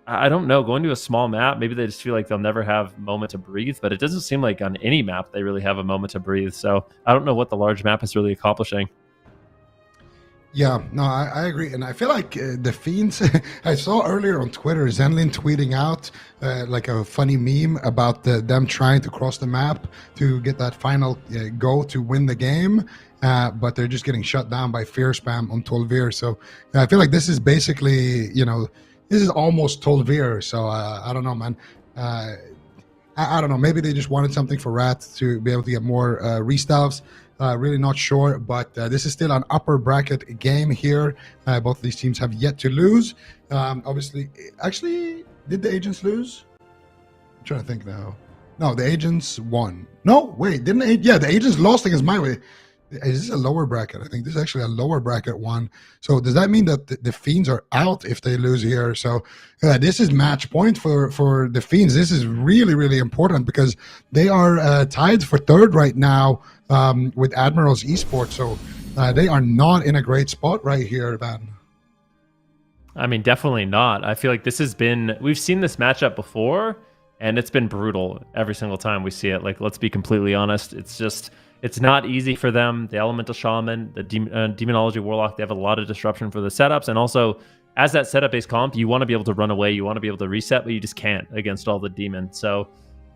I don't know, going to a small map, maybe they just feel like they'll never have moment to breathe, but it doesn't seem like on any map they really have a moment to breathe. So I don't know what the large map is really accomplishing. Yeah, no, I agree. And I feel like the Fiends, I saw earlier on Twitter, Zenolin tweeting out like a funny meme about them trying to cross the map to get that final go to win the game. But they're just getting shut down by fear spam on Tolvir. So I feel like this is basically, you know, this is almost Tolvir. So I don't know, man. I don't know. Maybe they just wanted something for Rat to be able to get more restuffs. Really not sure, but this is still an upper bracket game here. Both of these teams have yet to lose. Obviously, actually, did the agents lose? I'm trying to think now. No, the agents won. No, wait, didn't they? Yeah, the agents lost against MYWAY. Is this a lower bracket? I think this is actually a lower bracket one. So does that mean that the Fiends are out if they lose here? So this is match point for the Fiends. This is really, really important because they are tied for 3rd right now with ADMIRALS Esports. So they are not in a great spot right here, Van. I mean, definitely not. I feel like we've seen this matchup before, and it's been brutal every single time we see it. Like, let's be completely honest. It's not easy for them. The Elemental Shaman, the Demonology Warlock, they have a lot of disruption for the setups. And also, as that setup-based comp, you want to be able to run away. You want to be able to reset, but you just can't against all the demons. So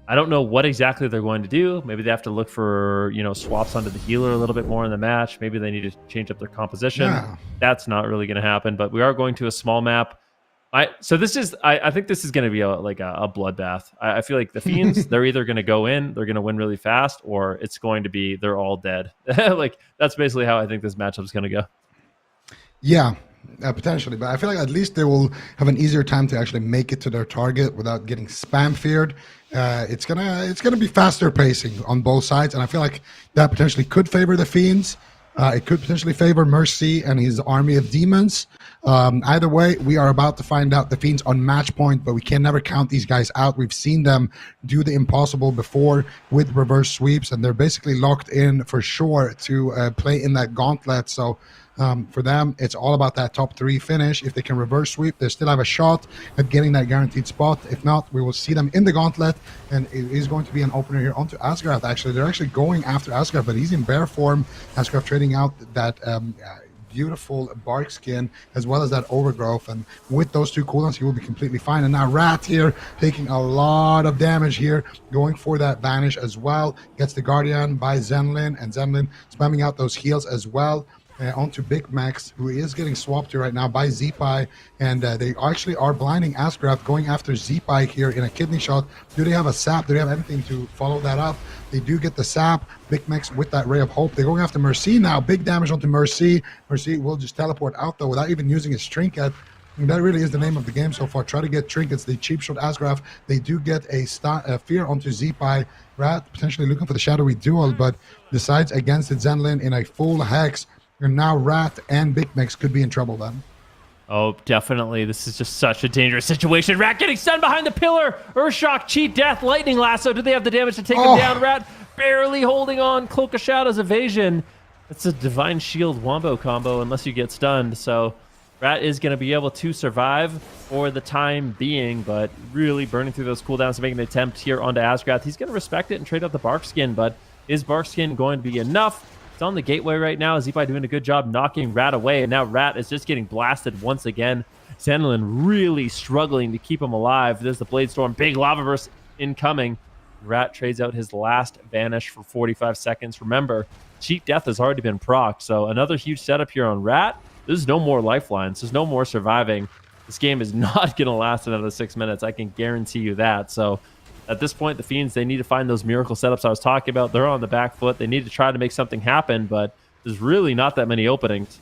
I don't know what exactly they're going to do. Maybe they have to look for, you know, swaps onto the healer a little bit more in the match. Maybe they need to change up their composition. Yeah. That's not really going to happen. But we are going to a small map. So this is, I think this is going to be a bloodbath. I feel like the Fiends, they're either going to go in, they're going to win really fast, or it's going to be they're all dead. Like that's basically how I think this matchup is going to go. Yeah, potentially, but I feel like at least they will have an easier time to actually make it to their target without getting spam feared. It's gonna be faster pacing on both sides, and I feel like that potentially could favor the Fiends. It could potentially favor Mercy and his army of demons. Either way, we are about to find out. The Fiends on match point, but we can never count these guys out. We've seen them do the impossible before with reverse sweeps, and they're basically locked in for sure to play in that gauntlet. So for them, it's all about that top 3 finish. If they can reverse sweep, they still have a shot at getting that guaranteed spot. If not, we will see them in the gauntlet, and it is going to be an opener here onto Asgrath. Actually, they're actually going after Asgrath, but he's in bear form. Asgrath trading out that beautiful bark skin as well as that overgrowth, and with those 2 cooldowns he will be completely fine. And now Rat here taking a lot of damage here, going for that banish as well, gets the Guardian by Zenlin, and Zenlin spamming out those heals as well. Onto Big Max, who is getting swapped here right now by Zeepai, and they actually are blinding Asgrath, going after Zeepai here in a kidney shot. Do they have a sap? Do they have anything to follow that up? They do get the sap. Big Max with that ray of hope. They're going after Mercy now. Big damage onto Mercy. Mercy will just teleport out though without even using his trinket. And that really is the name of the game so far. Try to get trinkets. They cheap shot Asgrath. They do get a fear onto Zeepai. Rat potentially looking for the shadowy duel, but decides against it. Zenlin in a full hex. And now Rat and Big Mix could be in trouble then. Oh, definitely. This is just such a dangerous situation. Rat getting stunned behind the pillar. Earthshock, cheat death, lightning lasso. Do they have the damage to take him down? Rat barely holding on. Cloak of Shadows evasion. It's a Divine Shield Wombo combo unless you get stunned. So Rat is going to be able to survive for the time being, but really burning through those cooldowns and making an attempt here onto Asgrath. He's going to respect it and trade out the Bark Skin, but is Bark Skin going to be enough? It's on the gateway right now. Zeepai doing a good job knocking Rat away, and now Rat is just getting blasted once again. Zenlin really struggling to keep him alive. There's the Blade Storm. Big Lava Burst incoming. Rat trades out his last Vanish for 45 seconds. Remember, Cheat Death has already been procced, so another huge setup here on Rat. There's no more lifelines. There's no more surviving. This game is not going to last another 6 minutes. I can guarantee you that. So at this point, the Fiends, they need to find those miracle setups I was talking about. They're on the back foot. They need to try to make something happen, but there's really not that many openings.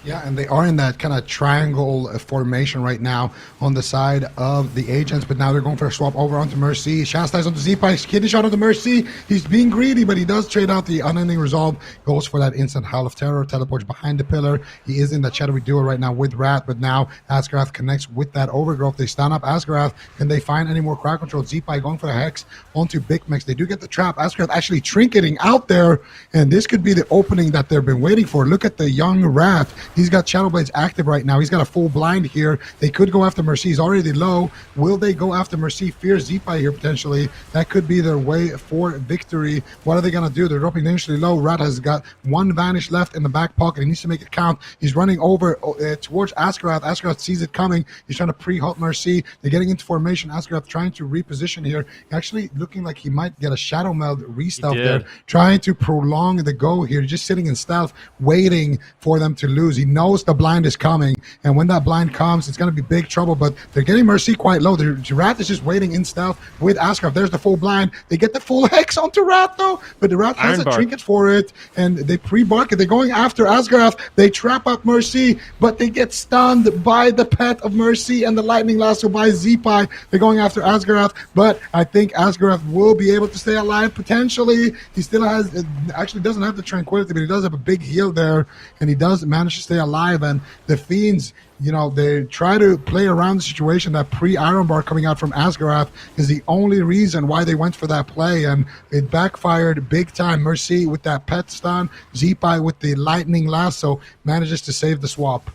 Yeah, and they are in that kind of triangle formation right now on the side of the agents, but now they're going for a swap over onto Mercy. Chastise onto Zeepai, kidney shot onto Mercy. He's being greedy, but he does trade out the Unending Resolve, goes for that instant Howl of Terror, teleports behind the pillar. He is in that shadowy duel right now with Rat, but now Asgrath connects with that Overgrowth. They stun up Asgrath. Can they find any more crowd control? Zeepai going for the Hex onto Big Mix. They do get the trap. Asgrath actually trinketing out there, and this could be the opening that they've been waiting for. Look at the young Rat. He's got Shadow Blades active right now. He's got a full blind here. They could go after Mercy. He's already low. Will they go after Mercy? Fear Zeepai here potentially. That could be their way for victory. What are they going to do? They're dropping dangerously low. Rat has got one Vanish left in the back pocket. He needs to make it count. He's running over towards Asgrath. Asgrath sees it coming. He's trying to pre-halt Mercy. They're getting into formation. Asgrath trying to reposition here. Actually looking like he might get a Shadow Meld re-stealth there. Trying to prolong the go here. Just sitting in stealth, waiting for them to lose. He knows the blind is coming, and when that blind comes, it's going to be big trouble, but they're getting Mercy quite low. The Rat is just waiting in stealth with Asgrath. There's the full blind. They get the full Hex onto Rat, though, but the Rat has a trinket for it, and they pre-bark it. They're going after Asgrath. They trap up Mercy, but they get stunned by the pet of Mercy and the Lightning Lasso by Zeepai. They're going after Asgrath, but I think Asgrath will be able to stay alive, potentially. He still has, actually doesn't have the Tranquility, but he does have a big heal there, and he does manage to stay alive. And the Fiends, you know, they try to play around the situation. That pre-Iron Bar coming out from Asgrath is the only reason why they went for that play, and it backfired big time. Mercy with that pet stun, Zeepai with the Lightning Lasso manages to save the swap.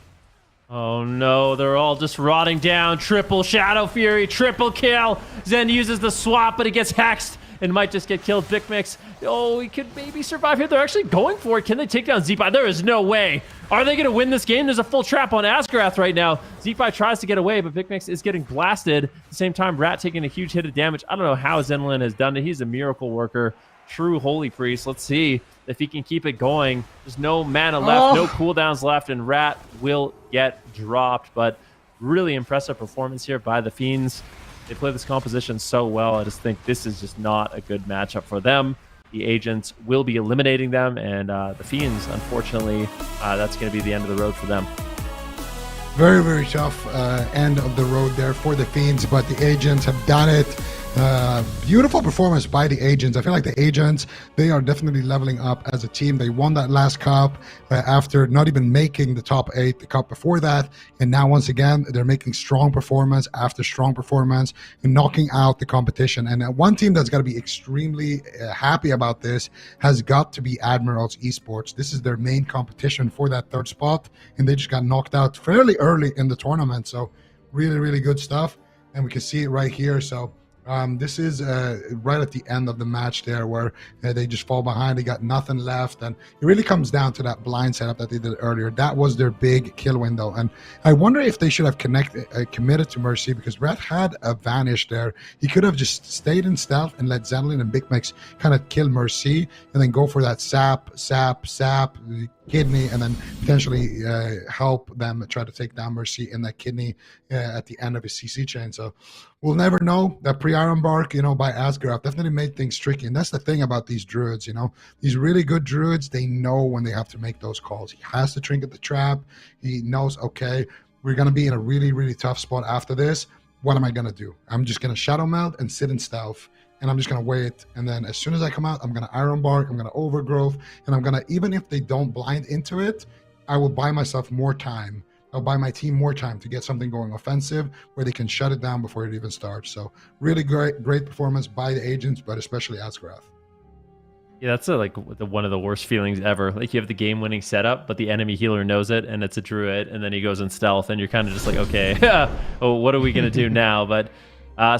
Oh no, they're all just rotting down. Triple Shadow Fury, triple kill. Zen uses the swap, but he gets hexed and might just get killed. Big Mix, oh, he could maybe survive here. They're actually going for it. Can they take down Zeepai? There is no way. Are they going to win this game? There's a full trap on Asgrath right now. Zeepai tries to get away, but Big Mix is getting blasted. At the same time, Rat taking a huge hit of damage. I don't know how Zenlin has done it. He's a miracle worker. True Holy Priest. Let's see if he can keep it going. There's no mana left, no cooldowns left, and Rat will get dropped. But really impressive performance here by the Fiends. They play this composition so well. I just think this is just not a good matchup for them. The Agents will be eliminating them, and the Fiends, unfortunately, that's going to be the end of the road for them. Very, very tough end of the road there for the Fiends, but the Agents have done it. Beautiful performance by the Agents. I feel like the Agents, they are definitely leveling up as a team. They won that last cup after not even making the top 8 the cup before that, and now once again they're making strong performance after strong performance and knocking out the competition. And one team that's got to be extremely happy about this has got to be Admirals Esports. This is their main competition for that 3rd spot, and they just got knocked out fairly early in the tournament. So really, really good stuff, and we can see it right here. So this is right at the end of the match there, where they just fall behind. They got nothing left, and it really comes down to that blind setup that they did earlier. That was their big kill window, and I wonder if they should have committed to Mercy, because Red had a vanish there. He could have just stayed in stealth and let Zenlin and Big Mix kind of kill Mercy, and then go for that sap kidney, and then potentially help them try to take down Mercy in that kidney at the end of his CC chain. So we'll never know. That pre-Iron Bark, by Asgraf definitely made things tricky. And that's the thing about these druids, these really good druids, they know when they have to make those calls. He has to trinket the trap. He knows, okay, we're going to be in a really, really tough spot after this. What am I going to do? I'm just going to Shadow Meld and sit in stealth. And I'm just going to wait. And then as soon as I come out, I'm going to Iron Bark, I'm going to Overgrowth, and I'm going to, even if they don't blind into it, I will buy myself more time. I'll buy my team more time to get something going offensive where they can shut it down before it even starts. So really great performance by the Agents, but especially Asgraf. Yeah, that's one of the worst feelings ever. Like, you have the game-winning setup, but the enemy healer knows it, and it's a druid, and then he goes in stealth, and you're kind of just like, okay, well, what are we going to do now? But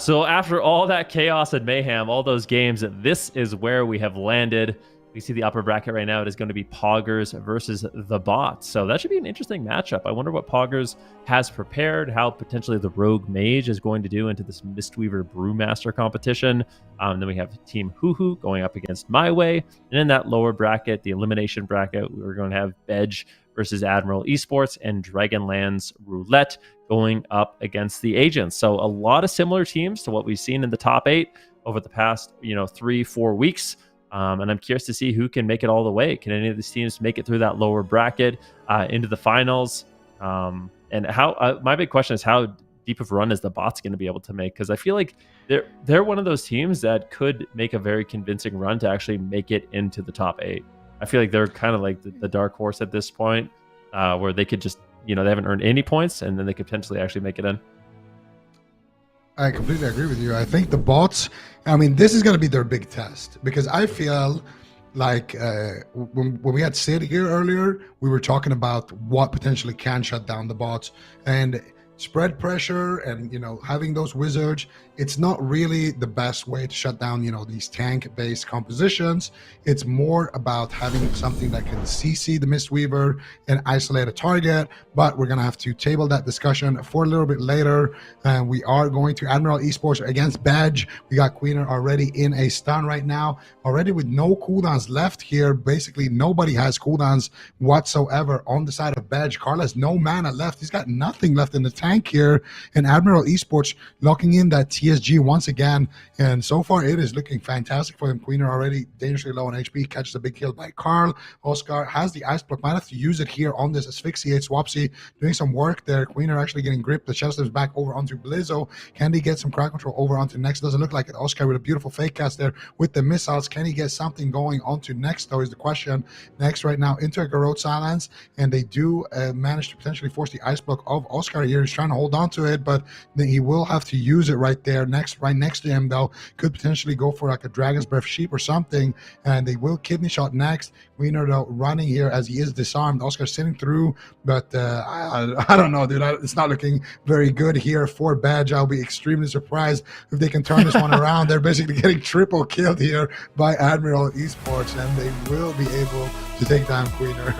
so after all that chaos and mayhem, all those games, this is where we have landed. We see the upper bracket right now. It is going to be Poggers versus the Bots. So that should be an interesting matchup. I wonder what Poggers has prepared, how potentially the Rogue Mage is going to do into this Mistweaver Brewmaster competition. Then we have Team HUHU going up against MyWay. And in that lower bracket, the elimination bracket, we're going to have BEDGE versus Admiral Esports and Dragonlands Roulette going up against the Agents. So a lot of similar teams to what we've seen in the top 8 over the past 3-4 weeks. And I'm curious to see who can make it all the way. Can any of these teams make it through that lower bracket into the finals? And how my big question is, how deep of a run is the Bots going to be able to make? Because I feel like they're one of those teams that could make a very convincing run to actually make it into the top 8. I feel like they're kind of like the dark horse at this point, where they could just, they haven't earned any points, and then they could potentially actually make it in. I completely agree with you. I think the Bots, this is going to be their big test, because I feel like when we had Sid here earlier, we were talking about what potentially can shut down the Bots, and spread pressure and having those wizards, it's not really the best way to shut down these tank-based compositions. It's more about having something that can CC the Mistweaver and isolate a target. But we're gonna have to table that discussion for a little bit later, and we are going to Admiral Esports against BEDGE. We got Queener already in a stun right now, already with no cooldowns left here. Basically nobody has cooldowns whatsoever on the side of BEDGE. Carl has no mana left. He's got nothing left in the tank here, and Admiral Esports locking in that TSG once again, and so far it is looking fantastic for them. Queener already dangerously low on HP, catches a big kill by Carl. Oscar has the Ice Block, might have to use it here on this Asphyxiate. Swapsy doing some work there. Queener actually getting gripped. The shell slips back over onto Blizzo. Can he get some crowd control over onto next? Doesn't look like it. Oscar with a beautiful fake cast there with the missiles. Can he get something going onto next, though, is the question. Next right now into a Garrote Silence, and they do manage to potentially force the Ice Block of Oscar here. He's trying to hold on to it, but then he will have to use it right there. Right next to him, though, could potentially go for like a Dragon's Breath Sheep or something, and they will kidney shot next. Queener, though, running here as he is disarmed. Oscar sitting through, but I don't know, dude. It's not looking very good here for BEDGE. I'll be extremely surprised if they can turn this one around. They're basically getting triple killed here by Admiral Esports, and they will be able to take down Queener.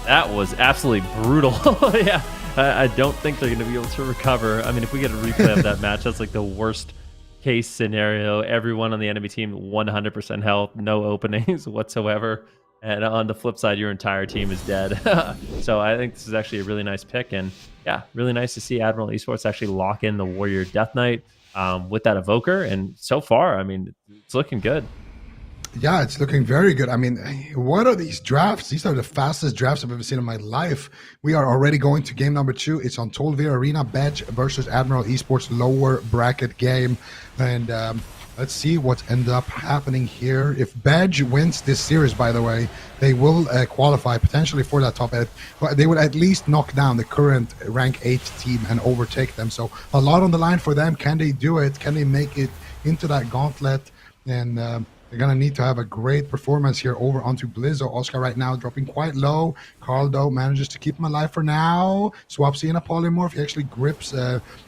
That was absolutely brutal. Yeah. I don't think they're going to be able to recover. I mean, if we get a replay of that match, that's like the worst case scenario. Everyone on the enemy team, 100% health, no openings whatsoever. And on the flip side, your entire team is dead. So I think this is actually a really nice pick. And yeah, really nice to see Admiral Esports actually lock in the Warrior Death Knight with that Evoker. And so far, I mean, it's looking good. Yeah, it's looking very good. I mean, what are these drafts? These are the fastest drafts I've ever seen in my life. We are already going to game number 2. It's on Tolvir Arena, BEDGE versus Admiral Esports lower bracket game. And let's see what's ended up happening here. If BEDGE wins this series, by the way, they will qualify potentially for that top 8. But they would at least knock down the current rank 8 team and overtake them. So a lot on the line for them. Can they do it? Can they make it into that gauntlet? And they're going to need to have a great performance here over onto Blizzo. Oscar right now dropping quite low. Carl, though, manages to keep him alive for now. Swapsy in a polymorph. He actually grips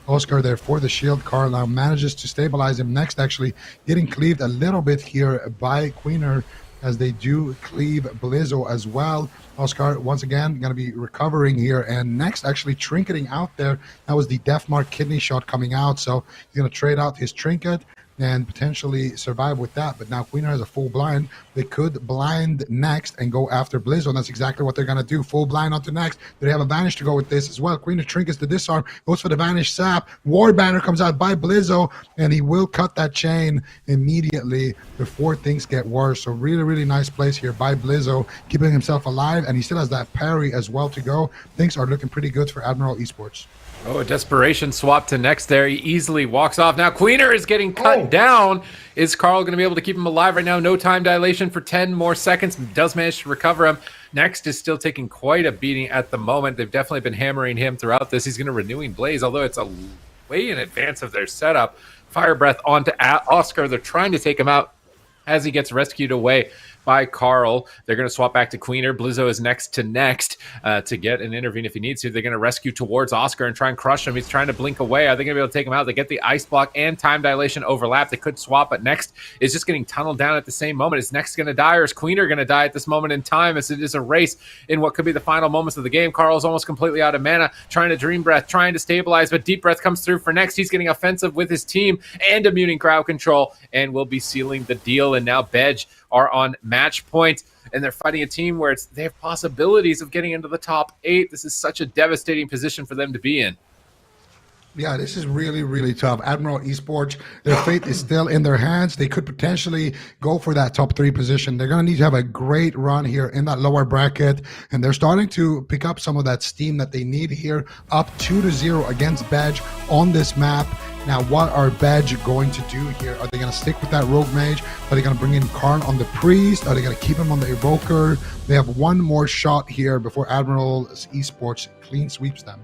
Oscar there for the shield. Carl now manages to stabilize him. Next, actually getting cleaved a little bit here by Queener as they do cleave Blizzo as well. Oscar, once again, going to be recovering here. And next, actually trinketing out there. That was the Deathmark kidney shot coming out. So he's going to trade out his trinket and potentially survive with that. But now Queener has a full blind. They could blind next and go after Blizzo, and that's exactly what they're going to do. Full blind onto next. They have a vanish to go with this as well. Queener trinkets the disarm, goes for the vanish sap. War banner comes out by Blizzo, and he will cut that chain immediately before things get worse. So really, really nice place here by Blizzo, keeping himself alive, and he still has that parry as well to go. Things are looking pretty good for Admiral Esports. Oh, a desperation swap to next there. He easily walks off. Now Queener is getting cut down. Is Carl going to be able to keep him alive right now? No time dilation for 10 more seconds. Does manage to recover him. Next is still taking quite a beating at the moment. They've definitely been hammering him throughout this. He's going to Renewing Blaze, although it's a way in advance of their setup. Fire Breath onto Oscar. They're trying to take him out as he gets rescued away by Carl. They're going to swap back to Queener. Blizzo is next to get and intervene if he needs to. They're going to rescue towards Oscar and try and crush him. He's trying to blink away. Are they going to be able to take him out? They get the ice block and time dilation overlap. They could swap, but next is just getting tunneled down at the same moment. Is next going to die, or is Queener going to die at this moment in time, as it is a race in what could be the final moments of the game? Carl's almost completely out of mana, trying to Dream Breath, trying to stabilize, but Deep Breath comes through for next. He's getting offensive with his team and immuning crowd control, and will be sealing the deal. And now BEDGE are on match point, and they're fighting a team where they have possibilities of getting into the top 8. This is such a devastating position for them to be in. Yeah, this is really, really tough. Admiral Esports, their fate is still in their hands. They could potentially go for that top 3 position. They're going to need to have a great run here in that lower bracket, and they're starting to pick up some of that steam that they need here, up 2-0 against BEDGE on this map. Now, what are BEDGE going to do here? Are they going to stick with that Rogue Mage? Are they going to bring in Karn on the Priest? Are they going to keep him on the Evoker? They have one more shot here before Admiral Esports clean sweeps them.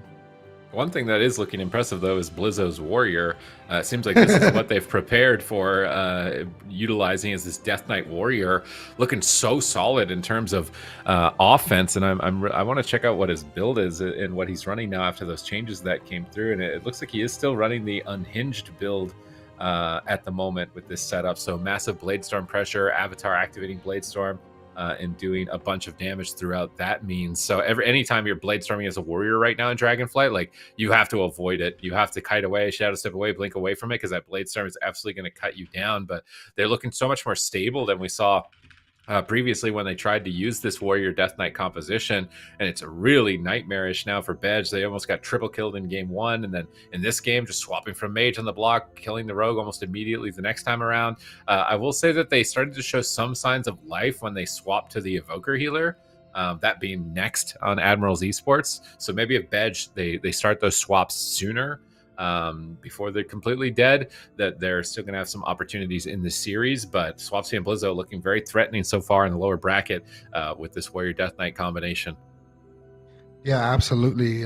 One thing that is looking impressive, though, is Blizzo's Warrior. It seems like this is what they've prepared for, utilizing as this Death Knight Warrior, looking so solid in terms of offense. And I want to check out what his build is and what he's running now after those changes that came through. And it looks like he is still running the unhinged build at the moment with this setup. So massive Bladestorm pressure, Avatar activating Bladestorm, and doing a bunch of damage throughout that means. So anytime you're Bladestorming as a warrior right now in Dragonflight, like, you have to avoid it. You have to kite away, shadow step away, blink away from it, because that Bladestorm is absolutely going to cut you down. But they're looking so much more stable than we saw previously when they tried to use this Warrior Death Knight composition, and it's really nightmarish now for BEDGE. They almost got triple killed in game 1, and then in this game, just swapping from Mage on the block, killing the Rogue almost immediately the next time around. I will say that they started to show some signs of life when they swapped to the Evoker Healer, that being next on Admirals Esports. So maybe if BEDGE, they start those swaps sooner, before they're completely dead, that they're still going to have some opportunities in this series. But Swapsy and Blizzo looking very threatening so far in the lower bracket with this Warrior Death Knight combination. Yeah, absolutely.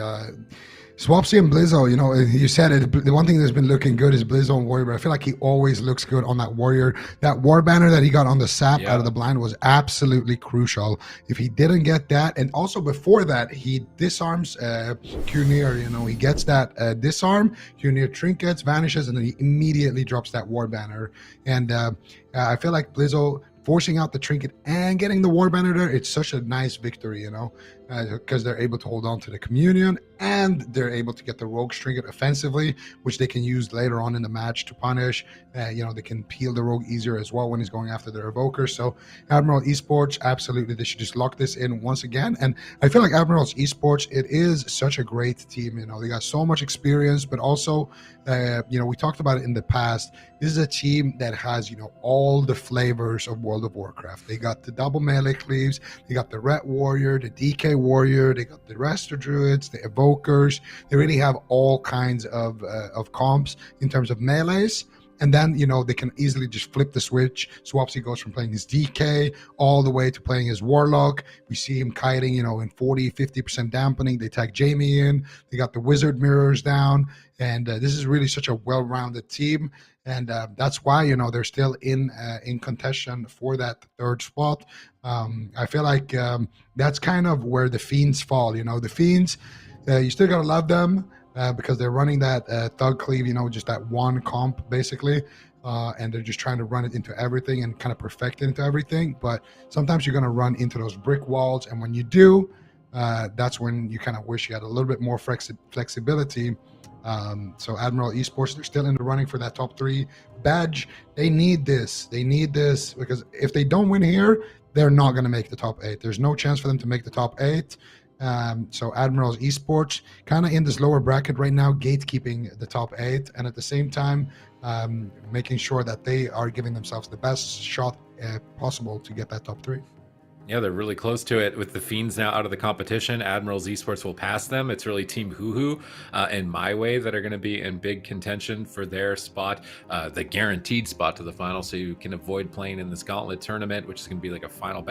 Swapsy and Blizzo, you know, you said it, the one thing that's been looking good is Blizzo and Warrior, but I feel like he always looks good on that Warrior. That War Banner that he got on the sap out of the blind was absolutely crucial. If he didn't get that, and also before that, he disarms Cunir, you know, he gets that disarm, Cunir trinkets, vanishes, and then he immediately drops that War Banner. And I feel like Blizzo forcing out the trinket and getting the War Banner there, it's such a nice victory, you know. because they're able to hold on to the communion, and they're able to get the rogue trinket offensively, which they can use later on in the match to punish. You know, they can peel the rogue easier as well when he's going after their evoker. So Admiral Esports, absolutely, they should just lock this in once again. And I feel like Admirals Esports, it is such a great team. You know, they got so much experience, but also, you know, we talked about it in the past. This is a team that has, you know, all the flavors of World of Warcraft. They got the double melee cleaves, they got the Ret Warrior, the DK Warrior, they got the Resto Druids, the Evokers. They really have all kinds of comps in terms of melees. And then, you know, they can easily just flip the switch. Swapsy goes from playing his DK all the way to playing his Warlock. We see him kiting, you know, in 40-50% dampening. They tag Jamie in. They got the Wizard mirrors down. And this is really such a well-rounded team. And that's why, you know, they're still in contention for that third spot. I feel like that's kind of where the Fiends fall. You know, the Fiends, you still got to love them. Because they're running that Thug Cleave, you know, just that one comp basically, and they're just trying to run it into everything and kind of perfect it into everything. But sometimes you're going to run into those brick walls, and when you do, that's when you kind of wish you had a little bit more flexibility. So Admiral Esports, they're still in the running for that top 3 badge. They need this. They need this because if they don't win here, they're not going to make the top 8. There's no chance for them to make the top 8. So Admirals Esports kind of in this lower bracket right now, gatekeeping the top 8, and at the same time making sure that they are giving themselves the best shot possible to get that top 3. Yeah, they're really close to it. With the Fiends now out of the competition, Admirals Esports will pass them. It's really Team HUHU and MYWAY that are going to be in big contention for their spot, the guaranteed spot to the final, so you can avoid playing in this Gauntlet tournament, which is going to be like a final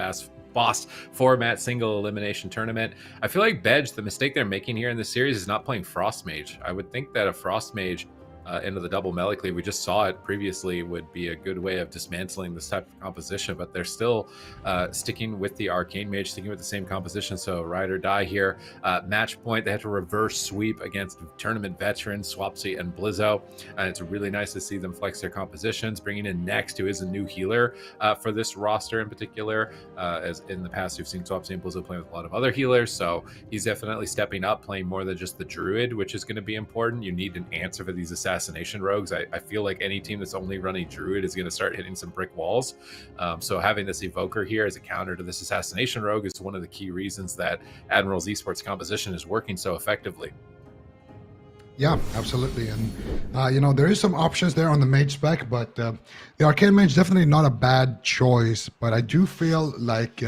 boss format single elimination tournament. I feel like BEDGE, the mistake they're making here in this series is not playing Frost Mage. I would think that a Frost Mage into the double melee cleave, we just saw it previously, would be a good way of dismantling this type of composition, but they're still sticking with the Arcane Mage, sticking with the same composition. So ride or die here. Match point, they have to reverse sweep against tournament veterans Swapsy and Blizzo, and it's really nice to see them flex their compositions, bringing in Next, who is a new healer for this roster in particular. As in the past, we've seen Swapsy and Blizzo playing with a lot of other healers, so he's definitely stepping up, playing more than just the Druid, which is going to be important. You need an answer for these assassination rogues. I feel like any team that's only running Druid is going to start hitting some brick walls. So having this Evoker here as a counter to this assassination rogue is one of the key reasons that Admirals Esports composition is working so effectively. Yeah, absolutely. And, you know, there is some options there on the mage spec, but the Arcane Mage definitely not a bad choice. But I do feel like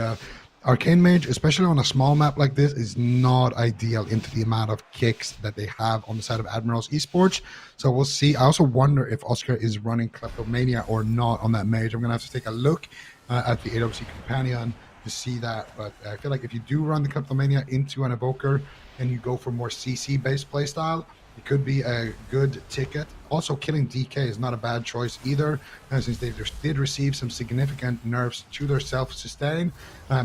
Arcane Mage, especially on a small map like this, is not ideal into the amount of kicks that they have on the side of Admirals Esports. So we'll see. I also wonder if Oscar is running Kleptomania or not on that mage. I'm going to have to take a look at the AWC Companion to see that. But I feel like if you do run the Kleptomania into an Evoker and you go for more CC-based playstyle, it could be a good ticket. Also, killing DK is not a bad choice either, since they did receive some significant nerfs to their self-sustain.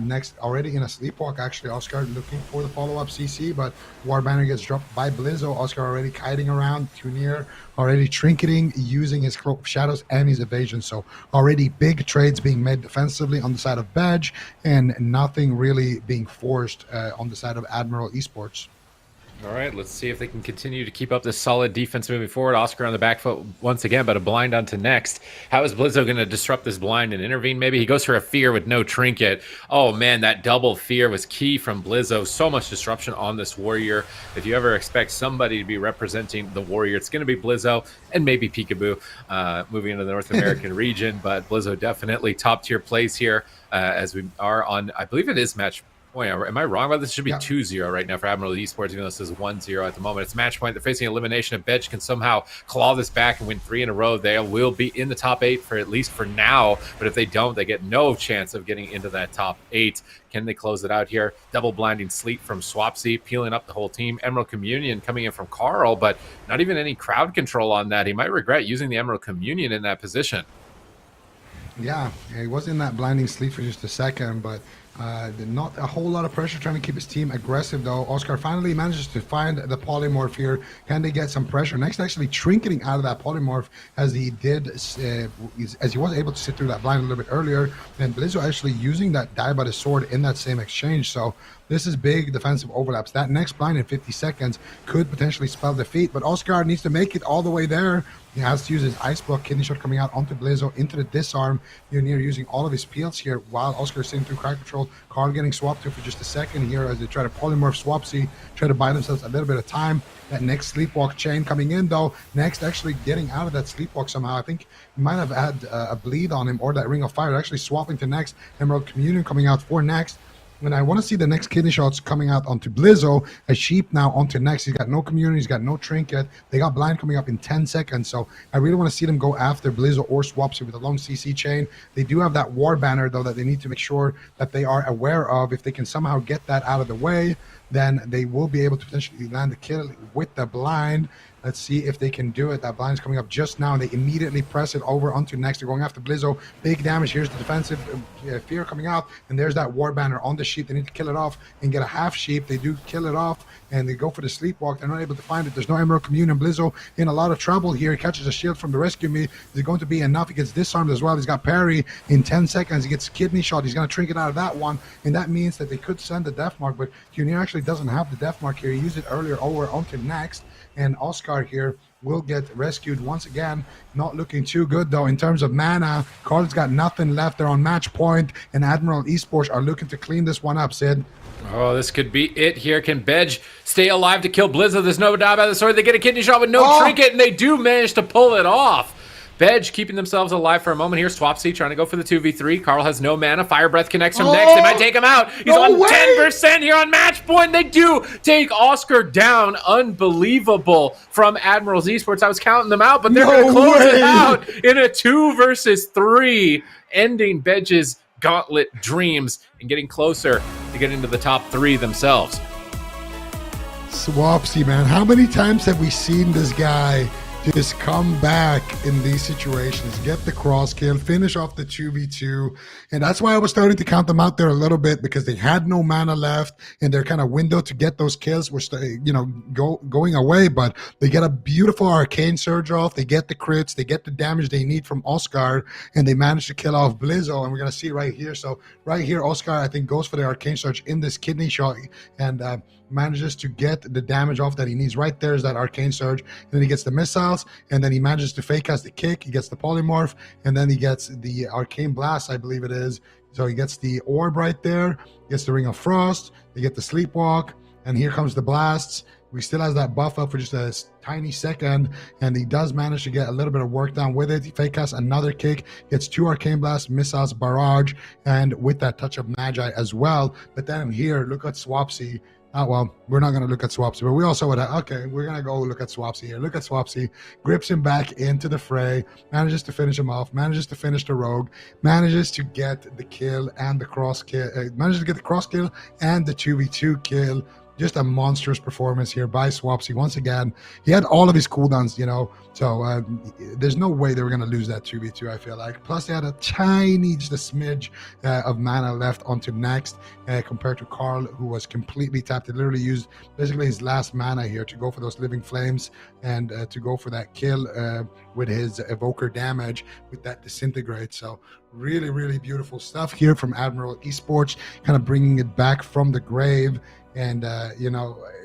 Next, already in a sleepwalk, actually, Oscar looking for the follow-up CC, but War Banner gets dropped by Blizzo. Oscar already kiting around, Tunir already trinketing, using his Cloak of Shadows and his evasion. So already big trades being made defensively on the side of BEDGE, and nothing really being forced on the side of Admiral Esports. All right, let's see if they can continue to keep up this solid defense moving forward. Oscar on the back foot once again, but a blind onto Next. How is Blizzo going to disrupt this blind and intervene? Maybe he goes for a fear with no trinket. Oh man, that double fear was key from Blizzo. So much disruption on this warrior. If you ever expect somebody to be representing the warrior, it's going to be Blizzo and maybe Peekaboo moving into the North American region. But Blizzo definitely top tier plays here as we are on, I believe it is match. Am I wrong about this? It should be 2-0 right now for Admiral Esports, even though this is 1-0 at the moment. It's match point. They're facing elimination. If BEDGE can somehow claw this back and win 3 in a row, they will be in the top 8 for at least for now. But if they don't, they get no chance of getting into that top 8. Can they close it out here? Double blinding sleep from Swapsy, peeling up the whole team. Emerald Communion coming in from Carl, but not even any crowd control on that. He might regret using the Emerald Communion in that position. Yeah, he was in that blinding sleep for just a second, but Not a whole lot of pressure trying to keep his team aggressive though. Oscar finally manages to find the polymorph here. Can they get some pressure? Next, actually trinketing out of that polymorph as he did, as he was able to sit through that blind a little bit earlier. And Blizzo actually using that die by the sword in that same exchange. So this is big defensive overlaps. That next blind in 50 seconds could potentially spell defeat, but Oscar needs to make it all the way there. He has to use his ice block, kidney shot coming out onto Blizzo, into the disarm. Near using all of his peels here while Oscar is sitting through crack control. Carl getting swapped to for just a second here as they try to polymorph Swapsy, try to buy themselves a little bit of time. That next sleepwalk chain coming in though. Next actually getting out of that sleepwalk somehow. I think he might have had a bleed on him or that ring of fire. Actually swapping to next. Emerald Communion coming out for next. And I want to see the next kidney shots coming out onto Blizzo. A sheep now onto next. He's got no community. He's got no trinket. They got blind coming up in 10 seconds. So I really want to see them go after Blizzo or Swapsy with a long CC chain. They do have that war banner, though, that they need to make sure that they are aware of. If they can somehow get that out of the way, then they will be able to potentially land the kill with the blind. Let's see if they can do it. That blind is coming up just now, and they immediately press it over onto next. They're going after Blizzo. Big damage. Here's the defensive fear coming out, and there's that war banner on the sheep. They need to kill it off and get a half sheep. They do kill it off, and they go for the sleepwalk. They're not able to find it. There's no Emerald Communion. Blizzo in a lot of trouble here. He catches a shield from the rescue me. Is it going to be enough? He gets disarmed as well. He's got parry in 10 seconds. He gets kidney shot. He's going to trinket out of that one, and that means that they could send the death mark, but Hunir actually doesn't have the death mark here. He used it earlier over onto next, and Oscar here will get rescued once again. Not looking too good though in terms of mana. Carl's got nothing left. They're on match point, and Admiral Esports are looking to clean this one up, Sid. Oh, this could be it here. Can BEDGE stay alive to kill Blizzo? There's no doubt about the sword. They get a kidney shot with no trinket, and they do manage to pull it off. BEDGE keeping themselves alive for a moment here. Swapsy trying to go for the 2v3. Carl has no mana. Fire Breath connects from next. They might take him out. He's on 10% here on match point. They do take Oscar down. Unbelievable from Admirals Esports. I was counting them out, but they're going to close it out in a 2 versus 3, ending BEDGE's gauntlet dreams and getting closer to getting to the top 3 themselves. Swapsy, man. How many times have we seen this guy just come back in these situations, get the cross kill, finish off the 2v2, and that's why I was starting to count them out there a little bit, because they had no mana left, and their kind of window to get those kills was, going away. But they get a beautiful arcane surge off, they get the crits, they get the damage they need from Oscar, and they manage to kill off Blizzo. And we're gonna see right here. So right here, Oscar I think goes for the arcane surge in this kidney shot, and manages to get the damage off that he needs. Right there is that arcane surge, and then he gets the missiles, and then he manages to fake cast the kick. He gets the polymorph, and then he gets the arcane blast, I believe it is. So he gets the orb right there, gets the ring of frost, they get the sleepwalk, and here comes the blasts. He still has that buff up for just a tiny second, and he does manage to get a little bit of work done with it. He fake casts another kick, gets 2 arcane blasts, missiles, barrage, and with that touch of magi as well. But then here, look at Swapsy. Well, we're not going to look at Swapsy, but we also would have, okay, we're going to go look at Swapsy here. Look at Swapsy, grips him back into the fray, manages to finish him off, manages to finish the rogue, manages to get the kill and the cross kill, manages to get the cross kill and the 2v2 kill. Just a monstrous performance here by Swapsy. Once again, he had all of his cooldowns, so there's no way they were going to lose that 2v2, I feel like. Plus, they had a tiny, just a smidge of mana left onto next compared to Carl, who was completely tapped. He literally used basically his last mana here to go for those living flames and to go for that kill with his evoker damage with that disintegrate. So really, really beautiful stuff here from Admiral Esports, kind of bringing it back from the grave. And,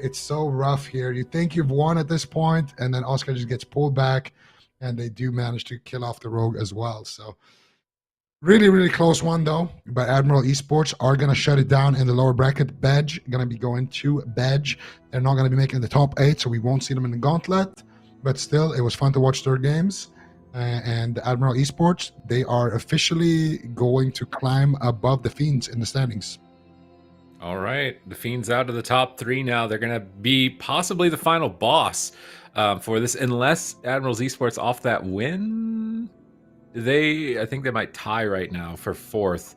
it's so rough here. You think you've won at this point, and then Oscar just gets pulled back, and they do manage to kill off the rogue as well. So really, really close one, though. But Admiral Esports are going to shut it down in the lower bracket. BEDGE going to be going to BEDGE. They're not going to be making the top 8, so we won't see them in the gauntlet. But still, it was fun to watch their games. And Admiral Esports, they are officially going to climb above the Fiends in the standings. All right, the Fiends out of the top 3 now. They're going to be possibly the final boss for this, unless Admirals Esports off that win. I think they might tie right now for 4th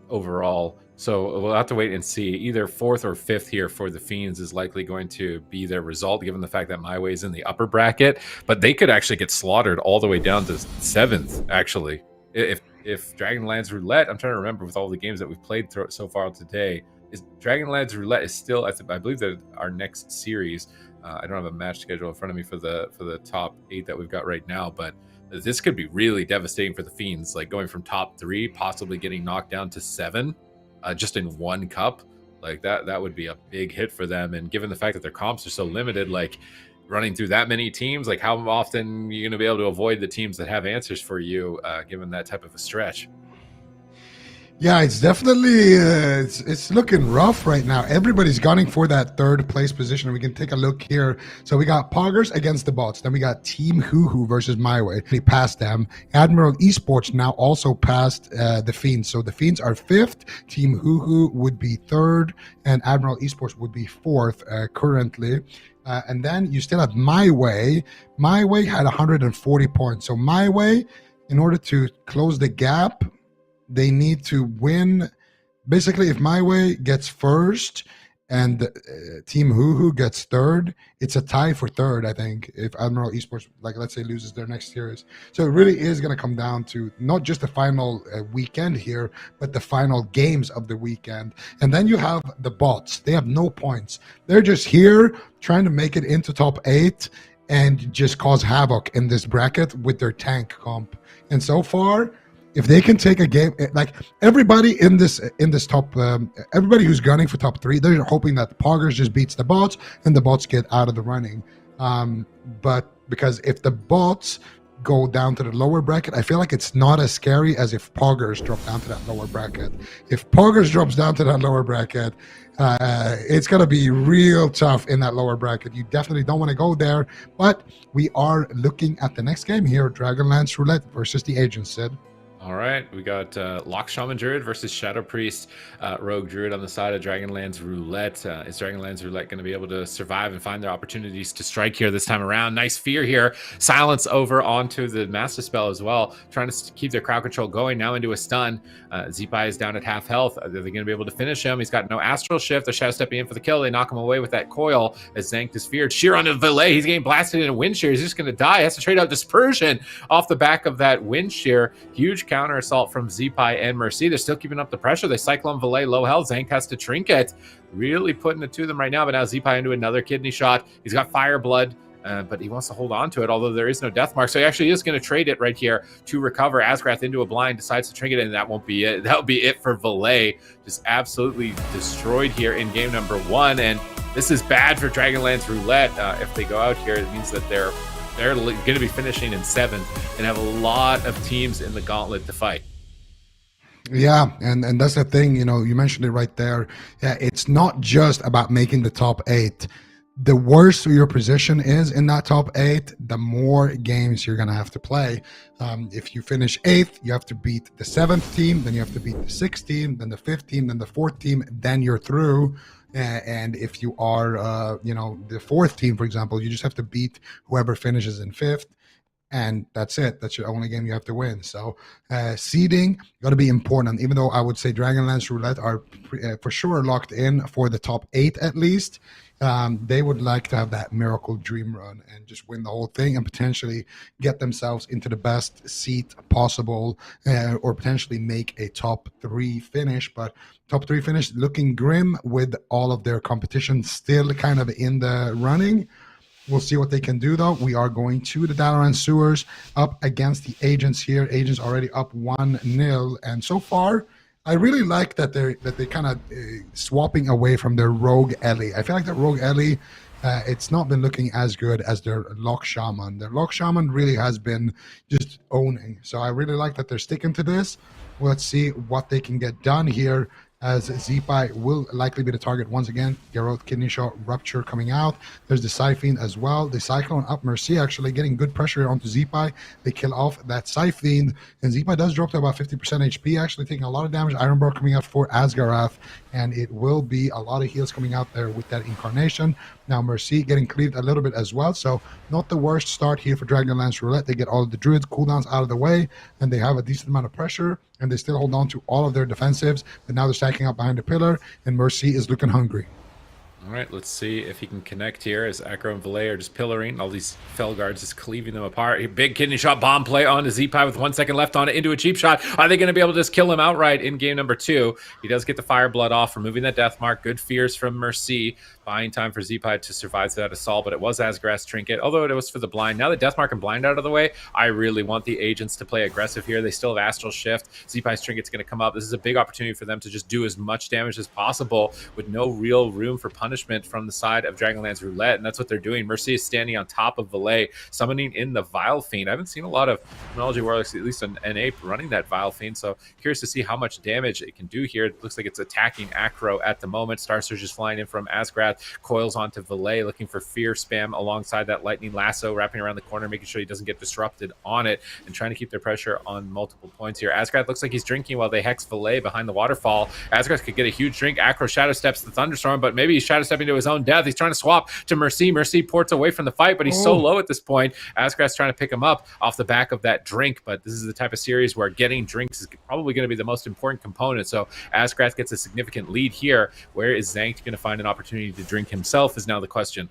overall. So we'll have to wait and see. Either 4th or 5th here for the Fiends is likely going to be their result, given the fact that MYWAY is in the upper bracket. But they could actually get slaughtered all the way down to 7th, actually. If if Dragonlance Roulette, I'm trying to remember with all the games that we've played so far today, is Dragonlance Roulette is still, I believe that our next series. I don't have a match schedule in front of me for the top 8 that we've got right now, but this could be really devastating for the Fiends, like going from top 3, possibly getting knocked down to 7, just in one cup. Like that would be a big hit for them. And given the fact that their comps are so limited, like running through that many teams, like how often are you going to be able to avoid the teams that have answers for you, given that type of a stretch? Yeah, it's definitely it's looking rough right now. Everybody's gunning for that 3rd place position. We can take a look here. So we got Poggers against the bots. Then we got Team HUHU versus MYWAY. We passed them. Admiral Esports now also passed the Fiends. So the Fiends are 5th. Team HUHU would be 3rd, and Admiral Esports would be 4th currently. And then you still have MYWAY. MYWAY had 140 points. So MYWAY, in order to close the gap, they need to win. Basically, if MYWAY gets 1st and Team HUHU gets 3rd, it's a tie for 3rd, I think, if Admiral Esports, like, let's say, loses their next series. So it really is going to come down to not just the final weekend here, but the final games of the weekend. And then you have the bots. They have no points. They're just here trying to make it into top 8 and just cause havoc in this bracket with their tank comp. And so far, if they can take a game, like everybody in this top, everybody who's gunning for top 3, they're hoping that Poggers just beats the bots and the bots get out of the running. But because if the bots go down to the lower bracket, I feel like it's not as scary as if Poggers drop down to that lower bracket. If Poggers drops down to that lower bracket, it's going to be real tough in that lower bracket. You definitely don't want to go there. But we are looking at the next game here, Dragonlance Roulette versus the Agents, Sid. All right, we got Lock Shaman Druid versus Shadow Priest Rogue Druid on the side of Dragonlance Roulette. Is Dragonlance Roulette going to be able to survive and find their opportunities to strike here this time around? Nice fear here. Silence over onto the Master Spell as well, trying to keep their crowd control going now into a stun. Zeepai is down at half health. Are they going to be able to finish him? He's got no Astral Shift. They're Shadow stepping in for the kill. They knock him away with that coil as Zankt is feared. Sheer onto Valet. He's getting blasted in a Wind Shear. He's just going to die. He has to trade out Dispersion off the back of that Wind Shear. Huge counter assault from Zeepai and Mercy. They're still keeping up the pressure. They Cyclone Valet low health. Zankt has to Trinket. Really putting it to them right now, but now Zeepai into another kidney shot. He's got Fire Blood, but he wants to hold on to it, although there is no death mark. So he actually is going to trade it right here to recover. Asgrath into a blind, decides to trinket it, and that won't be it. That'll be it for Valet. Just absolutely destroyed here in game number 1. And this is bad for Dragonlance Roulette. If they go out here, it means that they're going to be finishing in 7th and have a lot of teams in the gauntlet to fight. Yeah, and that's the thing, you know, you mentioned it right there. Yeah, it's not just about making the top 8. The worse your position is in that top 8, the more games you're going to have to play. If you finish 8th, you have to beat the 7th team, then you have to beat the 6th team, then the 5th team, then the 4th team, then you're through. And if you are, you know, the 4th team, for example, you just have to beat whoever finishes in 5th. And that's it. That's your only game you have to win. So seeding got to be important. Even though I would say Dragonlance Roulette are for sure locked in for the top 8 at least, they would like to have that miracle dream run and just win the whole thing and potentially get themselves into the best seat possible, or potentially make a top 3 finish. But top 3 finish looking grim with all of their competition still kind of in the running. We'll see what they can do, though. We are going to the Dalaran Sewers up against the Agents here. Agents already up 1-0, and so far, I really like that they kind of swapping away from their Rogue Ellie. I feel like the Rogue Ellie, it's not been looking as good as their Lock Shaman. Their Lock Shaman really has been just owning. So I really like that they're sticking to this. Let's see what they can get done here, as Zeepai will likely be the target once again. Geralt, Kidney Shot, Rupture coming out. There's the Siphene as well. The Cyclone up Mercy actually getting good pressure onto Zeepai. They kill off that Siphene, and Zeepai does drop to about 50% HP, actually taking a lot of damage. Ironbar coming out for Asgarath, and it will be a lot of heals coming out there with that Incarnation. Now Mercy getting cleaved a little bit as well, so not the worst start here for Dragonlance Roulette. They get all of the Druids cooldowns out of the way, and they have a decent amount of pressure, and they still hold on to all of their defensives, but now they're stacking up behind the pillar, and Mercy is looking hungry. All right, let's see if he can connect here as Acro and Valet are just pillaring. All these Fel guards just cleaving them apart. Big kidney shot bomb play on to Zeepai with 1 second left on it into a cheap shot. Are they going to be able to just kill him outright in game number 2? He does get the fire blood off, removing that death mark. Good fears from Mercy. Buying time for Zeepai to survive that assault, but it was Asgrass Trinket, although it was for the blind. Now that Deathmark and Blind out of the way, I really want the agents to play aggressive here. They still have Astral Shift. Zeepai's Trinket's going to come up. This is a big opportunity for them to just do as much damage as possible with no real room for punishment from the side of Dragonlance Roulette, and that's what they're doing. Mercy is standing on top of Valet, summoning in the Vile Fiend. I haven't seen a lot of Chronology Warlocks, at least an Ape, running that Vile Fiend, so curious to see how much damage it can do here. It looks like it's attacking Acro at the moment. Star Surge is flying in from Asgrath, coils onto Valet, looking for fear spam alongside that lightning lasso, wrapping around the corner, making sure he doesn't get disrupted on it, and trying to keep their pressure on multiple points here. Asgrath looks like he's drinking while they hex Valet behind the waterfall. Asgrath could get a huge drink. Acro shadow steps the thunderstorm, but maybe he's shadow stepping to his own death. He's trying to swap to Mercy. Mercy ports away from the fight, but he's so low at this point. Asgrath's trying to pick him up off the back of that drink, but this is the type of series where getting drinks is probably going to be the most important component. So Asgrath gets a significant lead here. Where is Zank going to find an opportunity to drink himself is now the question.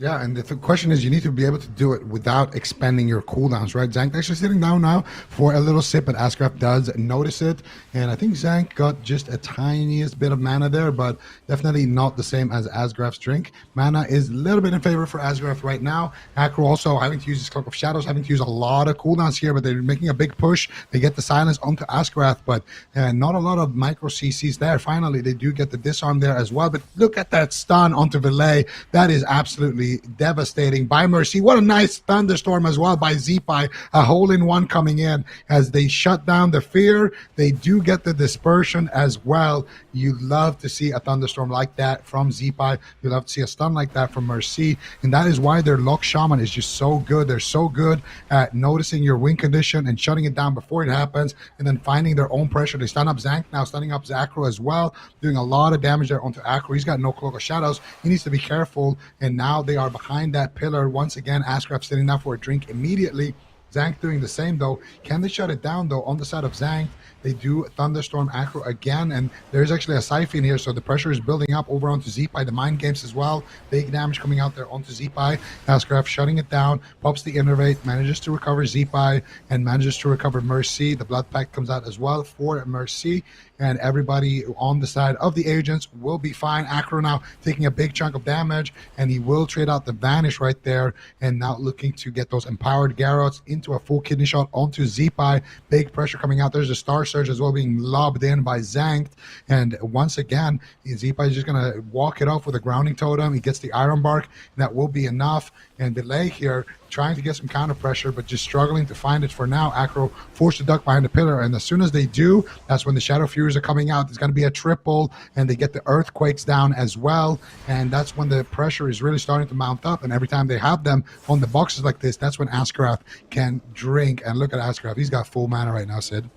Yeah, and the question is, you need to be able to do it without expending your cooldowns, right? Zank actually sitting down now for a little sip, but Asgrath does notice it. And I think Zank got just a tiniest bit of mana there, but definitely not the same as Asgrath's drink. Mana is a little bit in favor for Asgrath right now. Acro also having to use his Cloak of Shadows, having to use a lot of cooldowns here, but they're making a big push. They get the silence onto Asgrath, but not a lot of micro CCs there. Finally, they do get the disarm there as well. But look at that stun onto Valet. That is absolutely devastating by Mercy. What a nice thunderstorm as well by Zeepai. A hole-in-one coming in as they shut down the fear. They do get the dispersion as well. You love to see a thunderstorm like that from Zeepai. You love to see a stun like that from Mercy, and that is why their Lock Shaman is just so good. They're so good at noticing your win condition and shutting it down before it happens, and then finding their own pressure. They stun up Zank now, stunning up Acro as well, doing a lot of damage there onto Acro. He's got no Cloak of Shadows. He needs to be careful, and now they are behind that pillar once again. Asgrath sitting down for a drink immediately. Zank doing the same though. Can they shut it down though? On the side of Zank, they do thunderstorm Acro again, and there's actually a siphon here, so the pressure is building up over onto Zeepai. The mind games as well. Big damage coming out there onto Zeepai. Asgrath shutting it down, pops the innervate, manages to recover Zeepai, and manages to recover Mercy. The blood pact comes out as well for Mercy, and everybody on the side of the agents will be fine. Acro now taking a big chunk of damage, and he will trade out the Vanish right there, and now looking to get those empowered Garrots into a full kidney shot onto Zeepai. Big pressure coming out. There's a Star Surge as well being lobbed in by Zank, and once again, Zeepai is just going to walk it off with a grounding totem. He gets the Iron Bark, and that will be enough. And Delay here trying to get some counter pressure, but just struggling to find it for now. Acro forced to duck behind the pillar, and as soon as they do, that's when the Shadow Furies are coming out. There's going to be a triple, and they get the Earthquakes down as well, and that's when the pressure is really starting to mount up. And every time they have them on the boxes like this, that's when Asgrath can drink. And look at Asgrath. He's got full mana right now, Sid.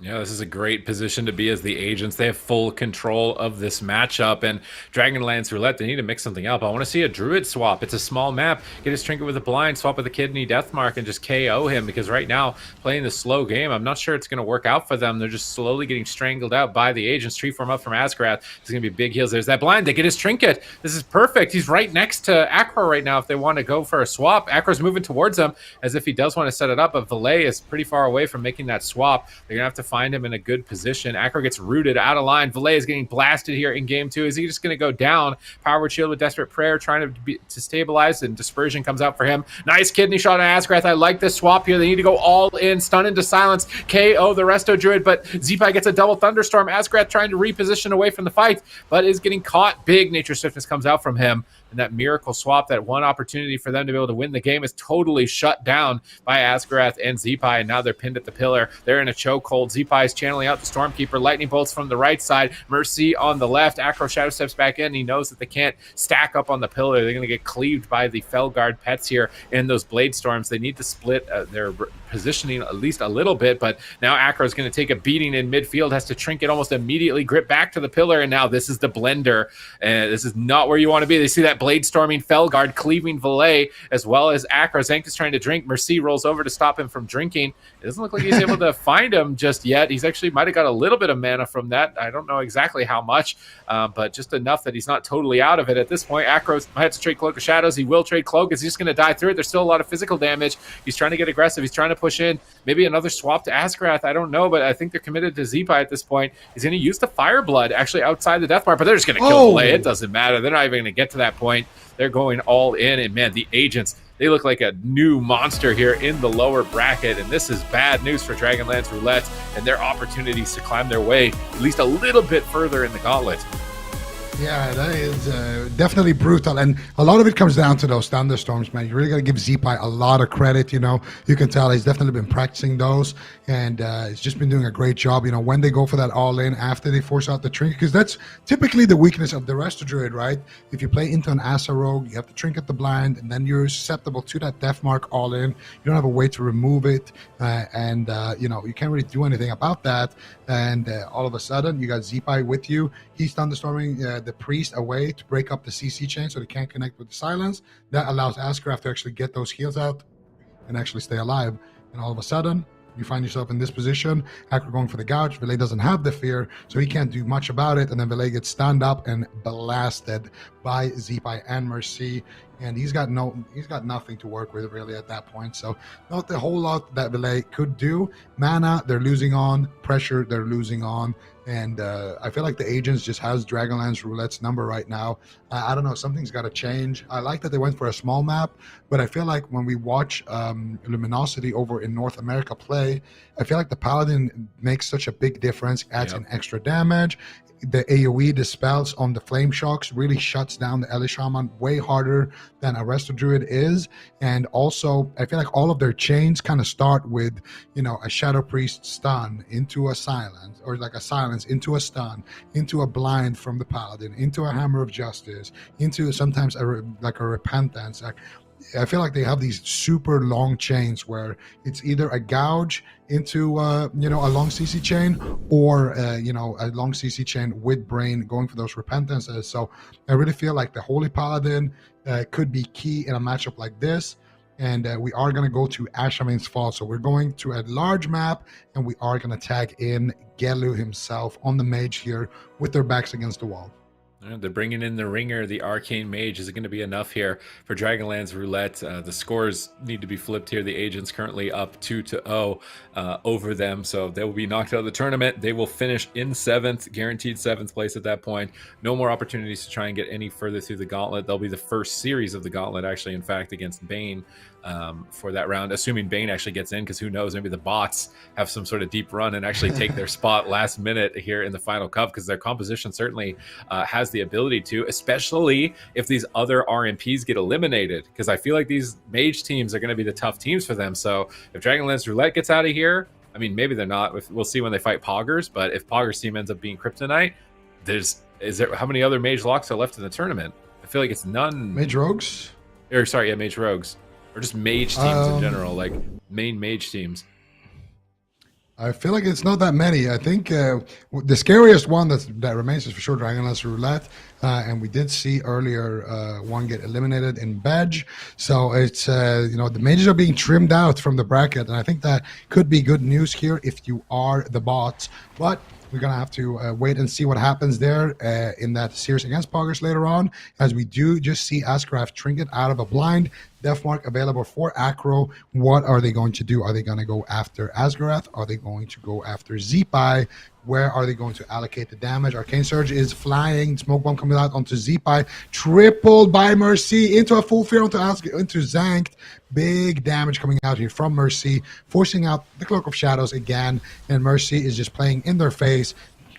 Yeah, this is a great position to be as the agents. They have full control of this matchup, and Dragonlance Roulette, they need to mix something up. I want to see a Druid swap. It's a small map. Get his Trinket with a blind, swap with a Kidney Deathmark, and just KO him, because right now, playing the slow game, I'm not sure it's going to work out for them. They're just slowly getting strangled out by the agents. Tree form up from Asgrath. There's going to be big heals. There's that blind. They get his Trinket. This is perfect. He's right next to Acro right now if they want to go for a swap. Acro's moving towards him as if he does want to set it up, but Valet is pretty far away from making that swap. They're going to have to find him in a good position. Acro gets rooted out of line. Valet is getting blasted here in game 2. Is he just going to go down? Power Word Shield with Desperate Prayer trying to stabilize, and Dispersion comes out for him. Nice kidney shot on Asgrath. I like this swap here. They need to go all in. Stun into silence. KO the Resto Druid, but Zeepai gets a double Thunderstorm. Asgrath trying to reposition away from the fight, but is getting caught. Big Nature Swiftness comes out from him. And that miracle swap, that one opportunity for them to be able to win the game, is totally shut down by Asgrath and Zeepai, and now they're pinned at the pillar. They're in a chokehold. Zeepai is channeling out the Stormkeeper. Lightning bolts from the right side. Mercy on the left. Acro shadow steps back in. He knows that they can't stack up on the pillar. They're going to get cleaved by the Felguard pets here in those Blade Storms. They need to split their positioning at least a little bit, but now Acro is going to take a beating in midfield, has to Trinket almost immediately, grip back to the pillar, and now this is the blender, and this is not where you want to be. They see that Blade storming Felguard, cleaving Valet, as well as Akra. Zank is trying to drink. Mercy rolls over to stop him from drinking. It doesn't look like he's able to find him just yet. He's actually might have got a little bit of mana from that. I don't know exactly how much, but just enough that he's not totally out of it at this point. Akra might have to trade Cloak of Shadows. He will trade Cloak. Is he just going to die through it? There's still a lot of physical damage. He's trying to get aggressive. He's trying to push in. Maybe another swap to Askrath. I don't know, but I think they're committed to Zeepai at this point. He's going to use the Fireblood actually outside the Death Mark, but they're just going to kill Valet. It doesn't matter. They're not even going to get to that point. They're going all in, and man, the agents, they look like a new monster here in the lower bracket, and this is bad news for Dragonlance Roulette and their opportunities to climb their way at least a little bit further in the gauntlet. Yeah, that is definitely brutal, and a lot of it comes down to those thunderstorms, man. You really got to give Zeepai a lot of credit. You can tell he's definitely been practicing those, and he's just been doing a great job. When they go for that all-in after they force out the trinket, because that's typically the weakness of the Resto Druid, right? If you play into an Asa Rogue, you have to trinket the blind, and then you're susceptible to that Death Mark all-in. You don't have a way to remove it, and you can't really do anything about that. And all of a sudden, you got Zeepai with you. He's thunderstorming the priest away to break up the CC chain so they can't connect with the silence. That allows Askrath to actually get those heals out and actually stay alive. And all of a sudden, you find yourself in this position. Akra going for the gouge. Valet doesn't have the fear, so he can't do much about it. And then Valet gets stand up and blasted by Zeepai and Mercy. And he's got nothing to work with really at that point. So not a whole lot that Valet could do. Mana, they're losing on. Pressure, they're losing on. And I feel like the agents just has Dragonlance Roulette's number right now. I don't know, something's got to change. I like that they went for a small map, but I feel like when we watch Luminosity over in North America play, I feel like the Paladin makes such a big difference, adds in extra damage. The AoE dispels on the Flame Shocks really shuts down the Elish Shaman way harder than a Resto Druid is. And also, I feel like all of their chains kind of start with, a Shadow Priest stun into a silence, or like a silence into a stun, into a blind from the Paladin, into a Hammer of Justice, into sometimes a Repentance. I feel like they have these super long chains where it's either a gouge into a long CC chain, or a long CC chain with brain going for those repentances. So I really feel like the Holy Paladin could be key in a matchup like this. And we are going to go to Ashamain's Fall. So we're going to a large map, and we are going to tag in Gelu himself on the mage here with their backs against the wall. They're bringing in the ringer, the Arcane Mage. Is it going to be enough here for Dragonlance Roulette? The scores need to be flipped here. The agent's currently up 2-0 over them, so they will be knocked out of the tournament. They will finish in 7th, guaranteed 7th place at that point. No more opportunities to try and get any further through the gauntlet. They'll be the first series of the gauntlet, actually, in fact, against Bane for that round, assuming Bane actually gets in, because who knows, maybe the bots have some sort of deep run and actually take their spot last minute here in the final cup, because their composition certainly has the ability to, especially if these other RMPs get eliminated, because I feel like these mage teams are going to be the tough teams for them. So if Dragonlance Roulette gets out of here, I mean, maybe they're not. We'll see when they fight Poggers, but if Poggers team ends up being Kryptonite, how many other mage locks are left in the tournament? I feel like it's none. Mage Rogues? Mage Rogues. Or just mage teams in general, like main mage teams. I feel like it's not that many. I think the scariest one that remains is for sure Dragonlance Roulette. And we did see earlier one get eliminated in BEDGE. So it's, the mages are being trimmed out from the bracket. And I think that could be good news here if you are the bots. But we're going to have to wait and see what happens there in that series against Poggers later on, as we do just see Askrath trinket out of a blind. Death Mark available for Acro. What are they going to do? Are they going to go after Asgarath? Are they going to go after Zeepai? Where are they going to allocate the damage? Arcane Surge is flying. Smoke Bomb coming out onto Zeepai. Tripled by Mercy into a full fear into Zank. Big damage coming out here from Mercy, forcing out the Cloak of Shadows again. And Mercy is just playing in their face,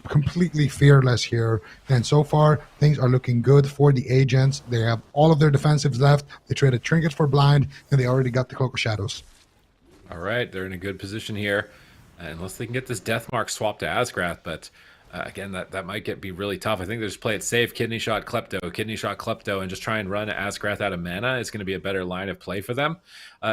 completely fearless here. And so far, things are looking good for the agents. They have all of their defensives left. They traded Trinket for Blind, and they already got the Cloak of Shadows. All right, they're in a good position here, unless they can get this Death Mark swapped to Asgrath. But Again, that might be really tough. I think they just play it safe, kidney shot, klepto, and just try and run Asgrath out of mana. It's going to be a better line of play for them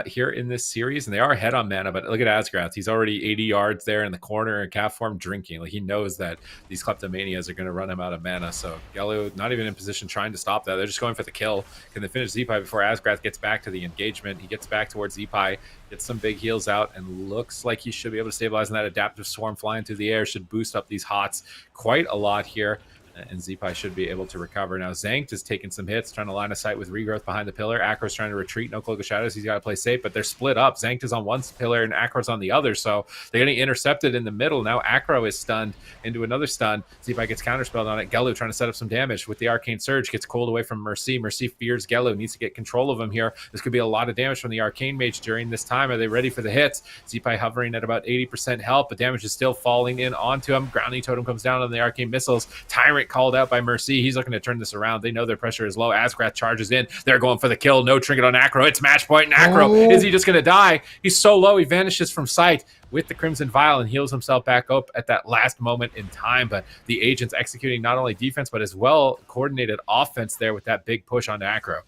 here in this series. And they are ahead on mana, but look at Asgrath. He's already 80 yards there in the corner in calf form drinking. Like, he knows that these kleptomanias are going to run him out of mana. So Gelu not even in position trying to stop that. They're just going for the kill. Can they finish Zeepai before Asgrath gets back to the engagement? He gets back towards Zeepai, gets some big heals out, and looks like he should be able to stabilize. And that adaptive swarm flying through the air should boost up these hots quite a lot here, and Zeepai should be able to recover. Now Zankt is taking some hits, trying to line of sight with regrowth behind the pillar. Akro's trying to retreat, no cloak of shadows. He's got to play safe, but they're split up. Zankt is on one pillar and Akro's on the other, so they're getting intercepted in the middle. Now Akro is stunned into another stun. Zeepai gets counterspelled on it. Gelu trying to set up some damage with the arcane surge, gets cold away from Mercy. Mercy fears Gelu, needs to get control of him here. This could be a lot of damage from the arcane mage during this time. Are they ready for the hits? Zeepai hovering at about 80% health, but damage is still falling in onto him. Grounding totem comes down on the arcane missiles. Tyrant called out by Mercy. He's looking to turn this around. They know their pressure is low. Asgrath charges in. They're going for the kill. No trinket on Akro. It's match point. And Akro, is he just going to die? He's so low, he vanishes from sight with the Crimson Vial and heals himself back up at that last moment in time. But the agents executing not only defense, but as well coordinated offense there with that big push on Akro.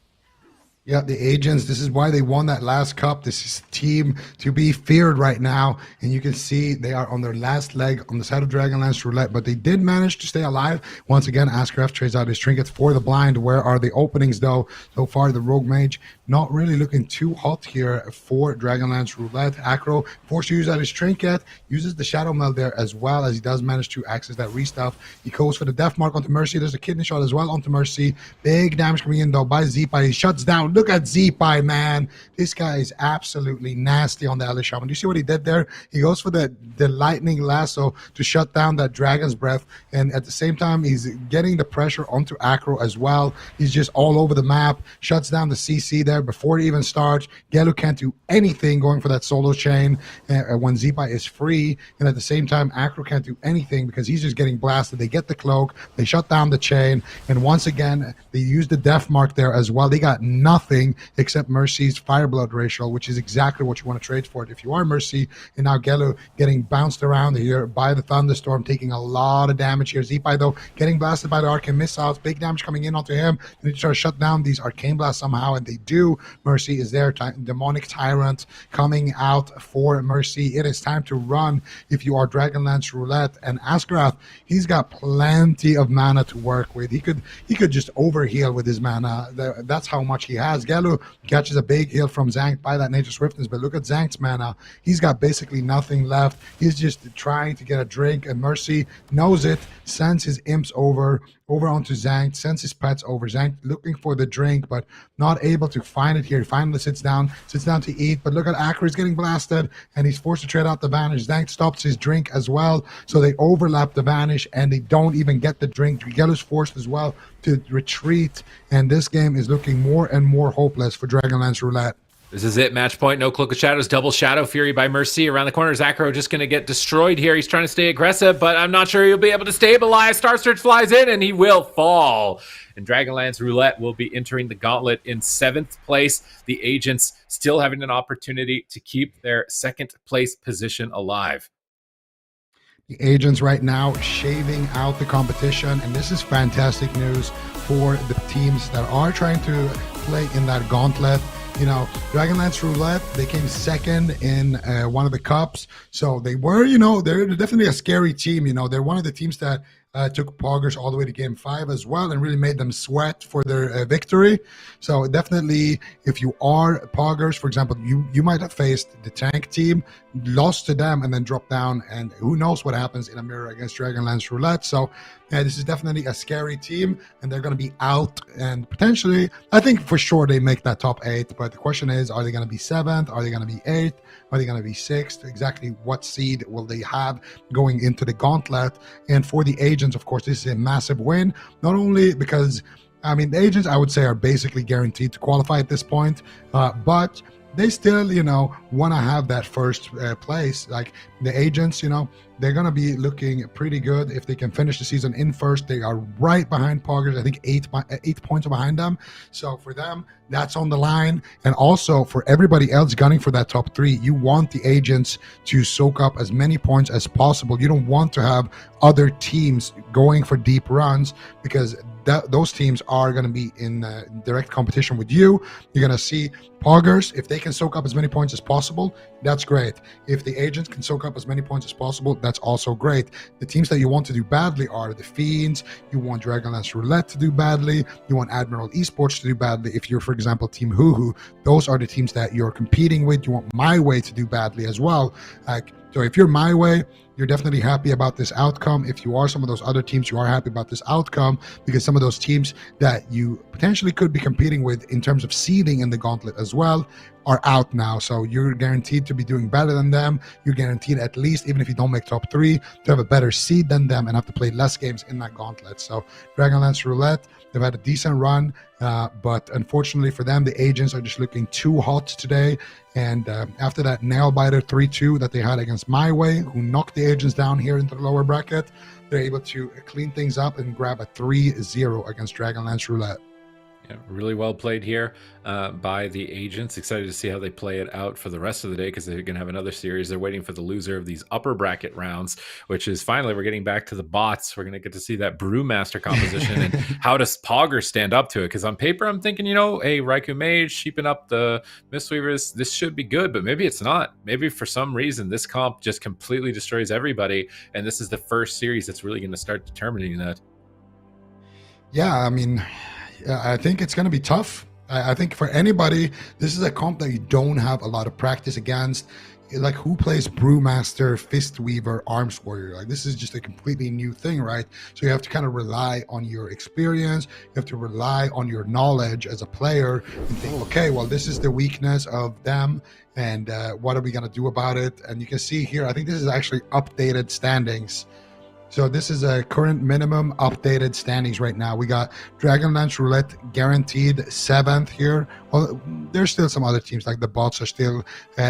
Yeah, the agents, this is why they won that last cup. This is a team to be feared right now. And you can see they are on their last leg on the side of Dragonlance Roulette, but they did manage to stay alive. Once again, Asgrath trades out his trinkets for the blind. Where are the openings, though? So far, the Rogue Mage not really looking too hot here for Dragonlance Roulette. Akro forced to use out his trinket, uses the Shadow Meld there as well, as he does manage to access that restuff. He goes for the Death Mark onto Mercy. There's a kidney shot as well onto Mercy. Big damage coming in, though, by Zeepai. He shuts down. Look at Zeepai, man. This guy is absolutely nasty on the Hellish Shaman. Do you see what he did there? He goes for the lightning lasso to shut down that Dragon's Breath, and at the same time, he's getting the pressure onto Akro as well. He's just all over the map, shuts down the CC there before it even starts. Gelu can't do anything going for that solo chain when Zeepai is free, and at the same time, Akro can't do anything because he's just getting blasted. They get the cloak, they shut down the chain, and once again, they use the Death Mark there as well. They got nothing except Mercy's Fireblood ratio, which is exactly what you want to trade for it if you are Mercy. And now Gelu getting bounced around here by the Thunderstorm, taking a lot of damage here. Zeepai, though, getting blasted by the Arcane Missiles, big damage coming in onto him. They need to try to shut down these Arcane Blasts somehow, and they do. Mercy is there, Demonic Tyrant coming out for Mercy. It is time to run if you are Dragonlance Roulette. And Asgrath, he's got plenty of mana to work with. He could just overheal with his mana. That's how much he has. Gelu catches a big heal from Zankt by that Nature Swiftness, but look at Zankt's mana. He's got basically nothing left. He's just trying to get a drink, and Mercy knows it, sends his imps over onto Zankt, sends his pets over. Zankt looking for the drink, but not able to find it here. He finally sits down to eat, but look at Akro, he's getting blasted, and he's forced to trade out the Vanish. Zankt stops his drink as well, so they overlap the Vanish, and they don't even get the drink. Gelu's forced as well to retreat, and this game is looking more and more hopeless for Dragonlance Roulette. This is it, match point. No Cloak of Shadows, double Shadow Fury by Mercy. Around the corner, Akro just going to get destroyed here. He's trying to stay aggressive, but I'm not sure he'll be able to stabilize. Star Search flies in, and he will fall. And Dragonlance Roulette will be entering the gauntlet in 7th place. The agents still having an opportunity to keep their 2nd place position alive. The agents right now shaving out the competition, and this is fantastic news for the teams that are trying to play in that gauntlet. You know, Dragonlance Roulette, they came 2nd in one of the cups, so they were, they're definitely a scary team. They're one of the teams that took Poggers all the way to game 5 as well, and really made them sweat for their victory. So definitely, if you are Poggers, for example, you might have faced the tank team, lost to them, and then dropped down, and who knows what happens in a mirror against Dragonlance Roulette. So this is definitely a scary team, and they're going to be out, and potentially, I think for sure they make that top 8, but the question is, are they going to be 7th? Are they going to be 8th? Are they going to be 6th? Exactly what seed will they have going into the gauntlet? And for the agents, of course, this is a massive win, not only because, the agents, I would say, are basically guaranteed to qualify at this point, but they still, you know, want to have that first place. Like the agents, you know, they're going to be looking pretty good if they can finish the season in first. They are right behind Poggers. I think 8 points behind them. So for them, that's on the line. And also for everybody else gunning for that top 3, you want the agents to soak up as many points as possible. You don't want to have other teams going for deep runs, because those teams are going to be in direct competition with you. You're going to see Poggers, if they can soak up as many points as possible, that's great. If the agents can soak up as many points as possible, that's also great. The teams that you want to do badly are the Fiends. You want Dragonlance Roulette to do badly. You want Admiral Esports to do badly. If you're, for example, Team HUHU, those are the teams that you're competing with. You want MYWAY to do badly as well. So if you're MYWAY, you're definitely happy about this outcome. If you are some of those other teams, you are happy about this outcome, because some of those teams that you potentially could be competing with in terms of seeding in the gauntlet as well are out now. So you're guaranteed to be doing better than them. You're guaranteed, at least, even if you don't make top 3, to have a better seed than them and have to play less games in that gauntlet. So Dragonlance Roulette, they've had a decent run, but unfortunately for them, the agents are just looking too hot today. And after that nail-biter 3-2 that they had against MYWAY, who knocked the agents down here into the lower bracket, they're able to clean things up and grab a 3-0 against Dragonlance Roulette. Yeah, really well played here by the agents. Excited to see how they play it out for the rest of the day, because they're going to have another series. They're waiting for the loser of these upper bracket rounds, which is finally we're getting back to the bots. We're going to get to see that Brewmaster composition and how does Pogger stand up to it? Because on paper, I'm thinking, you know, hey, Raikou Mage, sheeping up the Mistweavers, this should be good, but maybe it's not. Maybe for some reason, this comp just completely destroys everybody, and this is the first series that's really going to start determining that. Yeah, I mean, I think it's going to be tough. I think for anybody, this is a comp that you don't have a lot of practice against. Like, who plays Brewmaster, Fistweaver, Arms Warrior? Like, this is just a completely new thing, right? So you have to kind of rely on your experience. You have to rely on your knowledge as a player and think, okay, well, this is the weakness of them, and what are we going to do about it? And you can see here, I think this is actually updated standings. So this is a current minimum updated standings right now. We got Dragonlance Roulette guaranteed 7th here. Well, there's still some other teams, like the bots are still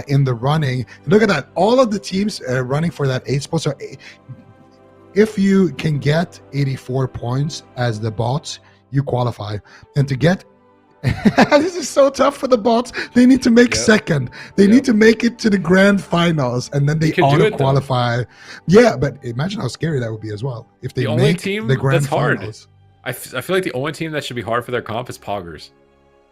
in the running. Look at that. All of the teams running for that 8th spot. So if you can get 84 points as the bots, you qualify. And to get this is so tough for the bots. They need to make second. They need to make it to the grand finals, and then they auto qualify. Yeah, but imagine how scary that would be as well if they make the grand finals. I feel like the only team that should be hard for their comp is Poggers,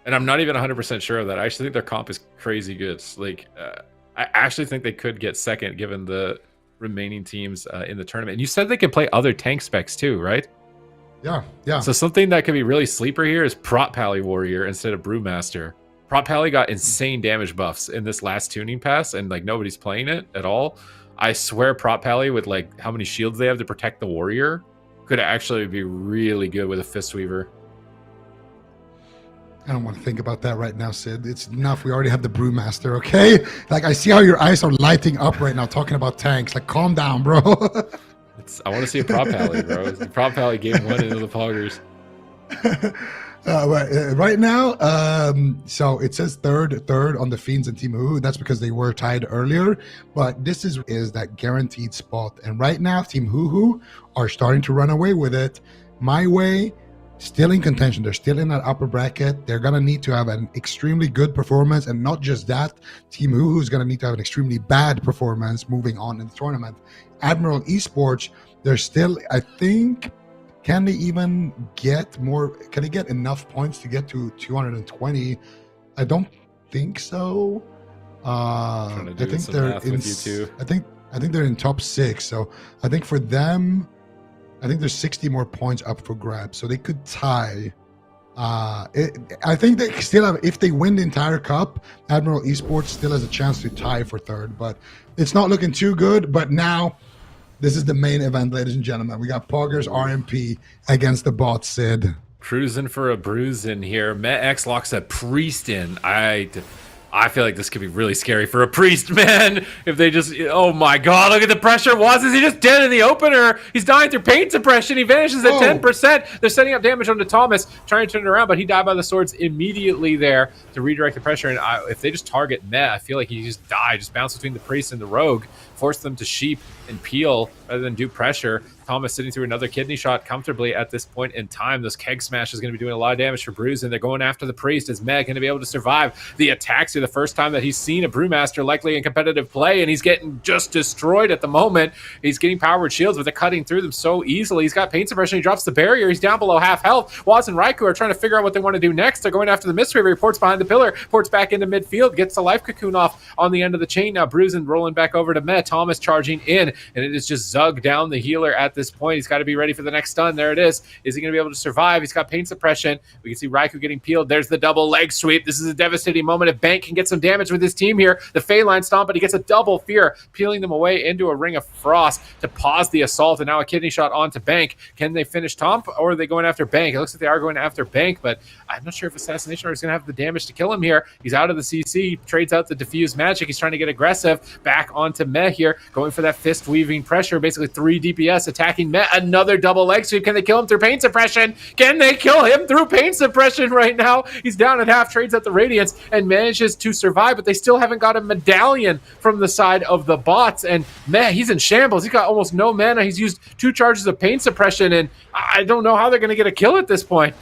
and I'm not even 100% sure of that. I actually think their comp is crazy good. Like, I actually think they could get second given the remaining teams in the tournament. And you said they can play other tank specs too, right? Yeah. So something that could be really sleeper here is Prot Pally Warrior instead of Brewmaster. Prot Pally got insane damage buffs in this last tuning pass, and like nobody's playing it at all. I swear Prot Pally, with like how many shields they have to protect the warrior, could actually be really good with a Fistweaver. I don't want to think about that right now, Sid. It's enough. We already have the Brewmaster, okay? Like, I see how your eyes are lighting up right now talking about tanks. Like, calm down, bro. I want to see a Prot Pally, bro. The Prot Pally game 1 into the Poggers. Right now, so it says third on the Fiends and Team HUHU. That's because they were tied earlier, but this is that guaranteed spot. And right now, Team HUHU are starting to run away with it. MYWAY still in contention. They're still in that upper bracket. They're gonna need to have an extremely good performance, and not just that, Team HUHU is gonna need to have an extremely bad performance moving on in the tournament. Admiral Esports, they're still, I think, can they even get more? Can they get enough points to get to 220? I don't think so. I think they're in. I think they're in top 6. So I think for them, I think there's 60 more points up for grabs, so they could tie. I think they still have, if they win the entire cup, Admiral Esports still has a chance to tie for 3rd, but it's not looking too good. But now, this is the main event, ladies and gentlemen. We got Poggers RMP against the bot, Sid. Cruising for a bruise in here. MetX locks a Priest in. I feel like this could be really scary for a priest, man. If they just, oh my god, look at the pressure. Is he just dead in the opener? He's dying through pain suppression. He vanishes at 10%. They're setting up damage onto Thomas, trying to turn it around, but he died by the swords immediately there to redirect the pressure. And if they just target Meh, I feel like he just died, just bounce between the priest and the rogue, force them to sheep and peel rather than do pressure. Thomas sitting through another kidney shot comfortably at this point in time. This keg smash is going to be doing a lot of damage for Bruise, and they're going after the priest. Is Meg going to be able to survive the attacks here? The first time that he's seen a Brewmaster likely in competitive play, and he's getting just destroyed at the moment. He's getting powered shields, but they're cutting through them so easily. He's got pain suppression. He drops the barrier. He's down below half health. Waz and Raikou are trying to figure out what they want to do next. They're going after the Mistweaver. He ports behind the pillar, ports back into midfield, gets the life cocoon off on the end of the chain. Now Bruise and rolling back over to Meh. Thomas charging in, and it is just Zug down the healer at this point. He's got to be ready for the next stun. There it is. Is he going to be able to survive? He's got pain suppression. We can see Raikou getting peeled. There's the double leg sweep. This is a devastating moment. If Bank can get some damage with his team here, the Phalanx stomp, but he gets a double fear, peeling them away into a ring of frost to pause the assault, and now a kidney shot onto Bank. Can they finish Tomp, or are they going after Bank? It looks like they are going after Bank, but I'm not sure if Assassination is going to have the damage to kill him here. He's out of the CC, trades out the diffuse magic. He's trying to get aggressive. Back onto Meh here, going for that fist weaving pressure, basically 3 DPS attacking Meh. Another double leg sweep. Can they kill him through pain suppression? Can they kill him through pain suppression right now? He's down at half, trades at the Radiance, and manages to survive, but they still haven't got a medallion from the side of the bots. And Meh, he's in shambles. He's got almost no mana. He's used 2 charges of pain suppression, and I don't know how they're going to get a kill at this point.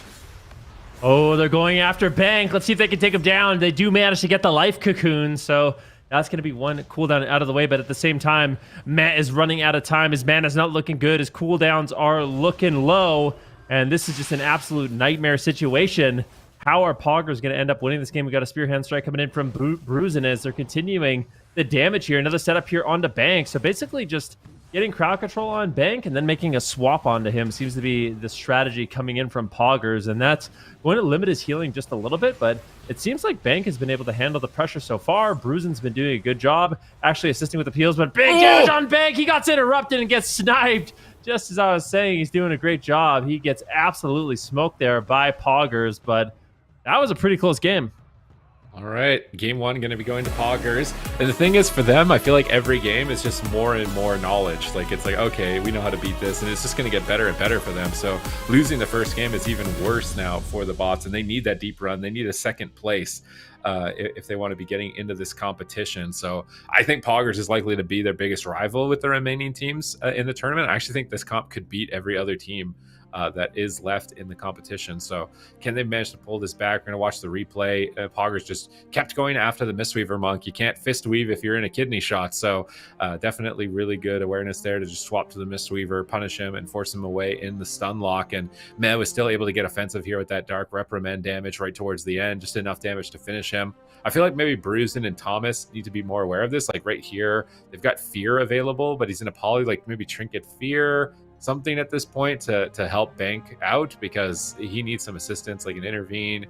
Oh, they're going after Bank. Let's see if they can take him down. They do manage to get the life cocoon, so that's going to be one cooldown out of the way, but at the same time, Matt is running out of time. His mana's not looking good. His cooldowns are looking low, and this is just an absolute nightmare situation. How are Poggers going to end up winning this game? We got a Spear Hand Strike coming in from Bruisin as they're continuing the damage here. Another setup here onto Bank. So basically just getting crowd control on Bank and then making a swap onto him seems to be the strategy coming in from Poggers, and that's going to limit his healing just a little bit, but it seems like Bank has been able to handle the pressure so far. Bruisin's been doing a good job actually assisting with the peels, but big damage on Bank. He got interrupted and gets sniped. Just as I was saying, he's doing a great job. He gets absolutely smoked there by Poggers, but that was a pretty close game. All right, game 1 going to be going to Poggers. And the thing is, for them, I feel like every game is just more and more knowledge. Like, it's like, okay, we know how to beat this, and it's just going to get better and better for them. So losing the first game is even worse now for the bots, and they need that deep run. They need a second place if they want to be getting into this competition. So I think Poggers is likely to be their biggest rival with the remaining teams in the tournament. I actually think this comp could beat every other team that is left in the competition. So can they manage to pull this back? We're going to watch the replay. Poggers just kept going after the Mistweaver monk. You can't fist weave if you're in a kidney shot. So definitely really good awareness there to just swap to the Mistweaver, punish him, and force him away in the stun lock. And Meh was still able to get offensive here with that Dark Reprimand damage right towards the end, just enough damage to finish him. I feel like maybe Bruisin and Thomas need to be more aware of this. Like right here, they've got Fear available, but he's in a poly, like maybe Trinket Fear, something at this point to help Bank out, because he needs some assistance, like an intervene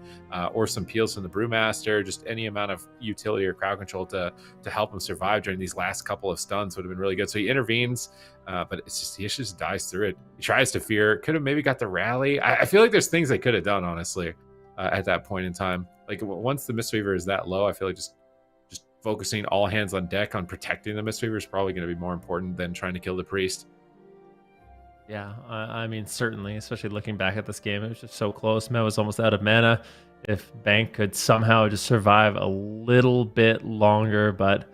or some peels from the Brewmaster. Just any amount of utility or crowd control to help him survive during these last couple of stuns would have been really good. So he intervenes, but it's just he just dies through it. He tries to Fear, could have maybe got the rally. I feel like there's things they could have done, honestly, at that point in time. Like once the Mistweaver is that low, I feel like just focusing all hands on deck on protecting the Mistweaver is probably going to be more important than trying to kill the priest. Yeah, I mean, certainly, especially looking back at this game, it was just so close. Meh was almost out of mana. If Bank could somehow just survive a little bit longer, but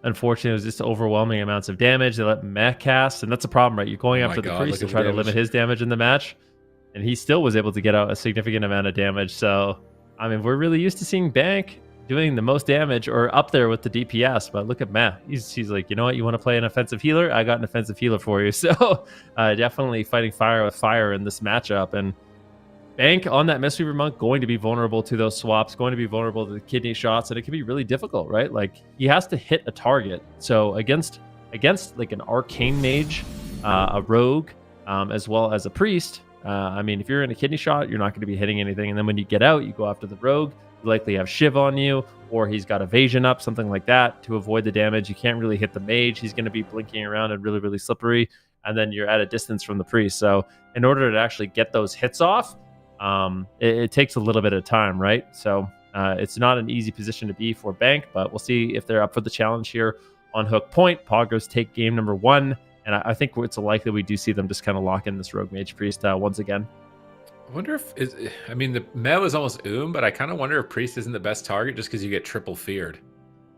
unfortunately, it was just overwhelming amounts of damage. They let Meh cast, and that's a problem, right? You're going after the priest to try to limit his damage in the match, and he still was able to get out a significant amount of damage. So, I mean, we're really used to seeing Bank doing the most damage or up there with the DPS, but look at Meh. He's like, you know what, you want to play an offensive healer? I got an offensive healer for you. So definitely fighting fire with fire in this matchup. And Bank on that Mistweaver monk going to be vulnerable to those swaps, going to be vulnerable to the kidney shots, and it can be really difficult, right? Like he has to hit a target. So against like an arcane mage, a rogue, as well as a priest, I mean, if you're in a kidney shot, you're not going to be hitting anything. And then when you get out, you go after the rogue. You likely have Shiv on you, or he's got evasion up, something like that to avoid the damage. You can't really hit the mage. He's going to be blinking around and really, really slippery. And then you're at a distance from the priest. So in order to actually get those hits off, it takes a little bit of time, right? So It's not an easy position to be for Bank, but we'll see if they're up for the challenge here on Hook Point. Poggers take game number 1, and I think it's likely we do see them just kind of lock in this Rogue Mage Priest once again. I wonder if I mean the meta is almost but I kind of wonder if Priest isn't the best target just because you get triple feared,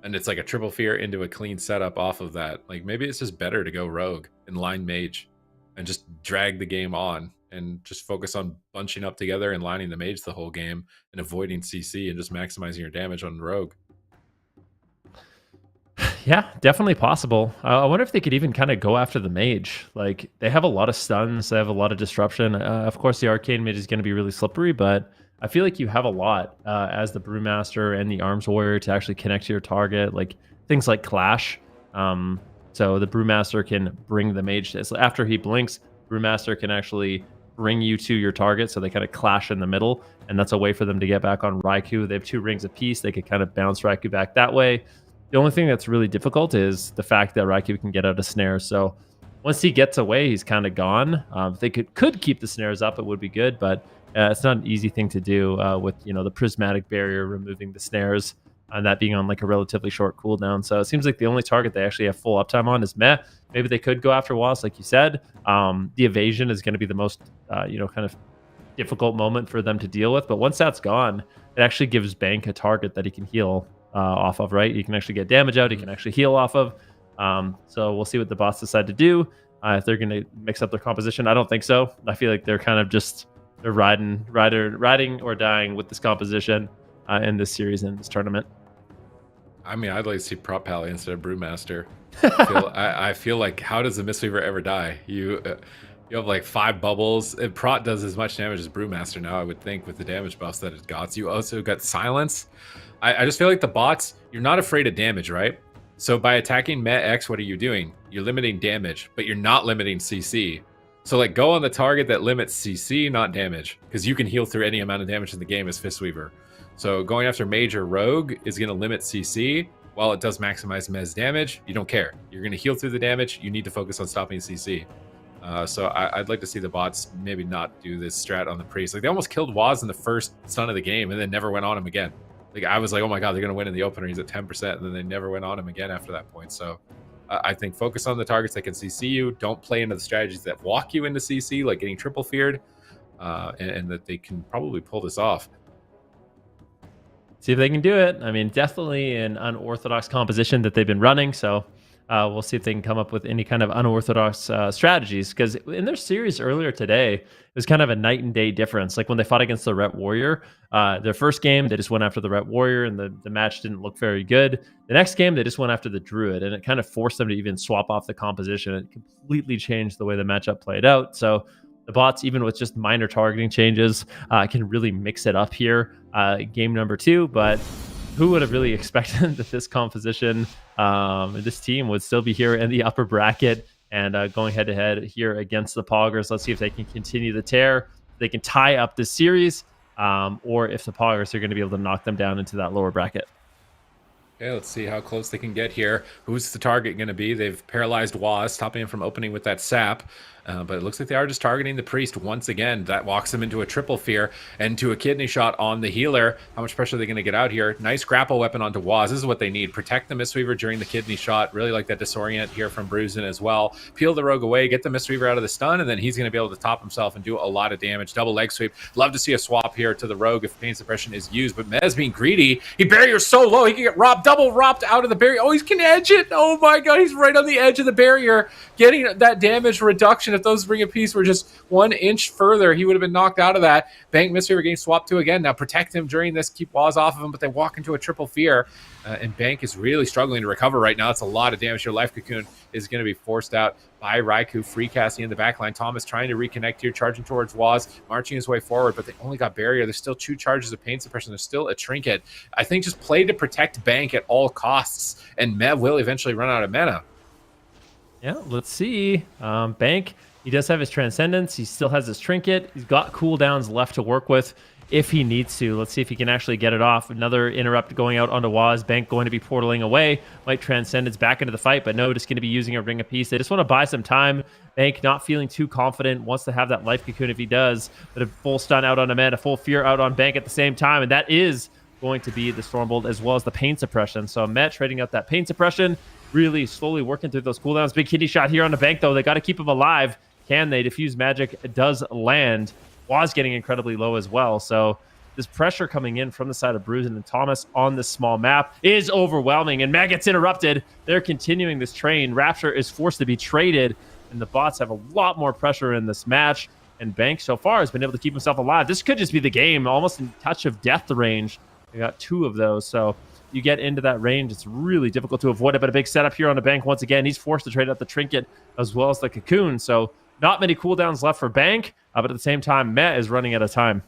and it's like a triple fear into a clean setup off of that. Like maybe it's just better to go Rogue and line Mage, and just drag the game on and just focus on bunching up together and lining the Mage the whole game and avoiding CC and just maximizing your damage on Rogue. Yeah, definitely possible. I wonder if they could even kind of go after the Mage. Like, they have a lot of stuns, they have a lot of disruption. Of course, the Arcane Mage is going to be really slippery, but I feel like you have a lot as the Brewmaster and the Arms Warrior to actually connect to your target, like things like Clash. So the Brewmaster can bring the Mage to, so after he blinks, Brewmaster can actually bring you to your target, so they kind of clash in the middle, and that's a way for them to get back on Raikou. They have 2 rings apiece. They could kind of bounce Raikou back that way. The only thing that's really difficult is the fact that Raikou can get out of snares. So once he gets away, he's kind of gone. If they could keep the snares up, it would be good, but it's not an easy thing to do with, you know, the prismatic barrier removing the snares and that being on like a relatively short cooldown. So it seems like the only target they actually have full uptime on is Meh. Maybe they could go after Was, like you said. The evasion is going to be the most, kind of difficult moment for them to deal with. But once that's gone, it actually gives Bank a target that he can heal off of, right? You can actually get damage out. You can actually heal off of. So we'll see what the boss decide to do. If they're going to mix up their composition, I don't think so. I feel like they're kind of just riding or dying with this composition in this series and this tournament. I mean, I'd like to see Prop Pally instead of Brewmaster. I feel like, how does the Mistweaver ever die? You have like 5 bubbles. And Prot does as much damage as Brewmaster now, I would think, with the damage buffs that it got. You also got Silence. I just feel like the bots, you're not afraid of damage, right? So by attacking Met X, what are you doing? You're limiting damage, but you're not limiting CC. So like go on the target that limits CC, not damage, because you can heal through any amount of damage in the game as Fistweaver. So going after Mage or Rogue is going to limit CC. While it does maximize Mez damage, you don't care. You're going to heal through the damage. You need to focus on stopping CC. So I'd like to see the bots maybe not do this strat on the Priest. Like they almost killed Waz in the first stun of the game and then never went on him again. Like I was like, oh my god, they're going to win in the opener. He's at 10%, and then they never went on him again after that point. So I think focus on the targets that can CC you. Don't play into the strategies that walk you into CC, like getting triple feared, and that they can probably pull this off. See if they can do it. I mean, definitely an unorthodox composition that they've been running. So we'll see if they can come up with any kind of unorthodox strategies. Because in their series earlier today, it was kind of a night and day difference. Like when they fought against the Ret Warrior, their first game, they just went after the Ret Warrior and the match didn't look very good. The next game, they just went after the Druid, and it kind of forced them to even swap off the composition. It completely changed the way the matchup played out. So the bots, even with just minor targeting changes, can really mix it up here. Game number 2, but who would have really expected that this composition, this team would still be here in the upper bracket and going head to head here against the Poggers. Let's see if they can continue the tear. They can tie up this series, or if the Poggers are going to be able to knock them down into that lower bracket. Okay, let's see how close they can get here. Who's the target going to be? They've paralyzed Waz, stopping him from opening with that sap. But it looks like they are just targeting the Priest once again. That walks them into a triple fear and to a kidney shot on the healer. How much pressure are they going to get out here? Nice grapple weapon onto Waz. This is what they need. Protect the Mistweaver during the kidney shot. Really like that disorient here from Bruisin as well. Peel the Rogue away, get the Mistweaver out of the stun, and then he's going to be able to top himself and do a lot of damage. Double leg sweep. Love to see a swap here to the Rogue if pain suppression is used, but Mez being greedy. He barriers so low, he can get robbed, double robbed out of the barrier. Oh, he can edge it. Oh my god, he's right on the edge of the barrier, getting that damage reduction. If those ring of peace were just 1 inch further, he would have been knocked out of that. Bank Mistweaver getting swapped to again. Now protect him during this, keep Waz off of him, but they walk into a triple fear, and Bank is really struggling to recover right now. It's a lot of damage. Your Life Cocoon is going to be forced out by Raikou, free casting in the backline. Thomas trying to reconnect here, charging towards Waz, marching his way forward, but they only got barrier. There's still 2 charges of pain suppression. There's still a trinket. I think just play to protect Bank at all costs, and Mev will eventually run out of mana. Yeah, let's see. Bank, he does have his Transcendence. He still has his Trinket. He's got cooldowns left to work with if he needs to. Let's see if he can actually get it off. Another interrupt going out onto Waz. Bank going to be portaling away. Might Transcendence back into the fight, but no, just going to be using a Ring of Peace. They just want to buy some time. Bank not feeling too confident, wants to have that Life Cocoon if he does, but a full stun out on Ahmed, a full fear out on Bank at the same time, and that is going to be the Stormbolt as well as the pain suppression. So Met trading out that pain suppression, really slowly working through those cooldowns. Big kitty shot here on the bank, though. They got to keep him alive. Can they? Diffuse Magic does land. Was getting incredibly low as well. So this pressure coming in from the side of Bruisin and Thomas on this small map is overwhelming, and Matt gets interrupted. They're continuing this train. Rapture is forced to be traded, and the bots have a lot more pressure in this match, and Bank so far has been able to keep himself alive. This could just be the game, almost in touch of death range. They got 2 of those, so you get into that range, it's really difficult to avoid it, but a big setup here on the Bank once again. He's forced to trade out the Trinket as well as the Cocoon, so not many cooldowns left for Bank, but at the same time, Met is running out of time.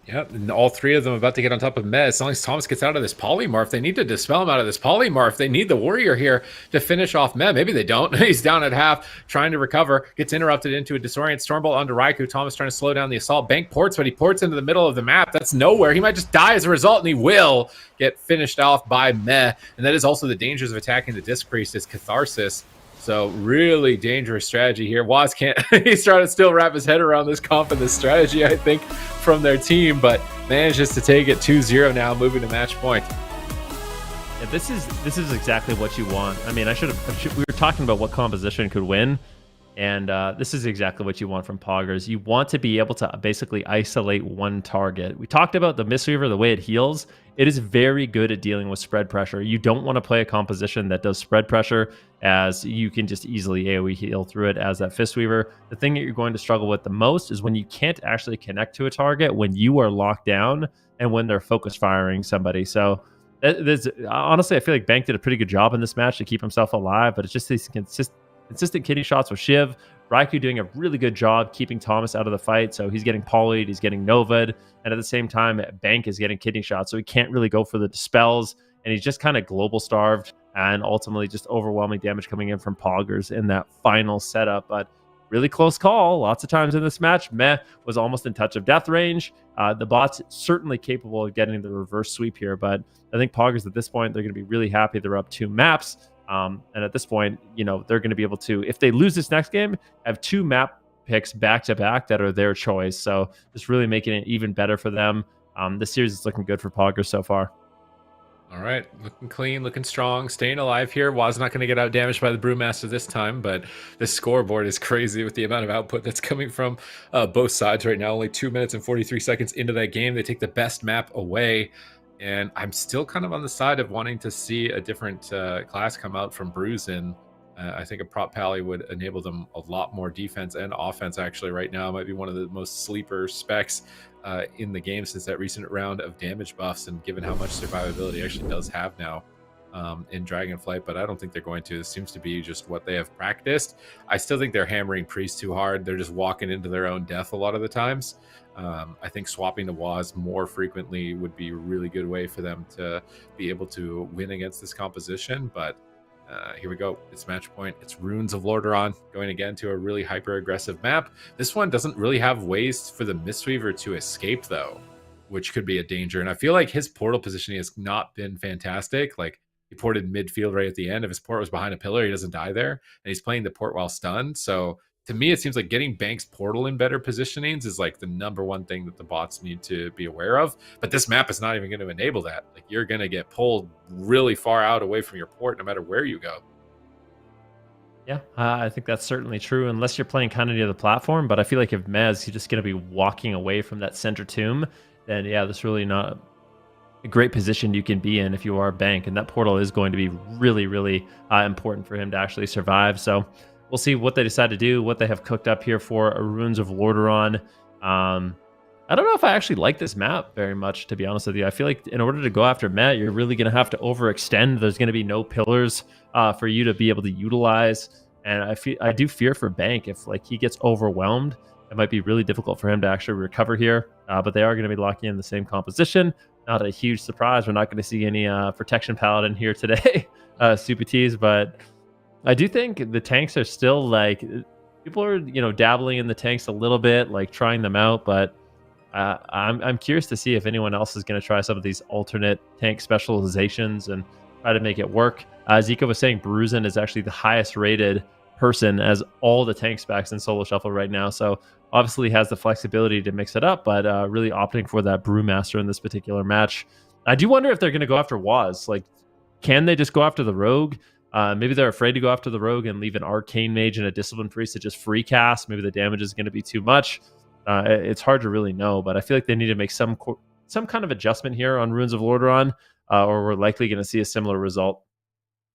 Yep, and all 3 of them about to get on top of Met. As long as Thomas gets out of this polymorph, they need to dispel him out of this polymorph. They need the warrior here to finish off Met. Maybe they don't. He's down at half, trying to recover. Gets interrupted into a disorient Stormbolt onto Raikou. Thomas trying to slow down the assault. Bank ports, but he ports into the middle of the map. That's nowhere. He might just die as a result, and he will get finished off by Met. And that is also the dangers of attacking the Disc Priest is Catharsis. So really dangerous strategy here. Waz can't, he's trying to still wrap his head around this comp and this strategy, I think, from their team, but manages to take it 2-0 now, moving to match point. Yeah, this is exactly what you want. I mean, we were talking about what composition could win, and this is exactly what you want from Poggers. You want to be able to basically isolate one target. We talked about the Mistweaver, the way it heals. It is very good at dealing with spread pressure. You don't want to play a composition that does spread pressure, as you can just easily AoE heal through it as that Fistweaver. The thing that you're going to struggle with the most is when you can't actually connect to a target, when you are locked down, and when they're focus firing somebody. So honestly, I feel like Bank did a pretty good job in this match to keep himself alive, but it's just these consistent kitty shots with Shiv. Raikou doing a really good job keeping Thomas out of the fight, so he's getting polyed, he's getting Nova'd, and at the same time, Bank is getting kidney shots, so he can't really go for the dispels, and he's just kind of global starved, and ultimately just overwhelming damage coming in from Poggers in that final setup. But really close call. Lots of times in this match, Meh was almost in touch of death range. The bot's certainly capable of getting the reverse sweep here, but I think Poggers at this point, they're going to be really happy they're up 2 maps. And at this point, you know, they're going to be able to, if they lose this next game, have 2 map picks back-to-back that are their choice. So just really making it even better for them. This series is looking good for Poggers so far. All right, looking clean, looking strong, staying alive here. Waz not going to get out damaged by the Brewmaster this time, but the scoreboard is crazy with the amount of output that's coming from both sides right now. Only 2 minutes and 43 seconds into that game. They take the best map away, and I'm still kind of on the side of wanting to see a different class come out from Bruisin. I think a prop pally would enable them a lot more defense and offense actually right now. It might be one of the most sleeper specs in the game since that recent round of damage buffs, and given how much survivability actually does have now in Dragonflight, but I don't think they're going to. This seems to be just what they have practiced. I still think they're hammering Priest too hard. They're just walking into their own death a lot of the times. I think swapping to Waz more frequently would be a really good way for them to be able to win against this composition, but here we go. It's match point. It's Runes of Lordaeron going again to a really hyper aggressive map. This one doesn't really have ways for the Mistweaver to escape though, which could be a danger. And I feel like his portal positioning has not been fantastic. Like, he ported midfield right at the end. If his port was behind a pillar, he doesn't die there. And he's playing the port while stunned. So to me, it seems like getting Bank's portal in better positionings is like the #1 thing that the bots need to be aware of. But this map is not even going to enable that. Like, you're going to get pulled really far out away from your port no matter where you go. Yeah, I think that's certainly true, unless you're playing kind of near the platform. But I feel like if Mez, you're just going to be walking away from that center tomb, then yeah, that's really not a great position you can be in if you are Bank. And that portal is going to be really, really important for him to actually survive. So we'll see what they decide to do, what they have cooked up here for Runes of Lordaeron. I don't know if I actually like this map very much, to be honest with you. I feel like in order to go after Met, you're really going to have to overextend. There's going to be no pillars for you to be able to utilize. And I do fear for Bank, if like he gets overwhelmed, it might be really difficult for him to actually recover here. But they are going to be locking in the same composition. Not a huge surprise. We're not going to see any protection paladin here today, Super T's, but I do think the tanks are still like, people are, you know, dabbling in the tanks a little bit, like trying them out, but I'm curious to see if anyone else is going to try some of these alternate tank specializations and try to make it work. Zika was saying Bruisin is actually the highest rated person as all the tank specs in Solo Shuffle right now, so obviously has the flexibility to mix it up, but really opting for that Brewmaster in this particular match. I do wonder if they're going to go after Waz. Like, can they just go after the rogue? Maybe they're afraid to go after the rogue and leave an arcane mage and a discipline priest to just free cast. Maybe the damage is going to be too much. It's hard to really know, but I feel like they need to make some kind of adjustment here on Runes of Lordaeron, or we're likely going to see a similar result.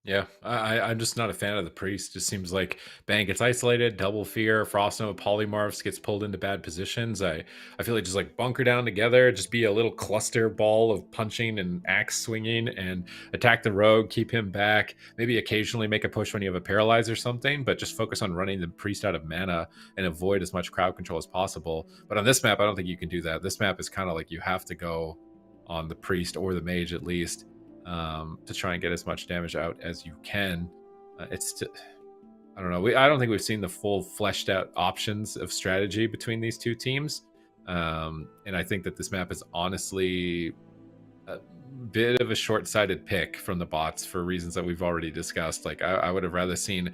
Yeah, I'm just not a fan of the priest. Just seems like Bang gets isolated, double fear, Frostnova polymorphs, gets pulled into bad positions. I feel like just like bunker down together, just be a little cluster ball of punching and axe swinging and attack the rogue, keep him back. Maybe occasionally make a push when you have a paralyze or something, but just focus on running the priest out of mana and avoid as much crowd control as possible. But on this map, I don't think you can do that. This map is kind of like you have to go on the priest or the mage at least. To try and get as much damage out as you can. I don't know. I don't think we've seen the full fleshed out options of strategy between these two teams. And I think that this map is honestly a bit of a short-sighted pick from the bots for reasons that we've already discussed. Like I would have rather seen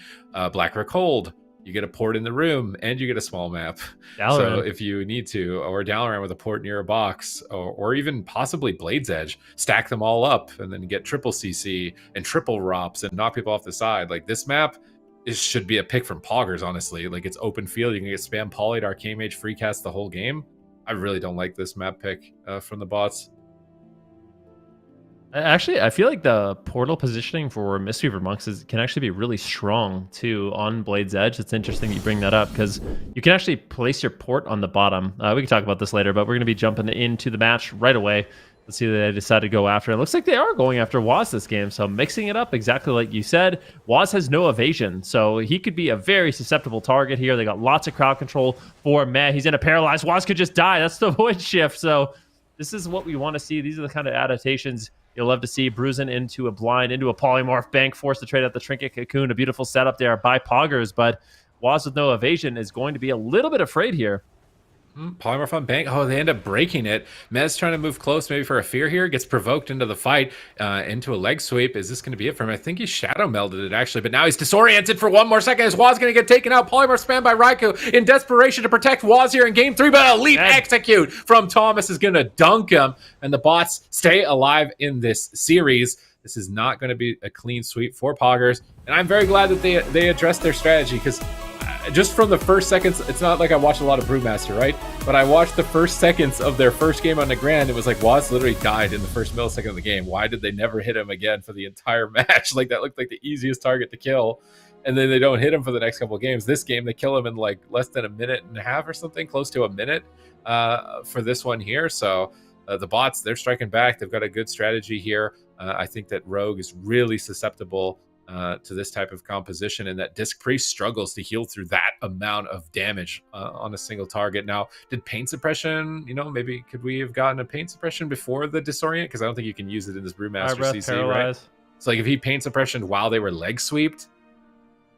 Black Rook Hold. You get a port in the room and you get a small map. Dalaran. So if you need to, or Dalaran with a port near a box, or even possibly Blade's Edge, stack them all up and then get triple CC and triple ROPs and knock people off the side. Like this map should be a pick from Poggers, honestly. Like it's open field. You can get spam polyed, arcane mage, free cast the whole game. I really don't like this map pick from the bots. Actually, I feel like the portal positioning for Mistweaver Monks can actually be really strong too on Blade's Edge. It's interesting that you bring that up because you can actually place your port on the bottom. We can talk about this later, but we're going to be jumping into the match right away. Let's see what they decide to go after. It looks like they are going after Waz this game, so mixing it up exactly like you said. Waz has no evasion, so he could be a very susceptible target here. They got lots of crowd control for Meh. He's in a paralyzed. Waz could just die. That's the void shift, so this is what we want to see. These are the kind of adaptations you'll love to see. Bruising into a blind, into a polymorph, Bank forced to trade out the Trinket Cocoon. A beautiful setup there by Poggers, but Waz with no evasion is going to be a little bit afraid here. Polymorph on Bank. Oh, they end up breaking it. Mez trying to move close, maybe for a fear here. Gets provoked into the fight, into a leg sweep. Is this going to be it for him? I think he shadow melded it, actually, but now he's disoriented for one more second. Is Waz going to get taken out? Polymorph spam by Raikou in desperation to protect Waz here in game 3, but elite execute from Thomas is going to dunk him, and the bots stay alive in this series. This is not going to be a clean sweep for Poggers, and I'm very glad that they addressed their strategy, because just from the first seconds, it's not like I watched a lot of Brewmaster, right? But I watched the first seconds of their first game on the Grand. It was like Waz literally died in the first millisecond of the game. Why did they never hit him again for the entire match? Like that looked like the easiest target to kill. And then they don't hit him for the next couple of games. This game, they kill him in like less than a minute and a half or something, close to a minute for this one here. So the bots, they're striking back. They've got a good strategy here. I think that Rogue is really susceptible to this type of composition, and that Disc Priest struggles to heal through that amount of damage on a single target. Now, did pain suppression, maybe could we have gotten a pain suppression before the disorient? Because I don't think you can use it in this Brewmaster CC, paralyze. Right? So like if he pain suppression while they were leg sweeped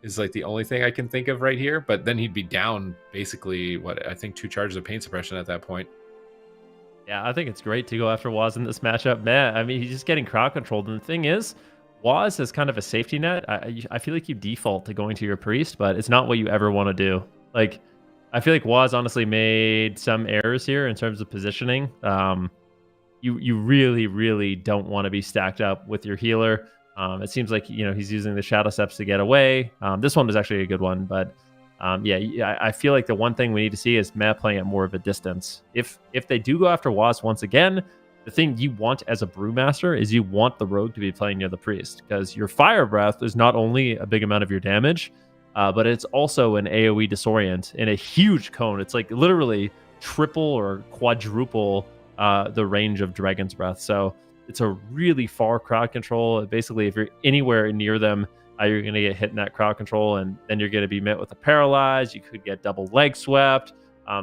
is like the only thing I can think of right here, but then he'd be down basically, I think 2 charges of pain suppression at that point. Yeah, I think it's great to go after Waz in this matchup. Man, I mean, he's just getting crowd controlled, and the thing is, Waz is kind of a safety net. I feel like you default to going to your priest, but it's not what you ever want to do. Like, I feel like Waz honestly made some errors here in terms of positioning. You really, really don't want to be stacked up with your healer. It seems like he's using the Shadow Steps to get away. This one was actually a good one, but yeah, I feel like the one thing we need to see is Matt playing at more of a distance. If they do go after Waz once again, the thing you want as a Brewmaster is you want the Rogue to be playing near the Priest, because your Fire Breath is not only a big amount of your damage, but it's also an AoE disorient in a huge cone. It's like literally triple or quadruple the range of Dragon's Breath. So it's a really far crowd control. Basically, if you're anywhere near them, you're going to get hit in that crowd control, and then you're going to be met with a paralyze. You could get double leg swept.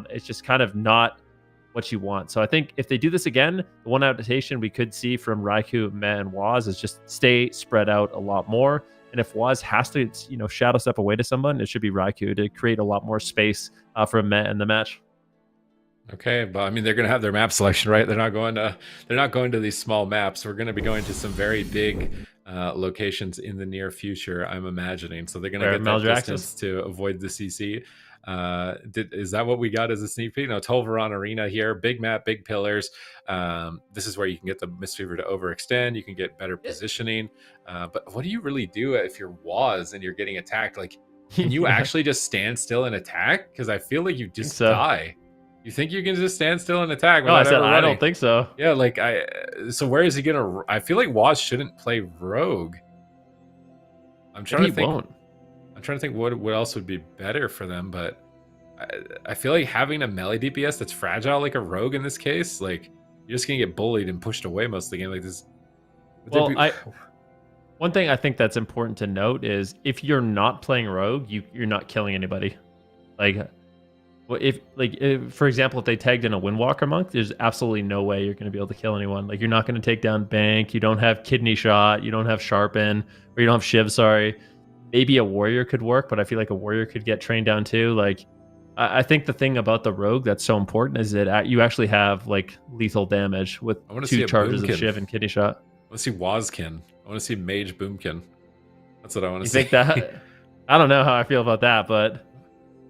It's just kind of not what you want. So I think if they do this again, the one adaptation we could see from Raikou, Meh, and Waz is just stay spread out a lot more. And if Waz has to, shadow step away to someone, it should be Raikou to create a lot more space for Meh in the match. Okay, but I mean, they're going to have their map selection, right? They're not going to these small maps. We're going to be going to some very big locations in the near future, I'm imagining. So they're going to get that distance to avoid the CC. Is that what we got as a sneak peek? No, Tolvaron Arena here, big map, big pillars. This is where you can get the Mistweaver to overextend. You can get better positioning. But what do you really do if you're Waz and you're getting attacked? Like, can you actually just stand still and attack? Because I feel like you just die. You think you can just stand still and attack? No, I said I don't think so. Yeah, like so where is he gonna? I feel like Waz shouldn't play Rogue. I'm trying to think. I'm trying to think what else would be better for them, but I feel like having a melee DPS that's fragile like a Rogue in this case, like you're just gonna get bullied and pushed away most of the game. Like this. Well, one thing I think that's important to note is if you're not playing Rogue, you're not killing anybody. Like. Well, if for example, if they tagged in a Windwalker monk, there's absolutely no way you're going to be able to kill anyone. Like, you're not going to take down Bank. You don't have Kidney Shot. You don't have Sharpen, or you don't have Shiv. Sorry, maybe a Warrior could work, but I feel like a Warrior could get trained down too. Like, I think the thing about the Rogue that's so important is that you actually have like lethal damage with 2 charges of Shiv and Kidney Shot. I want to see Wazkin. I want to see Mage Boomkin. That's what I want to see. You think that? I don't know how I feel about that, but.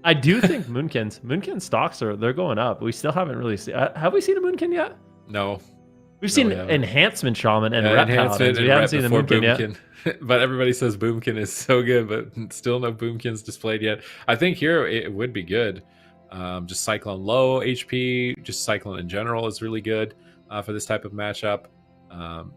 I do think Moonkin stocks they're going up. We still haven't really seen. Have we seen a Moonkin yet? No. We've seen Enhancement Shaman and Rep Paladins. We haven't seen the Moonkin yet. But everybody says Boomkin is so good, but still no Boomkins displayed yet. I think here it would be good. Just Cyclone low HP, just Cyclone in general is really good for this type of matchup.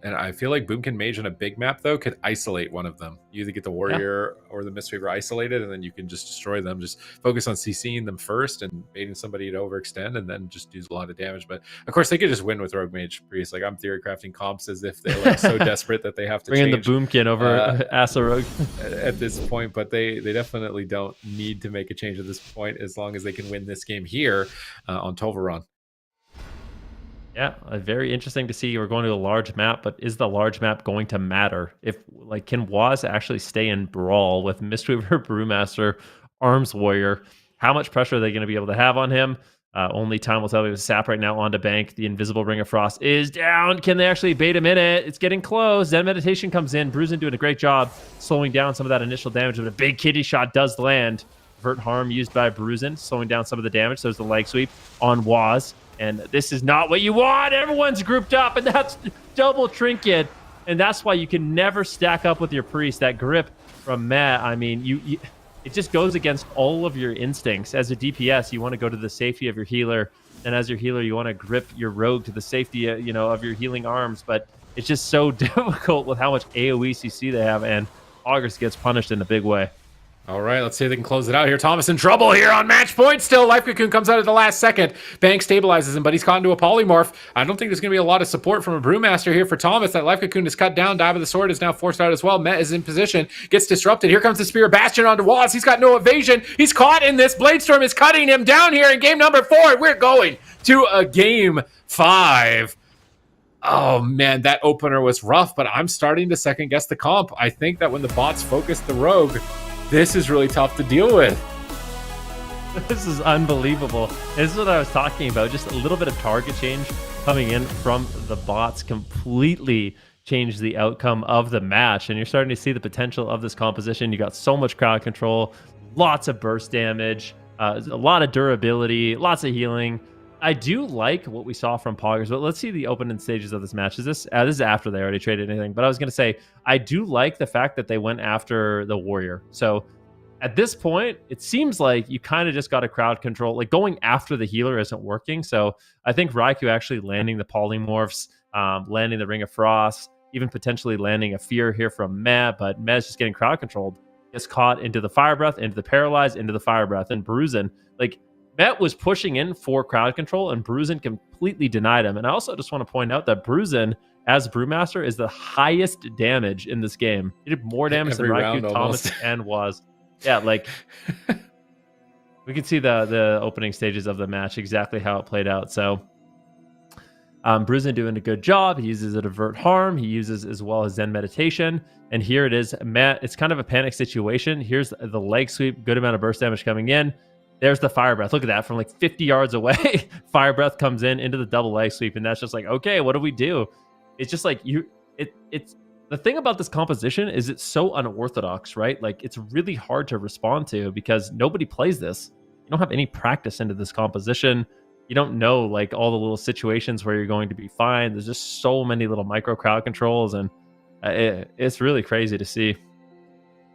And I feel like Boomkin Mage on a big map, though, could isolate one of them. You either get the Warrior or the Mistweaver isolated, and then you can just destroy them. Just focus on CCing them first and baiting somebody to overextend, and then just do a lot of damage. But, of course, they could just win with Rogue Mage Priest. Like, I'm theory crafting comps as if they're like so desperate that they have to bring in the Boomkin over Asa Rogue at this point. But they definitely don't need to make a change at this point as long as they can win this game here on Tolvaron. Yeah, very interesting to see. We're going to a large map, but is the large map going to matter? If can Waz actually stay in Brawl with Mistweaver, Brewmaster, Arms Warrior? How much pressure are they going to be able to have on him? Only time will tell. We have Sap right now onto Bank. The Invisible Ring of Frost is down. Can they actually bait him in it? It's getting close. Zen Meditation comes in. Bruisin doing a great job slowing down some of that initial damage, but a big Kidney Shot does land. Vert Harm used by Bruisin, slowing down some of the damage. So there's the leg sweep on Waz. And this is not what you want. Everyone's grouped up, and that's double trinket. And that's why you can never stack up with your priest. That grip from Matt, I mean, it just goes against all of your instincts. As a DPS, you want to go to the safety of your healer. And as your healer, you want to grip your rogue to the safety, of your healing arms. But it's just so difficult with how much AoE CC they have. And POGGERS gets punished in a big way. All right, let's see if they can close it out here. Thomas in trouble here on match point. Still, Life Cocoon comes out at the last second. Bank stabilizes him, but he's caught into a polymorph. I don't think there's going to be a lot of support from a Brewmaster here for Thomas. That Life Cocoon is cut down. Dive of the Sword is now forced out as well. Met is in position. Gets disrupted. Here comes the Spear Bastion onto Waz. He's got no evasion. He's caught in this. Bladestorm is cutting him down here in game number 4. We're going to a game 5. Oh, man, that opener was rough, but I'm starting to second guess the comp. I think that when the bots focused the Rogue, this is really tough to deal with. This is unbelievable. This is what I was talking about. Just a little bit of target change coming in from the bots completely changed the outcome of the match. And you're starting to see the potential of this composition. You got so much crowd control, lots of burst damage, a lot of durability, lots of healing. I do like what we saw from POGGERS, but let's see the opening stages of this match. This is after they already traded anything, but I was going to say, I do like the fact that they went after the Warrior. So at this point, it seems like you kind of just got to crowd control. Like, going after the healer isn't working. So I think Raikou actually landing the polymorphs, landing the Ring of Frost, even potentially landing a Fear here from Meh, but Meh's just getting crowd controlled. Gets caught into the Fire Breath, into the Paralyze, into the Fire Breath, and Bruisin. Like, Met was pushing in for crowd control, and Bruisin completely denied him. And I also just want to point out that Bruisin, as Brewmaster, is the highest damage in this game. He did more damage than Raikou, Thomas, and Waz. Yeah, like, we can see the opening stages of the match, exactly how it played out. So Bruisin doing a good job. He uses a Divert Harm. He uses as well as Zen Meditation. And here it is. Matt, it's kind of a panic situation. Here's the leg sweep. Good amount of burst damage coming in. There's the Fire Breath. Look at that, from like 50 yards away. Fire Breath comes into the double leg sweep, and that's just like, okay, what do we do? It's just like it's the thing about this composition is it's so unorthodox, right? Like, it's really hard to respond to because nobody plays this. you don't have any practice into this composition. You don't know like all the little situations where you're going to be fine. There's just so many little micro crowd controls, and it's really crazy to see.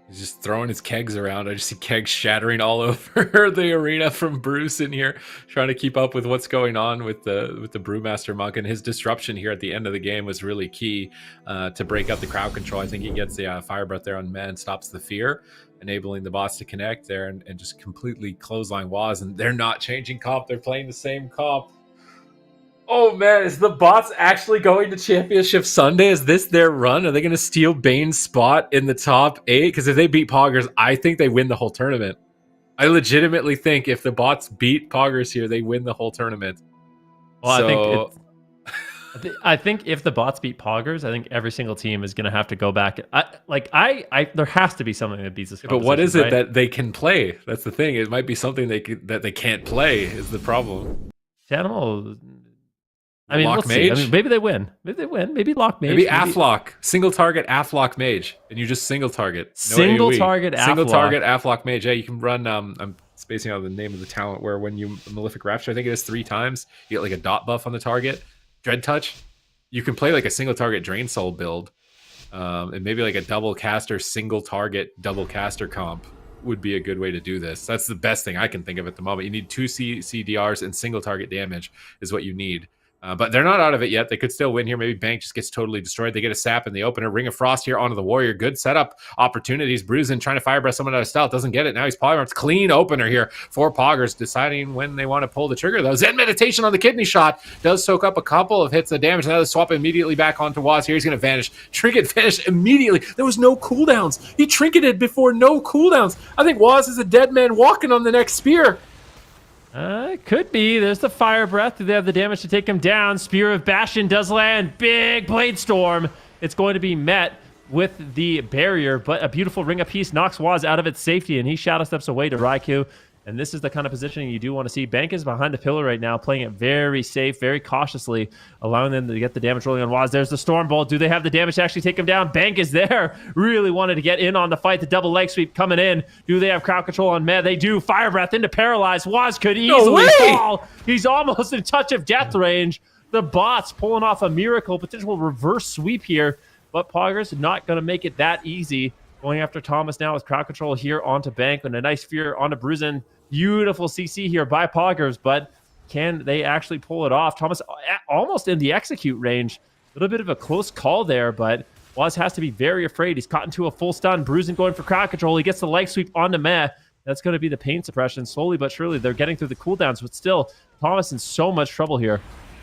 He's just throwing his kegs around. I just see kegs shattering all over the arena from Bruce in here, trying to keep up with what's going on with the Brewmaster Monk. And his disruption here at the end of the game was really key to break up the crowd control. I think he gets the fire breath there on Men, stops the fear, enabling the bots to connect there and just completely clothesline Waz. And they're not changing comp. They're playing the same comp. Oh man, is the bots actually going to Championship Sunday? Is this their run? Are they going to steal Bane's spot in the top 8? Because if they beat Poggers, I think they win the whole tournament. I legitimately think if the bots beat Poggers here, they win the whole tournament. Well, I think if the bots beat Poggers, I think every single team is going to have to go back. There has to be something that beats this. But what is it that they can play? That's the thing. It might be something that they can't play is the problem. Channel. I mean, Lock we'll see. Mage? I mean, maybe they win. Maybe they win. Maybe Lock Mage. Maybe Aflock. Single target Aflock Mage. And you just single target. No Single AoE. target Aflock. Single target Aflock Mage. Yeah, you can run, I'm spacing out the name of the talent, where when you Malefic Rapture, I think it is 3 times, you get like a dot buff on the target. Dread Touch. You can play like a single target Drain Soul build. And maybe like a double caster, single target, double caster comp would be a good way to do this. That's the best thing I can think of at the moment. You need 2 CDRs and single target damage is what you need. But they're not out of it yet. They could still win here. Maybe Bank just gets totally destroyed. They get a sap in the opener. Ring of Frost here onto the Warrior. Good setup opportunities. Bruisin trying to fire breath someone out of stealth. Doesn't get it. Now he's polymorphs. Clean opener here for Poggers. Deciding when they want to pull the trigger, though. Zen Meditation on the kidney shot. Does soak up a couple of hits of damage. Now they swap immediately back onto Waz here. He's going to vanish. Trinket vanish immediately. There was no cooldowns. He trinketed before no cooldowns. I think Waz is a dead man walking on the next spear. Could be. There's the fire breath. Do they have the damage to take him down? Spear of Bastion does land. Big Blade Storm. It's going to be met with the barrier, but a beautiful ring of peace knocks Waz out of its safety, and he shadow steps away to Raikou. And this is the kind of positioning you do want to see. Bank is behind the pillar right now, playing it very safe, very cautiously, allowing them to get the damage rolling on Waz. There's the Storm Bolt. Do they have the damage to actually take him down? Bank is there. Really wanted to get in on the fight. The double leg sweep coming in. Do they have crowd control on Med? They do. Fire breath into paralyze. Waz could easily fall. He's almost in touch of death range. The bots pulling off a miracle, potential reverse sweep here. But Poggers not going to make it that easy. Going after Thomas now with crowd control here onto Bank and a nice fear onto Bruisin. Beautiful CC here by Poggers, but can they actually pull it off? Thomas almost in the execute range. A little bit of a close call there, but Waz has to be very afraid. He's caught into a full stun. Bruisin going for crowd control. He gets the leg sweep onto Meh. That's going to be the pain suppression. Slowly but surely, they're getting through the cooldowns, but still, Thomas in so much trouble here.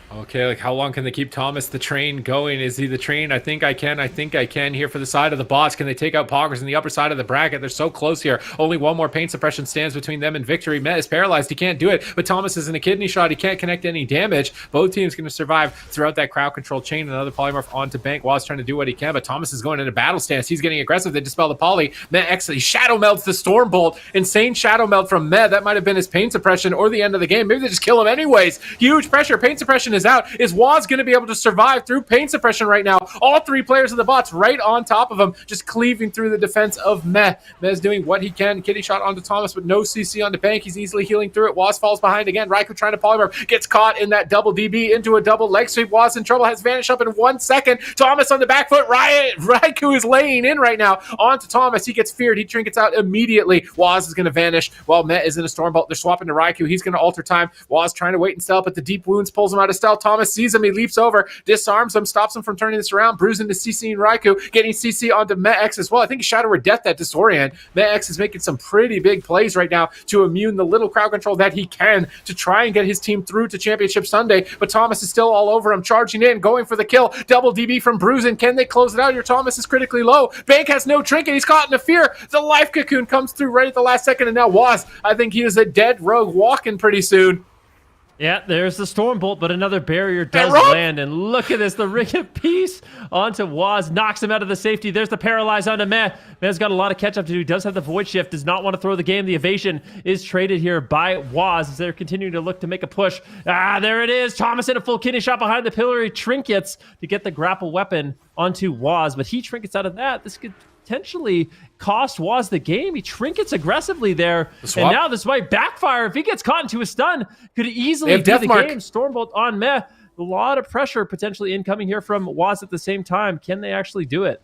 Okay, like how long can they keep Thomas the train going? Is he the train? I think I can here for the side of the bots. Can they take out Poggers in the upper side of the bracket? They're so close here. Only one more pain suppression stands between them and victory. Met is paralyzed. He can't do it, but Thomas is in a kidney shot. He can't connect any damage. Both teams going to survive throughout that crowd control chain. Another polymorph onto Bank. Waz trying to do what he can, but Thomas is going into battle stance. He's getting aggressive. They dispel the poly. Met actually shadow melts the Storm Bolt. Insane shadow melt from Met. That might have been his pain suppression or the end of the game. Maybe they just kill him anyways. Huge pressure. Pain suppression is out. Is Waz going to be able to survive through pain suppression right now? All 3 players of the bots right on top of him, just cleaving through the defense of Meh. Meh's doing what he can. Kitty shot onto Thomas, but no CC onto Bank. He's easily healing through it. Waz falls behind again. Raikou trying to polymorph. Gets caught in that double DB into a double leg sweep. Waz in trouble. Has vanished up in 1 second. Thomas on the back foot. Raikou is laying in right now onto Thomas. He gets feared. He trinkets out immediately. Waz is going to vanish while Meh is in a Storm Bolt. They're swapping to Raikou. He's going to alter time. Waz trying to wait and stealth, but the deep wounds pulls him out of stealth. Thomas sees him. He leaps over, disarms him, stops him from turning this around. Bruising to CC and Raikou, getting CC onto Met-X as well. I think Shadow or Death that disorient. Met-X is making some pretty big plays right now to immune the little crowd control that he can to try and get his team through to Championship Sunday. But Thomas is still all over him, charging in, going for the kill. Double DB from Bruisin. Can they close it out? Your Thomas is critically low. Bank has no trinket. He's caught in a fear. The life cocoon comes through right at the last second, and now Waz, I think he is a dead rogue walking pretty soon. Yeah, there's the Storm Bolt, but another barrier does land. And look at this, the Ring of Peace onto Waz, knocks him out of the safety. There's the Paralyze onto Meh. Meh's got a lot of catch-up to do. Does have the Void Shift, does not want to throw the game. The evasion is traded here by Waz as they're continuing to look to make a push. There it is. Thomas in a full kidney shot behind the pillar. He trinkets to get the grapple weapon onto Waz, but he trinkets out of that. This could potentially cost Waz the game. He trinkets aggressively there, swap. and now this might backfire. If he gets caught into a stun, could easily have be Death the Mark. game. Stormbolt on Meh. A lot of pressure potentially incoming here from Waz at the same time. Can they actually do it?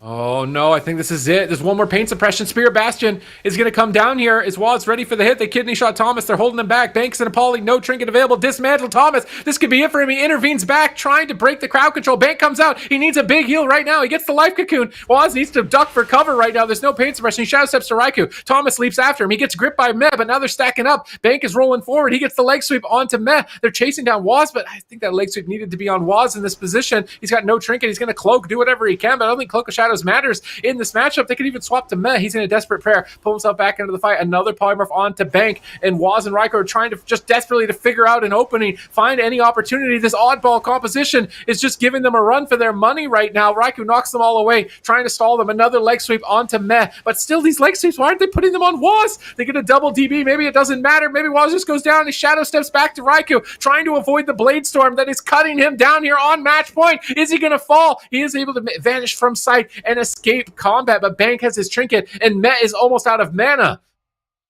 Oh no, I think this is it. There's one more pain suppression. Spirit Bastion is going to come down here. Is Waz ready for the hit? They kidney shot Thomas. They're holding him back. Banks and Apolly, no trinket available. Dismantle Thomas. This could be it for him. He intervenes back, trying to break the crowd control. Bank comes out. He needs a big heal right now. He gets the life cocoon. Waz needs to duck for cover right now. There's no pain suppression. He shadow steps to Raikou. Thomas leaps after him. He gets gripped by Meh, but now they're stacking up. Bank is rolling forward. He gets the leg sweep onto Meh. They're chasing down Waz, but I think that leg sweep needed to be on Waz in this position. He's got no trinket. He's going to cloak, do whatever he can, but I don't think Cloak of Shadows matters in this matchup. They could even swap to Meh. He's in a desperate prayer, pull himself back into the fight. Another polymorph on to Bank, and Waz and Raikou are trying to just desperately to figure out an opening, find any opportunity. This oddball composition is just giving them a run for their money right now. Raikou knocks them all away, trying to stall them. Another leg sweep onto Meh, but still these leg sweeps, why aren't they putting them on Waz? They get a double DB. Maybe it doesn't matter. Maybe Waz just goes down and he shadow steps back to Raikou, trying to avoid the blade storm that is cutting him down here on match point. Is he going to fall? He is able to vanish from sight and escape combat, but Bank has his trinket, and Meh is almost out of mana.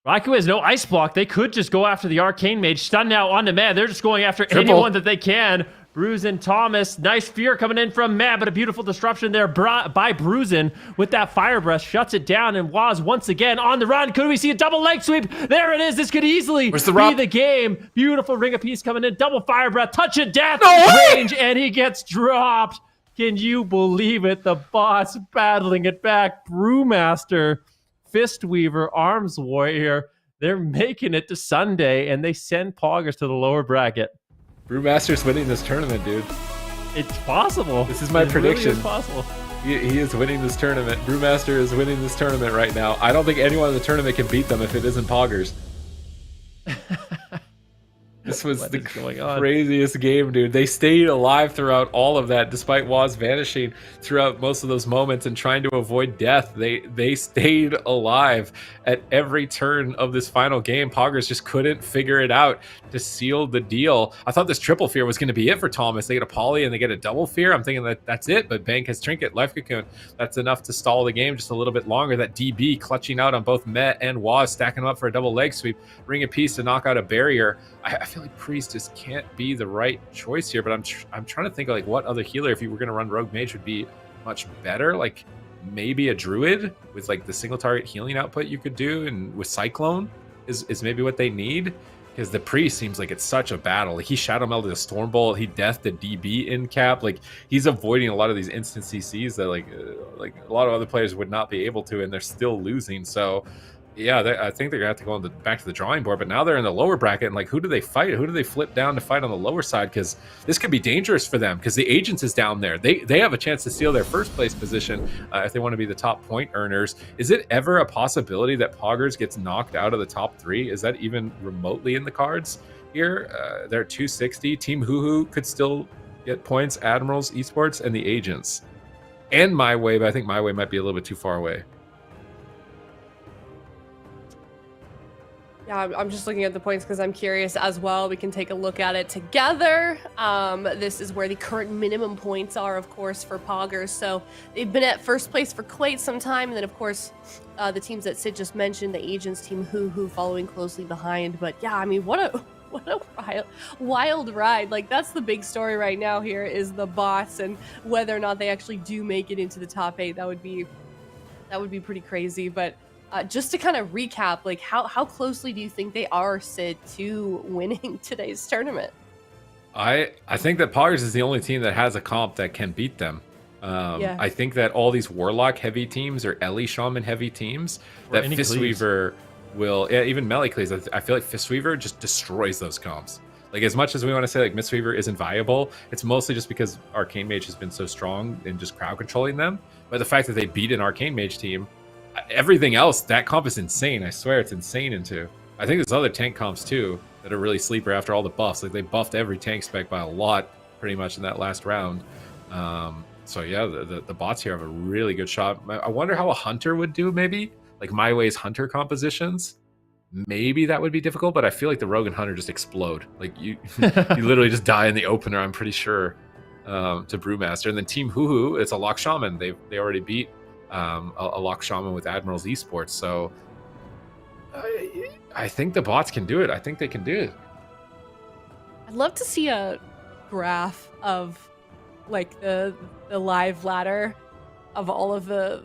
Raikou has no ice block. They could just go after the Arcane Mage. Stun now onto Meh. They're just going after Triple. anyone that they can. Bruisin Thomas. Nice fear coming in from Meh, but a beautiful disruption there by Bruisin with that Fire Breath. Shuts it down, and Waz once again on the run. Could we see a double leg sweep? There it is. This could easily Where's the be rock? the game. Beautiful Ring of Peace coming in. Double Fire Breath. Touch of Death. No way! Range, and he gets dropped. Can you believe it? The boss battling it back. Brewmaster, Fistweaver, Arms Warrior. They're making it to Sunday, and they send Poggers to the lower bracket. Brewmaster's winning this tournament, dude. It's possible. This is my It really prediction. is possible. He is winning this tournament. Brewmaster is winning this tournament right now. I don't think anyone in the tournament can beat them if it isn't Poggers. This was What the is going on? craziest game, dude. They stayed alive throughout all of that, despite Waz vanishing throughout most of those moments and trying to avoid death. They stayed alive at every turn of this final game. Poggers just couldn't figure it out to seal the deal. I thought this triple fear was going to be it for Thomas. They get a poly and they get a double fear. I'm thinking that that's it, but Bank has trinket, life cocoon. That's enough to stall the game just a little bit longer. That DB clutching out on both Meh and Waz, stacking them up for a double leg sweep. Ring of Peace to knock out a barrier. I feel like Priest just can't be the right choice here, but I'm trying to think of like what other healer, if you were going to run Rogue Mage, would be much better. Like maybe a Druid with like the single target healing output you could do, and with Cyclone is maybe what they need, because the Priest seems like it's such a battle. Like he Shadow Melded a Stormbolt, he deathed the DB in cap. Like he's avoiding a lot of these instant CCs that like a lot of other players would not be able to, and they're still losing. So yeah, I think they're gonna have to go back to the drawing board. But now they're in the lower bracket, and like, who do they fight? Who do they flip down to fight on the lower side? Because this could be dangerous for them. Because the Agents is down there. They have a chance to steal their first place position if they want to be the top point earners. Is it ever a possibility that Poggers gets knocked out of the top 3? Is that even remotely in the cards here? They're at 260. Team HUHU could still get points. Admirals, Esports, and the Agents, and MyWay. But I think MyWay might be a little bit too far away. Yeah, I'm just looking at the points because I'm curious as well. We can take a look at it together. This is where the current minimum points are, of course, for Poggers. So they've been at first place for quite some time. And then, of course, the teams that Sid just mentioned, the Agents, Team HUHU following closely behind. But yeah, I mean, what a wild ride. Like, that's the big story right now here is the bots and whether or not they actually do make it into the top 8. That would be pretty crazy. But just to kind of recap, like how closely do you think they are, Sid, to winning today's tournament? I think that Poggers is the only team that has a comp that can beat them. Yeah. I think that all these Warlock heavy teams or Ellie Shaman heavy teams, Or that any Fistweaver will, yeah, even Melee Cleaves, I feel like Fistweaver just destroys those comps. Like, as much as we want to say like Mistweaver isn't viable, it's mostly just because Arcane Mage has been so strong in just crowd controlling them. But the fact that they beat an Arcane Mage team, everything else, that comp is insane. I swear it's insane into. I think there's other tank comps too that are really sleeper after all the buffs. Like, they buffed every tank spec by a lot pretty much in that last round. So yeah, the bots here have a really good shot. I wonder how a Hunter would do, maybe? Like MyWay's Hunter compositions. Maybe that would be difficult, but I feel like the Rogue and Hunter just explode. Like, you you literally just die in the opener, I'm pretty sure, to Brewmaster. And then Team HUHU, it's a Lock Shaman. They already beat a lock shaman with Admirals Esports. So I think the bots can do it. I think they can do it. I'd love to see a graph of like the live ladder of all of the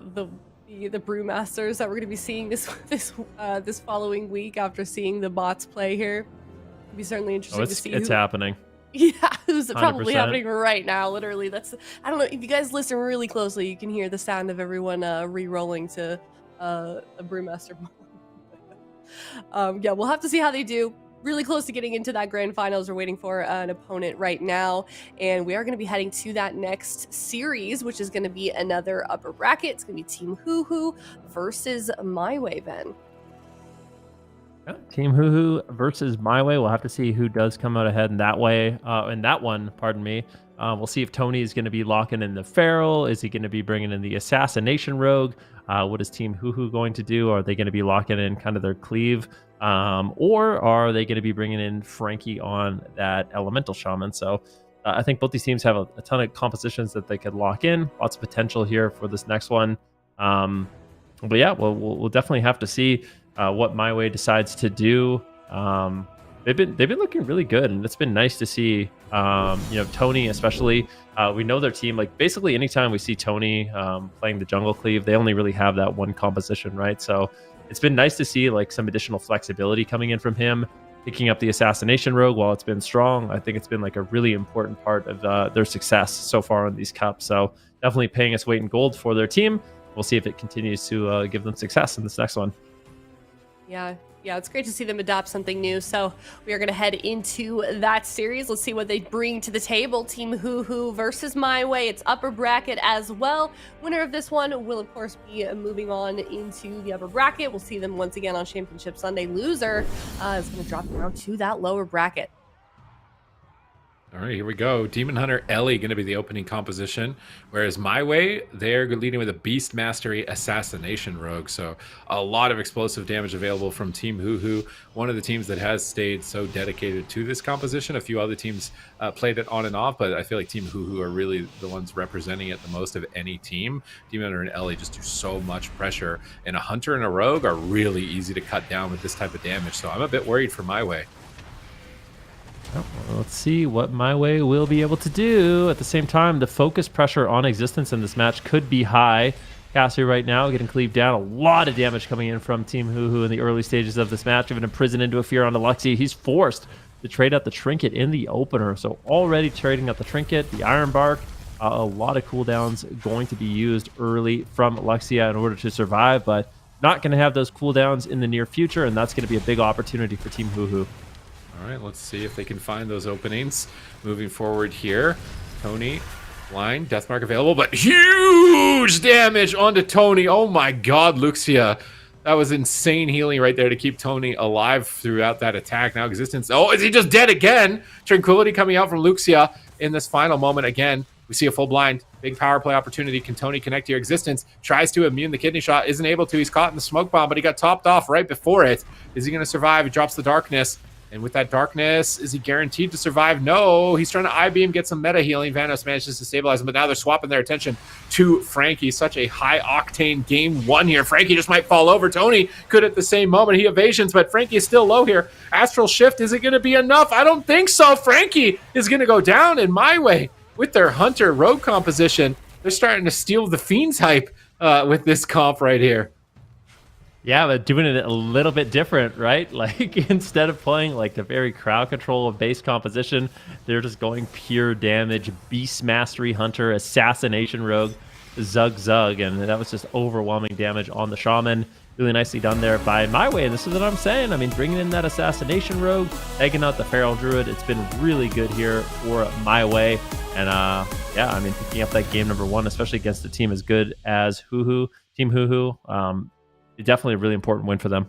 brewmasters that we're going to be seeing this following week after seeing the bots play here. It'd be certainly interesting to see. It's happening. Yeah, it's probably 100%. happening right now. Literally, I don't know if you guys listen really closely, you can hear the sound of everyone re-rolling to a brewmaster. Yeah, we'll have to see how they do. Really close to getting into that grand finals. We're waiting for an opponent right now, and we are going to be heading to that next series, which is going to be another upper bracket. It's going to be Team HUHU versus MYWAY, Ben. Yeah, Team HUHU versus MYWAY. We'll have to see who does come out ahead in that one. Pardon me. We'll see if Tony is going to be locking in the Feral. Is he going to be bringing in the Assassination Rogue? What is Team HUHU going to do? Are they going to be locking in kind of their cleave? Or are they going to be bringing in Frankie on that Elemental Shaman? So I think both these teams have a ton of compositions that they could lock in. Lots of potential here for this next one. But yeah, we'll definitely have to see what MYWAY decides to do. They've been looking really good, and it's been nice to see. Tony especially. We know their team. Like basically, anytime we see Tony playing the jungle cleave, they only really have that one composition, right? So it's been nice to see like some additional flexibility coming in from him, picking up the Assassination Rogue while it's been strong. I think it's been like a really important part of their success so far in these cups. So definitely paying its weight in gold for their team. We'll see if it continues to give them success in this next one. Yeah, it's great to see them adopt something new. So we are going to head into that series. Let's see what they bring to the table. Team HUHU versus MYWAY. It's upper bracket as well. Winner of this one will, of course, be moving on into the upper bracket. We'll see them once again on Championship Sunday. Loser is going to drop down to that lower bracket. All right, here we go. Demon Hunter Ellie going to be the opening composition, whereas MYWAY, they're leading with a Beast Mastery Assassination Rogue. So a lot of explosive damage available from Team HUHU, one of the teams that has stayed so dedicated to this composition. A few other teams played it on and off, but I feel like Team HUHU are really the ones representing it the most of any team. Demon Hunter and Ellie just do so much pressure, and a Hunter and a Rogue are really easy to cut down with this type of damage. So I'm a bit worried for MYWAY. Well, let's see what MYWAY will be able to do. At the same time, the focus pressure on Existence in this match could be high. Cassie right now getting cleaved down. A lot of damage coming in from Team HUHU in the early stages of this match. Even imprisoned into a fear on Alexia. He's forced to trade out the Trinket in the opener. So already trading out the Trinket, the Iron Bark. A lot of cooldowns going to be used early from Alexia in order to survive, but not going to have those cooldowns in the near future, and that's going to be a big opportunity for Team HUHU. All right, let's see if they can find those openings. Moving forward here, Tony, line, death mark available, but huge damage onto Tony. Oh my God, Luxia. That was insane healing right there to keep Tony alive throughout that attack. Now Existence, oh, is he just dead again? Tranquility coming out from Luxia in this final moment again. We see a full blind, big power play opportunity. Can Tony connect to your Existence? Tries to immune the kidney shot, isn't able to. He's caught in the smoke bomb, but he got topped off right before it. Is he going to survive? He drops the darkness. And with that darkness, is he guaranteed to survive? No, he's trying to I-beam, get some meta healing. Vanos manages to stabilize him, but now they're swapping their attention to Frankie. Such a high-octane game one here. Frankie just might fall over. Tony could at the same moment. He evasions, but Frankie is still low here. Astral Shift, is it going to be enough? I don't think so. Frankie is going to go down in MYWAY with their Hunter Rogue composition. They're starting to steal the Fiend's hype with this comp right here. Yeah, but doing it a little bit different, right? Like instead of playing like the very crowd control of base composition, they're just going pure damage, Beast Mastery Hunter, Assassination Rogue, Zug, and that was just overwhelming damage on the Shaman. Really nicely done there by MYWAY, and this is what I'm saying. I mean, bringing in that Assassination Rogue, egging out the Feral Druid, it's been really good here for MYWAY. And yeah, I mean, picking up that game number one, especially against a team as good as HUHU, Team HUHU, definitely a really important win for them.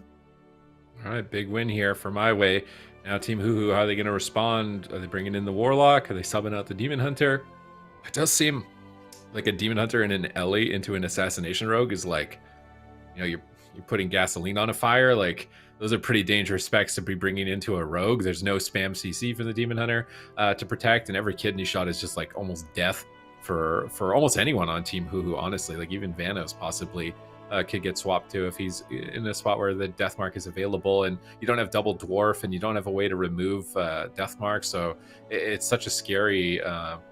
All right, big win here for MYWAY. Now Team HUHU, how are they going to respond? Are they bringing in the Warlock? Are they subbing out the Demon Hunter? It does seem like a Demon Hunter and an Ellie into an Assassination Rogue is like, you know, you're putting gasoline on a fire. Like, those are pretty dangerous specs to be bringing into a Rogue. There's no spam CC for the Demon Hunter to protect, and every kidney shot is just like almost death for almost anyone on Team HUHU, honestly. Like even Vanos possibly could get swapped too if he's in a spot where the death mark is available and you don't have double dwarf and you don't have a way to remove death mark. So it's such a scary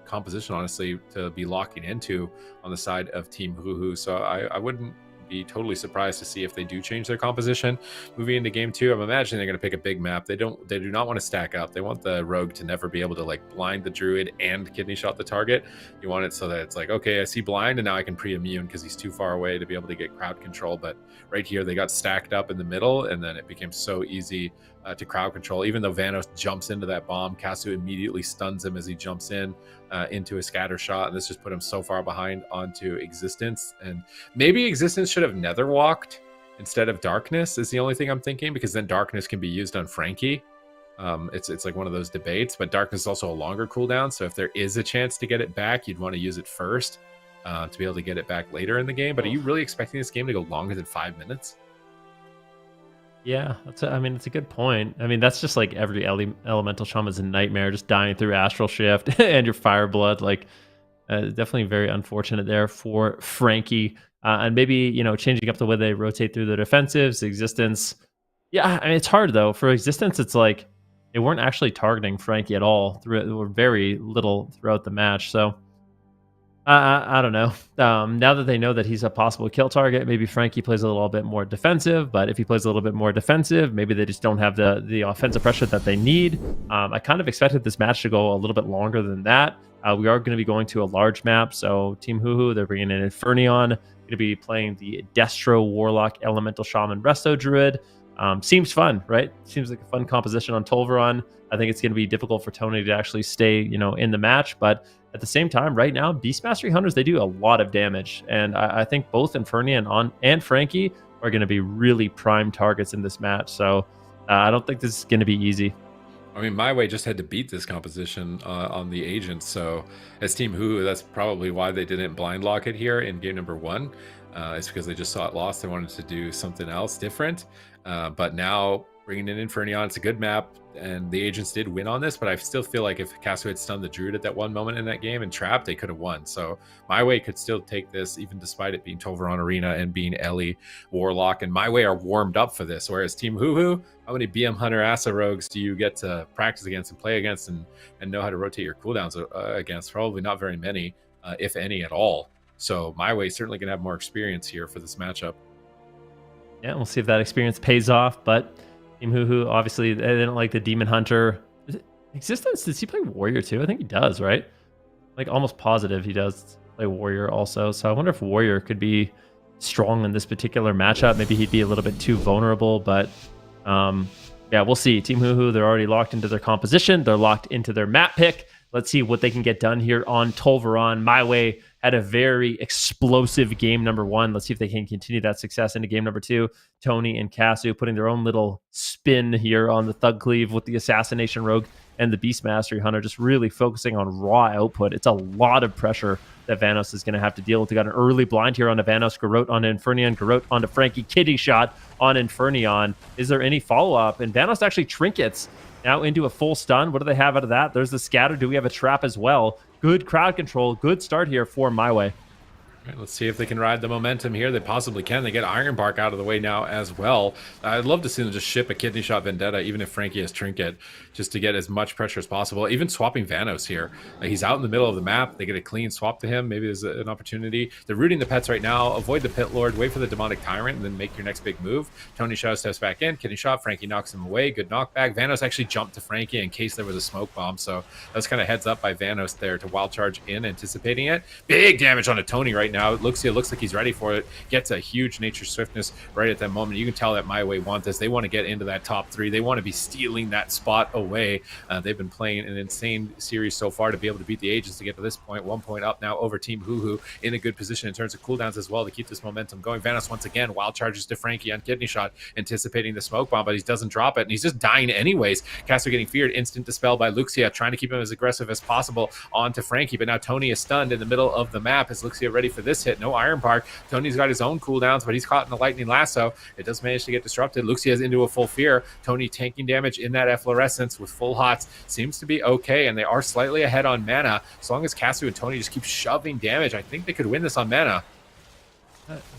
composition, honestly, to be locking into on the side of Team HUHU. So I wouldn't be totally surprised to see if they do change their composition moving into game 2. I'm imagining they're going to pick a big map. They do not want to stack up. They want the rogue to never be able to like blind the druid and kidney shot the target. You want it so that it's like, okay, I see blind and now I can pre-immune because he's too far away to be able to get crowd control. But right here they got stacked up in the middle and then it became so easy to crowd control. Even though Vanos jumps into that bomb, Kasu immediately stuns him as he jumps in into a scatter shot, and this just put him so far behind onto Existence. And maybe Existence should have nether walked instead of Darkness is the only thing I'm thinking, because then Darkness can be used on Frankie. It's like one of those debates, but Darkness is also a longer cooldown, so if there is a chance to get it back, you'd want to use it first to be able to get it back later in the game. But are you really expecting this game to go longer than 5 minutes? Yeah, I mean, it's a good point. I mean, that's just like every elemental shaman's a nightmare, just dying through Astral Shift and your Fire Blood. Like, definitely very unfortunate there for Frankie. And maybe, you know, changing up the way they rotate through the defensives, Existence. Yeah, I mean, it's hard, though. For Existence, it's like they weren't actually targeting Frankie at all, or very little throughout the match. So, I don't know. Now that they know that he's a possible kill target, maybe Frankie plays a little bit more defensive. But if he plays a little bit more defensive, maybe they just don't have the offensive pressure that they need. I kind of expected this match to go a little bit longer than that. We are going to be going to a large map. So Team HUHU, they're bringing in Infernion. Going to be playing the Destro Warlock Elemental Shaman Resto Druid. Seems fun, right? Seems like a fun composition on Tolvaron. I think it's going to be difficult for Tony to actually stay, you know, in the match. But at the same time, right now, Beast Mastery Hunters, they do a lot of damage. And I think both Infernion and Frankie are going to be really prime targets in this match. So I don't think this is going to be easy. I mean, MYWAY just had to beat this composition on the agents. So as Team HUHU, that's probably why they didn't blind lock it here in game number 1. It's because they just saw it lost. They wanted to do something else different. But now bringing in Infernion, it's a good map. And the agents did win on this, but I still feel like if Kasu had stunned the Druid at that one moment in that game and trapped, they could have won. So MYWAY could still take this, even despite it being Tolvaron Arena and being Ellie Warlock. And MYWAY are warmed up for this. Whereas Team HUHU, how many BM Hunter Asa Rogues do you get to practice against and play against and know how to rotate your cooldowns against? Probably not very many, if any at all. So MYWAY is certainly going to have more experience here for this matchup. Yeah, we'll see if that experience pays off, but Team HUHU, obviously, they didn't like the Demon Hunter. Existence, does he play Warrior too? I think he does, right? Like, almost positive he does play Warrior also. So I wonder if Warrior could be strong in this particular matchup. Maybe he'd be a little bit too vulnerable, but yeah, we'll see. Team HUHU, they're already locked into their composition. They're locked into their map pick. Let's see what they can get done here on Tolvaron. MYWAY had a very explosive game number 1. Let's see if they can continue that success into game number 2. Tony and Kasu putting their own little spin here on the Thug Cleave with the Assassination Rogue and the Beast Mastery Hunter, just really focusing on raw output. It's a lot of pressure that Vanos is going to have to deal with. They got an early blind here on Vanos, Garrote onto Infernion, Garrote onto Frankie, Kitty shot on Infernion. Is there any follow-up? And Vanos actually trinkets now into a full stun. What do they have out of that? There's the scatter. Do we have a trap as well? Good crowd control. Good start here for MYWAY. Right, let's see if they can ride the momentum here. They possibly can. They get Ironbark out of the way now as well. I'd love to see them just ship a Kidney Shot Vendetta, even if Frankie has Trinket, just to get as much pressure as possible. Even swapping Vanos here. He's out in the middle of the map. They get a clean swap to him. Maybe there's an opportunity. They're rooting the pets right now. Avoid the Pit Lord. Wait for the Demonic Tyrant, and then make your next big move. Tony Shadow steps back in. Kidney Shot. Frankie knocks him away. Good knockback. Vanos actually jumped to Frankie in case there was a smoke bomb. So that's kind of heads up by Vanos there to wild charge in, anticipating it. Big damage on a Tony right now. It looks like he's ready for it. Gets a huge Nature Swiftness right at that moment. You can tell that MYWAY want this. They want to get into that top 3. They want to be stealing that spot away. They've been playing an insane series so far to be able to beat the agents to get to this point. 1 point up now over Team HUHU, in a good position in terms of cooldowns as well to keep this momentum going. Vanos once again wild charges to Frankie on Kidney Shot, anticipating the smoke bomb, but he doesn't drop it, and he's just dying anyways. Caster getting feared. Instant dispel by Luxia, trying to keep him as aggressive as possible onto Frankie, but now Tony is stunned in the middle of the map. Is Luxia ready for this? this hit. No Iron Bark. Tony's got his own cooldowns, but he's caught in the Lightning Lasso. It does manage to get disrupted. Luxia's into a full fear. Tony tanking damage in that efflorescence with full hots. Seems to be okay, and they are slightly ahead on mana. As long as Casu and Tony just keep shoving damage, I think they could win this on mana.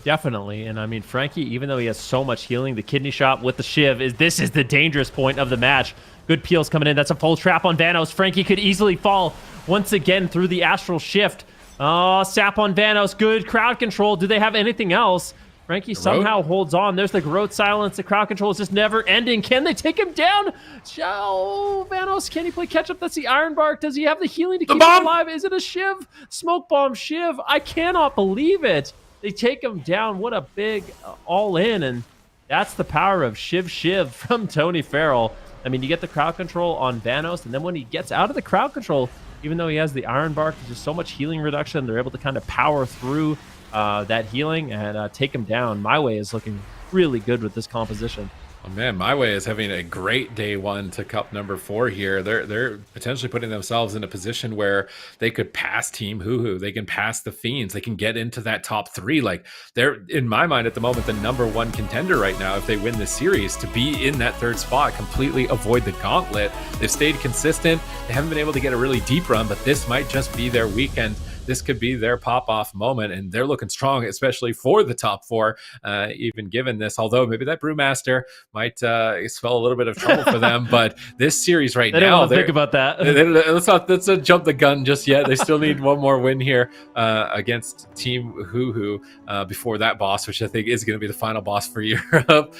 Definitely. And I mean, Frankie, even though he has so much healing, the kidney shot with the Shiv this is the dangerous point of the match. Good peels coming in. That's a full trap on Vanos. Frankie could easily fall once again through the Astral Shift. Oh, sap on Vanos. Good crowd control. Do they have anything else? Frankie somehow holds on. There's the Garrote silence. The crowd control is just never ending. Can they take him down? Oh, Vanos, can he play catch up? That's the Iron Bark. Does he have the healing to keep him alive? Is it a Shiv? Smoke bomb Shiv. I cannot believe it. They take him down. What a big all-in, and that's the power of Shiv from Tony Farrell. I mean, you get the crowd control on Vanos, and then when he gets out of the crowd control, even though he has the Iron Bark, there's just so much healing reduction. They're able to kind of power through that healing and take him down. MYWAY is looking really good with this composition. Oh man, MYWAY is having a great day one to Cup number 4 here. They're potentially putting themselves in a position where they could pass Team HUHU. They can pass the Fiends. They can get into that top 3. Like, they're, in my mind at the moment, the #1 contender right now if they win this series to be in that 3rd spot, completely avoid the gauntlet. They've stayed consistent. They haven't been able to get a really deep run, but this might just be their weekend. This could be their pop-off moment, and they're looking strong, especially for the top 4, even given this. Although maybe that Brewmaster might spell a little bit of trouble for them, but this series right now, I don't want to think about that. let's not jump the gun just yet. They still need one more win here against Team HUHU before that boss, which I think is going to be the final boss for Europe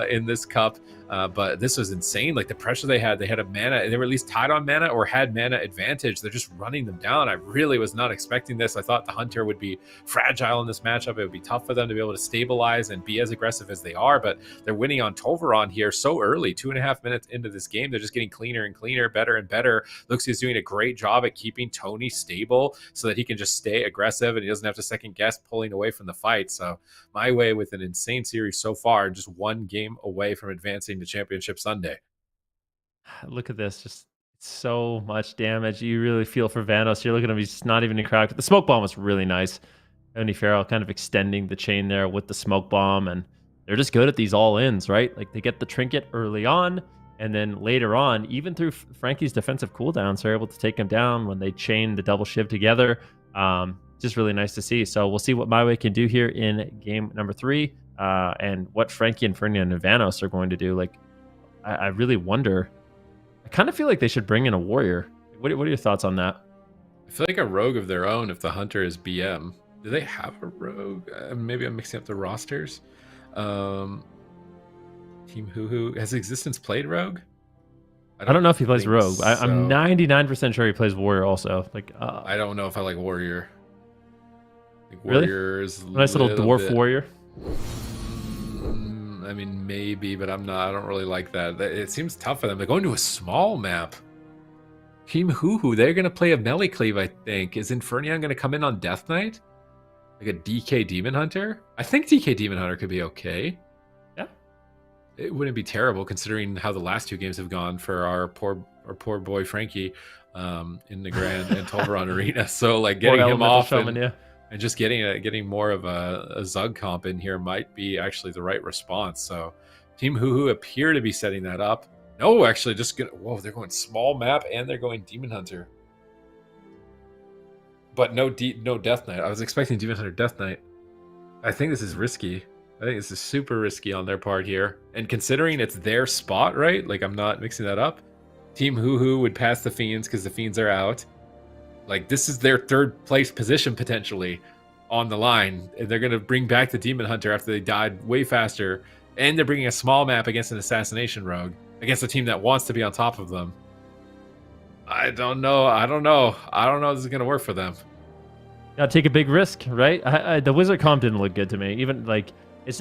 in this cup. But this was insane. Like, the pressure they had a mana, they were at least tied on mana or had mana advantage. They're just running them down. I really was not expecting this. I thought the Hunter would be fragile in this matchup. It would be tough for them to be able to stabilize and be as aggressive as they are, but they're winning on Tolvaron here so early, 2.5 minutes into this game. They're just getting cleaner and cleaner, better and better. Luxia's doing a great job at keeping Tony stable so that he can just stay aggressive and he doesn't have to second guess pulling away from the fight. So MYWAY with an insane series so far, just 1 game away from advancing to Championship Sunday. Look at this, just so much damage. You really feel for Vanos. You're looking at him, he's not even in crowd. The smoke bomb was really nice. Tony Farrell kind of extending the chain there with the smoke bomb, and they're just good at these all-ins, right? Like, they get the trinket early on, and then later on, even through Frankie's defensive cooldowns, they're able to take him down when they chain the double shiv together. Just really nice to see. So we'll see what MYWAY can do here in game number 3, and what Frankie and Ferdinand and Vanos are going to do. Like, I really wonder. I kind of feel like they should bring in a warrior. What are your thoughts on that? I feel like a rogue of their own if the Hunter is BM. Do they have a rogue? Maybe I'm mixing up the rosters. Team HUHU. Has Existence played rogue? I don't know if he plays rogue. So. I'm 99% sure he plays warrior also. Like, I don't know if I like warrior. Like, really? warrior is a nice little dwarf warrior. I mean, maybe, but I'm not. I don't really like that. It seems tough for them. They're going to a small map. Team HUHU, they're going to play a melee cleave, I think. Is Infernion going to come in on Death Knight? Like a DK Demon Hunter? I think DK Demon Hunter could be okay. Yeah. It wouldn't be terrible considering how the last 2 games have gone for our poor boy Frankie in the Grand and Tolvaron Arena. So, like, getting him off and just getting more of a Zug comp in here might be actually the right response. So Team HUHU appear to be setting that up. No, actually, they're going small map and they're going Demon Hunter. But no Death Knight. I was expecting Demon Hunter Death Knight. I think this is risky. I think this is super risky on their part here. And considering it's their spot, right? Like, I'm not mixing that up. Team HUHU would pass the Fiends because the Fiends are out. Like, this is their 3rd place position potentially on the line. And they're going to bring back the Demon Hunter after they died way faster. And they're bringing a small map against an Assassination Rogue. Against a team that wants to be on top of them. I don't know if this is going to work for them. Gotta take a big risk, right? The Wizard comp didn't look good to me. Even, like,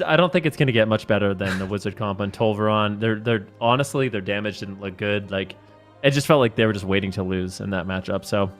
I don't think it's going to get much better than the Wizard comp on Tolvaron. They're honestly, their damage didn't look good. Like, it just felt like they were just waiting to lose in that matchup. So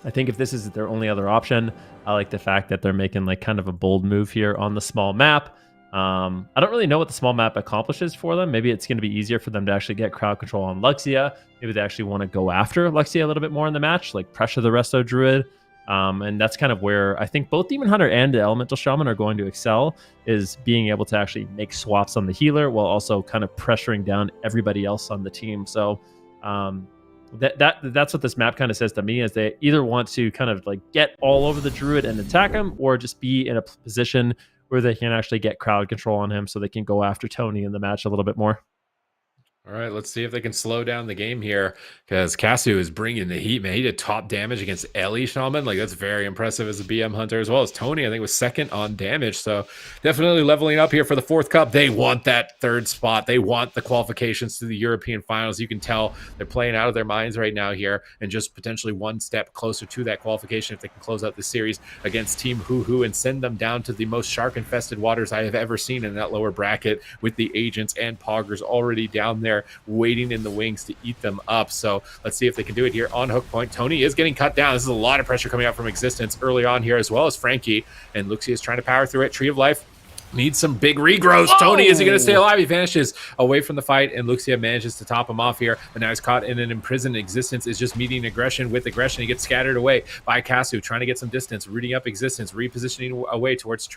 I think if this is their only other option, I like the fact that they're making, like, kind of a bold move here on the small map. I don't really know what the small map accomplishes for them. Maybe it's going to be easier for them to actually get crowd control on Luxia. Maybe they actually want to go after Luxia a little bit more in the match, like pressure the Resto Druid. And that's kind of where I think both Demon Hunter and the Elemental Shaman are going to excel, is being able to actually make swaps on the healer while also kind of pressuring down everybody else on the team. So that's what this map kind of says to me, is they either want to kind of like get all over the Druid and attack him, or just be in a position where they can actually get crowd control on him so they can go after Tony in the match a little bit more. All right, let's see if they can slow down the game here, because Casu is bringing the heat, man. He did top damage against Ellie Shaman. Like, that's very impressive as a BM hunter, as well as Tony, I think, was second on damage. So definitely leveling up here for the 4th cup. They want that 3rd spot. They want the qualifications to the European finals. You can tell they're playing out of their minds right now here, and just potentially one step closer to that qualification if they can close out the series against Team HUHU and send them down to the most shark-infested waters I have ever seen in that lower bracket, with the agents and poggers already down there waiting in the wings to eat them up. So let's see if they can do it here on hook point. Tony is getting cut down. This is a lot of pressure coming out from Existence early on here, as well as Frankie, and Luxia is trying to power through it. Tree of Life needs some big regrowth. Whoa! Tony, is he going to stay alive? He vanishes away from the fight, and Luxia manages to top him off here, but now he's caught in an imprisoned. Existence is just meeting aggression with aggression. He gets scattered away by Casu, trying to get some distance, rooting up Existence, repositioning away towards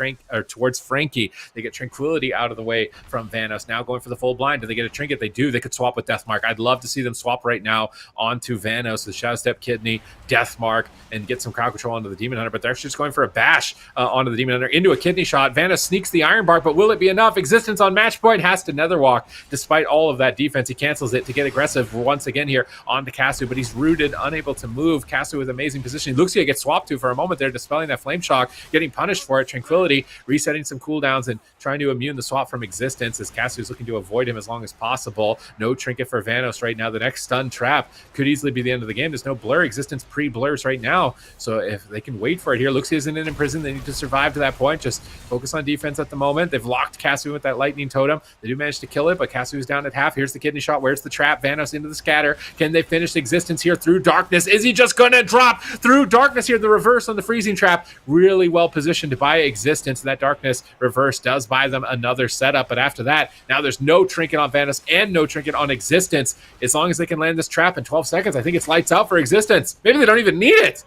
Frankie. They get Tranquility out of the way from Vanos. Now going for the full blind. Do they get a trinket? They do. They could swap with Deathmark. I'd love to see them swap right now onto Vanos with Shadow Step Kidney, Deathmark, and get some crowd control onto the Demon Hunter, but they're actually just going for a bash onto the Demon Hunter into a kidney shot. Vanos sneaks the Iron Bark, but will it be enough? Existence on match point has to Netherwalk. Despite all of that defense, he cancels it to get aggressive once again here onto Casu, but he's rooted, unable to move. Casu with amazing positioning. Luxia gets swapped to for a moment there, dispelling that flame shock, getting punished for it. Tranquility resetting some cooldowns and trying to immune the swap from Existence, as Casu is looking to avoid him as long as possible. No trinket for Vanos right now. The next stun trap could easily be the end of the game. There's no blur. Existence pre-blurs right now, so if they can wait for it here, Luxia isn't in prison. They need to survive to that point. Just focus on defense at the moment. They've locked Casu with that lightning totem. They do manage to kill it, but Casu is down at half. Here's the kidney shot. Where's the trap? Vanos into the scatter. Can they finish Existence here through darkness? Is he just going to drop through darkness here? The reverse on the freezing trap. Really well positioned by Existence. That darkness reverse does buy them another setup, but after that, now there's no trinket on Vanos and no trinket on Existence. As long as they can land this trap in 12 seconds, I think it's lights out for Existence. Maybe they don't even need it.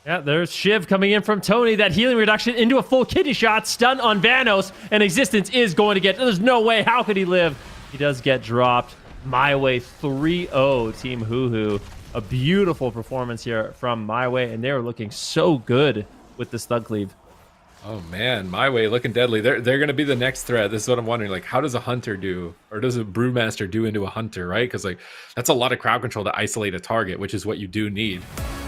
Yeah, there's Shiv coming in from Tony. That healing reduction into a full kidney shot. Stun on Vanos. And Existence is going to get... There's no way. How could he live? He does get dropped. MYWAY 3-0 Team HUHU. A beautiful performance here from MYWAY. And they are looking so good with this Thug Cleave. Oh man, MYWAY looking deadly. They're going to be the next threat. This is what I'm wondering. Like, how does a hunter do, or does a brewmaster do into a hunter, right? Because like that's a lot of crowd control to isolate a target, which is what you do need.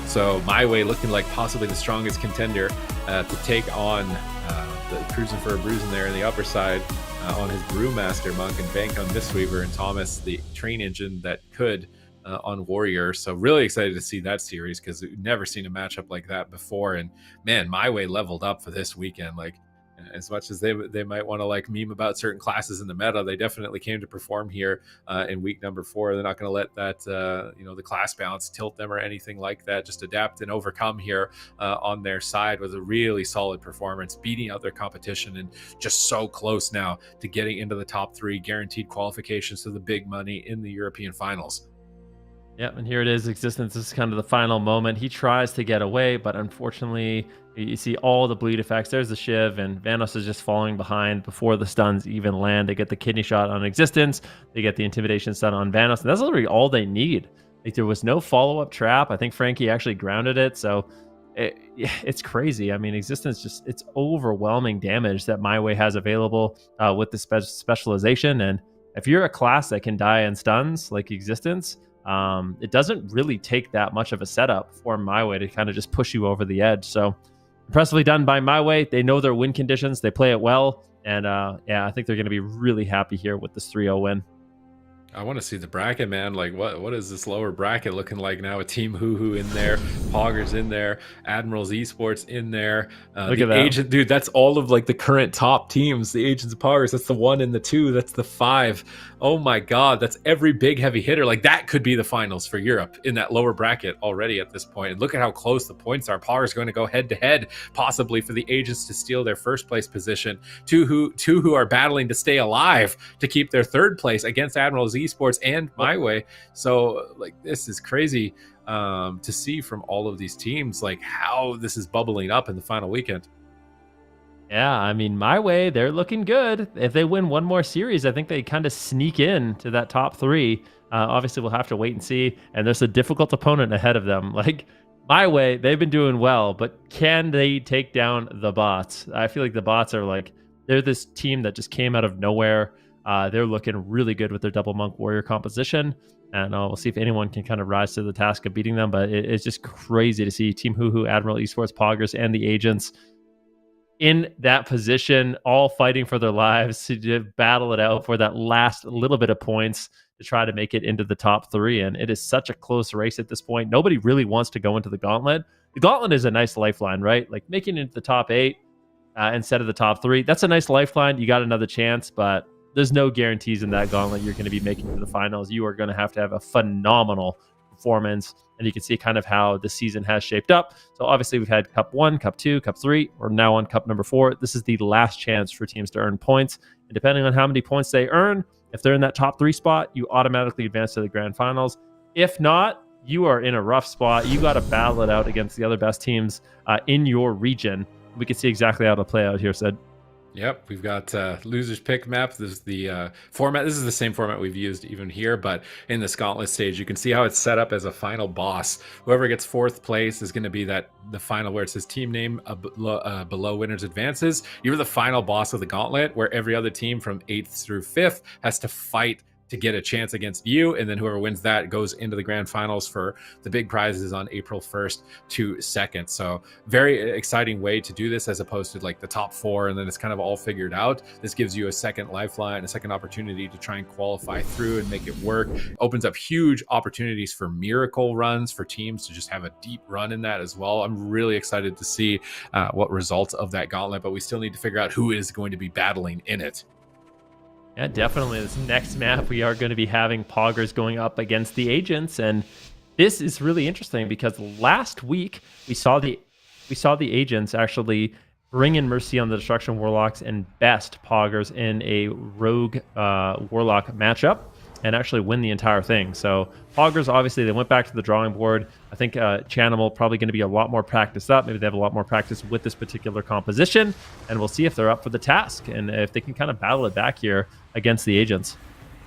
So MYWAY looking like possibly the strongest contender to take on the Cruising for a Bruising there in the upper side on his brewmaster monk, and bank on Mistweaver and Thomas, the train engine that could. On Warrior. So really excited to see that series, because we've never seen a matchup like that before. And man, MYWAY leveled up for this weekend. Like, as much as they might want to like meme about certain classes in the meta, they definitely came to perform here in week number 4. They're not going to let that the class balance tilt them or anything like that. Just adapt and overcome here on their side with a really solid performance, beating out their competition, and just so close now to getting into the top 3, guaranteed qualifications to the big money in the European finals. Yeah, and here it is. Existence is kind of the final moment. He tries to get away, but unfortunately, you see all the bleed effects. There's the Shiv, and Vanos is just falling behind before the stuns even land. They get the kidney shot on Existence. They get the intimidation stun on Vanos, and that's literally all they need. Like, there was no follow-up trap. I think Frankie actually grounded it, so it's crazy. I mean, Existence just, it's overwhelming damage that MYWAY has available with the specialization, and if you're a class that can die in stuns like Existence, it doesn't really take that much of a setup for MYWAY to kind of just push you over the edge. So impressively done by MYWAY. They know their win conditions. They play it well. And yeah, I think they're going to be really happy here with this 3-0 win. I want to see the bracket, man. Like, what is this lower bracket looking like now? With Team HUHU in there, Poggers in there, ADMIRALS Esports in there. Look at that. Agent, dude, that's all of like the current top teams. The Agents of Poggers, that's the 1 and the 2, that's the 5. Oh my God, that's every big heavy hitter. Like, that could be the finals for Europe in that lower bracket already at this point. And look at how close the points are. Poggers going to go head to head, possibly for the Agents to steal their first place position. Two who are battling to stay alive to keep their third place against ADMIRALS Esports and MYWAY. So like, this is crazy. to see from all of these teams, like how this is bubbling up in the final weekend. Yeah, I mean, MYWAY, they're looking good. If they win one more series, I think they kind of sneak in to that top 3. Obviously, we'll have to wait and see. And there's a difficult opponent ahead of them. Like MYWAY, they've been doing well, but can they take down the bots? I feel like the bots are like, they're this team that just came out of nowhere. They're looking really good with their double monk warrior composition. And we'll see if anyone can kind of rise to the task of beating them. But it's just crazy to see Team HUHU, Admiral Esports, Poggers, and the agents in that position, all fighting for their lives to battle it out for that last little bit of points to try to make it into the top 3. And it is such a close race at this point. Nobody really wants to go into the gauntlet. The gauntlet is a nice lifeline, right? Like making it into the top 8 instead of the top 3. That's a nice lifeline. You got another chance, but there's no guarantees in that gauntlet you're going to be making to the finals. You are going to have a phenomenal performance. And you can see kind of how the season has shaped up. So obviously we've had Cup 1, Cup 2, Cup 3. We're now on Cup number 4. This is the last chance for teams to earn points. And depending on how many points they earn, if they're in that top 3 spot, you automatically advance to the grand finals. If not, you are in a rough spot. You got to battle it out against the other best teams in your region. We can see exactly how it'll play out here, Sid. Yep, we've got losers pick map. This is the format. This is the same format we've used even here, but in this gauntlet stage, you can see how it's set up as a final boss. Whoever gets 4th place is going to be the final where it says team name below winners advances. You're the final boss of the gauntlet, where every other team from 8th through 5th has to fight to get a chance against you, and then whoever wins that goes into the grand finals for the big prizes on April 1st to 2nd. So very exciting way to do this, as opposed to like the top 4 and then it's kind of all figured out. This gives you a second lifeline, a second opportunity to try and qualify through and make it work. Opens up huge opportunities for miracle runs for teams to just have a deep run in that as well. I'm really excited to see what results of that gauntlet, but we still need to figure out who is going to be battling in it. Yeah, definitely. This next map, we are going to be having Poggers going up against the agents, and this is really interesting because last week we saw the agents actually bring in Mercy on the Destruction Warlocks and best Poggers in a Rogue Warlock matchup and actually win the entire thing. So Poggers, obviously, they went back to the drawing board. I think Chanimal probably going to be a lot more practiced up. Maybe they have a lot more practice with this particular composition, and we'll see if they're up for the task and if they can kind of battle it back here against the agents.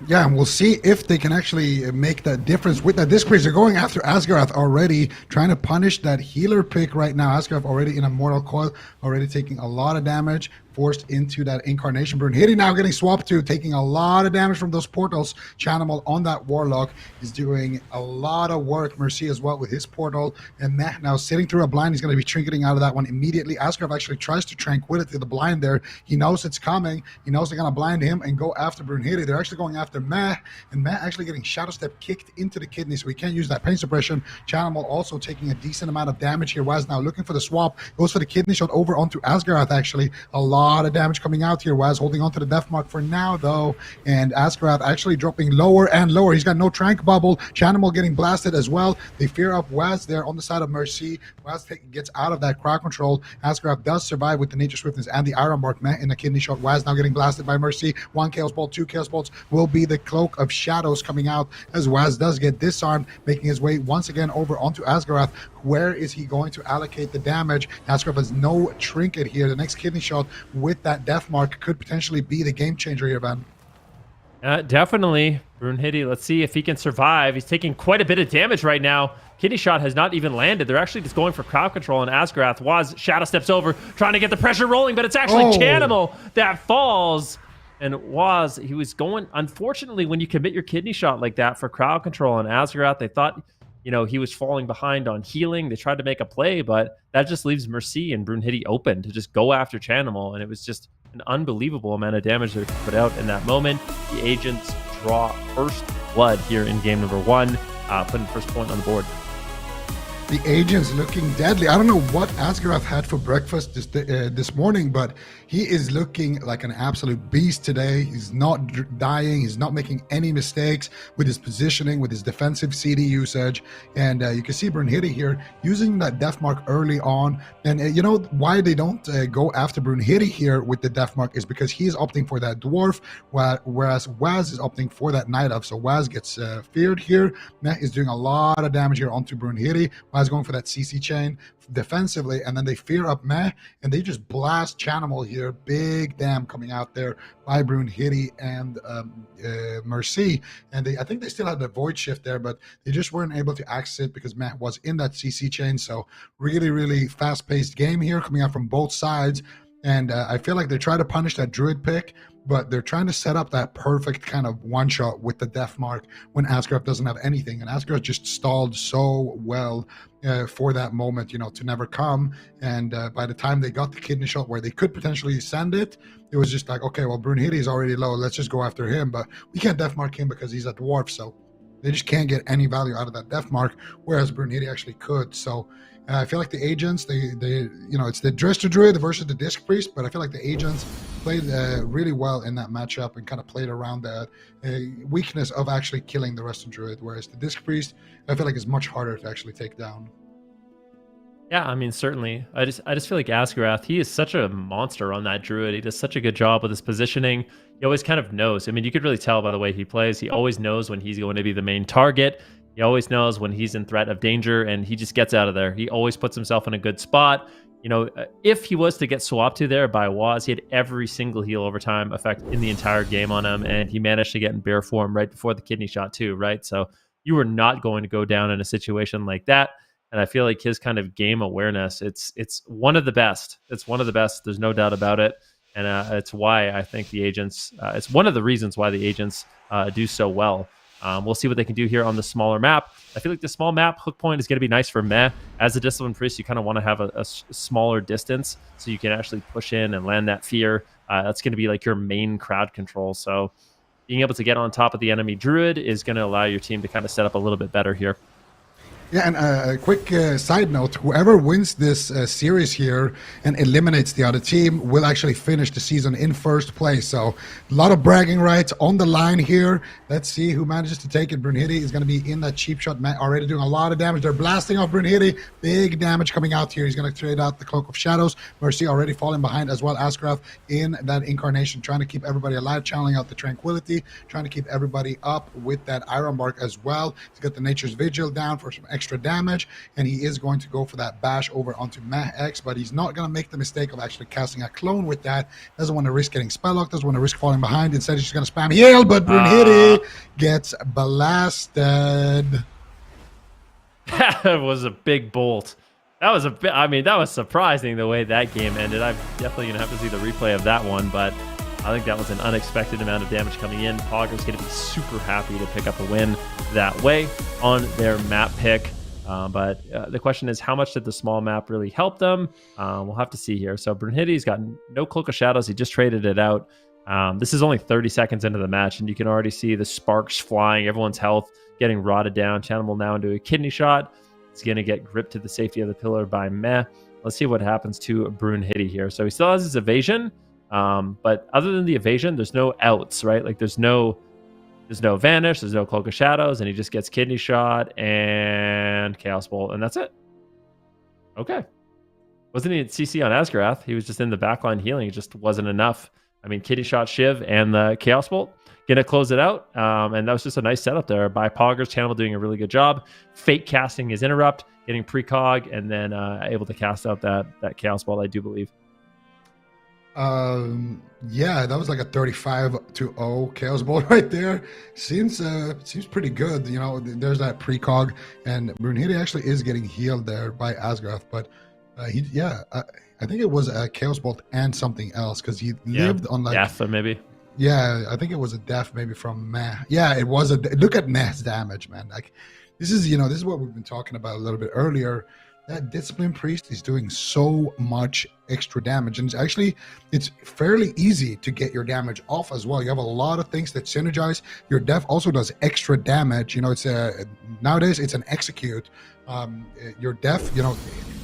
Yeah, and we'll see if they can actually make that difference with that disgrace. They're going after Asgarath already, trying to punish that healer pick right now. Asgarath already in a mortal coil, already taking a lot of damage, forced into that incarnation burn. Hitty now getting swapped to, taking a lot of damage from those portals. Chanimal on that Warlock is doing a lot of work. Mercy as well with his portal. And now sitting through a blind, he's going to be trinketing out of that one immediately. Asgarath actually tries to tranquility the blind there. He knows it's coming. He knows they're going to blind him and go after Brunhilde. They're actually going after Meh, and Meh actually getting Shadow Step kicked into the kidney, so he can't use that pain suppression. Chanimal also taking a decent amount of damage here. Waz now looking for the swap, goes for the kidney shot over onto Asgarath. Actually a lot of damage coming out here. Waz holding on to the death mark for now though, and Asgarath actually dropping lower and lower. He's got no trank bubble. Chanimal getting blasted as well. They fear up Waz there on the side of Mercy. Waz gets out of that crowd control. Asgarath does survive with the nature swiftness and the iron mark. Meh in the kidney shot. Waz now getting blasted by Mercy. 1 chaos bolt, 2 chaos bolts will be the cloak of shadows coming out as Waz does get disarmed, making his way once again over onto Asgarath. Where is he going to allocate the damage? Asgarath has no trinket here. The next kidney shot with that death mark could potentially be the game changer here, Van. Definitely. Brunhilde, let's see if he can survive. He's taking quite a bit of damage right now. Kidney shot has not even landed. They're actually just going for crowd control, and Asgarath was shadow steps over, trying to get the pressure rolling, but it's actually Chanimal that falls. And he was going, unfortunately, when you commit your kidney shot like that for crowd control on Asgarath, they thought, he was falling behind on healing. They tried to make a play, but that just leaves Mercy and Brunhilde open to just go after Chanimal. And it was just an unbelievable amount of damage they put out in that moment. The agents draw first blood here in game number 1, putting first point on the board. The agent's looking deadly. I don't know what Asgarath had for breakfast this morning, but he is looking like an absolute beast today. He's not dying. He's not making any mistakes with his positioning, with his defensive CD usage. And you can see Brunhilde here using that death mark early on. And you know why they don't go after Brunhilde here with the death mark is because he is opting for that dwarf, whereas Waz is opting for that night elf. So Waz gets feared here. Meh is doing a lot of damage here onto Brunhilde. Waz going for that CC chain defensively, and then they fear up Meh, and they just blast Chanimal here. Big dam coming out there by Brunhilde and Mercy. And I think they still had the Void Shift there, but they just weren't able to access it because Meh was in that CC chain. So really, really fast-paced game here coming out from both sides. And I feel like they try to punish that Druid pick, but they're trying to set up that perfect kind of one-shot with the death mark when Asgarath doesn't have anything. And Asgarath just stalled so well for that moment, you know, to never come. And by the time they got the kidney shot where they could potentially send it, it was just like, okay, well, Brunhilde is already low. Let's just go after him. But we can't death mark him because he's a dwarf. So they just can't get any value out of that death mark, whereas Brunhilde actually could. So I feel like the agents, they you know, it's the Dresser Druid versus the Disc Priest, but I feel like the agents played really well in that matchup and kind of played around the weakness of actually killing the Dresser Druid, whereas the Disc Priest, I feel like is much harder to actually take down. Yeah, I mean, certainly. I just feel like Asgarath, he is such a monster on that Druid. He does such a good job with his positioning. He always kind of knows. I mean, you could really tell by the way he plays. He always knows when he's going to be the main target. He always knows when he's in threat of danger, and he just gets out of there. He always puts himself in a good spot. You know, if he was to get swapped to there by Waz, he had every single heal overtime effect in the entire game on him, and he managed to get in bear form right before the kidney shot too, right? So you were not going to go down in a situation like that. And I feel like his kind of game awareness, it's one of the best. It's one of the best. There's no doubt about it. And it's why I think the agents, it's one of the reasons why the agents do so well. We'll see what they can do here on the smaller map. I feel like the small map hook point is going to be nice for Meh. As a Discipline Priest, you kind of want to have a smaller distance so you can actually push in and land that fear. That's going to be like your main crowd control. So being able to get on top of the enemy Druid is going to allow your team to kind of set up a little bit better here. Yeah, and a quick side note, whoever wins this series here and eliminates the other team will actually finish the season in first place. So a lot of bragging rights on the line here. Let's see who manages to take it. Brunhilde is going to be in that cheap shot, already doing a lot of damage. They're blasting off Brunhilde. Big damage coming out here. He's going to trade out the Cloak of Shadows. Mercy already falling behind as well. Asgarath in that incarnation, trying to keep everybody alive, channeling out the Tranquility, trying to keep everybody up with that Iron Bark as well. He's got the Nature's Vigil down for some extra damage, and he is going to go for that bash over onto Meh X, but he's not going to make the mistake of actually casting a clone with that. Doesn't want to risk getting spell locked, doesn't want to risk falling behind. Instead, he's just going to spam heal, but Brunhilde gets blasted. That was a big bolt. That was I mean, that was surprising the way that game ended. I'm definitely going to have to see the replay of that one, but I think that was an unexpected amount of damage coming in. Pogger's going to be super happy to pick up a win that way on their map pick. But the question is, how much did the small map really help them? We'll have to see here. So Brunhilde's got no Cloak of Shadows. He just traded it out. This is only 30 seconds into the match, and you can already see the sparks flying, everyone's health getting rotted down. Chanimal now into a kidney shot. He's going to get gripped to the safety of the pillar by Meh. Let's see what happens to Brunhilde here. So he still has his evasion, but other than the evasion, there's no outs, right? Like there's no vanish, there's no Cloak of Shadows, and he just gets kidney shot and Chaos Bolt, and that's it. Okay. Wasn't he at CC on Asgarath? He was just in the backline healing. It just wasn't enough. I mean, kidney shot, Shiv, and the Chaos Bolt gonna close it out. And that was just a nice setup there by Poggers. Chanimal doing a really good job. Fake casting his interrupt, getting precog, and then able to cast out that Chaos Bolt, I do believe. Yeah, that was like a 35-0 Chaos Bolt right there. Seems pretty good. You know, there's that precog, and Brunhilde actually is getting healed there by Asgarath, but I think it was a Chaos Bolt and something else because he lived on like death, or maybe. Yeah, I think it was a death maybe from Meh. Yeah, it was look at Meh's damage, man. Like this is what we've been talking about a little bit earlier. that Discipline Priest is doing so much extra damage, and it's fairly easy to get your damage off as well. You have a lot of things that synergize. Your Def also does extra damage. You know, it's nowadays it's an execute. Your Def, you know,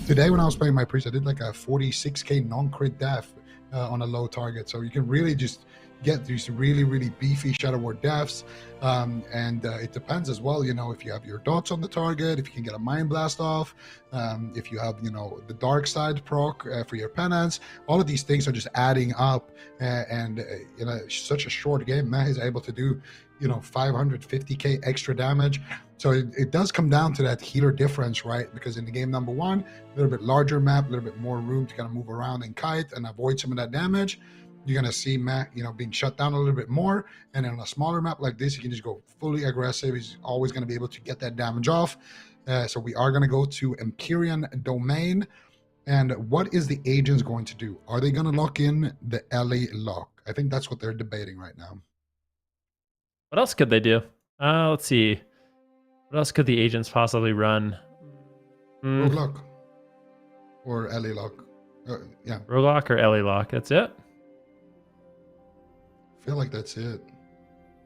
today when I was playing my Priest, I did like a 46k non-crit Def on a low target, so you can really just get these really beefy Shadow Ward Defs, and it depends as well, you know, if you have your dots on the target, if you can get a Mind Blast off, if you have, you know, the Dark Side proc for your penance. All of these things are just adding up, and you know, such a short game, Meh is able to do, you know, 550k extra damage. So it does come down to that healer difference, right? Because in the game number one, a little bit larger map, a little bit more room to kind of move around and kite and avoid some of that damage. You're going to see Matt, you know, being shut down a little bit more. And then on a smaller map like this, you can just go fully aggressive. He's always going to be able to get that damage off. So we are going to go to Empyrean Domain. And what is the agents going to do? Are they going to lock in the LA lock? I think that's what they're debating right now. What else could they do? Let's see. What else could the agents possibly run? Rogue lock. Or LA lock. Yeah. Rogue lock or LA lock. That's it? I feel like that's it.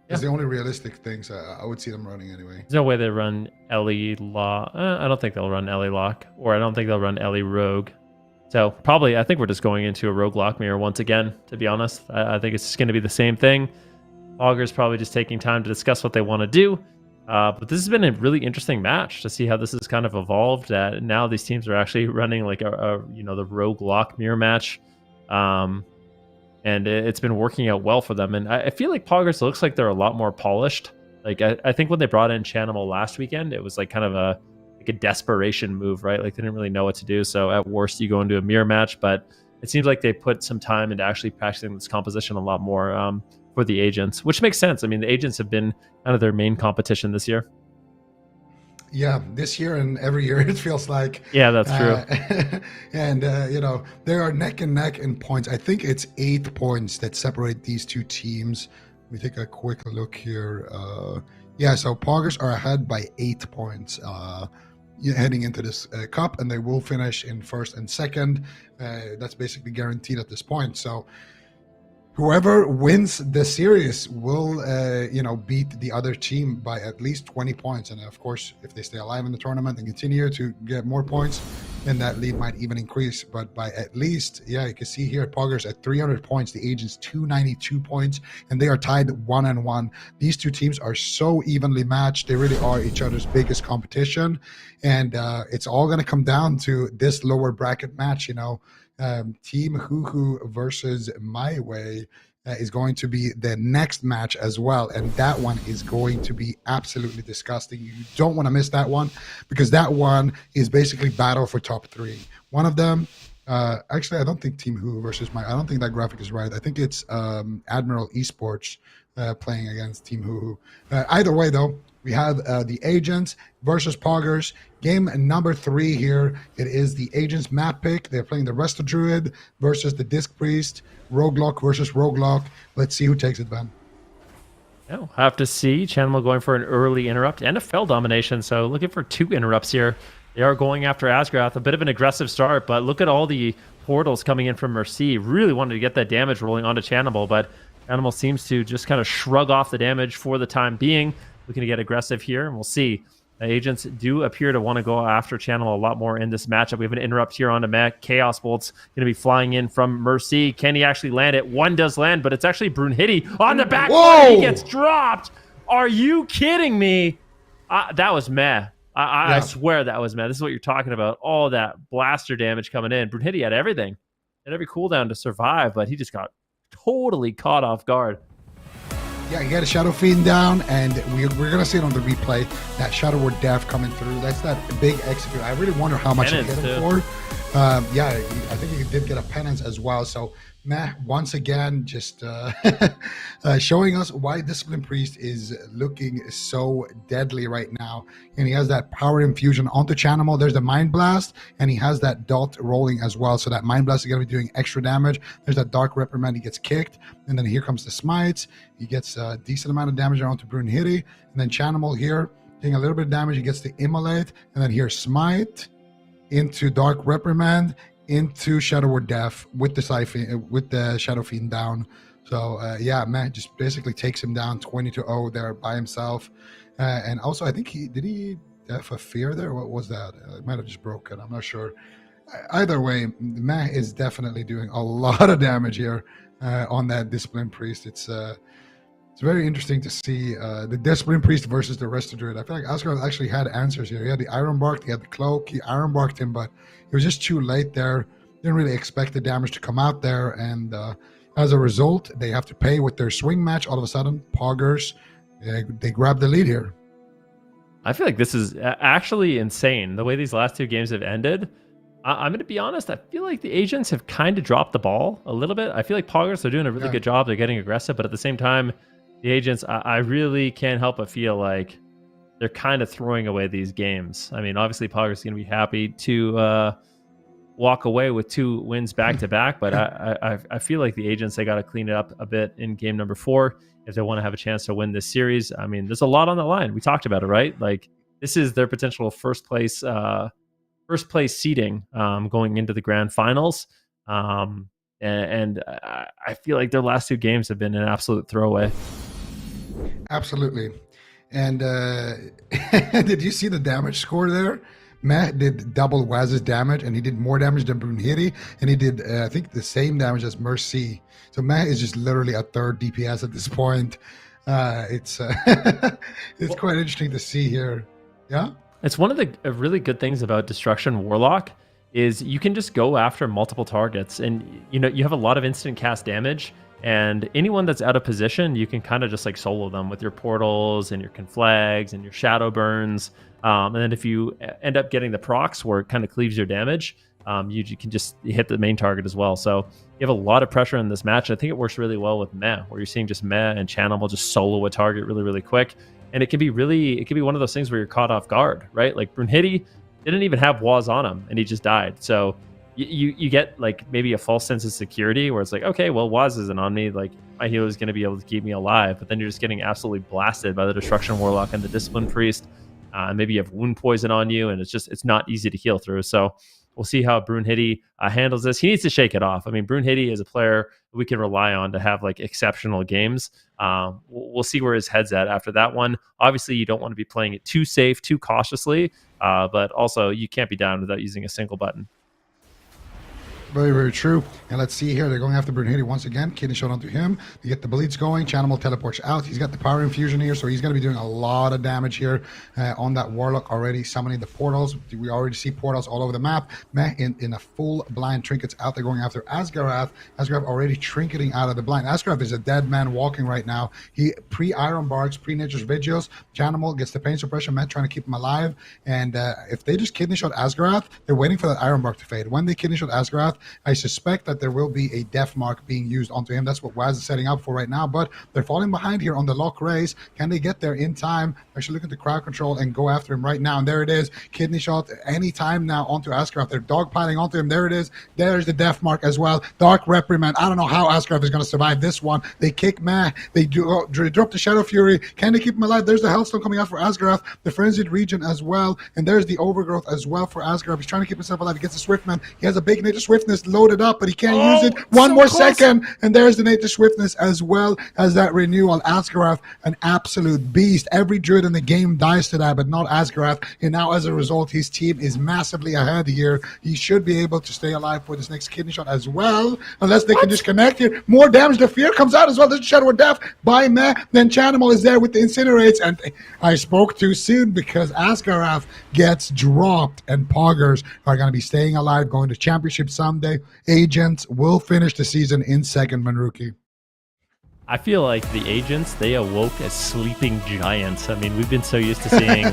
It's the only realistic things I would see them running anyway. There's no way they run LE Lock. I don't think they'll run LE Lock, or I don't think they'll run LE Rogue. So probably, I think we're just going into a Rogue Lock mirror once again, to be honest. I think it's just going to be the same thing. Poggers probably just taking time to discuss what they want to do. But this has been a really interesting match to see how this has kind of evolved. Now these teams are actually running like the Rogue Lock mirror match. And it's been working out well for them. And I feel like Poggers looks like they're a lot more polished. Like I think when they brought in Chanimal last weekend, it was like kind of a desperation move, right? Like they didn't really know what to do. So at worst, you go into a mirror match. But it seems like they put some time into actually practicing this composition a lot more for the agents, which makes sense. I mean, the agents have been kind of their main competition this year. Yeah, this year and every year it feels like. Yeah, that's true. And, you know, they are neck and neck in points. I think it's 8 points that separate these two teams. Let me take a quick look here. Yeah, so Poggers are ahead by 8 points heading into this cup, and they will finish in first and second. That's basically guaranteed at this point. So whoever wins the series will, beat the other team by at least 20 points. And of course, if they stay alive in the tournament and continue to get more points, then that lead might even increase. But by at least, yeah, you can see here Poggers at 300 points, the agents 292 points, and they are tied 1-1. These two teams are so evenly matched. They really are each other's biggest competition. And it's all going to come down to this lower bracket match, you know. Team HUHU versus MYWAY is going to be the next match as well, and that one is going to be absolutely disgusting. You don't want to miss that one, because that one is basically battle for top 3. One of them, actually, I don't think Team HUHU versus MYWAY. I don't think that graphic is right. I think it's Admiral Esports playing against Team HUHU. Either way, though, we have the Agents versus Poggers. Game number 3 here. It is the Agents map pick. They're playing the Resto Druid versus the Disc Priest. Roguelock versus Roguelock. Let's see who takes it, Ben. Yeah, we'll have to see. Chanimal going for an early interrupt and a fell domination. So looking for 2 interrupts here. They are going after Asgrath. A bit of an aggressive start, but look at all the portals coming in from Mercy. Really wanted to get that damage rolling onto Chanimal, but Chanimal seems to just kind of shrug off the damage for the time being. Looking to get aggressive here, and we'll see. The agents do appear to want to go after Chanimal a lot more in this matchup. We have an interrupt here on the Mac. Chaos Bolt's going to be flying in from Mercy. Can he actually land it? One does land, but it's actually Brunhilde on the back. Whoa! He gets dropped. Are you kidding me? That was meh. I swear that was meh. This is what you're talking about. All that blaster damage coming in. Brunhilde had everything. Had every cooldown to survive, but he just got totally caught off guard. Yeah, you got a Shadow Fiend down, and we're going to see it on the replay, that Shadow Ward Death coming through. That's that big execute. I really wonder how much he hit him for. Yeah, I think he did get a penance as well. So, once again, just showing us why Discipline Priest is looking so deadly right now. And he has that power infusion onto Chanimal. There's the Mind Blast, and he has that dot rolling as well. So that Mind Blast is going to be doing extra damage. There's that Dark Reprimand. He gets kicked, and then here comes the Smites. He gets a decent amount of damage onto Brunhilde, and then Chanimal here getting a little bit of damage. He gets the Immolate, and then here's Smite. into Dark Reprimand, into Shadow Word Death with the Shadow Fiend down. So yeah, Matt just basically takes him down 20-0 there by himself. And also, I think he have a fear there? What was that? It might have just broken. I'm not sure. Either way, Matt is definitely doing a lot of damage here on that Discipline Priest. It's very interesting to see the Discipline Priest versus the Resto Druid. I feel like Asgard actually had answers here. He had the Iron Bark, he had the Cloak, he Iron Barked him, but he was just too late there. Didn't really expect the damage to come out there, and as a result, they have to pay with their swing match. All of a sudden, Poggers, they grab the lead here. I feel like this is actually insane, the way these last two games have ended. I'm going to be honest, I feel like the agents have kind of dropped the ball a little bit. I feel like Poggers are doing a really good job. They're getting aggressive, but at the same time, the agents, I really can't help but feel like they're kind of throwing away these games. I mean, obviously, Poggers is going to be happy to walk away with 2 wins back-to-back, but I feel like the agents, they got to clean it up a bit in game number 4 if they want to have a chance to win this series. I mean, there's a lot on the line. We talked about it, right? Like, this is their potential first place seeding going into the grand finals. And I feel like their last 2 games have been an absolute throwaway. Absolutely. And did you see the damage score there? Matt did double Waz's damage, and he did more damage than Brunhilde, and he did, I think, the same damage as Mercy. So Matt is just literally a 3rd DPS at this point. It's quite interesting to see here. Yeah? It's one of the really good things about Destruction Warlock is you can just go after multiple targets, and you have a lot of instant cast damage, and anyone that's out of position, you can kind of just like solo them with your portals and your conflags and your shadow burns. And then if you end up getting the procs where it kind of cleaves your damage, you can just hit the main target as well. So you have a lot of pressure in this match. I think it works really well with Meh, where you're seeing just Meh and Channel will just solo a target really, really quick. And it can be one of those things where you're caught off guard, right? Like Brunhilde didn't even have Waz on him and he just died. So you get like maybe a false sense of security where it's like, okay, well, Waz isn't on me. Like my hero is going to be able to keep me alive. But then you're just getting absolutely blasted by the Destruction Warlock and the Discipline Priest. Maybe you have wound poison on you, and it's not easy to heal through. So we'll see how Brunhilde handles this. He needs to shake it off. I mean, Brunhilde is a player we can rely on to have like exceptional games. We'll see where his head's at after that one. Obviously, you don't want to be playing it too safe, too cautiously, but also you can't be down without using a single button. Very, very true. And let's see here. They're going after Brunhilde once again. Kidney shot onto him. They get the bleeds going. Chanimal teleports out. He's got the power infusion here, so he's going to be doing a lot of damage here on that Warlock already, summoning the portals. We already see portals all over the map. Meh in a full blind trinkets out. They're going after Asgarath. Asgarath already trinketing out of the blind. Asgarath is a dead man walking right now. He pre-Iron Barks, pre-Nature's Vigils. Chanimal gets the pain suppression. Meh trying to keep him alive. And if they just kidney shot Asgarath, they're waiting for that Iron Bark to fade. When they kidney shot Asgarath, I suspect that there will be a death mark being used onto him. That's what Waz is setting up for right now, but they're falling behind here on the lock race. Can they get there in time? Actually look at the crowd control and go after him right now. And there it is. Kidney shot anytime now onto Asgarath. They're dogpiling onto him. There it is. There's the death mark as well. Dark Reprimand. I don't know how Asgarath is going to survive this one. They kick Meh. They drop the Shadow Fury. Can they keep him alive? There's the Hellstone coming out for Asgarath. The Frenzied Region as well. And there's the Overgrowth as well for Asgarath. He's trying to keep himself alive. He gets the Swiftman. He has a big Nature Swiftness loaded up, but he can't use it. One more second, and there's the Nature Swiftness as well as that renewal. Asgarath, an absolute beast. Every druid in the game dies to that, but not Asgarath. And now, as a result, his team is massively ahead here. He should be able to stay alive for this next kidney shot as well, unless they can disconnect here. More damage. The fear comes out as well. There's Shadow of Death by Meh. Then Chanimal is there with the Incinerates, and I spoke too soon because Asgarath gets dropped, and Poggers are going to be staying alive, going to championship someday. Agents will finish the season in second, Manruki. I feel like the agents, they awoke as sleeping giants. I mean, we've been so used to seeing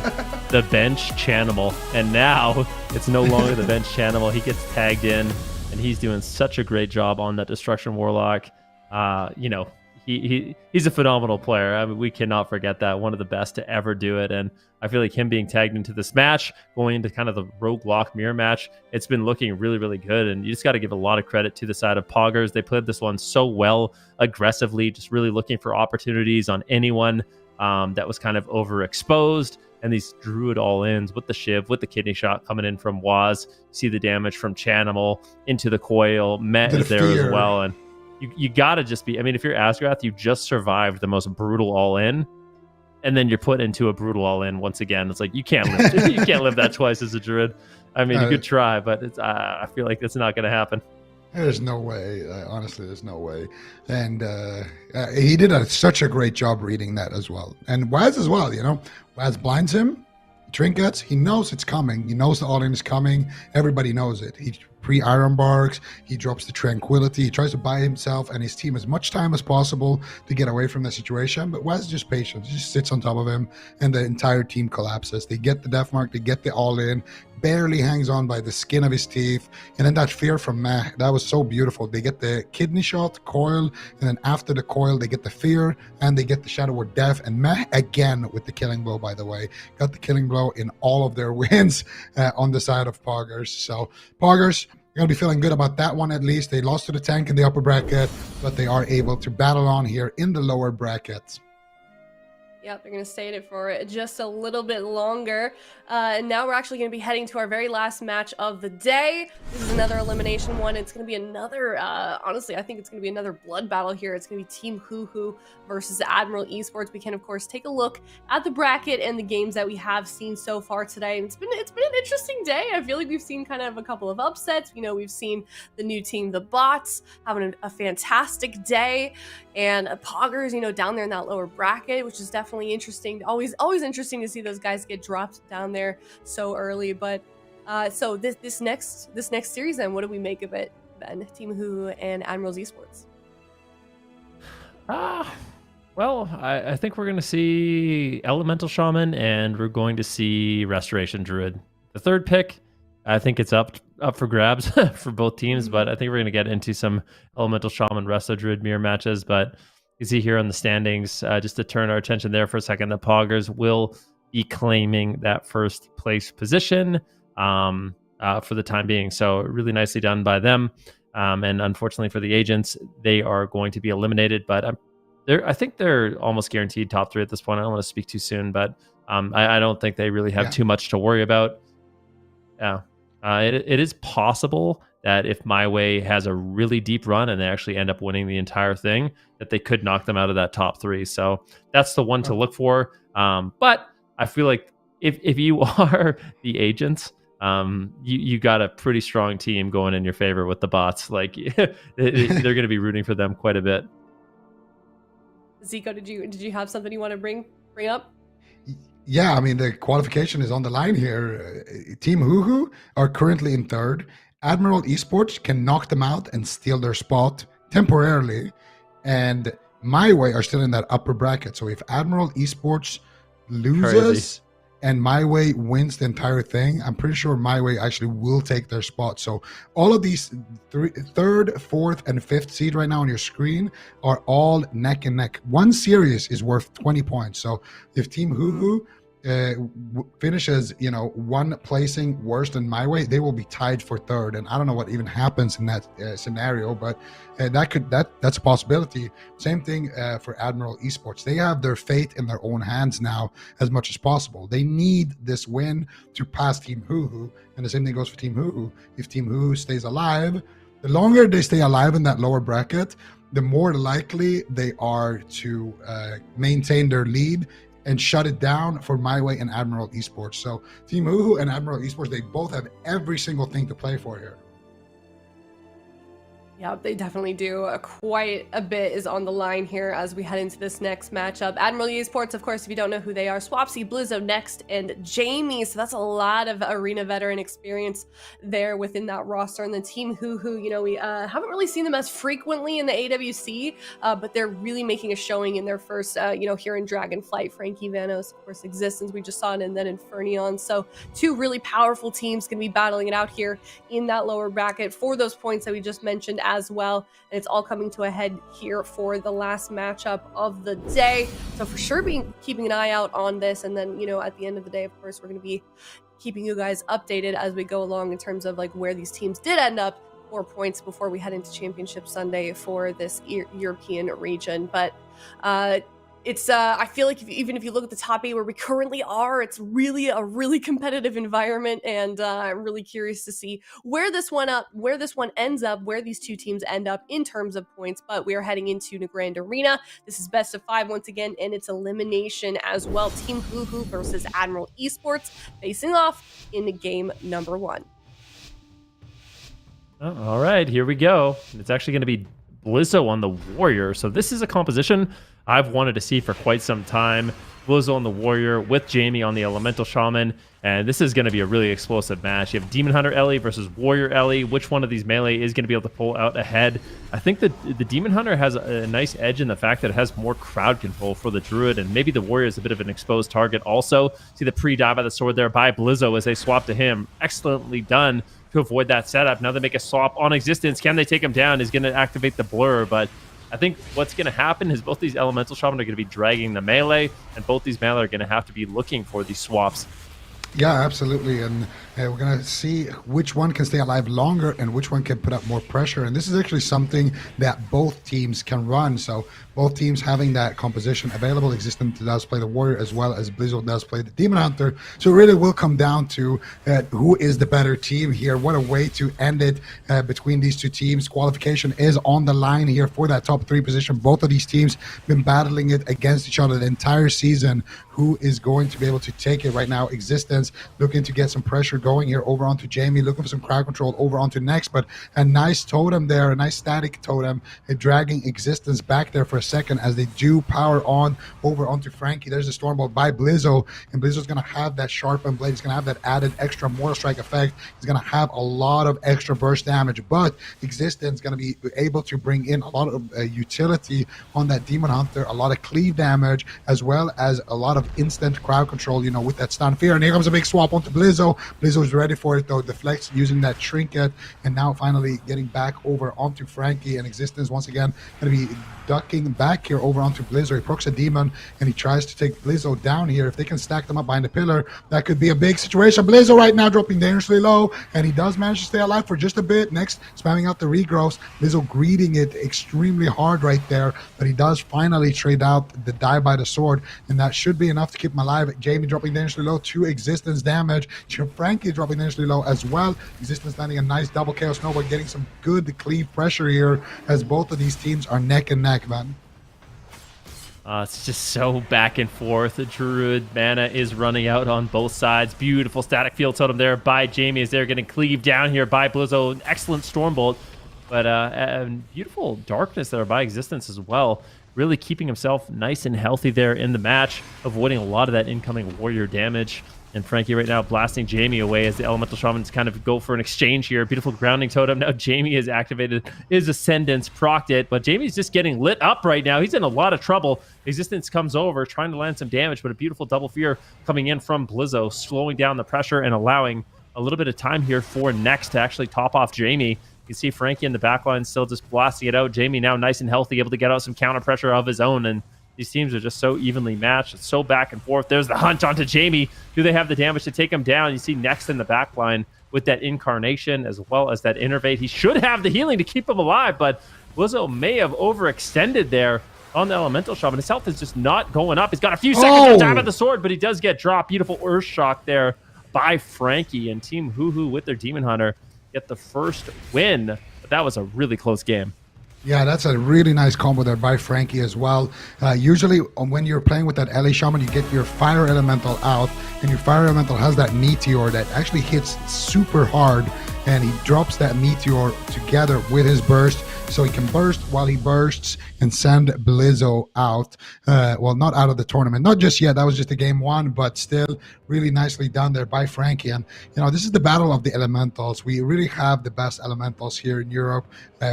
the bench Chanimal, and now it's no longer the bench Chanimal. He gets tagged in, and he's doing such a great job on that Destruction Warlock. He's a phenomenal player. I mean, we cannot forget that. One of the best to ever do it. And I feel like him being tagged into this match, going into kind of the rogue lock mirror match, it's been looking really, really good. And you just got to give a lot of credit to the side of Poggers. They played this one so well, aggressively, just really looking for opportunities on anyone that was kind of overexposed. and these Druid all-ins with the Shiv, with the kidney shot coming in from Waz. See the damage from Chanimal into the coil. Met is there as well. And you got to just be, I mean, if you're Asgrath, you just survived the most brutal all-in, and then you're put into a brutal all-in once again. It's like, you can't live, you can't live that twice as a Druid. I mean, you could try, but it's, I feel like it's not going to happen. There's no way. Honestly, there's no way. And he did such a great job reading that as well. And Waz as well, you know. Waz blinds him, trinkets. He knows it's coming. He knows the all-in is coming. Everybody knows it. He pre-iron barks. He drops the tranquility. He tries to buy himself and his team as much time as possible to get away from the situation. But Waz is just patient. He just sits on top of him, and the entire team collapses. They get the death mark. They get the all-in. Barely hangs on by the skin of his teeth. And then that fear from Meh, that was so beautiful. They get the kidney shot, coil, and then after the coil, they get the fear, and they get the Shadow Word Death. And Meh, again, with the killing blow, by the way, got the killing blow in all of their wins on the side of Poggers. So Poggers, you're going to be feeling good about that one at least. They lost to the tank in the upper bracket, but they are able to battle on here in the lower brackets. Yep, they're going to stay in it for just a little bit longer. And now we're actually going to be heading to our very last match of the day. This is another elimination one. It's going to be another, honestly, I think it's going to be another blood battle here. It's going to be Team HUHU versus Admiral Esports. We can, of course, take a look at the bracket and the games that we have seen so far today. And it's been an interesting day. I feel like we've seen kind of a couple of upsets. You know, we've seen the new team, the Bots, having a fantastic day. And Poggers, you know, down there in that lower bracket, which is definitely interesting. Always interesting to see those guys get dropped down there so early. But so this next series, then, what do we make of it, Ben? Team HUHU and Admirals Esports. Well, I think we're going to see Elemental Shaman, and we're going to see Restoration Druid. The third pick, I think it's up for grabs for both teams, but I think we're going to get into some Elemental Shaman, Resto Druid mirror matches. But you see here on the standings, just to turn our attention there for a second, the Poggers will be claiming that first place position for the time being. So really nicely done by them. And unfortunately for the agents, they are going to be eliminated, but I think they're almost guaranteed top 3 at this point. I don't want to speak too soon, but I don't think they really have too much to worry about. Yeah. It is possible that if MYWAY has a really deep run and they actually end up winning the entire thing, that they could knock them out of that top 3. So that's the one to look for. But I feel like if you are the agents, you got a pretty strong team going in your favor with the Bots. Like they're going to be rooting for them quite a bit. Zico, did you have something you want to bring up? Yeah, I mean, the qualification is on the line here. Team HUHU are currently in 3rd. Admiral Esports can knock them out and steal their spot temporarily. And MYWAY are still in that upper bracket. So if Admiral Esports loses and MYWAY wins the entire thing, I'm pretty sure MYWAY actually will take their spot. So all of these 3rd, 4th, and 5th seed right now on your screen are all neck and neck. One series is worth 20 points. So if Team HUHU finishes, you know, one placing worse than MYWAY, they will be tied for 3rd. And I don't know what even happens in that scenario, but that's a possibility. Same thing for Admiral Esports. They have their fate in their own hands now as much as possible. They need this win to pass Team HUHU, and the same thing goes for Team HUHU. If Team HUHU stays alive, the longer they stay alive in that lower bracket, the more likely they are to maintain their lead and shut it down for MYWAY and Admiral Esports. So Team HUHU and Admiral Esports, they both have every single thing to play for here. Yeah, they definitely do. Quite a bit is on the line here as we head into this next matchup. Admiral Esports, of course, if you don't know who they are, Swapsy, Blizzo, Next, and Jamie. So that's a lot of arena veteran experience there within that roster. And the Team HUHU, you know, we haven't really seen them as frequently in the AWC, but they're really making a showing in their first, you know, here in Dragonflight. Frankie Vanos, of course, Existence, we just saw it, and then Infernion. So 2 really powerful teams going to be battling it out here in that lower bracket for those points that we just mentioned as well. And it's all coming to a head here for the last matchup of the day. So for sure keeping an eye out on this. And then, you know, at the end of the day, of course, we're going to be keeping you guys updated as we go along in terms of like where these teams did end up, 4 points before we head into Championship Sunday for this European region. But it's I feel like even if you look at the top 8 where we currently are, it's really a really competitive environment, and I'm really curious to see where this one ends up, where these two teams end up in terms of points. But we are heading into the Grand Arena. This is best of 5 once again, and it's elimination as well. Team HUHU versus Admiral Esports facing off in game number 1. Oh, all right, here we go. It's actually going to be Blizzo on the Warrior. So this is a composition I've wanted to see for quite some time. Blizzo on the Warrior with Jamie on the Elemental Shaman. And this is going to be a really explosive match. You have Demon Hunter Ellie versus Warrior Ellie. Which one of these melee is going to be able to pull out ahead? I think that the Demon Hunter has a nice edge in the fact that it has more crowd control for the Druid, and maybe the Warrior is a bit of an exposed target also. See the pre-die by the sword there by Blizzo as they swap to him. Excellently done to avoid that setup. Now they make a swap on Existence. Can they take him down? Is going to activate the blur, but I think what's going to happen is both these Elemental Shaman are going to be dragging the melee, and both these melee are going to have to be looking for these swaps. Yeah, absolutely. And we're going to see which one can stay alive longer and which one can put up more pressure. And this is actually something that both teams can run. So both teams having that composition available. Existence does play the Warrior as well as Blizzo does play the Demon Hunter. So it really will come down to who is the better team here. What a way to end it between these two teams. Qualification is on the line here for that top 3 position. Both of these teams been battling it against each other the entire season. Who is going to be able to take it right now? Existence looking to get some pressure going here over onto Jamie, looking for some crowd control over onto Next, but a nice totem there, a nice static totem, dragging Existence back there for a second as they do power on over onto Frankie. There's a Stormbolt by Blizzo, and Blizzo's going to have that sharpened blade. He's going to have that added extra Mortal Strike effect. He's going to have a lot of extra burst damage, but Existence is going to be able to bring in a lot of utility on that Demon Hunter, a lot of cleave damage, as well as a lot of instant crowd control, you know, with that stun fear. And here comes a big swap onto Blizzo. Blizzo's ready for it though, deflects using that trinket, and now finally getting back over onto Frankie, and Existence once again going to be ducking back here over onto Blizzo. He procs a demon and he tries to take Blizzo down here. If they can stack them up behind the pillar, that could be a big situation. Blizzo right now dropping dangerously low, and he does manage to stay alive for just a bit. Next, spamming out the regrowths. Blizzo greeting it extremely hard right there, but he does finally trade out the die by the sword, and that should be enough to keep him alive. Jamie dropping dangerously low, 2 Existence damage. Frankie dropping dangerously low as well. Existence landing a nice double chaos nova, getting some good cleave pressure here as both of these teams are neck and neck, man. It's just so back and forth. The Druid mana is running out on both sides. Beautiful static field totem there by Jamie as they're getting cleaved down here by Blizzo. An excellent Stormbolt, but beautiful darkness there by Existence as well. Really keeping himself nice and healthy there in the match, avoiding a lot of that incoming Warrior damage. And Frankie right now blasting Jamie away as the Elemental Shamans kind of go for an exchange here. Beautiful grounding totem. Now Jamie has activated his Ascendance, procced it, but Jamie's just getting lit up right now. He's in a lot of trouble. Existence comes over, trying to land some damage, but a beautiful double fear coming in from Blizzo, slowing down the pressure and allowing a little bit of time here for Next to actually top off Jamie. You can see Frankie in the backline still just blasting it out. Jamie now nice and healthy, able to get out some counter pressure of his own, and these teams are just so evenly matched. It's so back and forth. There's the hunt onto Jamie. Do they have the damage to take him down? You see Next in the backline with that Incarnation as well as that Innervate. He should have the healing to keep him alive, but Blizzo may have overextended there on the Elemental Shaman. His health is just not going up. He's got a few seconds to dive at the sword, but he does get dropped. Beautiful Earth Shock there by Frankie, and Team HUHU with their Demon Hunter get the first win. But that was a really close game. Yeah, that's a really nice combo there by Frankie as well. Usually when you're playing with that LA Shaman, you get your Fire Elemental out, and your Fire Elemental has that Meteor that actually hits super hard, and he drops that Meteor together with his burst, so he can burst while he bursts and send Blizzo out. Well, not out of the tournament. Not just yet. That was just a game 1, but still really nicely done there by Frankie. And, you know, this is the battle of the elementals. We really have the best elementals here in Europe.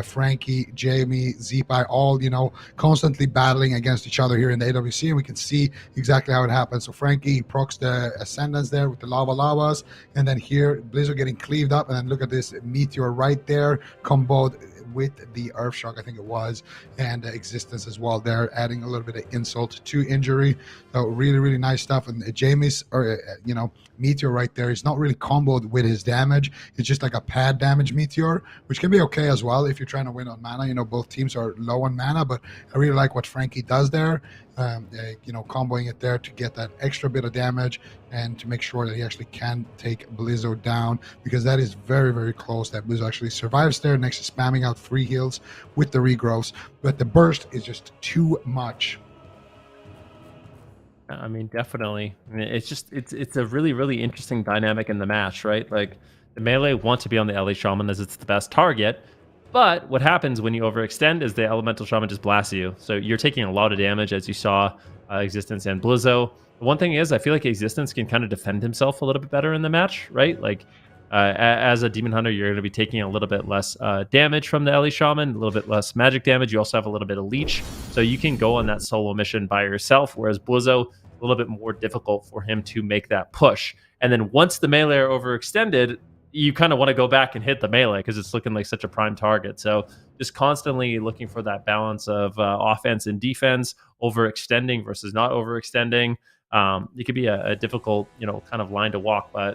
Frankie, Jamie, Zeepai, all, you know, constantly battling against each other here in the AWC, and we can see exactly how it happens. So Frankie procs the Ascendance there with the Lavas, and then here Blizzo getting cleaved up, and then look at this Meteor right there, comboed with the Earth Shock, I think it was, and Existence as well there, adding a little bit of insult to injury. So really, really nice stuff. And Jamie's, you know, Meteor right there is not really comboed with his damage. It's just like a pad damage Meteor, which can be okay as well if you're trying to win on mana. You know, both teams are low on mana, but I really like what Frankie does there. comboing it there to get that extra bit of damage and to make sure that he actually can take Blizzo down, because that is very, very close. That Blizzo actually survives there next to spamming out 3 heals with the regrowths, but the burst is just too much. I mean, definitely. I mean, it's a really, really interesting dynamic in the match, right? Like, the melee want to be on the LA Shaman as it's the best target, but what happens when you overextend is the Elemental Shaman just blasts you. So you're taking a lot of damage, as you saw Existence and Blizzo. The one thing is, I feel like Existence can kind of defend himself a little bit better in the match, right? Like, as a Demon Hunter, you're going to be taking a little bit less damage from the LA Shaman, a little bit less magic damage. You also have a little bit of leech, so you can go on that solo mission by yourself, whereas Blizzo, a little bit more difficult for him to make that push. And then once the melee are overextended, you kind of want to go back and hit the melee because it's looking like such a prime target. So just constantly looking for that balance of offense and defense, overextending versus not overextending. It could be a difficult, kind of line to walk, yeah.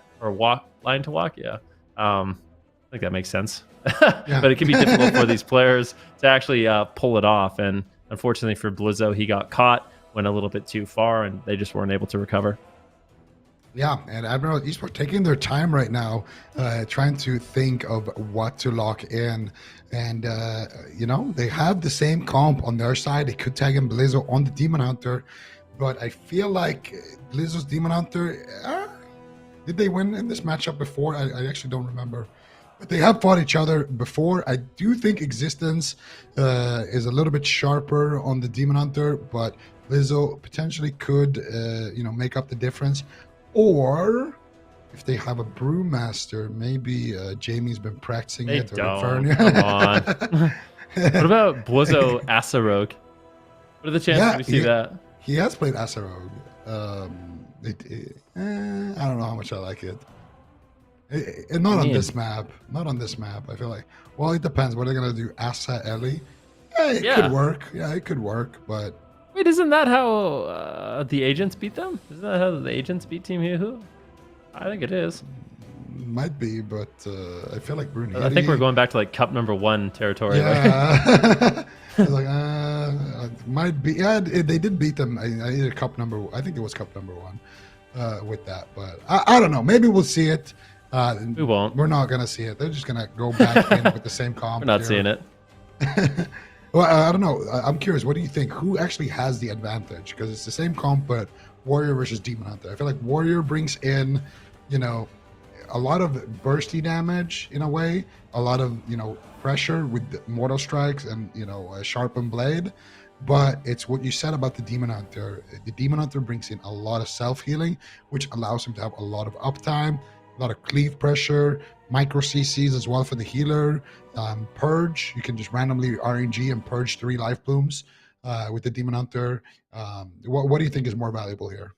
I think that makes sense. Yeah. But it can be difficult for these players to actually pull it off. And unfortunately for Blizzo, he got caught, went a little bit too far, and they just weren't able to recover. Yeah, and Admiral Esports taking their time right now, trying to think of what to lock in. And, they have the same comp on their side. They could tag in Blizzo on the Demon Hunter, but I feel like Blizzo's Demon Hunter, did they win in this matchup before? I actually don't remember. But they have fought each other before. I do think Existence is a little bit sharper on the Demon Hunter, but Blizzo potentially could, make up the difference. Or if they have a Brewmaster, maybe Jamie's been practicing They it. don't. Or Come on. What about Blizzo Asarogue? What are the chances we see that? He has played Asarogue. I don't know how much I like it. On this map. Not on this map. I feel like, well, it depends. What are they going to do? Asa Ellie? Could work. Yeah, it could work, but... Wait, isn't that how the agents beat them? Isn't that how the agents beat Team HUHU? I think it is. Might be, but I feel like Brunei. I think we're going back to like Cup #1 territory. Yeah. Might be. Yeah, they did beat them. I think it was Cup #1 with that, but I don't know. Maybe we'll see it. We won't. We're not gonna see it. They're just gonna go back in with the same comp. We're not seeing it. Well, I don't know. I'm curious. What do you think? Who actually has the advantage? Because it's the same comp, but Warrior versus Demon Hunter. I feel like Warrior brings in, a lot of bursty damage in a way, a lot of, pressure with the mortal strikes and, a sharpened blade. But it's what you said about the Demon Hunter. The Demon Hunter brings in a lot of self-healing, which allows him to have a lot of uptime, a lot of cleave pressure, micro CCs as well for the healer. Purge, you can just randomly RNG and purge 3 life blooms with the Demon Hunter. What do you think is more valuable here?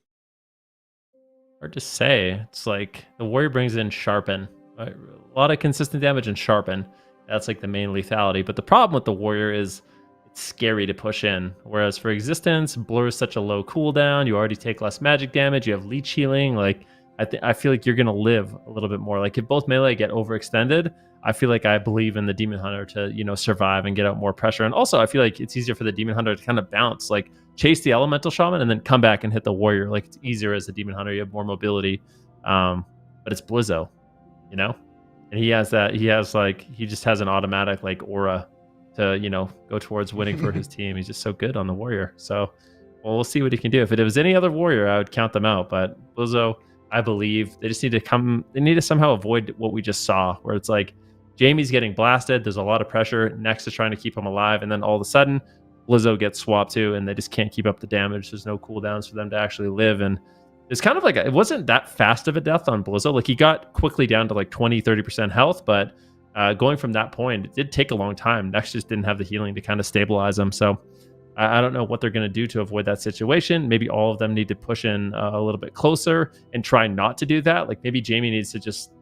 Hard to say. It's like the Warrior brings in Sharpen, right? A lot of consistent damage and Sharpen. That's like the main lethality. But the problem with the Warrior is it's scary to push in. Whereas for Existence, Blur is such a low cooldown. You already take less magic damage. You have leech healing. Like, I feel like you're going to live a little bit more. Like, if both melee get overextended, I feel like I believe in the Demon Hunter to, survive and get out more pressure. And also, I feel like it's easier for the Demon Hunter to kind of bounce, like chase the Elemental Shaman and then come back and hit the Warrior. Like, it's easier as a Demon Hunter. You have more mobility. But it's Blizzo, and he just has an automatic, like, aura to, go towards winning for his team. He's just so good on the Warrior. So, well, we'll see what he can do. If it was any other Warrior, I would count them out. But Blizzo, I believe they just need to somehow avoid what we just saw, where it's like Jamie's getting blasted. There's a lot of pressure. Next is trying to keep him alive. And then all of a sudden, Blizzo gets swapped too, and they just can't keep up the damage. There's no cooldowns for them to actually live. And it's kind of like, it wasn't that fast of a death on Blizzo. Like, he got quickly down to like 20-30% health, but going from that point, it did take a long time. Next just didn't have the healing to kind of stabilize him. So I don't know what they're going to do to avoid that situation. Maybe all of them need to push in a little bit closer and try not to do that. Like, maybe Jamie needs to just...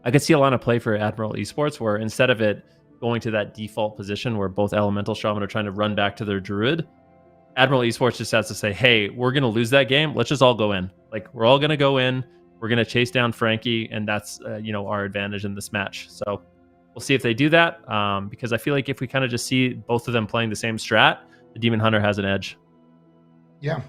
I could see a lot of play for Admiral Esports where instead of it going to that default position where both Elemental Shaman are trying to run back to their Druid, Admiral Esports just has to say, hey, we're going to lose that game. Let's just all go in. Like, we're all going to go in. We're going to chase down Frankie, and that's, our advantage in this match. So we'll see if they do that, because I feel like if we kind of just see both of them playing the same strat, the Demon Hunter has an edge. Yeah.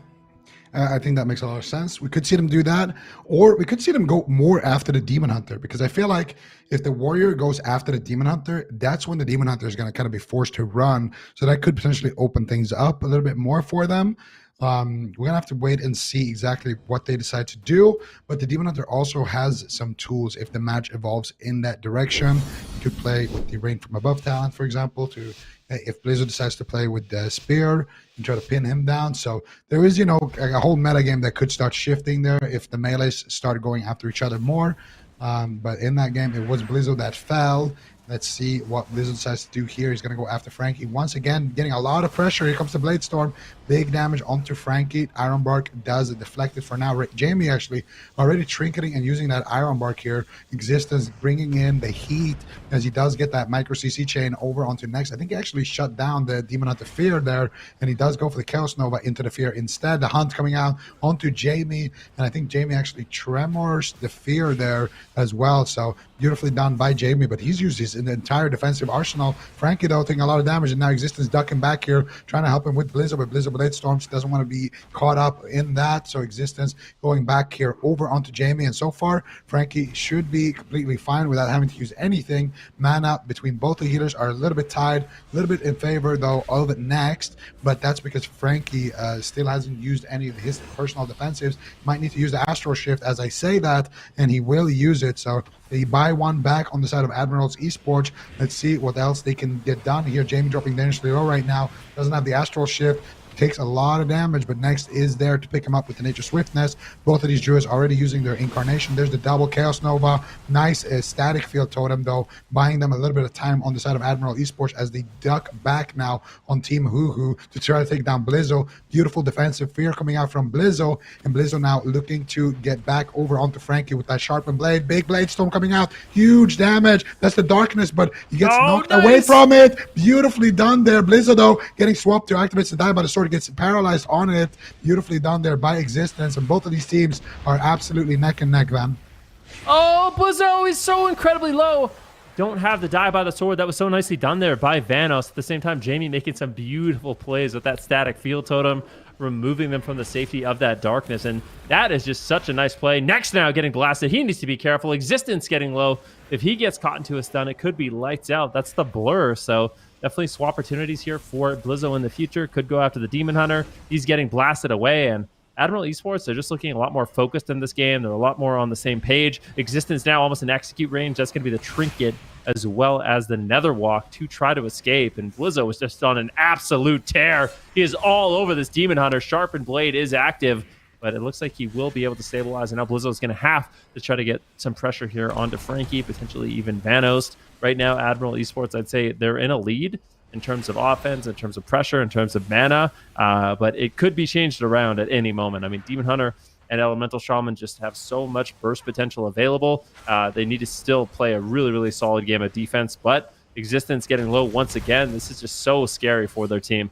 I think that makes a lot of sense. We could see them do that, or we could see them go more after the Demon Hunter, because I feel like if the Warrior goes after the Demon Hunter, that's when the Demon Hunter is going to kind of be forced to run. So that could potentially open things up a little bit more for them. We're going to have to wait and see exactly what they decide to do. But the Demon Hunter also has some tools if the match evolves in that direction. You could play with the Rain from Above talent, for example, to if Blizzard decides to play with the Spear and try to pin him down. So there is, a whole meta game that could start shifting there if the melees start going after each other more. But in that game, it was Blizzard that fell. Let's see what Blizzard decides to do here. He's going to go after Frankie. Once again, getting a lot of pressure. Here comes the Blade Storm. Big damage onto Frankie. Iron Bark does it. Deflected for now. Jamie actually already trinketing and using that Iron Bark here. Existence bringing in the heat as he does get that micro CC chain over onto next. I think he actually shut down the Demon Hunter Fear there, and he does go for the Chaos Nova into the Fear instead. The Hunt coming out onto Jamie, and I think Jamie actually tremors the Fear there as well. So beautifully done by Jamie, but he's used his entire defensive arsenal. Frankie, though, taking a lot of damage, and now Existence ducking back here, trying to help him with Blizzard, but Blizzard Blade Storms doesn't want to be caught up in that. So Existence going back here over onto Jamie, and so far, Frankie should be completely fine without having to use anything. Mana between both the healers are a little bit tied, a little bit in favor, though, of it next, but that's because Frankie still hasn't used any of his personal defensives. Might need to use the Astral Shift as I say that, and he will use it. So they buy one back on the side of Admirals Esports. Let's see what else they can get done here. Jamie dropping dangerously low right now. Doesn't have the Astral Shift. Takes a lot of damage, but next is there to pick him up with the Nature Swiftness. Both of these Druids already using their Incarnation. There's the double Chaos Nova. Nice static field totem, though, buying them a little bit of time on the side of Admiral Esports as they duck back now on Team HUHU to try to take down Blizzo. Beautiful defensive fear coming out from Blizzo, and Blizzo now looking to get back over onto Frankie with that sharpened blade. Big Blade Storm coming out. Huge damage. That's the darkness, but he gets knocked away from it. Beautifully done there. Blizzo, though, getting swapped to activates the Die by the Sword, gets paralyzed on it. Beautifully done there by Existence, and both of these teams are absolutely neck and neck, Van. Oh, Blizzo is so incredibly low. Don't have the Die by the Sword. That was so nicely done there by Vanos. At the same time, Jamie making some beautiful plays with that static field totem, removing them from the safety of that darkness, and that is just such a nice play. Next now getting blasted. He needs to be careful. Existence getting low. If he gets caught into a stun, it could be lights out. That's the blur, so definitely swap opportunities here for Blizzo in the future. Could go after the Demon Hunter. He's getting blasted away, and Admiral Esports, they're just looking a lot more focused in this game. They're a lot more on the same page. Existence now almost in execute range. That's going to be the Trinket as well as the Nether Walk to try to escape. And Blizzo is just on an absolute tear. He is all over this Demon Hunter. Sharpened Blade is active, but it looks like he will be able to stabilize. And now Blizzo is going to have to try to get some pressure here onto Frankie, potentially even Vanos. Right now, Admiral Esports, I'd say they're in a lead in terms of offense, in terms of pressure, in terms of mana, but it could be changed around at any moment. I mean, Demon Hunter and Elemental Shaman just have so much burst potential available. They need to still play a really, really solid game of defense, but Existence getting low once again. This is just so scary for their team.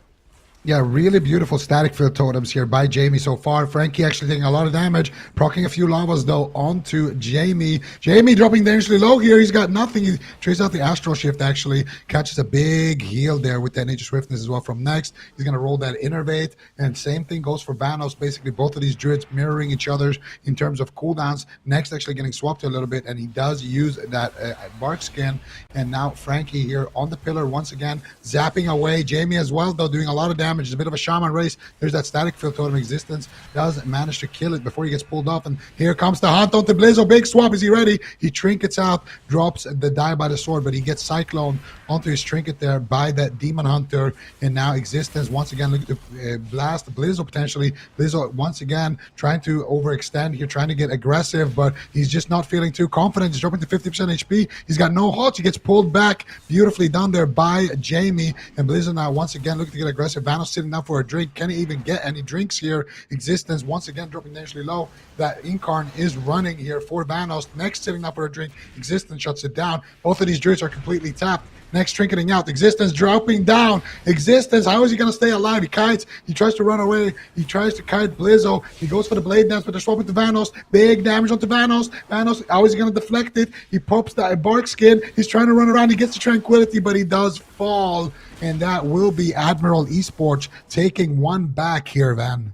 Yeah, really beautiful static field totems here by Jamie so far. Frankie actually taking a lot of damage, proccing a few lavas, though, onto Jamie. Jamie dropping dangerously low here. He's got nothing. He traces out the Astral Shift, actually. Catches a big heal there with that Nature Swiftness as well from next. He's going to roll that Innervate, and same thing goes for Vanos. Basically, both of these Druids mirroring each other in terms of cooldowns. Next actually getting swapped a little bit, and he does use that Bark Skin. And now Frankie here on the pillar once again, zapping away. Jamie as well, though, doing a lot of damage. It's a bit of a shaman race. There's that static field totem. Existence does manage to kill it before he gets pulled off, and here comes the hunt onto Blizzo. Big swap. Is he ready? He trinkets out, drops the Die by the Sword, but he gets cyclone onto his trinket there by that Demon Hunter, and now Existence once again looking to blast Blizzo potentially. Blizzo once again trying to overextend here, trying to get aggressive, but he's just not feeling too confident. He's dropping to 50% HP. He's got no HOTS. He gets pulled back. Beautifully done there by Jamie, and Blizzo now once again looking to get aggressive. Vanos sitting down for a drink. Can he even get any drinks here? Existence once again dropping dangerously low. That Incarn is running here for Vanos. Next sitting up for a drink. Existence shuts it down. Both of these Druids are completely tapped. Next trinketing out. Existence dropping down. Existence, how is he going to stay alive? He kites. He tries to run away. He tries to kite Blizzo. He goes for the blade dance, but they're swapping to Vanos. Big damage onto Vanos. Vanos, how is he going to deflect it? He pops that Bark Skin. He's trying to run around. He gets the Tranquility, but he does fall. And that will be Admiral Esports taking one back here, Van.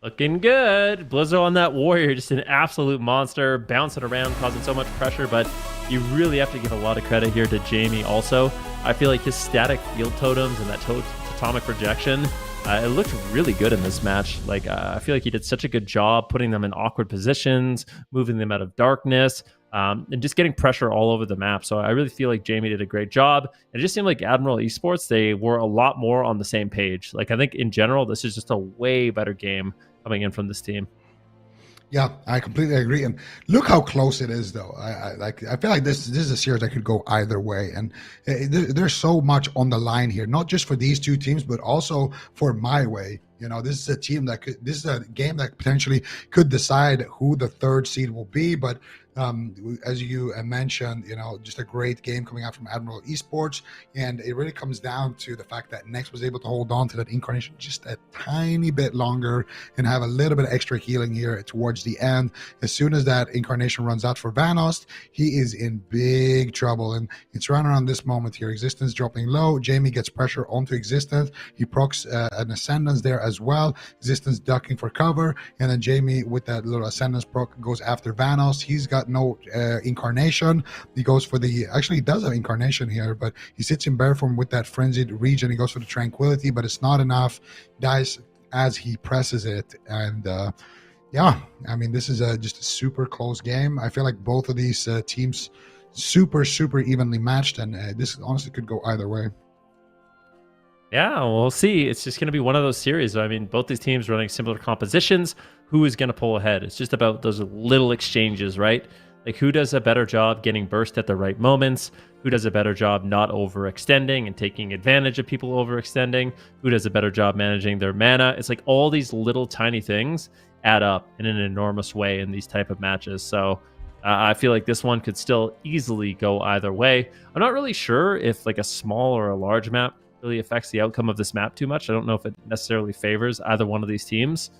Looking good. Blizzo on that warrior, just an absolute monster, bouncing around, causing so much pressure. But you really have to give a lot of credit here to Jamie also. I feel like his static field totems and that totemic projection, it looked really good in this match. Like, I feel like he did such a good job putting them in awkward positions, moving them out of darkness, and just getting pressure all over the map. So I really feel like Jamie did a great job. And it just seemed like Admiral Esports, they were a lot more on the same page. Like, I think in general, this is just a way better game coming in from this team. Yeah, I completely agree. And look how close it is, though. I feel like this is a series that could go either way. And there's so much on the line here, not just for these two teams, but also for MYWAY. You know, this is a team that could, this is a game that potentially could decide who the third seed will be. But as you mentioned, you know, just a great game coming out from Admiral Esports. And it really comes down to the fact that Next was able to hold on to that incarnation just a tiny bit longer and have a little bit of extra healing here towards the end. As soon as that incarnation runs out for Vanost, he is in big trouble. And it's right around this moment here. Existence dropping low. Jamie gets pressure onto Existence. He procs an Ascendance there as well. Existence ducking for cover. And then Jamie with that little Ascendance proc goes after Vanost. He's got no incarnation. He goes for the, actually he does have incarnation here, but he sits in bear form with that frenzied region. He goes for the tranquility, but it's not enough. Dies as he presses it. And yeah, I mean, this is just a super close game. I feel like both of these teams super evenly matched, and this honestly could go either way. Yeah, we'll see. It's just going to be one of those series. I mean, both these teams running similar compositions. Who is going to pull ahead? It's just about those little exchanges, right? Like, who does a better job getting burst at the right moments? Who does a better job not overextending and taking advantage of people overextending? Who does a better job managing their mana? It's like all these little tiny things add up in an enormous way in these type of matches. So I feel like this one could still easily go either way. I'm not really sure if like a small or a large map really affects the outcome of this map too much. I don't know if it necessarily favors either one of these teams.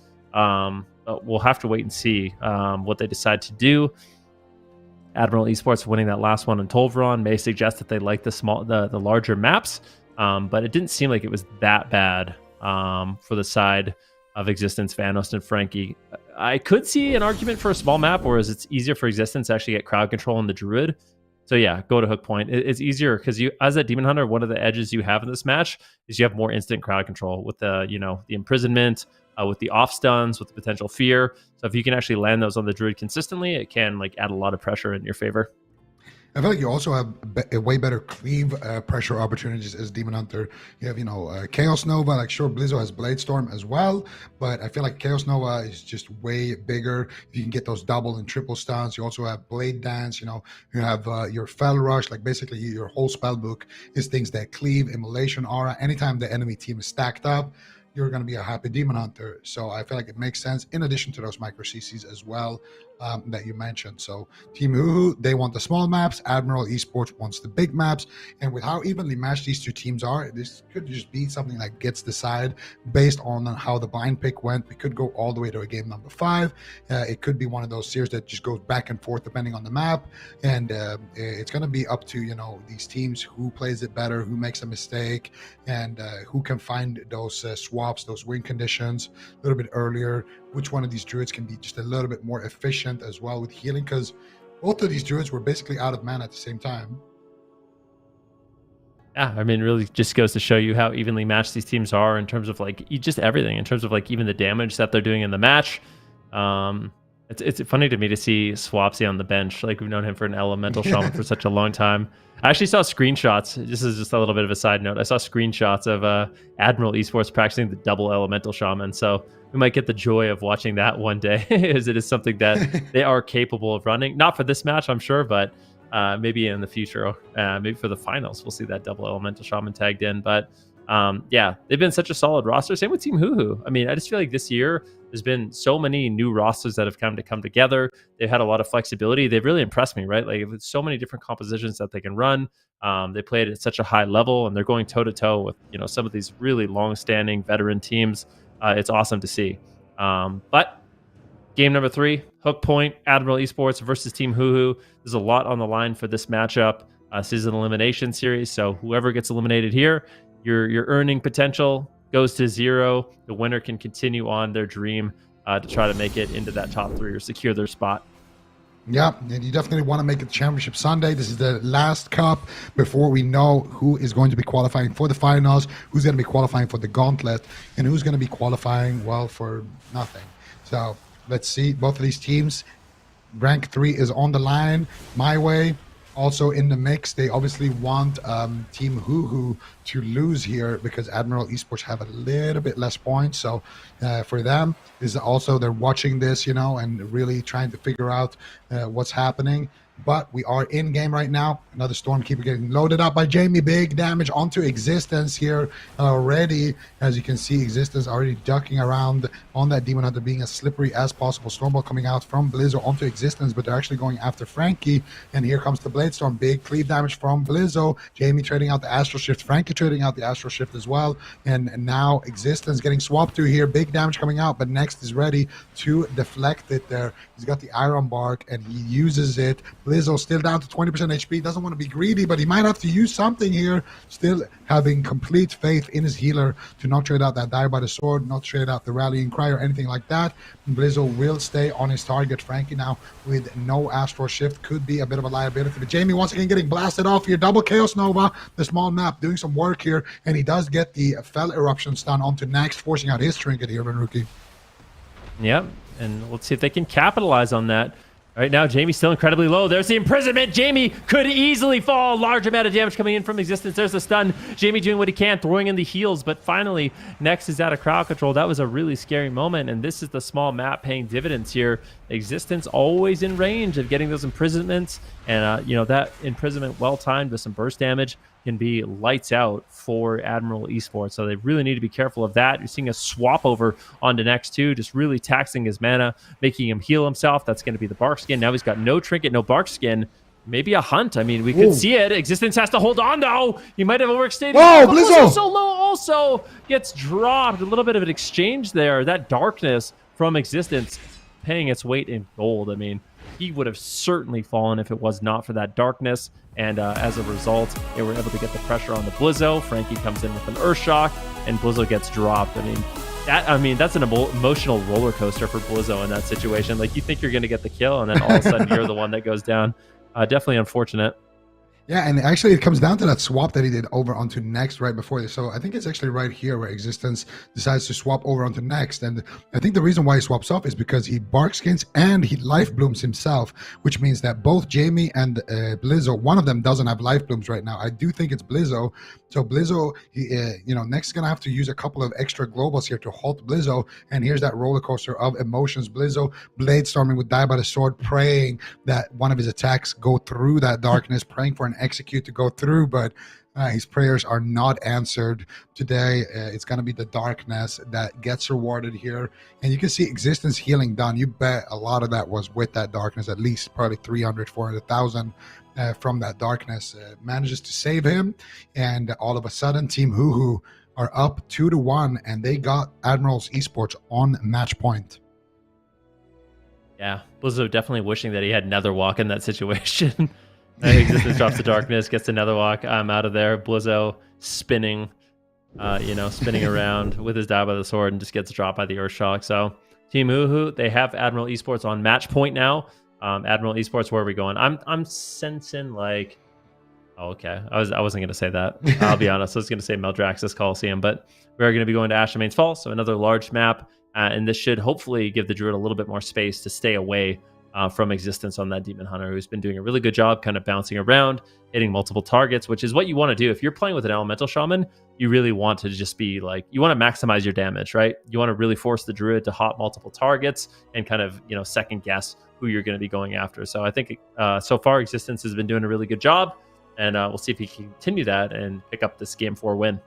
But we'll have to wait and see what they decide to do. Admiral Esports winning that last one in Tolveron may suggest that they like the larger maps, but it didn't seem like it was that bad for the side of Existence, Vanost, and Frankie. I could see an argument for a small map, whereas it's easier for Existence to actually get crowd control on the Druid. So yeah, go to hook point. It's easier because you, as a Demon Hunter, one of the edges you have in this match is you have more instant crowd control with the, you know, the imprisonment, with the off stuns, with the potential fear. So if you can actually land those on the Druid consistently, it can like add a lot of pressure in your favor. I feel like you also have a way better cleave pressure opportunities as Demon Hunter. You have, you know, Chaos Nova. Like, sure, Blizzo has Blade Storm as well, but I feel like Chaos Nova is just way bigger. If you can get those double and triple stuns, you also have Blade Dance. You know, you have your Fel Rush. Like, basically, your whole spell book is things that cleave, Immolation, Aura. Anytime the enemy team is stacked up, you're going to be a happy Demon Hunter. So I feel like it makes sense, in addition to those micro CCs as well that you mentioned. So Team HUHU, they want the small maps. Admiral Esports wants the big maps. And with how evenly matched these two teams are, this could just be something that gets decided based on how the blind pick went. We could go all the way to a game number 5. It could be one of those series that just goes back and forth depending on the map. And it's going to be up to, you know, these teams, who plays it better, who makes a mistake, and who can find those swaps, those win conditions a little bit earlier. Which one of these Druids can be just a little bit more efficient as well with healing, because both of these Druids were basically out of mana at the same time. Yeah, I mean, it really just goes to show you how evenly matched these teams are in terms of like just everything, in terms of like even the damage that they're doing in the match. It's funny to me to see Swapsy on the bench. Like, we've known him for an elemental shaman for such a long time. I actually saw screenshots. This is just a little bit of a side note. I saw screenshots of Admiral Esports practicing the double elemental shaman. So we might get the joy of watching that one day, as it is something that they are capable of running. Not for this match, I'm sure, but maybe in the future, maybe for the finals, we'll see that double elemental shaman tagged in. But yeah, they've been such a solid roster. Same with Team HUHU. I mean, I just feel like this year there's been so many new rosters that have come together. They've had a lot of flexibility. They've really impressed me, right? Like, with so many different compositions that they can run. They played at such a high level, and they're going toe to toe with, you know, some of these really long-standing veteran teams. It's awesome to see. But game number 3, hook point, Admiral Esports versus Team HUHU. There's a lot on the line for this matchup. This is an elimination series, so whoever gets eliminated here, your earning potential goes to 0. The winner can continue on their dream to try to make it into that top 3 or secure their spot. Yeah, and you definitely want to make it Championship Sunday. This is the last cup before we know who is going to be qualifying for the finals, who's going to be qualifying for the gauntlet, and who's going to be qualifying, well, for nothing. So let's see. Both of these teams, rank 3 is on the line. MYWAY also in the mix. They obviously want Team HUHU to lose here because Admiral Esports have a little bit less points. So for them is also they're watching this, you know, and really trying to figure out what's happening. But we are in game right now. Another Stormkeeper getting loaded up by Jamie. Big damage onto Existence here already. As you can see, Existence already ducking around on that Demon Hunter, being as slippery as possible. Stormball coming out from Blizzo onto Existence, but they're actually going after Frankie. And here comes the Blade Storm. Big cleave damage from Blizzo. Jamie trading out the Astral Shift. Frankie trading out the Astral Shift as well. And now Existence getting swapped to here. Big damage coming out, but Next is ready to deflect it there. He's got the Iron Bark and he uses it. Blizzo still down to 20% HP. Doesn't want to be greedy, but he might have to use something here. Still having complete faith in his healer to not trade out that Die by the Sword, not trade out the Rallying Cry or anything like that. Blizzo will stay on his target. Frankie now with no Astral Shift could be a bit of a liability. But Jamie once again getting blasted off here. Double Chaos Nova, the small map, doing some work here. And he does get the Fell Eruption stun onto Next, forcing out his Trinket here, Rookie. Yep, and let's see if they can capitalize on that. Right now, Jamie's still incredibly low. There's the imprisonment. Jamie could easily fall. Large amount of damage coming in from Existence. There's the stun. Jamie doing what he can, throwing in the heals. But finally, Next is out of crowd control. That was a really scary moment. And this is the small map paying dividends here. Existence always in range of getting those imprisonments. And, you know, that imprisonment well-timed with some burst damage can be lights out for Admiral Esports. So they really need to be careful of that. You're seeing a swap over onto Next too, just really taxing his mana, making him heal himself. That's going to be the Bark Skin. Now he's got no Trinket, no Bark Skin. Maybe a Hunt. I mean, we could see it. Existence has to hold on though. He might have overextended. Whoa, Blizzo! So low also gets dropped. A little bit of an exchange there. That darkness from Existence paying its weight in gold. I mean, he would have certainly fallen if it was not for that darkness. And as a result, they were able to get the pressure on the Blizzo. Frankie comes in with an Earthshock, and Blizzo gets dropped. I mean, that's an emotional roller coaster for Blizzo in that situation. Like, you think you're going to get the kill, and then all of a sudden you're the one that goes down. Definitely unfortunate. Yeah, and actually it comes down to that swap that he did over onto Next right before this. So I think it's actually right here where Existence decides to swap over onto Next. And I think the reason why he swaps off is because he Bark Skins and he Life Blooms himself, which means that both Jamie and Blizzo, one of them doesn't have Life Blooms right now. I do think it's Blizzo. So Blizzo, you know, Next is going to have to use a couple of extra globals here to halt Blizzo. And here's that roller coaster of emotions. Blizzo Blade Storming with Die by the Sword, praying that one of his attacks go through that darkness, praying for an execute to go through, but his prayers are not answered today. It's going to be the darkness that gets rewarded here, and you can see Existence healing done. You bet a lot of that was with that darkness, at least probably 300, 400,000 from that darkness. Manages to save him, and all of a sudden Team HUHU are up 2-1, and they got Admirals Esports on match point. Yeah, Blizzo definitely wishing that he had Nether Walk in that situation. Existence drops the darkness, gets another walk. I'm out of there. Blizzo spinning, spinning around with his Die by the Sword and just gets dropped by the Earthshock. So Team HUHU, they have Admiral Esports on match point now. Admiral Esports, where are we going? I'm sensing like, oh, okay. I wasn't going to say that. I'll be honest. I was going to say Meldraxxus Coliseum, but we're going to be going to Ashamane's Fall, so another large map. And this should hopefully give the Druid a little bit more space to stay away from Existence on that Demon Hunter, who's been doing a really good job kind of bouncing around, hitting multiple targets, which is what you want to do. If you're playing with an Elemental Shaman, you really want to just be like, you want to maximize your damage, right? You want to really force the Druid to hop multiple targets and kind of, second guess who you're going to be going after. So I think so far Existence has been doing a really good job, and we'll see if he can continue that and pick up this Game 4 win.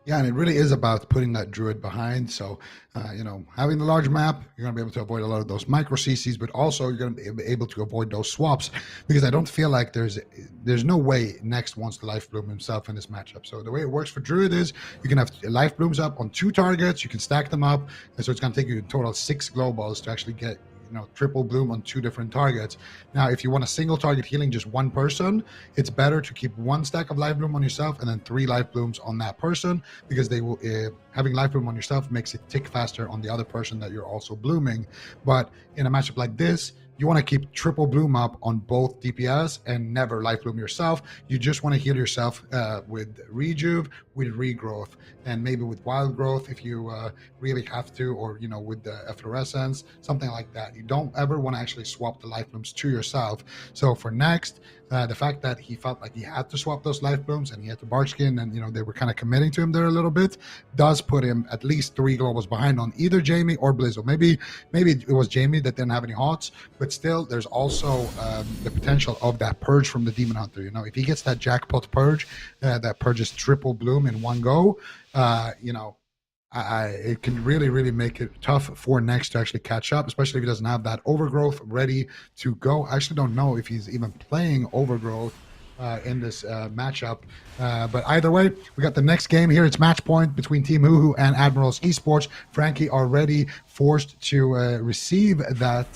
Yeah, and it really is about putting that Druid behind. So, having the large map, you're going to be able to avoid a lot of those micro CCs, but also you're going to be able to avoid those swaps, because I don't feel like there's no way Next wants to Life Bloom himself in this matchup. So the way it works for Druid is you can have Life Blooms up on 2 targets, you can stack them up, and so it's going to take you in total 6 globals to actually get triple bloom on 2 different targets. Now, if you want a single target healing just one person, it's better to keep 1 stack of life bloom on yourself and then 3 life blooms on that person, because they will having life bloom on yourself makes it tick faster on the other person that you're also blooming. But in a matchup like this, you want to keep triple bloom up on both DPS and never life bloom yourself. You just want to heal yourself with rejuve, with regrowth, and maybe with wild growth if you really have to, or with the efflorescence, something like that. You don't ever want to actually swap the life blooms to yourself. So for next, the fact that he felt like he had to swap those life blooms and he had to bark skin, and they were kind of committing to him there a little bit, does put him at least 3 globals behind on either Jamie or Blizzo. Maybe it was Jamie that didn't have any hots, but still there's also the potential of that purge from the Demon Hunter. If he gets that jackpot purge that purges triple bloom in one go, it can really make it tough for Next to actually catch up, especially if he doesn't have that overgrowth ready to go. I actually don't know if he's even playing overgrowth in this matchup, but either way, we got the next game here. It's match point between Team HUHU and ADMIRALS Esports. Frankie already forced to receive that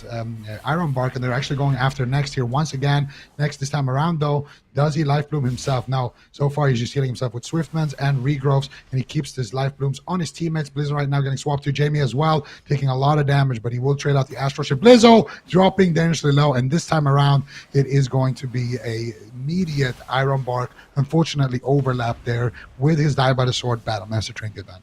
Iron Bark, and they're actually going after Next here once again. Next this time around, though, does he life bloom himself? Now, so far he's just healing himself with Swiftmans and regrowths, and he keeps his life blooms on his teammates. Blizzo right now getting swapped to Jamie as well, taking a lot of damage, but he will trade out the Astral Ship. Blizzo dropping dangerously low, and this time around it is going to be a immediate Iron Bark, unfortunately overlapped there with his Die by the Sword Battle Master Trinket then.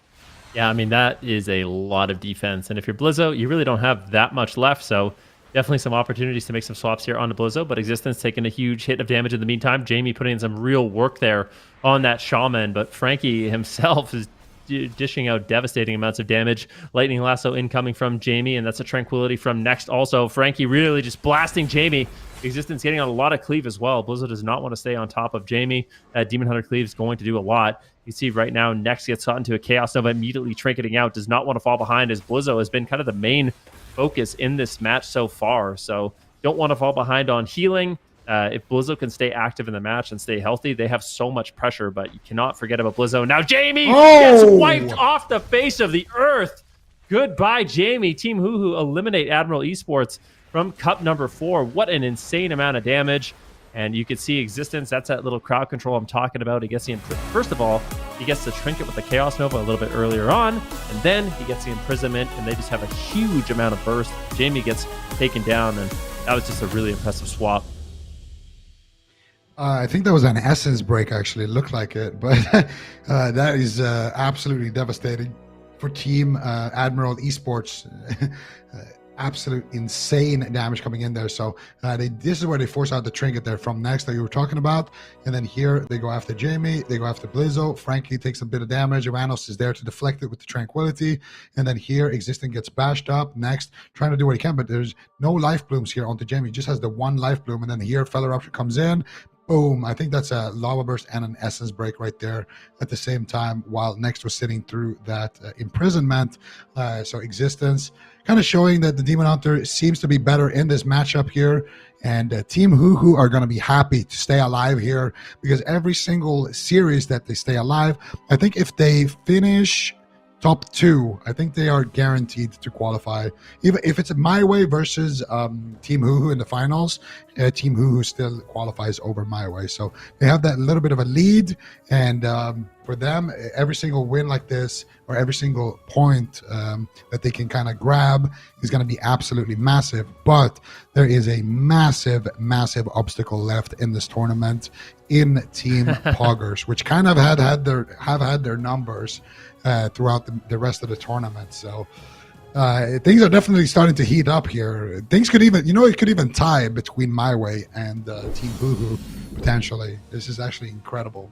Yeah, I mean, that is a lot of defense. And if you're Blizzo, you really don't have that much left. So definitely some opportunities to make some swaps here on the Blizzo, but Existence taking a huge hit of damage in the meantime. Jamie putting in some real work there on that Shaman, but Frankie himself is dishing out devastating amounts of damage. Lightning Lasso incoming from Jamie, and that's a Tranquility from Next also. Frankie really just blasting Jamie. Existence getting on a lot of cleave as well. Blizzo does not want to stay on top of Jamie. Demon Hunter cleave is going to do a lot. You see right now, Next gets caught into a Chaos Nova, immediately trinketing out, does not want to fall behind, as Blizzo has been kind of the main focus in this match so far. So don't want to fall behind on healing. If Blizzo can stay active in the match and stay healthy, they have so much pressure, but you cannot forget about Blizzo. Now Jamie gets wiped off the face of the earth. Goodbye, Jamie. Team HUHU eliminate Admiral Esports from cup number 4. What an insane amount of damage. And you can see Existence. That's that little crowd control I'm talking about. He gets the first of all, he gets the trinket with the Chaos Nova a little bit earlier on, and then he gets the imprisonment, and they just have a huge amount of burst. Jamie gets taken down, and that was just a really impressive swap. I think that was an Essence break, actually. It looked like it, but that is absolutely devastating for Team Admiral Esports. Absolute insane damage coming in there. So this is where they force out the trinket there from Next that you were talking about, and then here they go after Jamie, they go after Blizzo. Frankie takes a bit of damage. Iranos is there to deflect it with the Tranquility, and then here Existing gets bashed up. Next trying to do what he can, but there's no life blooms here onto Jamie. He just has the 1 life bloom, and then here Fellow Rupture comes in. Boom. I think that's a Lava Burst and an Essence break right there at the same time, while Next was sitting through that imprisonment. So Existence kind of showing that the Demon Hunter seems to be better in this matchup here. And Team HUHU are going to be happy to stay alive here, because every single series that they stay alive, I think if they finish top 2, I think they are guaranteed to qualify. Even if it's MYWAY versus Team HUHU in the finals, Team HUHU still qualifies over MYWAY. So they have that little bit of a lead, and for them, every single win like this, or every single point that they can kind of grab, is going to be absolutely massive. But there is a massive obstacle left in this tournament in Team Poggers, which kind of have had their numbers throughout the rest of the tournament. So things are definitely starting to heat up here. Things could even, it could even tie between MYWAY and Team HUHU potentially. This is actually incredible.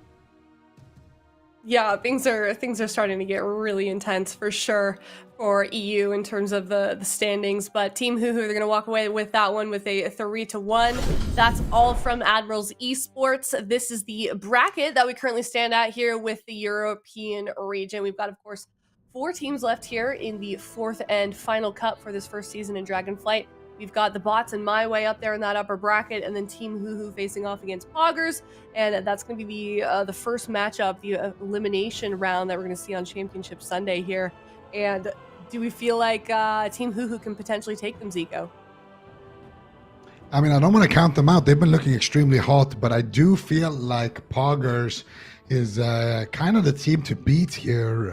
Yeah, things are starting to get really intense for sure for EU in terms of the standings, but Team HUHU, they're going to walk away with that one with a 3-1. That's all from ADMIRALS Esports. This is the bracket that we currently stand at here with the European region. We've got, of course, 4 teams left here in the 4th and final cup for this first season in Dragonflight. We've got the bots and MYWAY up there in that upper bracket, and then Team HUHU facing off against Poggers, and that's going to be the first matchup, the elimination round that we're going to see on Championship Sunday here. And do we feel like Team HUHU can potentially take them, Zico? I mean, I don't want to count them out. They've been looking extremely hot, but I do feel like Poggers is kind of the team to beat here,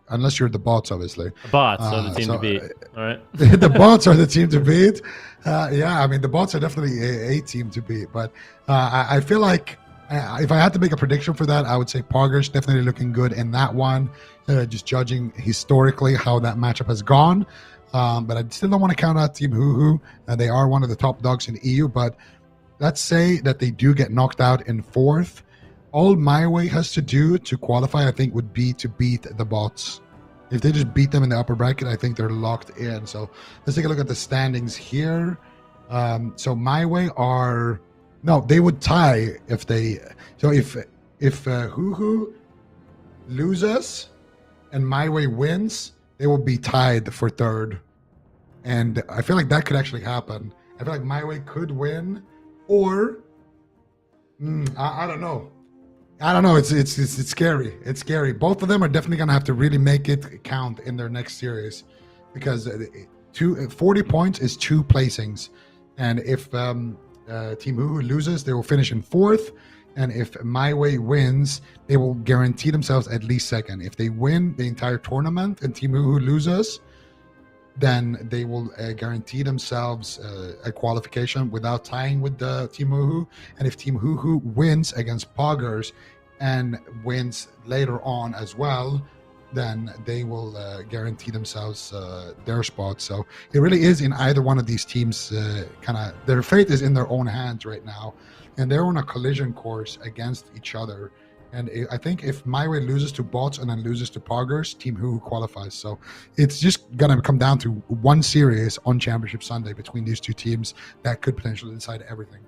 unless you're the bots, obviously. The bots are the team to beat. All right. The bots are the team to beat. Yeah, I mean, the bots are definitely a team to beat, but I feel like if I had to make a prediction for that, I would say Poggers definitely looking good in that one, just judging historically how that matchup has gone. But I still don't want to count out Team HUHU. They are one of the top dogs in EU, but let's say that they do get knocked out in fourth. All MYWAY has to do to qualify, I think, would be to beat the bots. If they just beat them in the upper bracket, I think they're locked in. So let's take a look at the standings here. So MYWAY are... No, they would tie if they... So if HUHU loses and MYWAY wins, they will be tied for third. And I feel like that could actually happen. I feel like MYWAY could win, or... I don't know. I don't know. It's scary. It's scary. Both of them are definitely going to have to really make it count in their next series, because 40 points is 2 placings. And if Team HUHU loses, they will finish in fourth. And if MYWAY wins, they will guarantee themselves at least second. If they win the entire tournament and Team HUHU loses, then they will guarantee themselves a qualification without tying with the Team HUHU. And if Team HUHU wins against Poggers and wins later on as well, then they will guarantee themselves their spot. So it really is in either one of these teams, kind of their fate is in their own hands right now. And they're on a collision course against each other. And I think if MYWAY loses to bots and then loses to Poggers, Team HUHU qualifies. So it's just going to come down to one series on Championship Sunday between these two teams that could potentially decide everything.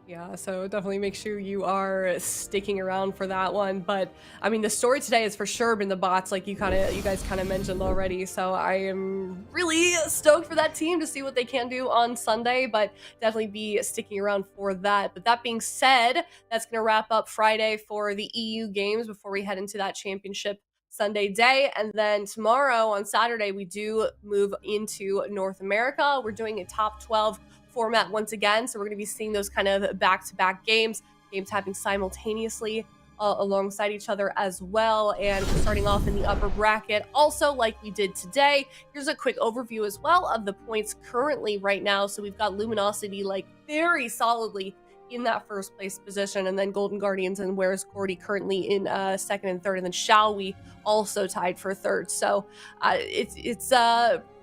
Yeah, so definitely make sure you are sticking around for that one. But I mean, the story today has for sure been the bots, like you guys kind of mentioned already. So I am really stoked for that team to see what they can do on Sunday, but definitely be sticking around for that. But that being said, that's going to wrap up Friday for the EU games before we head into that championship Sunday day. And then tomorrow on Saturday, we do move into North America. We're doing a top 12 format once again, so we're going to be seeing those kind of back-to-back games happening simultaneously alongside each other as well. And we're starting off in the upper bracket also like we did today. Here's a quick overview as well of the points currently right now. So we've got Luminosity like very solidly in that first place position, and then Golden Guardians and Where's Gordy currently in second and third, and then Shall We also tied for third. So it's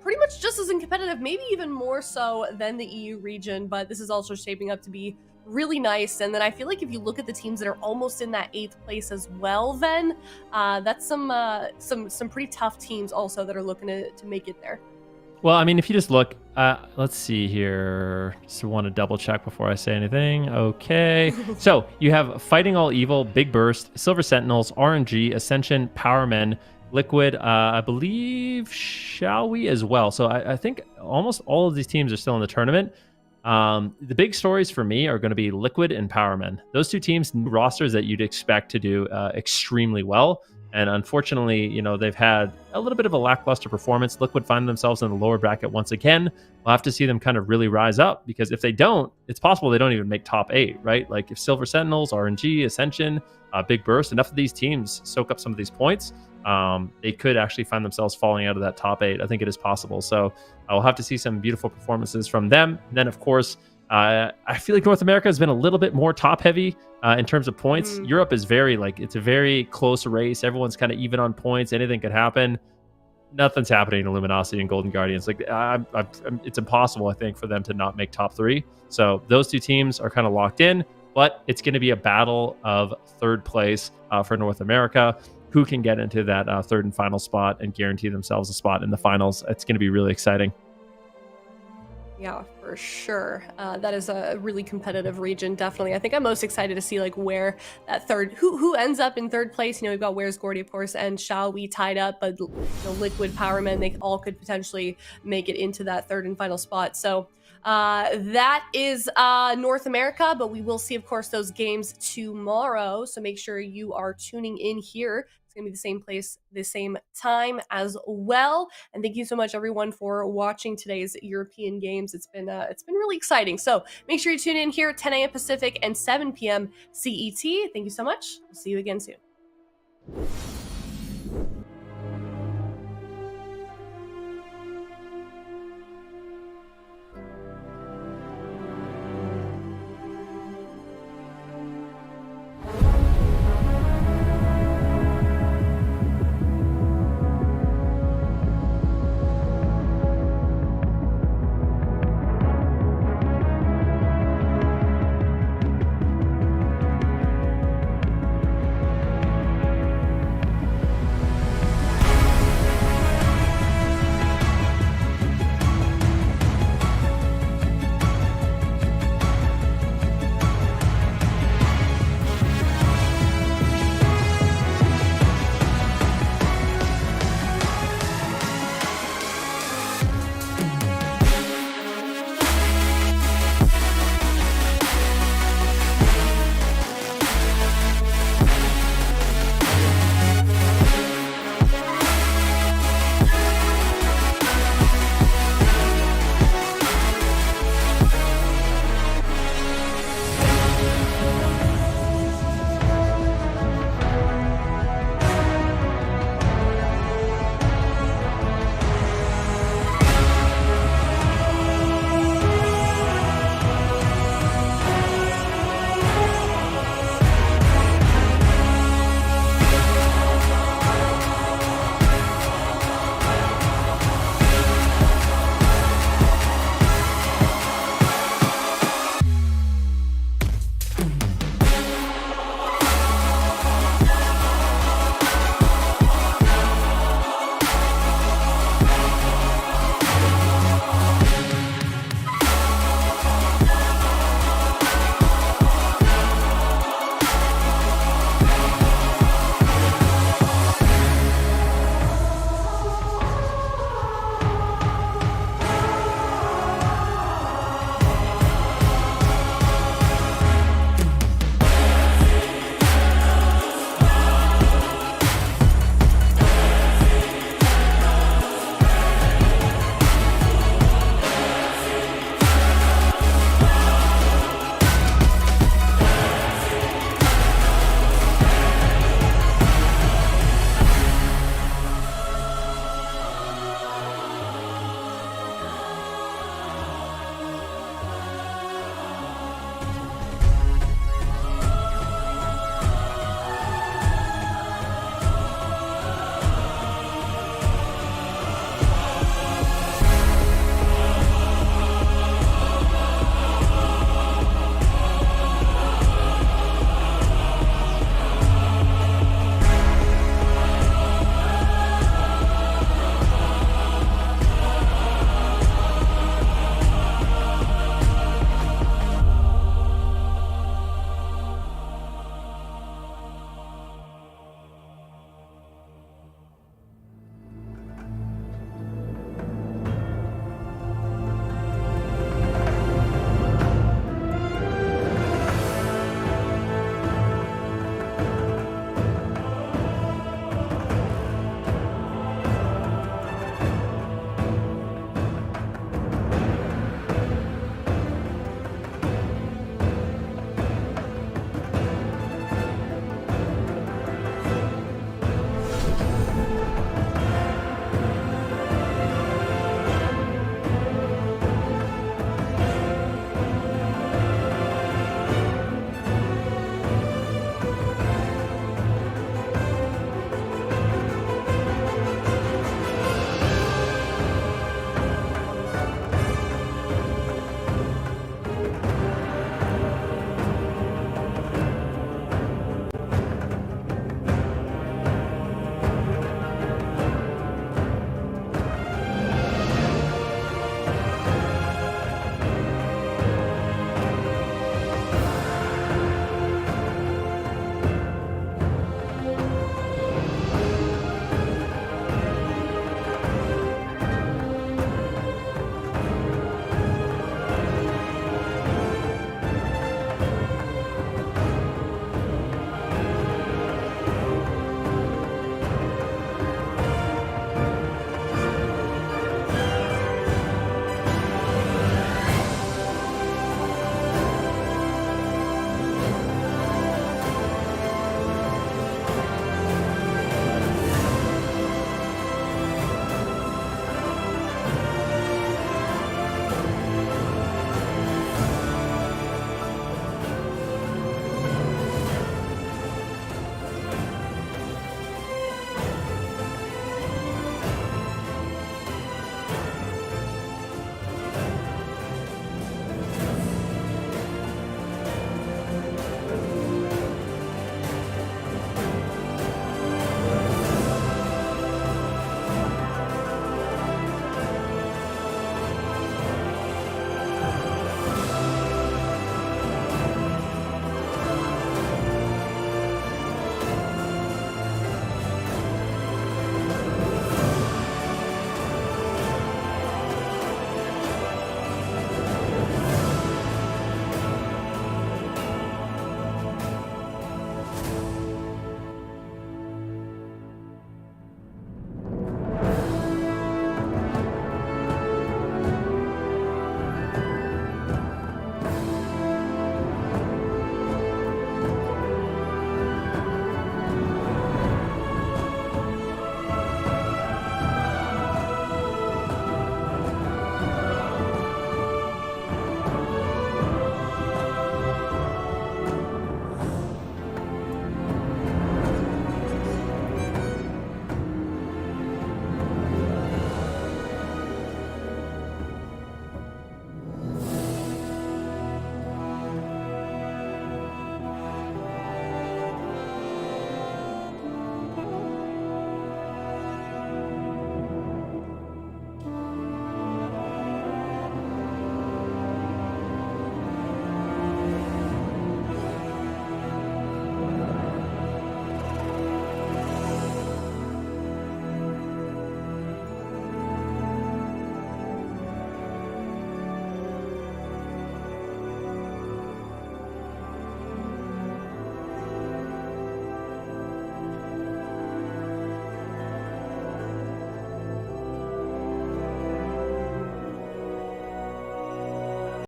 pretty much just as competitive, maybe even more so than the EU region, but this is also shaping up to be really nice. And then I feel like if you look at the teams that are almost in that 8th place as well, then that's some pretty tough teams also that are looking to make it there. Well, I mean, if you just look, let's see here. Just want to double check before I say anything. Okay. So you have Fighting All Evil, Big Burst, Silver Sentinels, RNG, Ascension, Powermen, Liquid, I believe Shall We as well. So I think almost all of these teams are still in the tournament. The big stories for me are going to be Liquid and Powermen. Those two teams, rosters that you'd expect to do extremely well. And unfortunately, you know, they've had a little bit of a lackluster performance. Liquid find themselves in the lower bracket once again. We'll have to see them kind of really rise up, because if they don't, it's possible they don't even make top 8, right? Like if Silver Sentinels, RNG, Ascension, Big Burst, enough of these teams soak up some of these points, they could actually find themselves falling out of that top 8. I think it is possible. So we'll have to see some beautiful performances from them. And then, of course, I feel like North America has been a little bit more top heavy in terms of points. Europe is it's a very close race. Everyone's kind of even on points. Anything could happen. Nothing's happening to Luminosity and Golden Guardians. Like it's impossible, I think, for them to not make top 3. So those two teams are kind of locked in, but it's going to be a battle of third place for North America. Who can get into that third and final spot and guarantee themselves a spot in the finals? It's going to be really exciting. Yeah, for sure. That is a really competitive region, definitely. I think I'm most excited to see like where that who ends up in third place. You know, we've got Where's Gordy, of course, and Shall We tied up, but Liquid, Powermen, they all could potentially make it into that third and final spot. So that is North America, but we will see, of course, those games tomorrow. So make sure you are tuning in here. It's going to be the same place, the same time as well. And thank you so much, everyone, for watching today's European games. It's been really exciting. So make sure you tune in here at 10 a.m. Pacific and 7 p.m. CET. Thank you so much. We'll see you again soon.